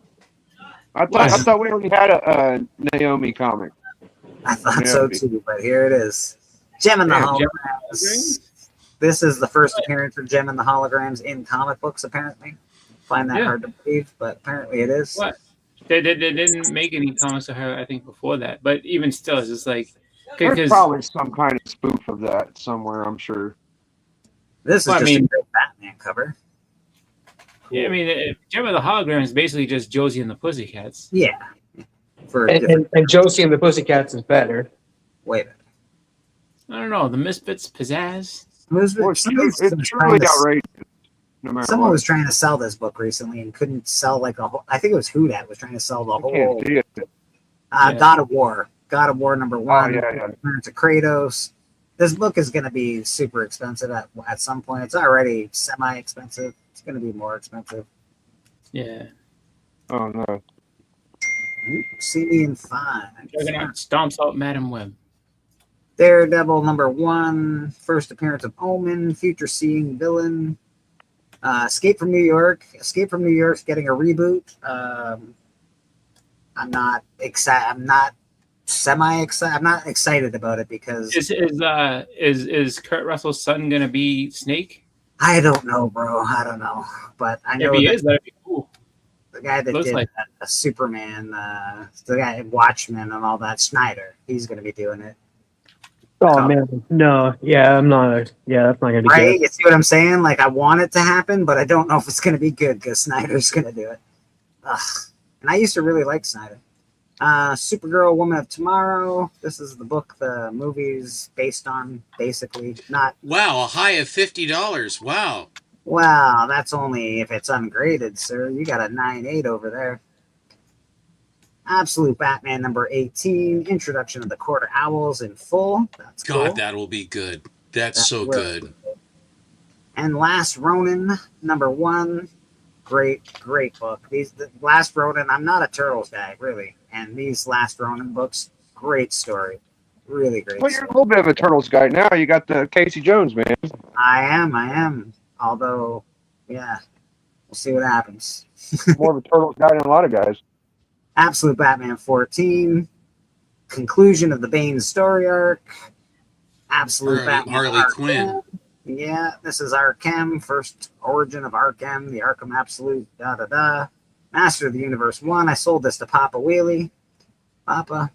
I thought we already had a Naomi comic. I thought so too, but here it is. Gem and the Holograms. This is the first appearance of Gem and the Holograms in comic books, apparently. Find that hard to believe, but apparently it is. What? They didn't make any comics of her, I think, before that. But even still, it's just like... There's probably some kind of spoof of that somewhere, I'm sure. This is a great Batman cover. Yeah, I mean, Gem of the Hologram is basically just Josie and the Pussycats. Yeah. And Josie and the Pussycats is better. Wait a minute. I don't know. The Misfits, pizzazz. It's truly outrageous. Someone was trying to sell this book recently and couldn't sell like a whole... I think it was Who Dat was trying to sell the whole... God of War. God of War number 1. Appearance of Kratos. This book is going to be super expensive at some point. It's already semi-expensive. It's going to be more expensive. Yeah. Oh, no. See me in 5. Juggernaut stomps out Madam Web. Daredevil number 1. First appearance of Omen. Future seeing villain. Escape from New York. Escape from New York's getting a reboot. I'm not excited. I'm not semi-excited. I'm not excited about it because is Kurt Russell's son gonna be Snake? I don't know, bro. I don't know, but I know if he is, that'd be cool. The guy that Looks did like a Superman, the guy in Watchmen and all that, Snyder. He's gonna be doing it. Oh man, no, yeah, I'm not. Yeah, that's not gonna be right. good. You see what I'm saying? Like, I want it to happen, but I don't know if it's gonna be good because Snyder's gonna do it. Ugh. And I used to really like Snyder. Supergirl, Woman of Tomorrow. This is the book the movie's based on, basically. Not Wow, a high of $50. Wow. Wow, that's only if it's ungraded, sir. You got a 9.8 over there. Absolute Batman number 18. Introduction of the Court of Owls in full. That's God, cool. that will be good. That's so really good. And Last Ronin number 1. Great book. The Last Ronin, I'm not a Turtles guy, really. And these Last Ronin books, great story. Really great. Well, you're a little bit of a Turtles guy now. You got the Casey Jones, man. I am. Although, yeah, we'll see what happens. More of a Turtles guy than a lot of guys. Absolute Batman 14. Conclusion of the Bane story arc. Absolute Batman Harley Arkham. Quinn. Yeah, this is Arkham. First origin of Arkham. The Arkham Absolute. Master of the Universe 1. I sold this to Papa Wheelie. Papa.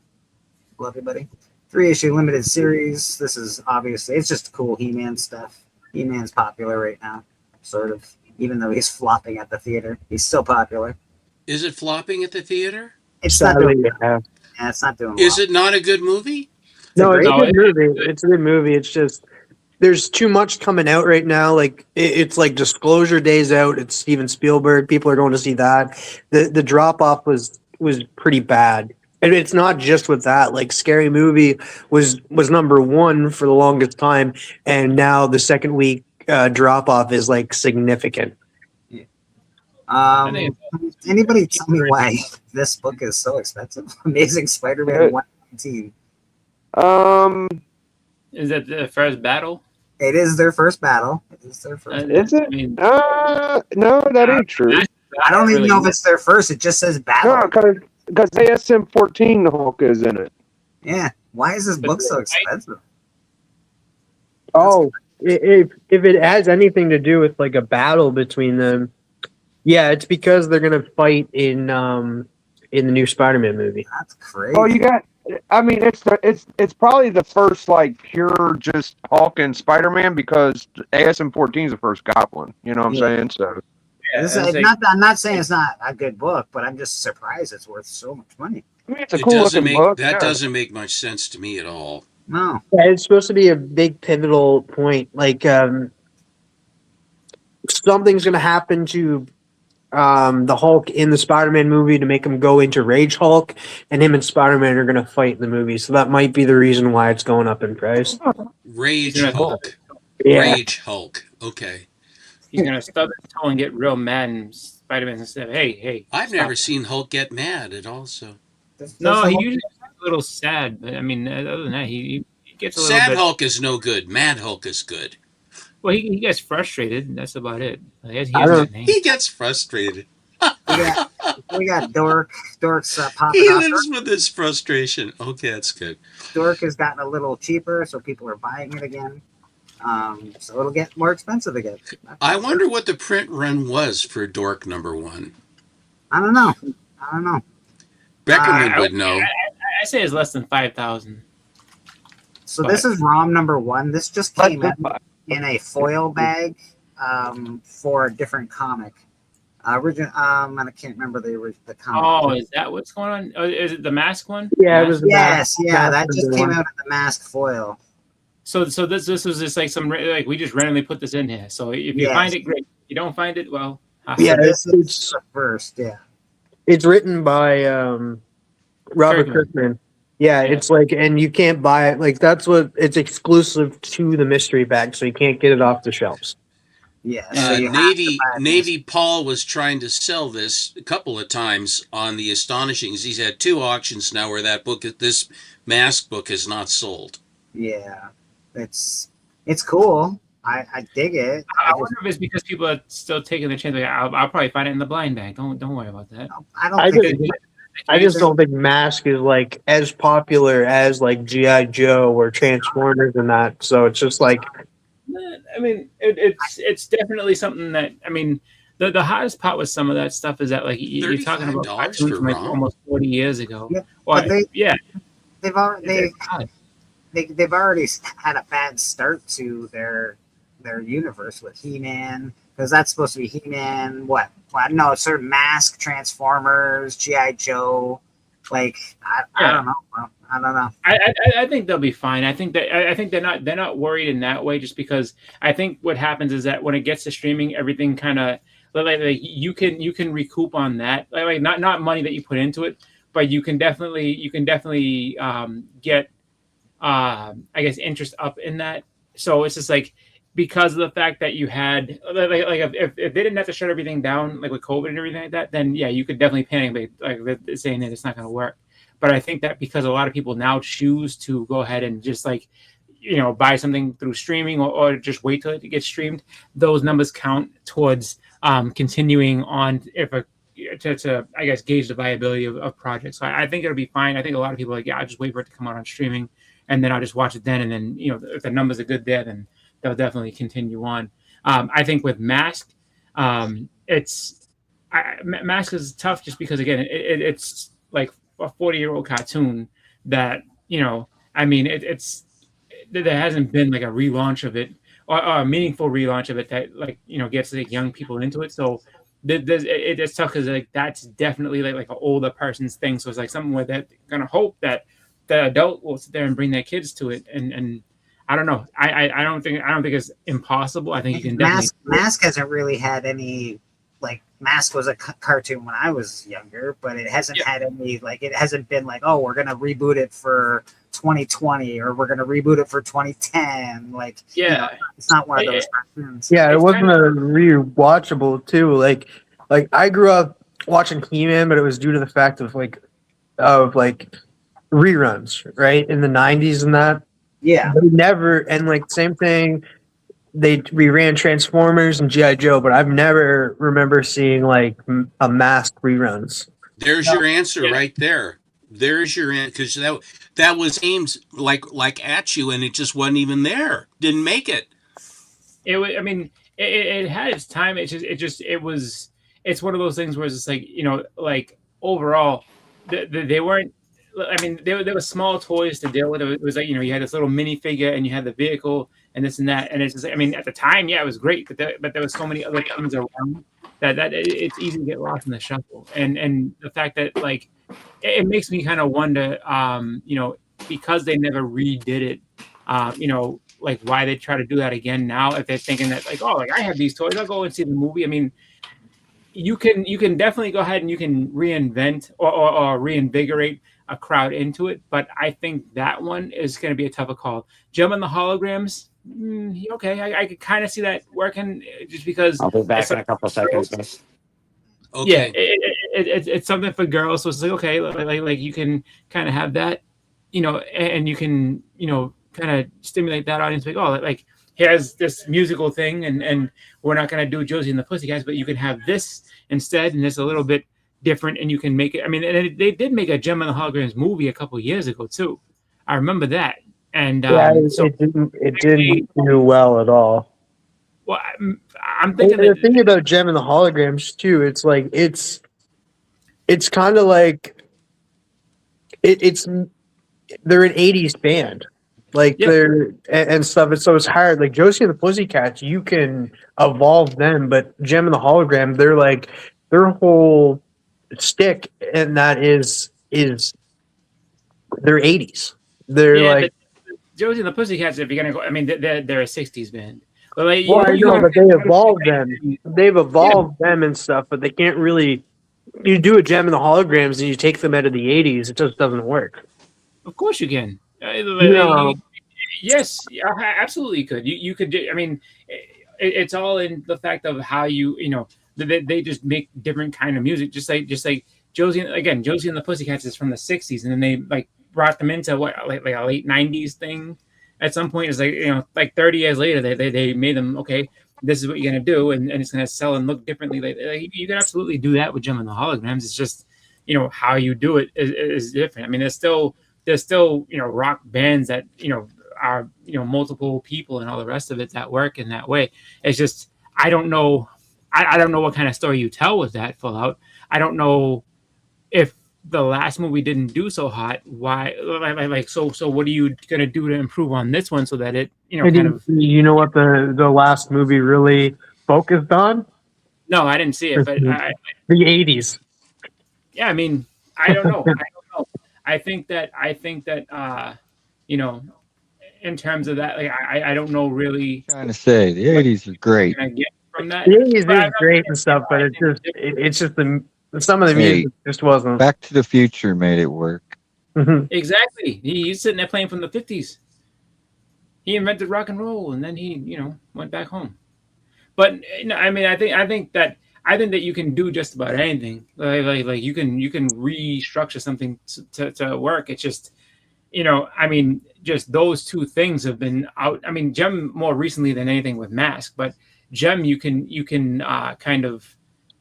Love you, buddy. 3-issue limited series. This is obviously, it's just cool He-Man stuff. He-Man's popular right now, sort of. Even though he's flopping at the theater, he's still popular. Is it flopping at the theater? It's not doing yeah, it's not doing well. Is it not a good movie? No, it's a good movie. It's a good movie. It's just there's too much coming out right now. Like it's like Disclosure Day's out. It's Steven Spielberg. People are going to see that. The drop off was pretty bad. And it's not just with that. Like Scary Movie was number 1 for the longest time, and now the second week drop off is like significant. Anybody tell me why this book is so expensive? Amazing Spider-Man 119. Is it the first battle? It is their first battle. It is their first. Is it? No, that ain't true. I don't even know if it's their first. It just says battle. No, because ASM 14 the Hulk is in it. Yeah. Why is this book so expensive? Oh, if it has anything to do with like a battle between them, yeah, it's because they're gonna fight in the new Spider-Man movie. That's crazy. Oh, you got. I mean, it's probably the first like pure just Hulk and Spider-Man because ASM 14 is the first Goblin. You know what I'm saying? So. I'm not saying it's not a good book, but I'm just surprised it's worth so much money. I mean, it's a cool looking book. That doesn't make much sense to me at all. No. Yeah, it's supposed to be a big pivotal point. Like something's going to happen to the Hulk in the Spider-Man movie to make him go into Rage Hulk, and him and Spider-Man are going to fight in the movie. So that might be the reason why it's going up in price. Rage Hulk. Yeah. Rage Hulk. Okay. He's gonna stub his toe and get real mad, and Spider-Man instead of hey. I've stop. never seen Hulk get mad at all. So. No, he usually gets a little sad, but I mean, other than that, he gets a little Sad bit. Hulk is no good. Mad Hulk is good. Well, he gets frustrated, and that's about it. He gets frustrated. We got Dork. Dork's popping He off. lives with his frustration. Okay, that's good. Dork has gotten a little cheaper, so people are buying it again. So it'll get more expensive again. I wonder what the print run was for Dork number 1. I don't know. Beckerman would know. I say it's less than 5,000. So this is ROM number 1. This just came in a foil bag for a different comic. Original. I can't remember the comic. Oh, is that what's going on? Oh, is it the Mask one? Yeah, it was. The Yes, yeah, that just came one. out in the Mask foil. So this was just like we just randomly put this in here. So if you Yes. find it, great. If you don't find it, well. Yeah, this is it's the first. Yeah. It's written by Robert Kirkman. Yeah, it's like, and you can't buy it. Like that's what it's exclusive to the mystery bag, so you can't get it off the shelves. Yeah. Navy Paul was trying to sell this a couple of times on the Astonishings. He's had 2 auctions now where this Mask book is not sold. Yeah, it's cool. I dig it. I wonder if it's because people are still taking the chance. Like, I'll probably find it in the blind bag. Don't worry about that. I just don't think Mask is like as popular as like G.I. Joe or Transformers and that. So it's just like. I mean, it's definitely something that I mean. The hardest part with some of that stuff is that like you're talking about cartoons from like almost 40 years ago. Yeah, well, they've already had a bad start to their universe with He-Man, because that's supposed to be He-Man. What? Well, no, it's sort of Mask, Transformers, G.I. Joe, Like I don't know. I don't know. I think they'll be fine. I think they're not worried in that way, just because I think what happens is that when it gets to streaming, everything kind of like you can recoup on that, like not money that you put into it, but you can definitely get I guess interest up in that. So it's just like, because of the fact that you had like if they didn't have to shut everything down, like with COVID and everything like that, then yeah, you could definitely panic, like saying that it's not going to work. But I think that because a lot of people now choose to go ahead and just like, buy something through streaming or just wait till it gets streamed, those numbers count towards continuing on to I guess gauge the viability of projects. So I think it'll be fine. I think a lot of people are like, yeah, I'll just wait for it to come out on streaming, and then I'll just watch it then. And then if the numbers are good there, then they'll definitely continue on. I think with Mask, Mask is tough just because, again, it's like a 40-year-old cartoon that, I mean, there hasn't been like a relaunch of it or a meaningful relaunch of it that like, gets like young people into it. So it's tough because like that's definitely like an older person's thing. So it's like something where they're gonna hope that the adult will sit there and bring their kids to it. And I don't know. I don't think it's impossible. I think you can definitely. Mask hasn't really had any. Like Mask was a cartoon when I was younger, but it hasn't had any, like, it hasn't been like, oh, we're gonna reboot it for 2020 or we're gonna reboot it for 2010. Like, it's not one of those cartoons. Yeah, it wasn't a rewatchable too. Like I grew up watching He-Man, but it was due to the fact of reruns, right, in the 90s and that. Yeah, they never, and like same thing. They reran Transformers and G.I. Joe, but I've never remember seeing like a Mask reruns. There's your answer right there. There's your answer, because that was aimed like at you, and it just wasn't even there. Didn't make it. It was. I mean, it had its time. It's one of those things where it's just like, like overall, they weren't. I mean, there were small toys to deal with. It was like, you had this little minifigure and you had the vehicle and this and that. And it's just, I mean, at the time, yeah, it was great, but there was so many other things around that it's easy to get lost in the shuffle. And the fact that like, it makes me kind of wonder, because they never redid it, like why they try to do that again now, if they're thinking that like, oh, like I have these toys, I'll go and see the movie. I mean, you can definitely go ahead and you can reinvent or reinvigorate a crowd into it, but I think that one is going to be a tougher call. Jem and the Holograms, okay, I could kind of see that working, just because I'll be back in a couple seconds, guys. Okay. Yeah, it's something for girls, so it's like, okay, like you can kind of have that, and you can kind of stimulate that audience, like, oh, like here's this musical thing, and we're not going to do Josie and the Pussycats, but you can have this instead, and it's a little bit different, and you can make it. I mean, and they did make a Jem and the Holograms movie a couple of years ago too. I remember that, and it didn't do well at all. Well, I'm thinking the thing about Jem and the Holograms too. It's like it's kind of like it's they're an '80s band, like they're and stuff. And so it's hard. Like Josie and the Pussycats, you can evolve them, but Jem and the Hologram, they're like their whole stick, and that is they're 80s. They're like Josie and the Pussycats. If you're gonna go, I mean, they're a '60s band. But like, but they evolved them. They've evolved them and stuff, but they can't really. You do a Jem and the Holograms, and you take them out of the '80s. It just doesn't work. Of course, you can. Yes, absolutely, you could. You could. I mean, it's all in the fact of how they just make different kind of music, just like Josie and the Pussycats is from the '60s, and then they like brought them into like a late '90s thing. At some point, it's like like 30 years later, they made them, okay, this is what you're gonna do, and it's gonna sell and look differently. Like you can absolutely do that with Jem and the Holograms. It's just how you do it is different. I mean, there's still rock bands that are multiple people and all the rest of it that work in that way. It's just I don't know what kind of story you tell with that Fallout. I don't know if the last movie didn't do so hot. Why? Like so what are you gonna do to improve on this one so that it kind of? You know what the last movie really focused on? No, I didn't see it, but the '80s. Yeah, I mean, I don't know. I think that you know, in terms of that, like I don't know really trying to say the 80s are great. what I get from that. The 80s But I is great and stuff, but it's just some of the Hey, music just wasn't. Back to the Future made it work. Exactly. He's sitting there playing from the 50s. He invented rock and roll, and then he, went back home. But I mean, I think that you can do just about anything. Like you can restructure something to work. It's just, I mean, just those two things have been out. I mean, Gem more recently than anything with Mask, but Gem you can kind of,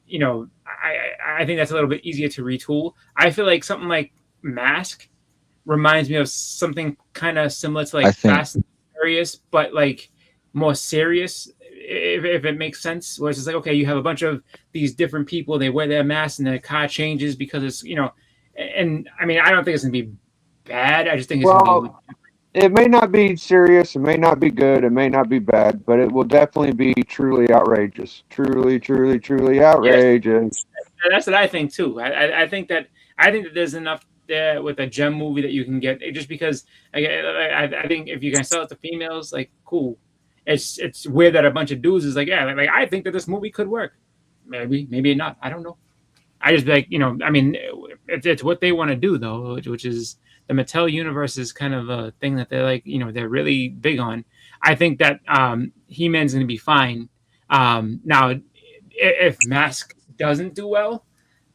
I think that's a little bit easier to retool. I feel like something like Mask reminds me of something kind of similar to like Fast and Furious, but like more serious, if it makes sense. Where it's just like, okay, you have a bunch of these different people, they wear their masks and their car changes because it's, and I mean, I don't think it's gonna be bad. I just think it's gonna be. It may not be serious, it may not be good, it may not be bad, but it will definitely be truly outrageous. Truly, truly, truly outrageous. Yes. That's what I think too. I think that there's enough there with a Gem movie that you can get, just because I think if you can sell it to females, like, cool. It's weird that a bunch of dudes is like, yeah, like I think that this movie could work. Maybe not. I don't know. I just like, I mean, it's what they want to do though, which is the Mattel universe is kind of a thing that they're like, they're really big on. I think that He-Man's going to be fine. Now, if Mask doesn't do well,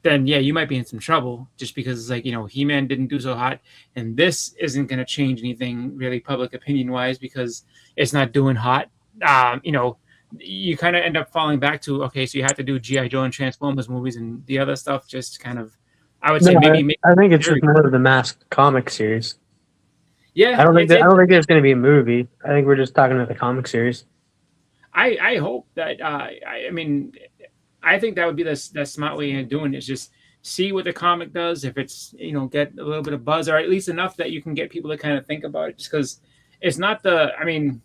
then yeah, you might be in some trouble, just because it's like, He-Man didn't do so hot, and this isn't going to change anything really public opinion wise because it's not doing hot. You kind of end up falling back to, okay, so you have to do G.I. Joe and Transformers movies, and the other stuff just kind of, I would say maybe I think it's just more of the Mask comic series. Yeah, I don't think there's going to be a movie. I think we're just talking about the comic series. I hope that I mean, I think that would be the smart way of doing it, is just see what the comic does. If it's, get a little bit of buzz, or at least enough that you can get people to kind of think about it, just because it's not I mean,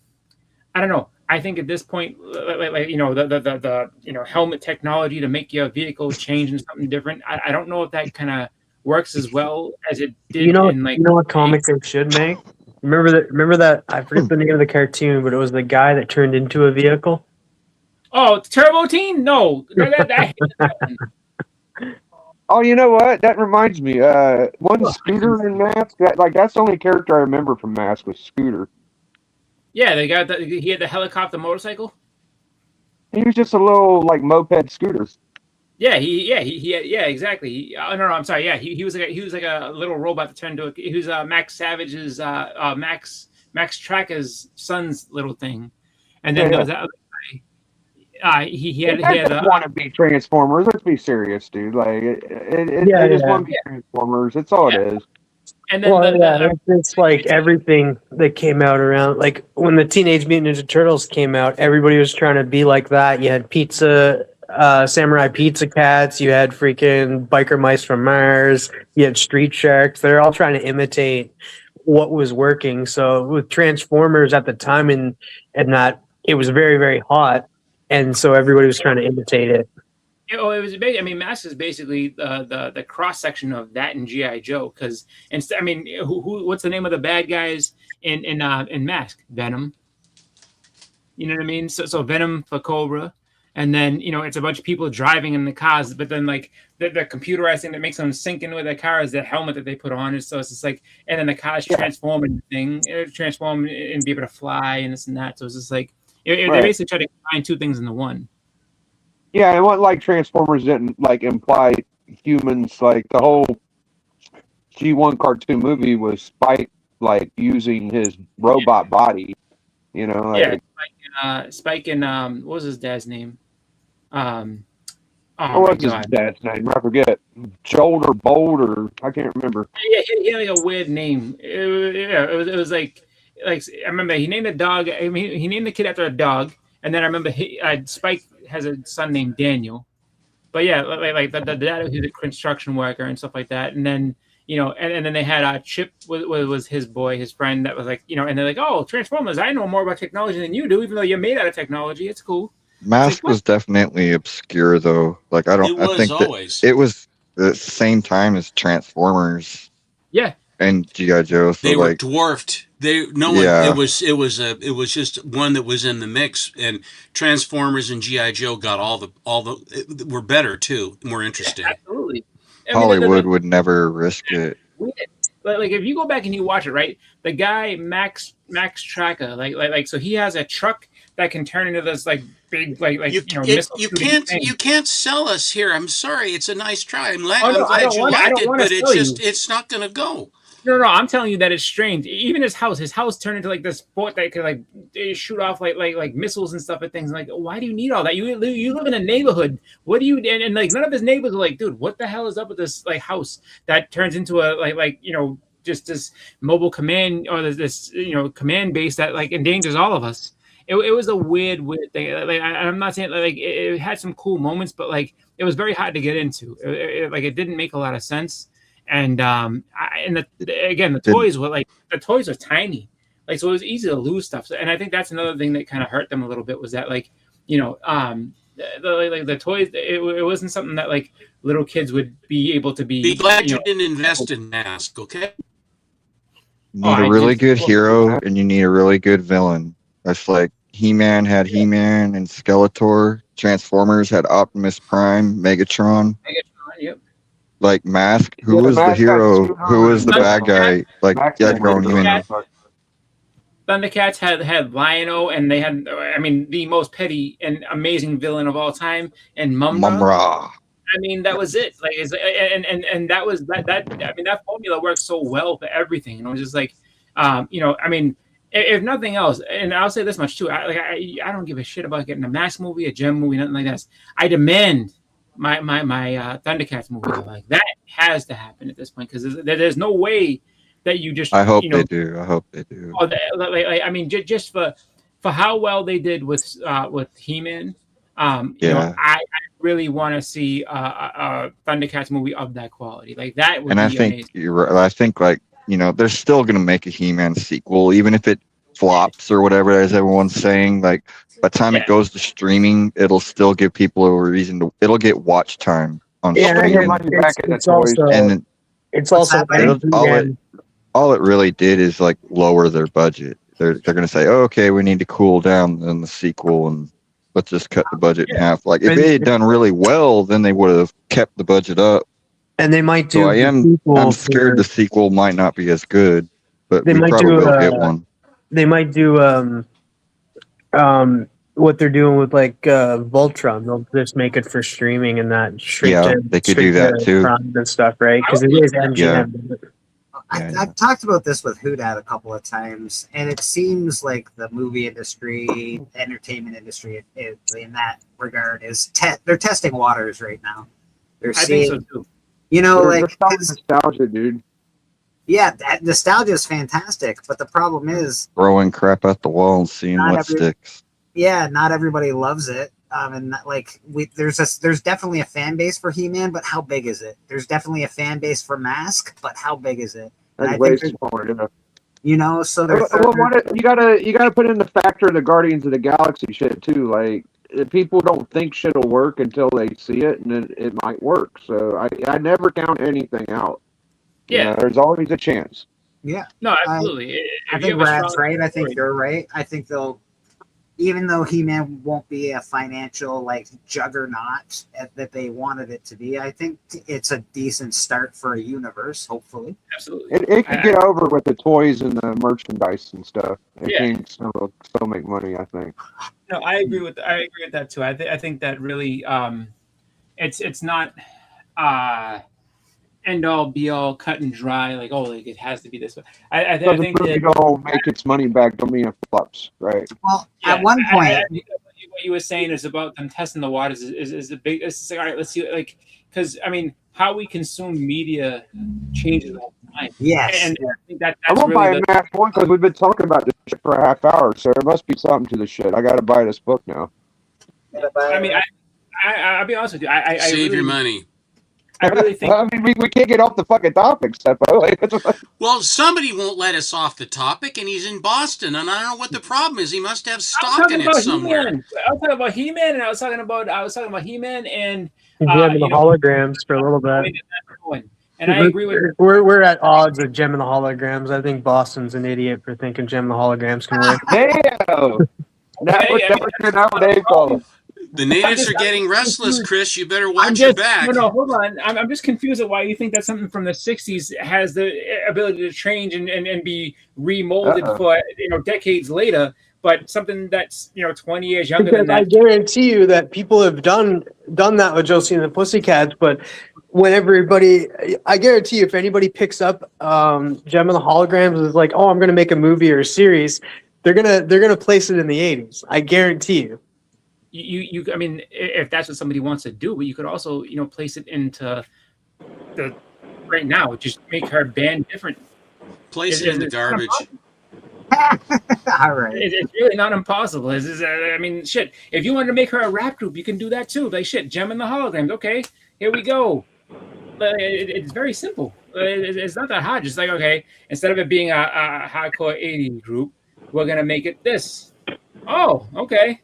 I don't know. I think at this point, the helmet technology to make your vehicle change into something different, I don't know if that kind of works as well as it did. You know what comic they should make? Remember that I forget the name of the cartoon, but it was the guy that turned into a vehicle. Oh, Turbo Teen? No. Oh, you know what? That reminds me. One Scooter in Mask. That's the only character I remember from Mask was Scooter. Yeah, he had the helicopter motorcycle. He was just a little moped scooter. Yeah, exactly. No, I'm sorry. Yeah, he was like a little robot that turned into he was Max Savage's Max Tracker's son's little thing, and then there was that other guy. He had want to be Transformers. Let's be serious, dude. It just want to be Transformers. It's all it is. And then it's like everything that came out around, like when the Teenage Mutant Ninja Turtles came out, everybody was trying to be like that. You had Samurai Pizza Cats, you had freaking Biker Mice from Mars, you had Street Sharks. They're all trying to imitate what was working. So with Transformers at the time and that, it was very, very hot, and so everybody was trying to imitate it. It was. I mean, Mask is basically the cross section of that and G.I. Joe. Because instead, I mean, what's the name of the bad guys in Mask? Venom. You know what I mean? So Venom for Cobra, and then it's a bunch of people driving in the cars. But then like the computerized thing that makes them sink into their car is the helmet that they put on. And so it's just like, and then the cars transform and be able to fly and this and that. So it's just like they basically try to combine two things into one. Yeah, and what Transformers didn't imply humans. Like the whole G1 cartoon movie was Spike using his robot body. Spike and what was his dad's name? What was his dad's name? I forget. Jolt or Bolt or I can't remember. Yeah, he had a weird name. It was like I remember he named the dog. I mean, he named the kid after a dog, and then I remember Spike has a son named Daniel, but yeah, like the dad who's a construction worker and stuff like that, and then and then they had Chip was his boy, his friend that was and they're like, oh, Transformers, I know more about technology than you do, even though you're made out of technology. It's cool. Mask was definitely obscure though. I think it was the same time as Transformers. Yeah. and GI Joe. So They were like, dwarfed. It was just one that was in the mix, and Transformers and GI Joe got all the were better too, more interesting. Absolutely. Hollywood would never risk it. Like if you go back and you watch it, right? The guy Max Tracker, like so he has a truck that can turn into this like big missile shooting thing. You can't sell us here. I'm sorry. It's a nice try. I'm glad you I liked don't it, wanna but sell you. it's not going to go. No, I'm telling you that it's strange. Even his house turned into like this fort that could like shoot off like missiles and stuff and things. Like, why do you need all that? You live in a neighborhood. What do you and like none of his neighbors are like, dude, what the hell is up with this like house that turns into a like just this mobile command or this command base that like endangers all of us. It was a weird thing. Like I'm not saying like it had some cool moments, but like it was very hard to get into. It didn't make a lot of sense. And the toys were tiny, like so it was easy to lose stuff. And I think that's another thing that kind of hurt them a little bit was that the toys it wasn't something that like little kids would be able to be. Be glad you didn't invest in Mask, okay? You need a really good hero and you need a really good villain. That's like He-Man had He-Man and Skeletor. Transformers had Optimus Prime, Megatron. Yep. Like Mask, who was the hero? Who was the bad guy? Like, Thundercats had Lion-O, and they had, the most petty and amazing villain of all time, and Mumra. I mean, that was it. Like, and that was that. That formula worked so well for everything. And it was just like, if nothing else, and I'll say this much too. I don't give a shit about getting a Mask movie, a Gem movie, nothing like that. I demand my Thundercats movie. Like that has to happen at this point because there's no way that you just. I hope they do. I hope they do. Just for how well they did with He-Man. I really want to see a Thundercats movie of that quality. Like that would be amazing. You're right. I think they're still gonna make a He-Man sequel, even if it flops or whatever, as everyone's saying. Like by the time it goes to streaming, it'll still give people a reason to. It'll get watch time on streaming. All it really did is like lower their budget. They're gonna say, oh, okay, we need to cool down in the sequel and let's just cut the budget in half. Like if they had done really well, then they would have kept the budget up. And they might do. So I'm scared the sequel might not be as good, but we probably will get one. They might do what they're doing with like Voltron. They'll just make it for streaming and that. They could do that too. And stuff, right? Because it is MGM. I've talked about this with Houdat a couple of times, and it seems like the movie industry, entertainment industry, in that regard, is they're testing waters right now. They're seeing, I think so too. Nostalgia, dude. Yeah, that nostalgia is fantastic, but the problem is throwing crap at the wall and seeing what sticks. Yeah, not everybody loves it. There's definitely a fan base for He-Man, but how big is it? There's definitely a fan base for Mask, but how big is it? That's way smaller. So you gotta put in the factor of the Guardians of the Galaxy shit too. Like people don't think shit'll work until they see it, and then it might work. So I never count anything out. Yeah, there's always a chance. Yeah, no, absolutely. I think Rad's right. I think you're right. I think they'll. Even though He-Man won't be a financial juggernaut that they wanted it to be, I think it's a decent start for a universe. Hopefully, absolutely, it could get over with the toys and the merchandise and stuff. It can still make money. I think. No, I agree with that too. I think that really, it's not end all be all cut and dry. It has to be this way. I think that it'll make its money back. Don't mean it flops, right? Well, at one point, what you were saying is about them testing the waters is a big. It's like, all right, let's see, because how we consume media changes all the time. Yes, and I think that's I won't really buy a Mac one because we've been talking about this shit for a half hour, so there must be something to the shit. I got to buy this book now. I'll be honest with you. I save really, your money. I really think. we can't get off the fucking topic, Steppo. Well, somebody won't let us off the topic, and he's in Boston, and I don't know what the problem is. He must have stock in it somewhere. I was talking about He-Man, and I was talking about He-Man and the holograms for a little bit. And I agree with We're at odds with Gem and the Holograms. I think Boston's an idiot for thinking Gem and the Holograms can win. Damn. The natives are getting restless, Chris. You better watch your back. No, hold on. I'm just confused at why you think that something from the 60s has the ability to change and be remolded for decades later, but something that's 20 years younger Because than that. I guarantee you that people have done that with Josie and the Pussycats, but when I guarantee you, if anybody picks up Gem and the Holograms is like, oh, I'm gonna make a movie or a series, they're gonna place it in the 80s. I guarantee you. I mean, if that's what somebody wants to do, but you could also, place it into the right now. Just make her band different. Place it in the garbage. All right. It's really not impossible. I mean, shit. If you wanted to make her a rap group, you can do that too. Like shit, Gem and the Holograms. Okay, here we go. It's very simple. It's not that hard. Just like, okay, instead of it being a hardcore 80s group, we're gonna make it this. Oh, okay.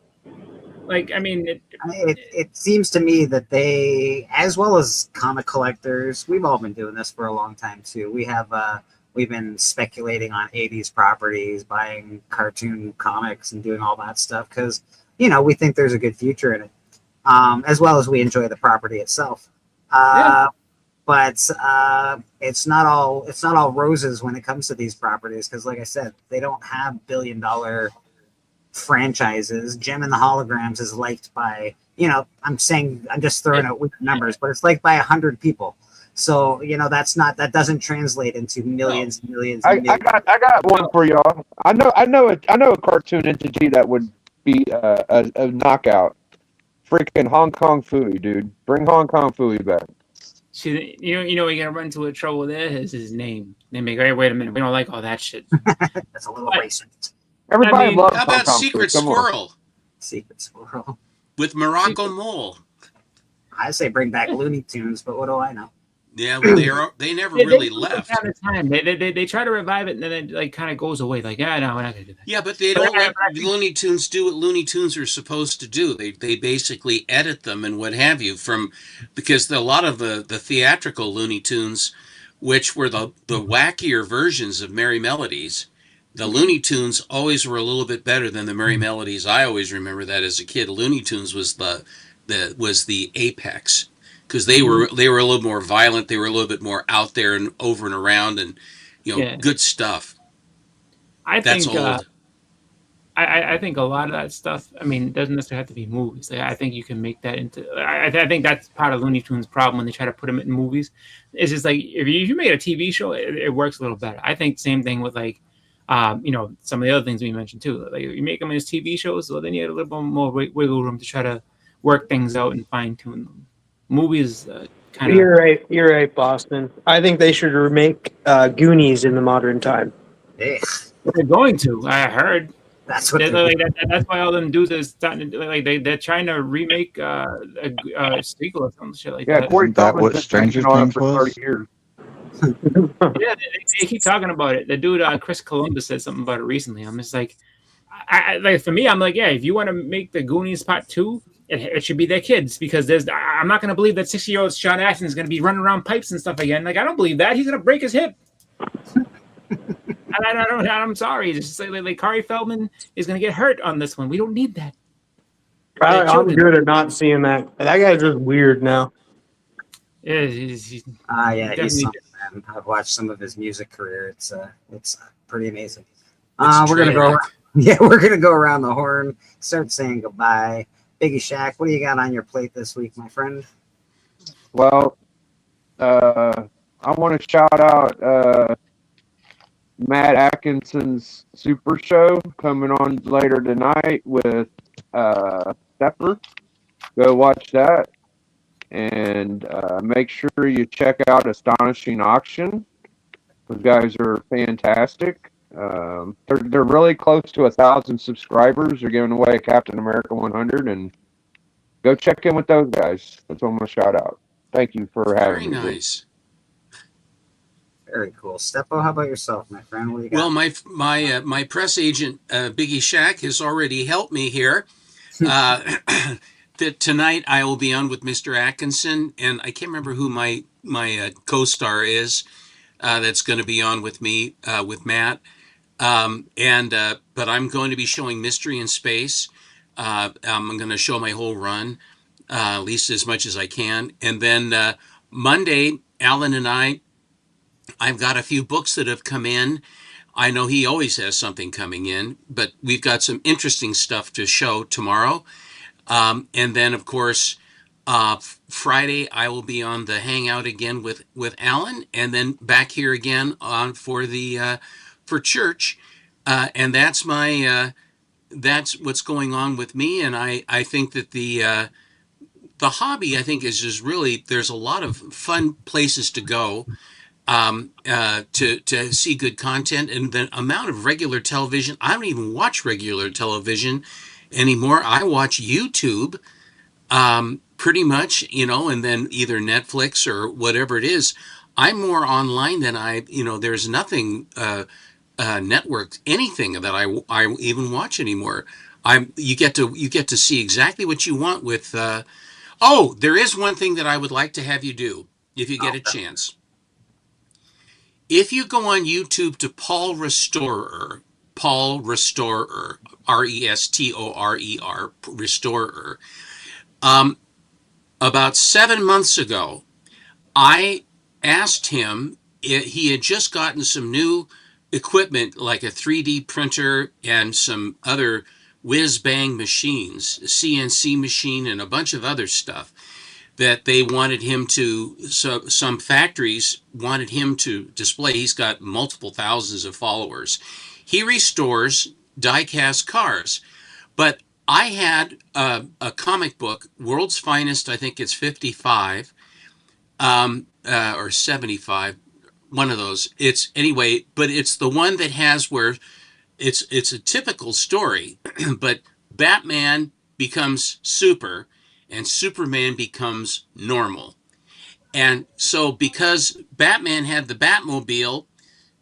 Like, I mean, it seems to me that they, as well as comic collectors, we've all been doing this for a long time too. We've been speculating on 80s properties, buying cartoon comics and doing all that stuff because, we think there's a good future in it, as well as we enjoy the property itself. But it's not all roses when it comes to these properties because, like I said, they don't have billion-dollar franchises. Gem and the Holograms is liked by, I'm just throwing out weird numbers, but it's liked by 100 people. So, that doesn't translate into millions and millions and millions. I got one for y'all. I know a cartoon entity that would be a knockout. Freaking Hong Kong Phooey, dude. Bring Hong Kong Phooey back. See, you're gonna run into a trouble there. Is his name? They make, hey, wait a minute, we don't like all that shit. That's a little racist. Everybody loves How about Secret Squirrel? Secret Squirrel With Morocco Mole. I say bring back Looney Tunes, but what do I know? Yeah, well, they never really left. They try to revive it, and then it like kind of goes away. Like, no, we're not gonna do that. Yeah, but they don't let Looney Tunes do what Looney Tunes are supposed to do. They basically edit them and what have you because a lot of the theatrical Looney Tunes, which were the wackier versions of Merry Melodies, the Looney Tunes always were a little bit better than the Merry Melodies. I always remember that as a kid. Looney Tunes was the apex. Because they were a little more violent, they were a little bit more out there and over and around, and good stuff. I That's think old. I think a lot of that stuff. I mean, doesn't necessarily have to be movies. Like, I think you can make that into. I think that's part of Looney Tunes' problem when they try to put them in movies. It's just like if you make it a TV show, it works a little better. I think same thing with like, some of the other things we mentioned too. Like if you make them as TV shows, well, then you have a little bit more wiggle room to try to work things out and fine tune them. Movies kind of. You're right, Boston. I think they should remake Goonies in the modern time. They're going to. I heard. That's what. That's why all them dudes are starting to like they're trying to remake a sequel or some shit like that. Corey That what Stranger Things was? Yeah, they keep talking about it. The dude Chris Columbus said something about it recently. I'm just like, like for me, I'm like, yeah, if you want to make the Goonies Part 2. It should be their kids because I'm not going to believe that 60-year-old Sean Astin is going to be running around pipes and stuff again. Like, I don't believe that. He's going to break his hip. I'm sorry. It's just like Corey Feldman is going to get hurt on this one. We don't need that. I'm good at not seeing that. That guy's just weird now. Yeah, he's something, man. I've watched some of his music career. It's pretty amazing. We're going to go. We're going to go around the horn, start saying goodbye. Biggie Shack, what do you got on your plate this week, my friend? Well, I want to shout out Matt Atkinson's Super Show coming on later tonight with Stepper. Go watch that. And make sure you check out Astonishing Auction. Those guys are fantastic. They're really close to 1,000 subscribers. They're giving away a Captain America 100, and go check in with those guys. That's what I'm gonna shout out. Thank you for having me. Very nice. Very cool. Steppo, how about yourself, my friend? What do you got? Well, my press agent Biggie Shack has already helped me here. that tonight I will be on with Mr. Atkinson, and I can't remember who my co-star is that's going to be on with me with Matt. But I'm going to be showing Mystery in Space. I'm going to show my whole run, at least as much as I can. And then Monday, Alan and I've got a few books that have come in. I know he always has something coming in, but we've got some interesting stuff to show tomorrow. And then, of course, Friday, I will be on the Hangout again with Alan, and then back here again on for church. And that's that's what's going on with me. And I think that the hobby, I think, is just really, there's a lot of fun places to go to see good content, and the amount of regular television. I don't even watch regular television anymore. I watch YouTube pretty much, and then either Netflix or whatever it is. I'm more online than there's nothing networked, anything that I even watch anymore. You get to see exactly what you want with there is one thing that I would like to have you do if you get a chance. If you go on YouTube to Paul Restorer, R-E-S-T-O-R-E-R, Restorer, about 7 months ago, I asked him, he had just gotten some new equipment like a 3D printer and some other whiz-bang machines, a CNC machine and a bunch of other stuff that they wanted him to, some factories wanted him to display. He's got multiple thousands of followers. He restores die-cast cars. But I had a comic book, World's Finest, I think it's 55 or 75, one of those. But it's the one that has where it's a typical story, but Batman becomes super and Superman becomes normal. And so because Batman had the Batmobile,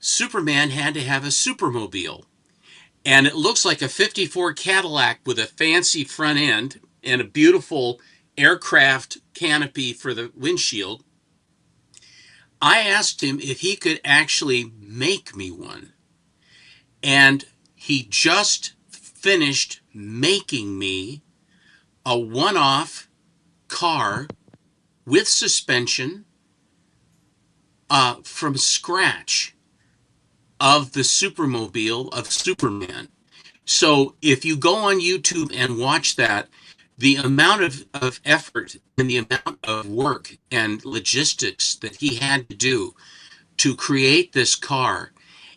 Superman had to have a Supermobile. And it looks like a 54 Cadillac with a fancy front end and a beautiful aircraft canopy for the windshield. I asked him if he could actually make me one. And he just finished making me a one-off car with suspension from scratch of the Supermobile of Superman. So if you go on YouTube and watch that, the amount of effort and the amount of work and logistics that he had to do to create this car,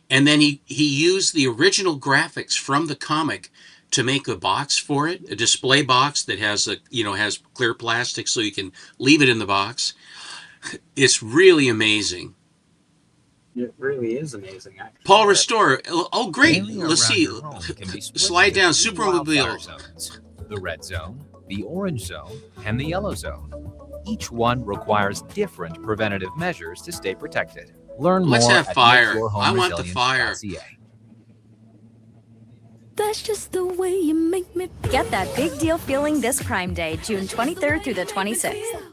and then he used the original graphics from the comic to make a box for it, a display box that has has clear plastic so you can leave it in the box. It's really amazing. It really is amazing. Actually. Paul Restorer. Oh, great. Let's see. Slide down. Supermobile. Zones. The red zone, the orange zone, and the yellow zone. Each one requires different preventative measures to stay protected. Learn more. Let's have at fire. I want the fire. That's just the way you make me. Get that big deal feeling this Prime Day, June 23rd through the 26th.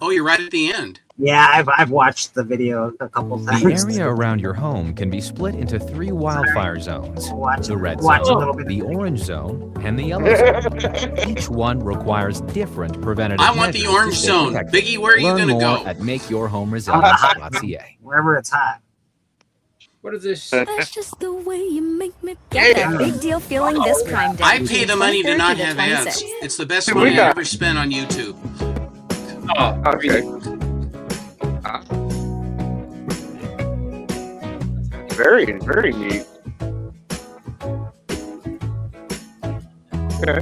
Oh, you're right at the end. Yeah, I've watched the video a couple times. The area around your home can be split into 3 wildfire zones. The red zone, the orange zone, and the yellow zone. Each one requires different preventative measures. I want the orange zone. Biggie, where are you going to go? At makeyourhomeresilient.ca. Wherever it's hot. What is this? That's just the way you make me. Get that big deal feeling this Prime Day. I pay the money to not have ads. It's the best money I ever spent on YouTube. Oh, okay. Very, very neat. Okay.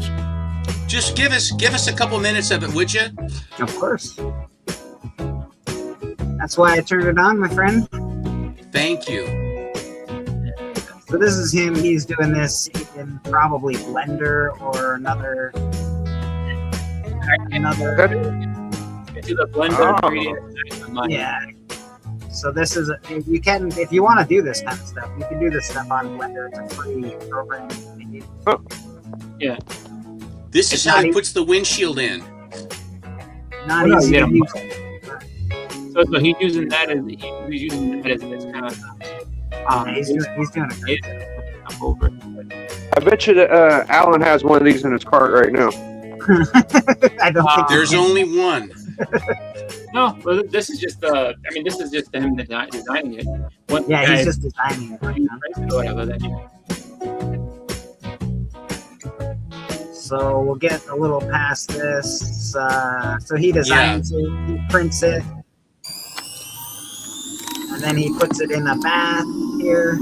Just give us a couple minutes of it, would you? Of course. That's why I turned it on, my friend. Thank you. So this is him. He's doing this in probably Blender or another. Do the Blender. Yeah. So this is you can, if you want to do this kind of stuff, you can do this stuff on Blender. It's a free program. Yeah. This is how he puts the windshield in. Not Well, no, easy yeah. to use. So he's using that as kind of. He's doing a great I'm over it. I bet you that Alan has one of these in his cart right now. I don't think There's only one. No, well, this is just this is just him designing it. Once Yeah, the he's guy just designing it right now. prints it or whatever, then So we'll get a little past this. So he designs it, he prints it, and then he puts it in a bath here.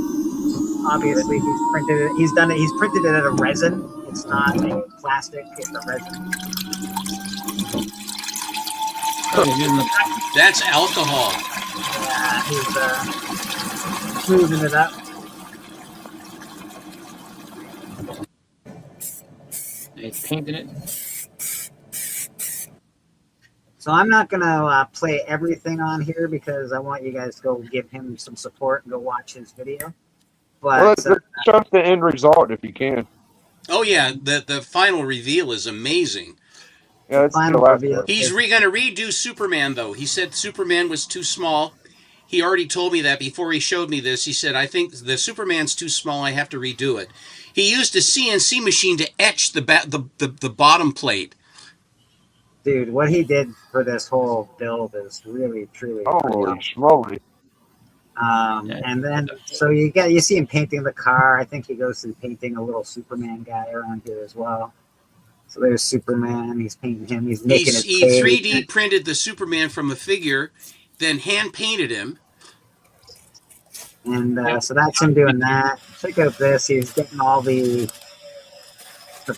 Obviously, he's printed it. He's done it. He's printed it out of resin. It's not a plastic. It's a resin. That's alcohol. Yeah, he's smoothing it up. he's painting it. So I'm not gonna play everything on here because I want you guys to go give him some support and go watch his video. But Well, let's show us the end result if you can. Oh yeah, the final reveal is amazing. Yeah, that's Final the last reveal. part. He's going to redo Superman though. He said Superman was too small. He already told me that before he showed me this. He said, "I think the Superman's too small. I have to redo it." He used a CNC machine to etch the bottom plate. Dude, what he did for this whole build is really, truly. Holy schmoly! And then, so you see him painting the car. I think he goes through painting a little Superman guy around here as well. So there's Superman. He's painting him. He's making his He cave. 3D printed the Superman from a figure, then hand painted him. And so that's him doing that. Check out this. He's getting all the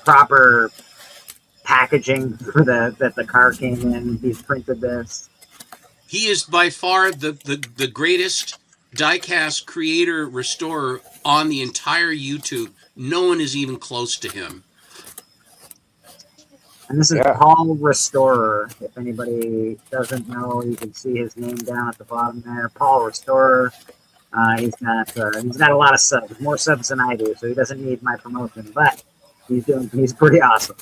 proper packaging for that the car came in. He's printed this. He is by far the greatest diecast creator restorer on the entire YouTube. No one is even close to him. And this is Paul Restorer. If anybody doesn't know, you can see his name down at the bottom there. Paul Restorer. He's got a lot of subs, more subs than I do, so he doesn't need my promotion. But he's pretty awesome.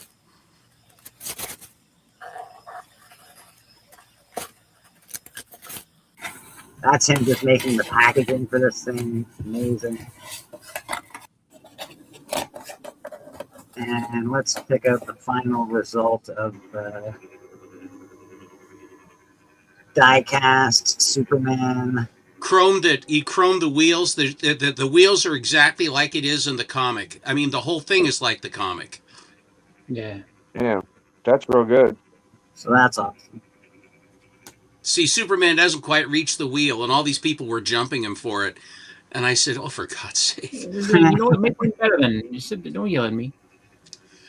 That's him just making the packaging for this thing. Amazing. And let's pick out the final result of diecast Superman. Chromed it. He chromed the wheels. The wheels are exactly like it is in the comic. I mean, the whole thing is like the comic. Yeah. Yeah, that's real good. So that's awesome. See, Superman doesn't quite reach the wheel, and all these people were jumping him for it. And I said, "Oh, for God's sake!" You know what? Make one better than you said. Don't yell at me.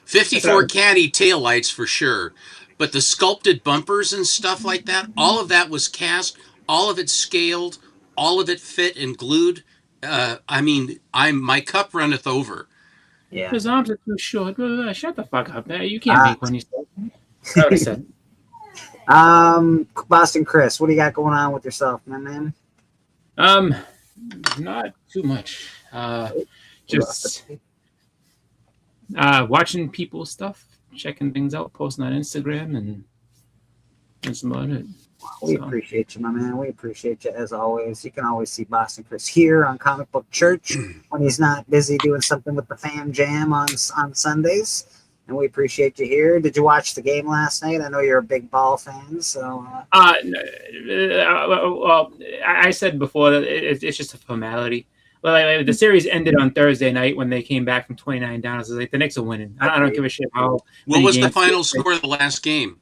54 caddy taillights for sure, but the sculpted bumpers and stuff like that, all of that was cast, all of it scaled, all of it fit and glued. I mean, my cup runneth over. Yeah. His arms are too short. Shut the fuck up. You can't make one yourself. I already said. Boston Chris, what do you got going on with yourself, my man? Not too much. Just watching people's stuff, checking things out, posting on Instagram, and that's about it. We appreciate you, my man. We appreciate you as always. You can always see Boston Chris here on Comic Book Church when he's not busy doing something with the Fam Jam on Sundays. And we appreciate you here. Did you watch the game last night? I know you're a big ball fan, so. Well, I said before that it's just a formality. Well, the series ended on Thursday night when they came back from 29 down. I was like, the Knicks are winning. I don't give a shit how. What was the final score of the last game?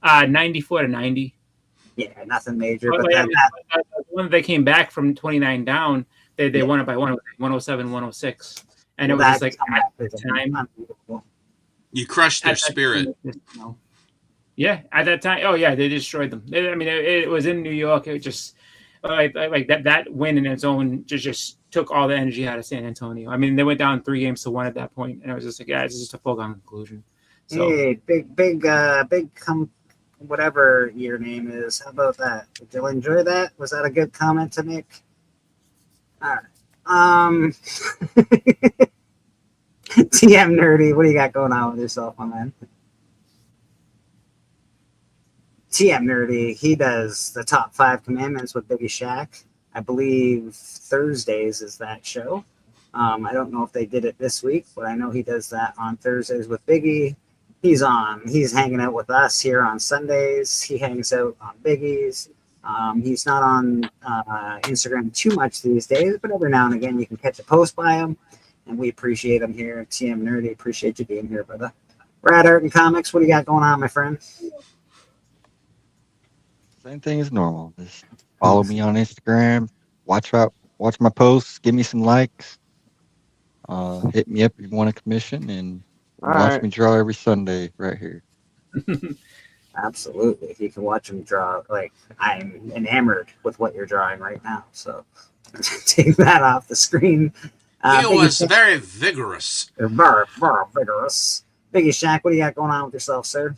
94-90. Yeah, nothing major. But when they came back from 29 down, they won it by 107-106, and it was just like at the time. You crushed their spirit. Yeah, at that time. Oh yeah, they destroyed them. It was in New York. It just like that win in its own just took all the energy out of San Antonio. I mean, they went down 3-1 at that point, and it was just like, it's just a foregone conclusion. So, hey, big whatever your name is. How about that? Did you enjoy that? Was that a good comment to make? All right. TM Nerdy, what do you got going on with yourself, my man? TM Nerdy, he does the top 5 commandments with Biggie Shack. I believe Thursdays is that show. I don't know if they did it this week, but I know he does that on Thursdays with Biggie. He's hanging out with us here on Sundays. He hangs out on Biggie's. He's not on Instagram too much these days, but every now and again you can catch a post by him, and we appreciate him here. TM Nerdy, appreciate you being here, brother. Rad Art and Comics, what do you got going on, my friend? Same thing as normal. Just follow me on Instagram. Watch my posts. Give me some likes. Hit me up if you want a commission, and watch me draw every Sunday right here. Absolutely. If you can watch him draw, like, I'm enamored with what you're drawing right now. So take that off the screen. He was very vigorous. Very vigorous. Biggie Shack, what do you got going on with yourself, sir?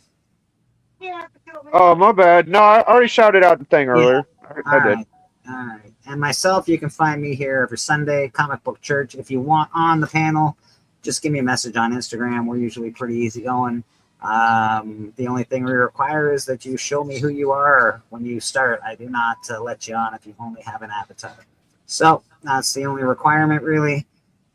Oh, my bad. No, I already shouted out the thing earlier. I did. All right. And myself, you can find me here every Sunday, Comic Book Church. If you want on the panel, just give me a message on Instagram. We're usually pretty easygoing. The only thing we require is that you show me who you are when you start. I do not let you on if you only have an avatar. So that's the only requirement, really.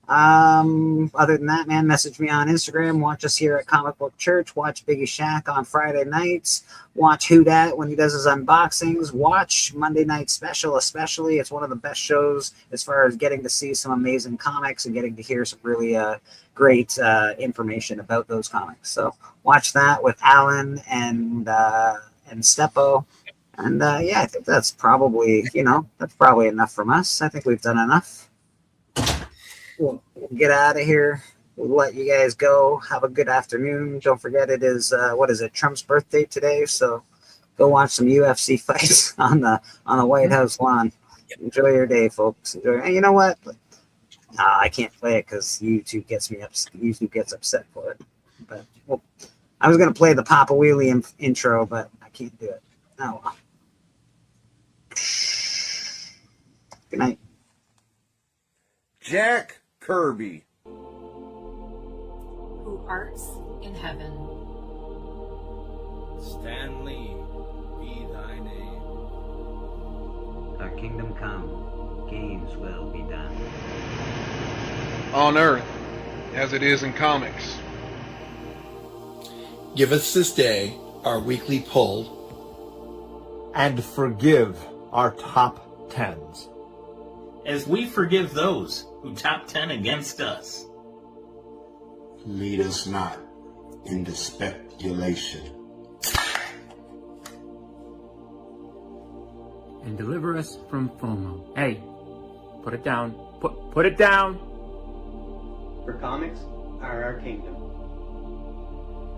Other than that, man, message me on Instagram. Watch us here at Comic Book Church. Watch Biggie Shack on Friday nights. Watch Who Dat when he does his unboxings. Watch Monday Night Special, especially. It's one of the best shows as far as getting to see some amazing comics and getting to hear some really great information about those comics. So watch that with Alan and Steppo. And yeah, I think that's probably enough from us. I think we've done enough. We'll get out of here. We'll let you guys go. Have a good afternoon. Don't forget it is Trump's birthday today, so go watch some UFC fights on the White House lawn. Enjoy your day, folks. Enjoy. And you know what? I can't play it because YouTube gets upset for it. But I was gonna play the Papa Wheelie intro, but I can't do it. Oh well. Good night. Jack Kirby. Who art in heaven. Stanley, be thy name. Thy kingdom come, games will be done. On earth, as it is in comics. Give us this day our weekly pull and forgive our top tens. As we forgive those who top 10 against us. Lead us not into speculation. And deliver us from FOMO. Hey, put it down. Put it down. For comics are our kingdom.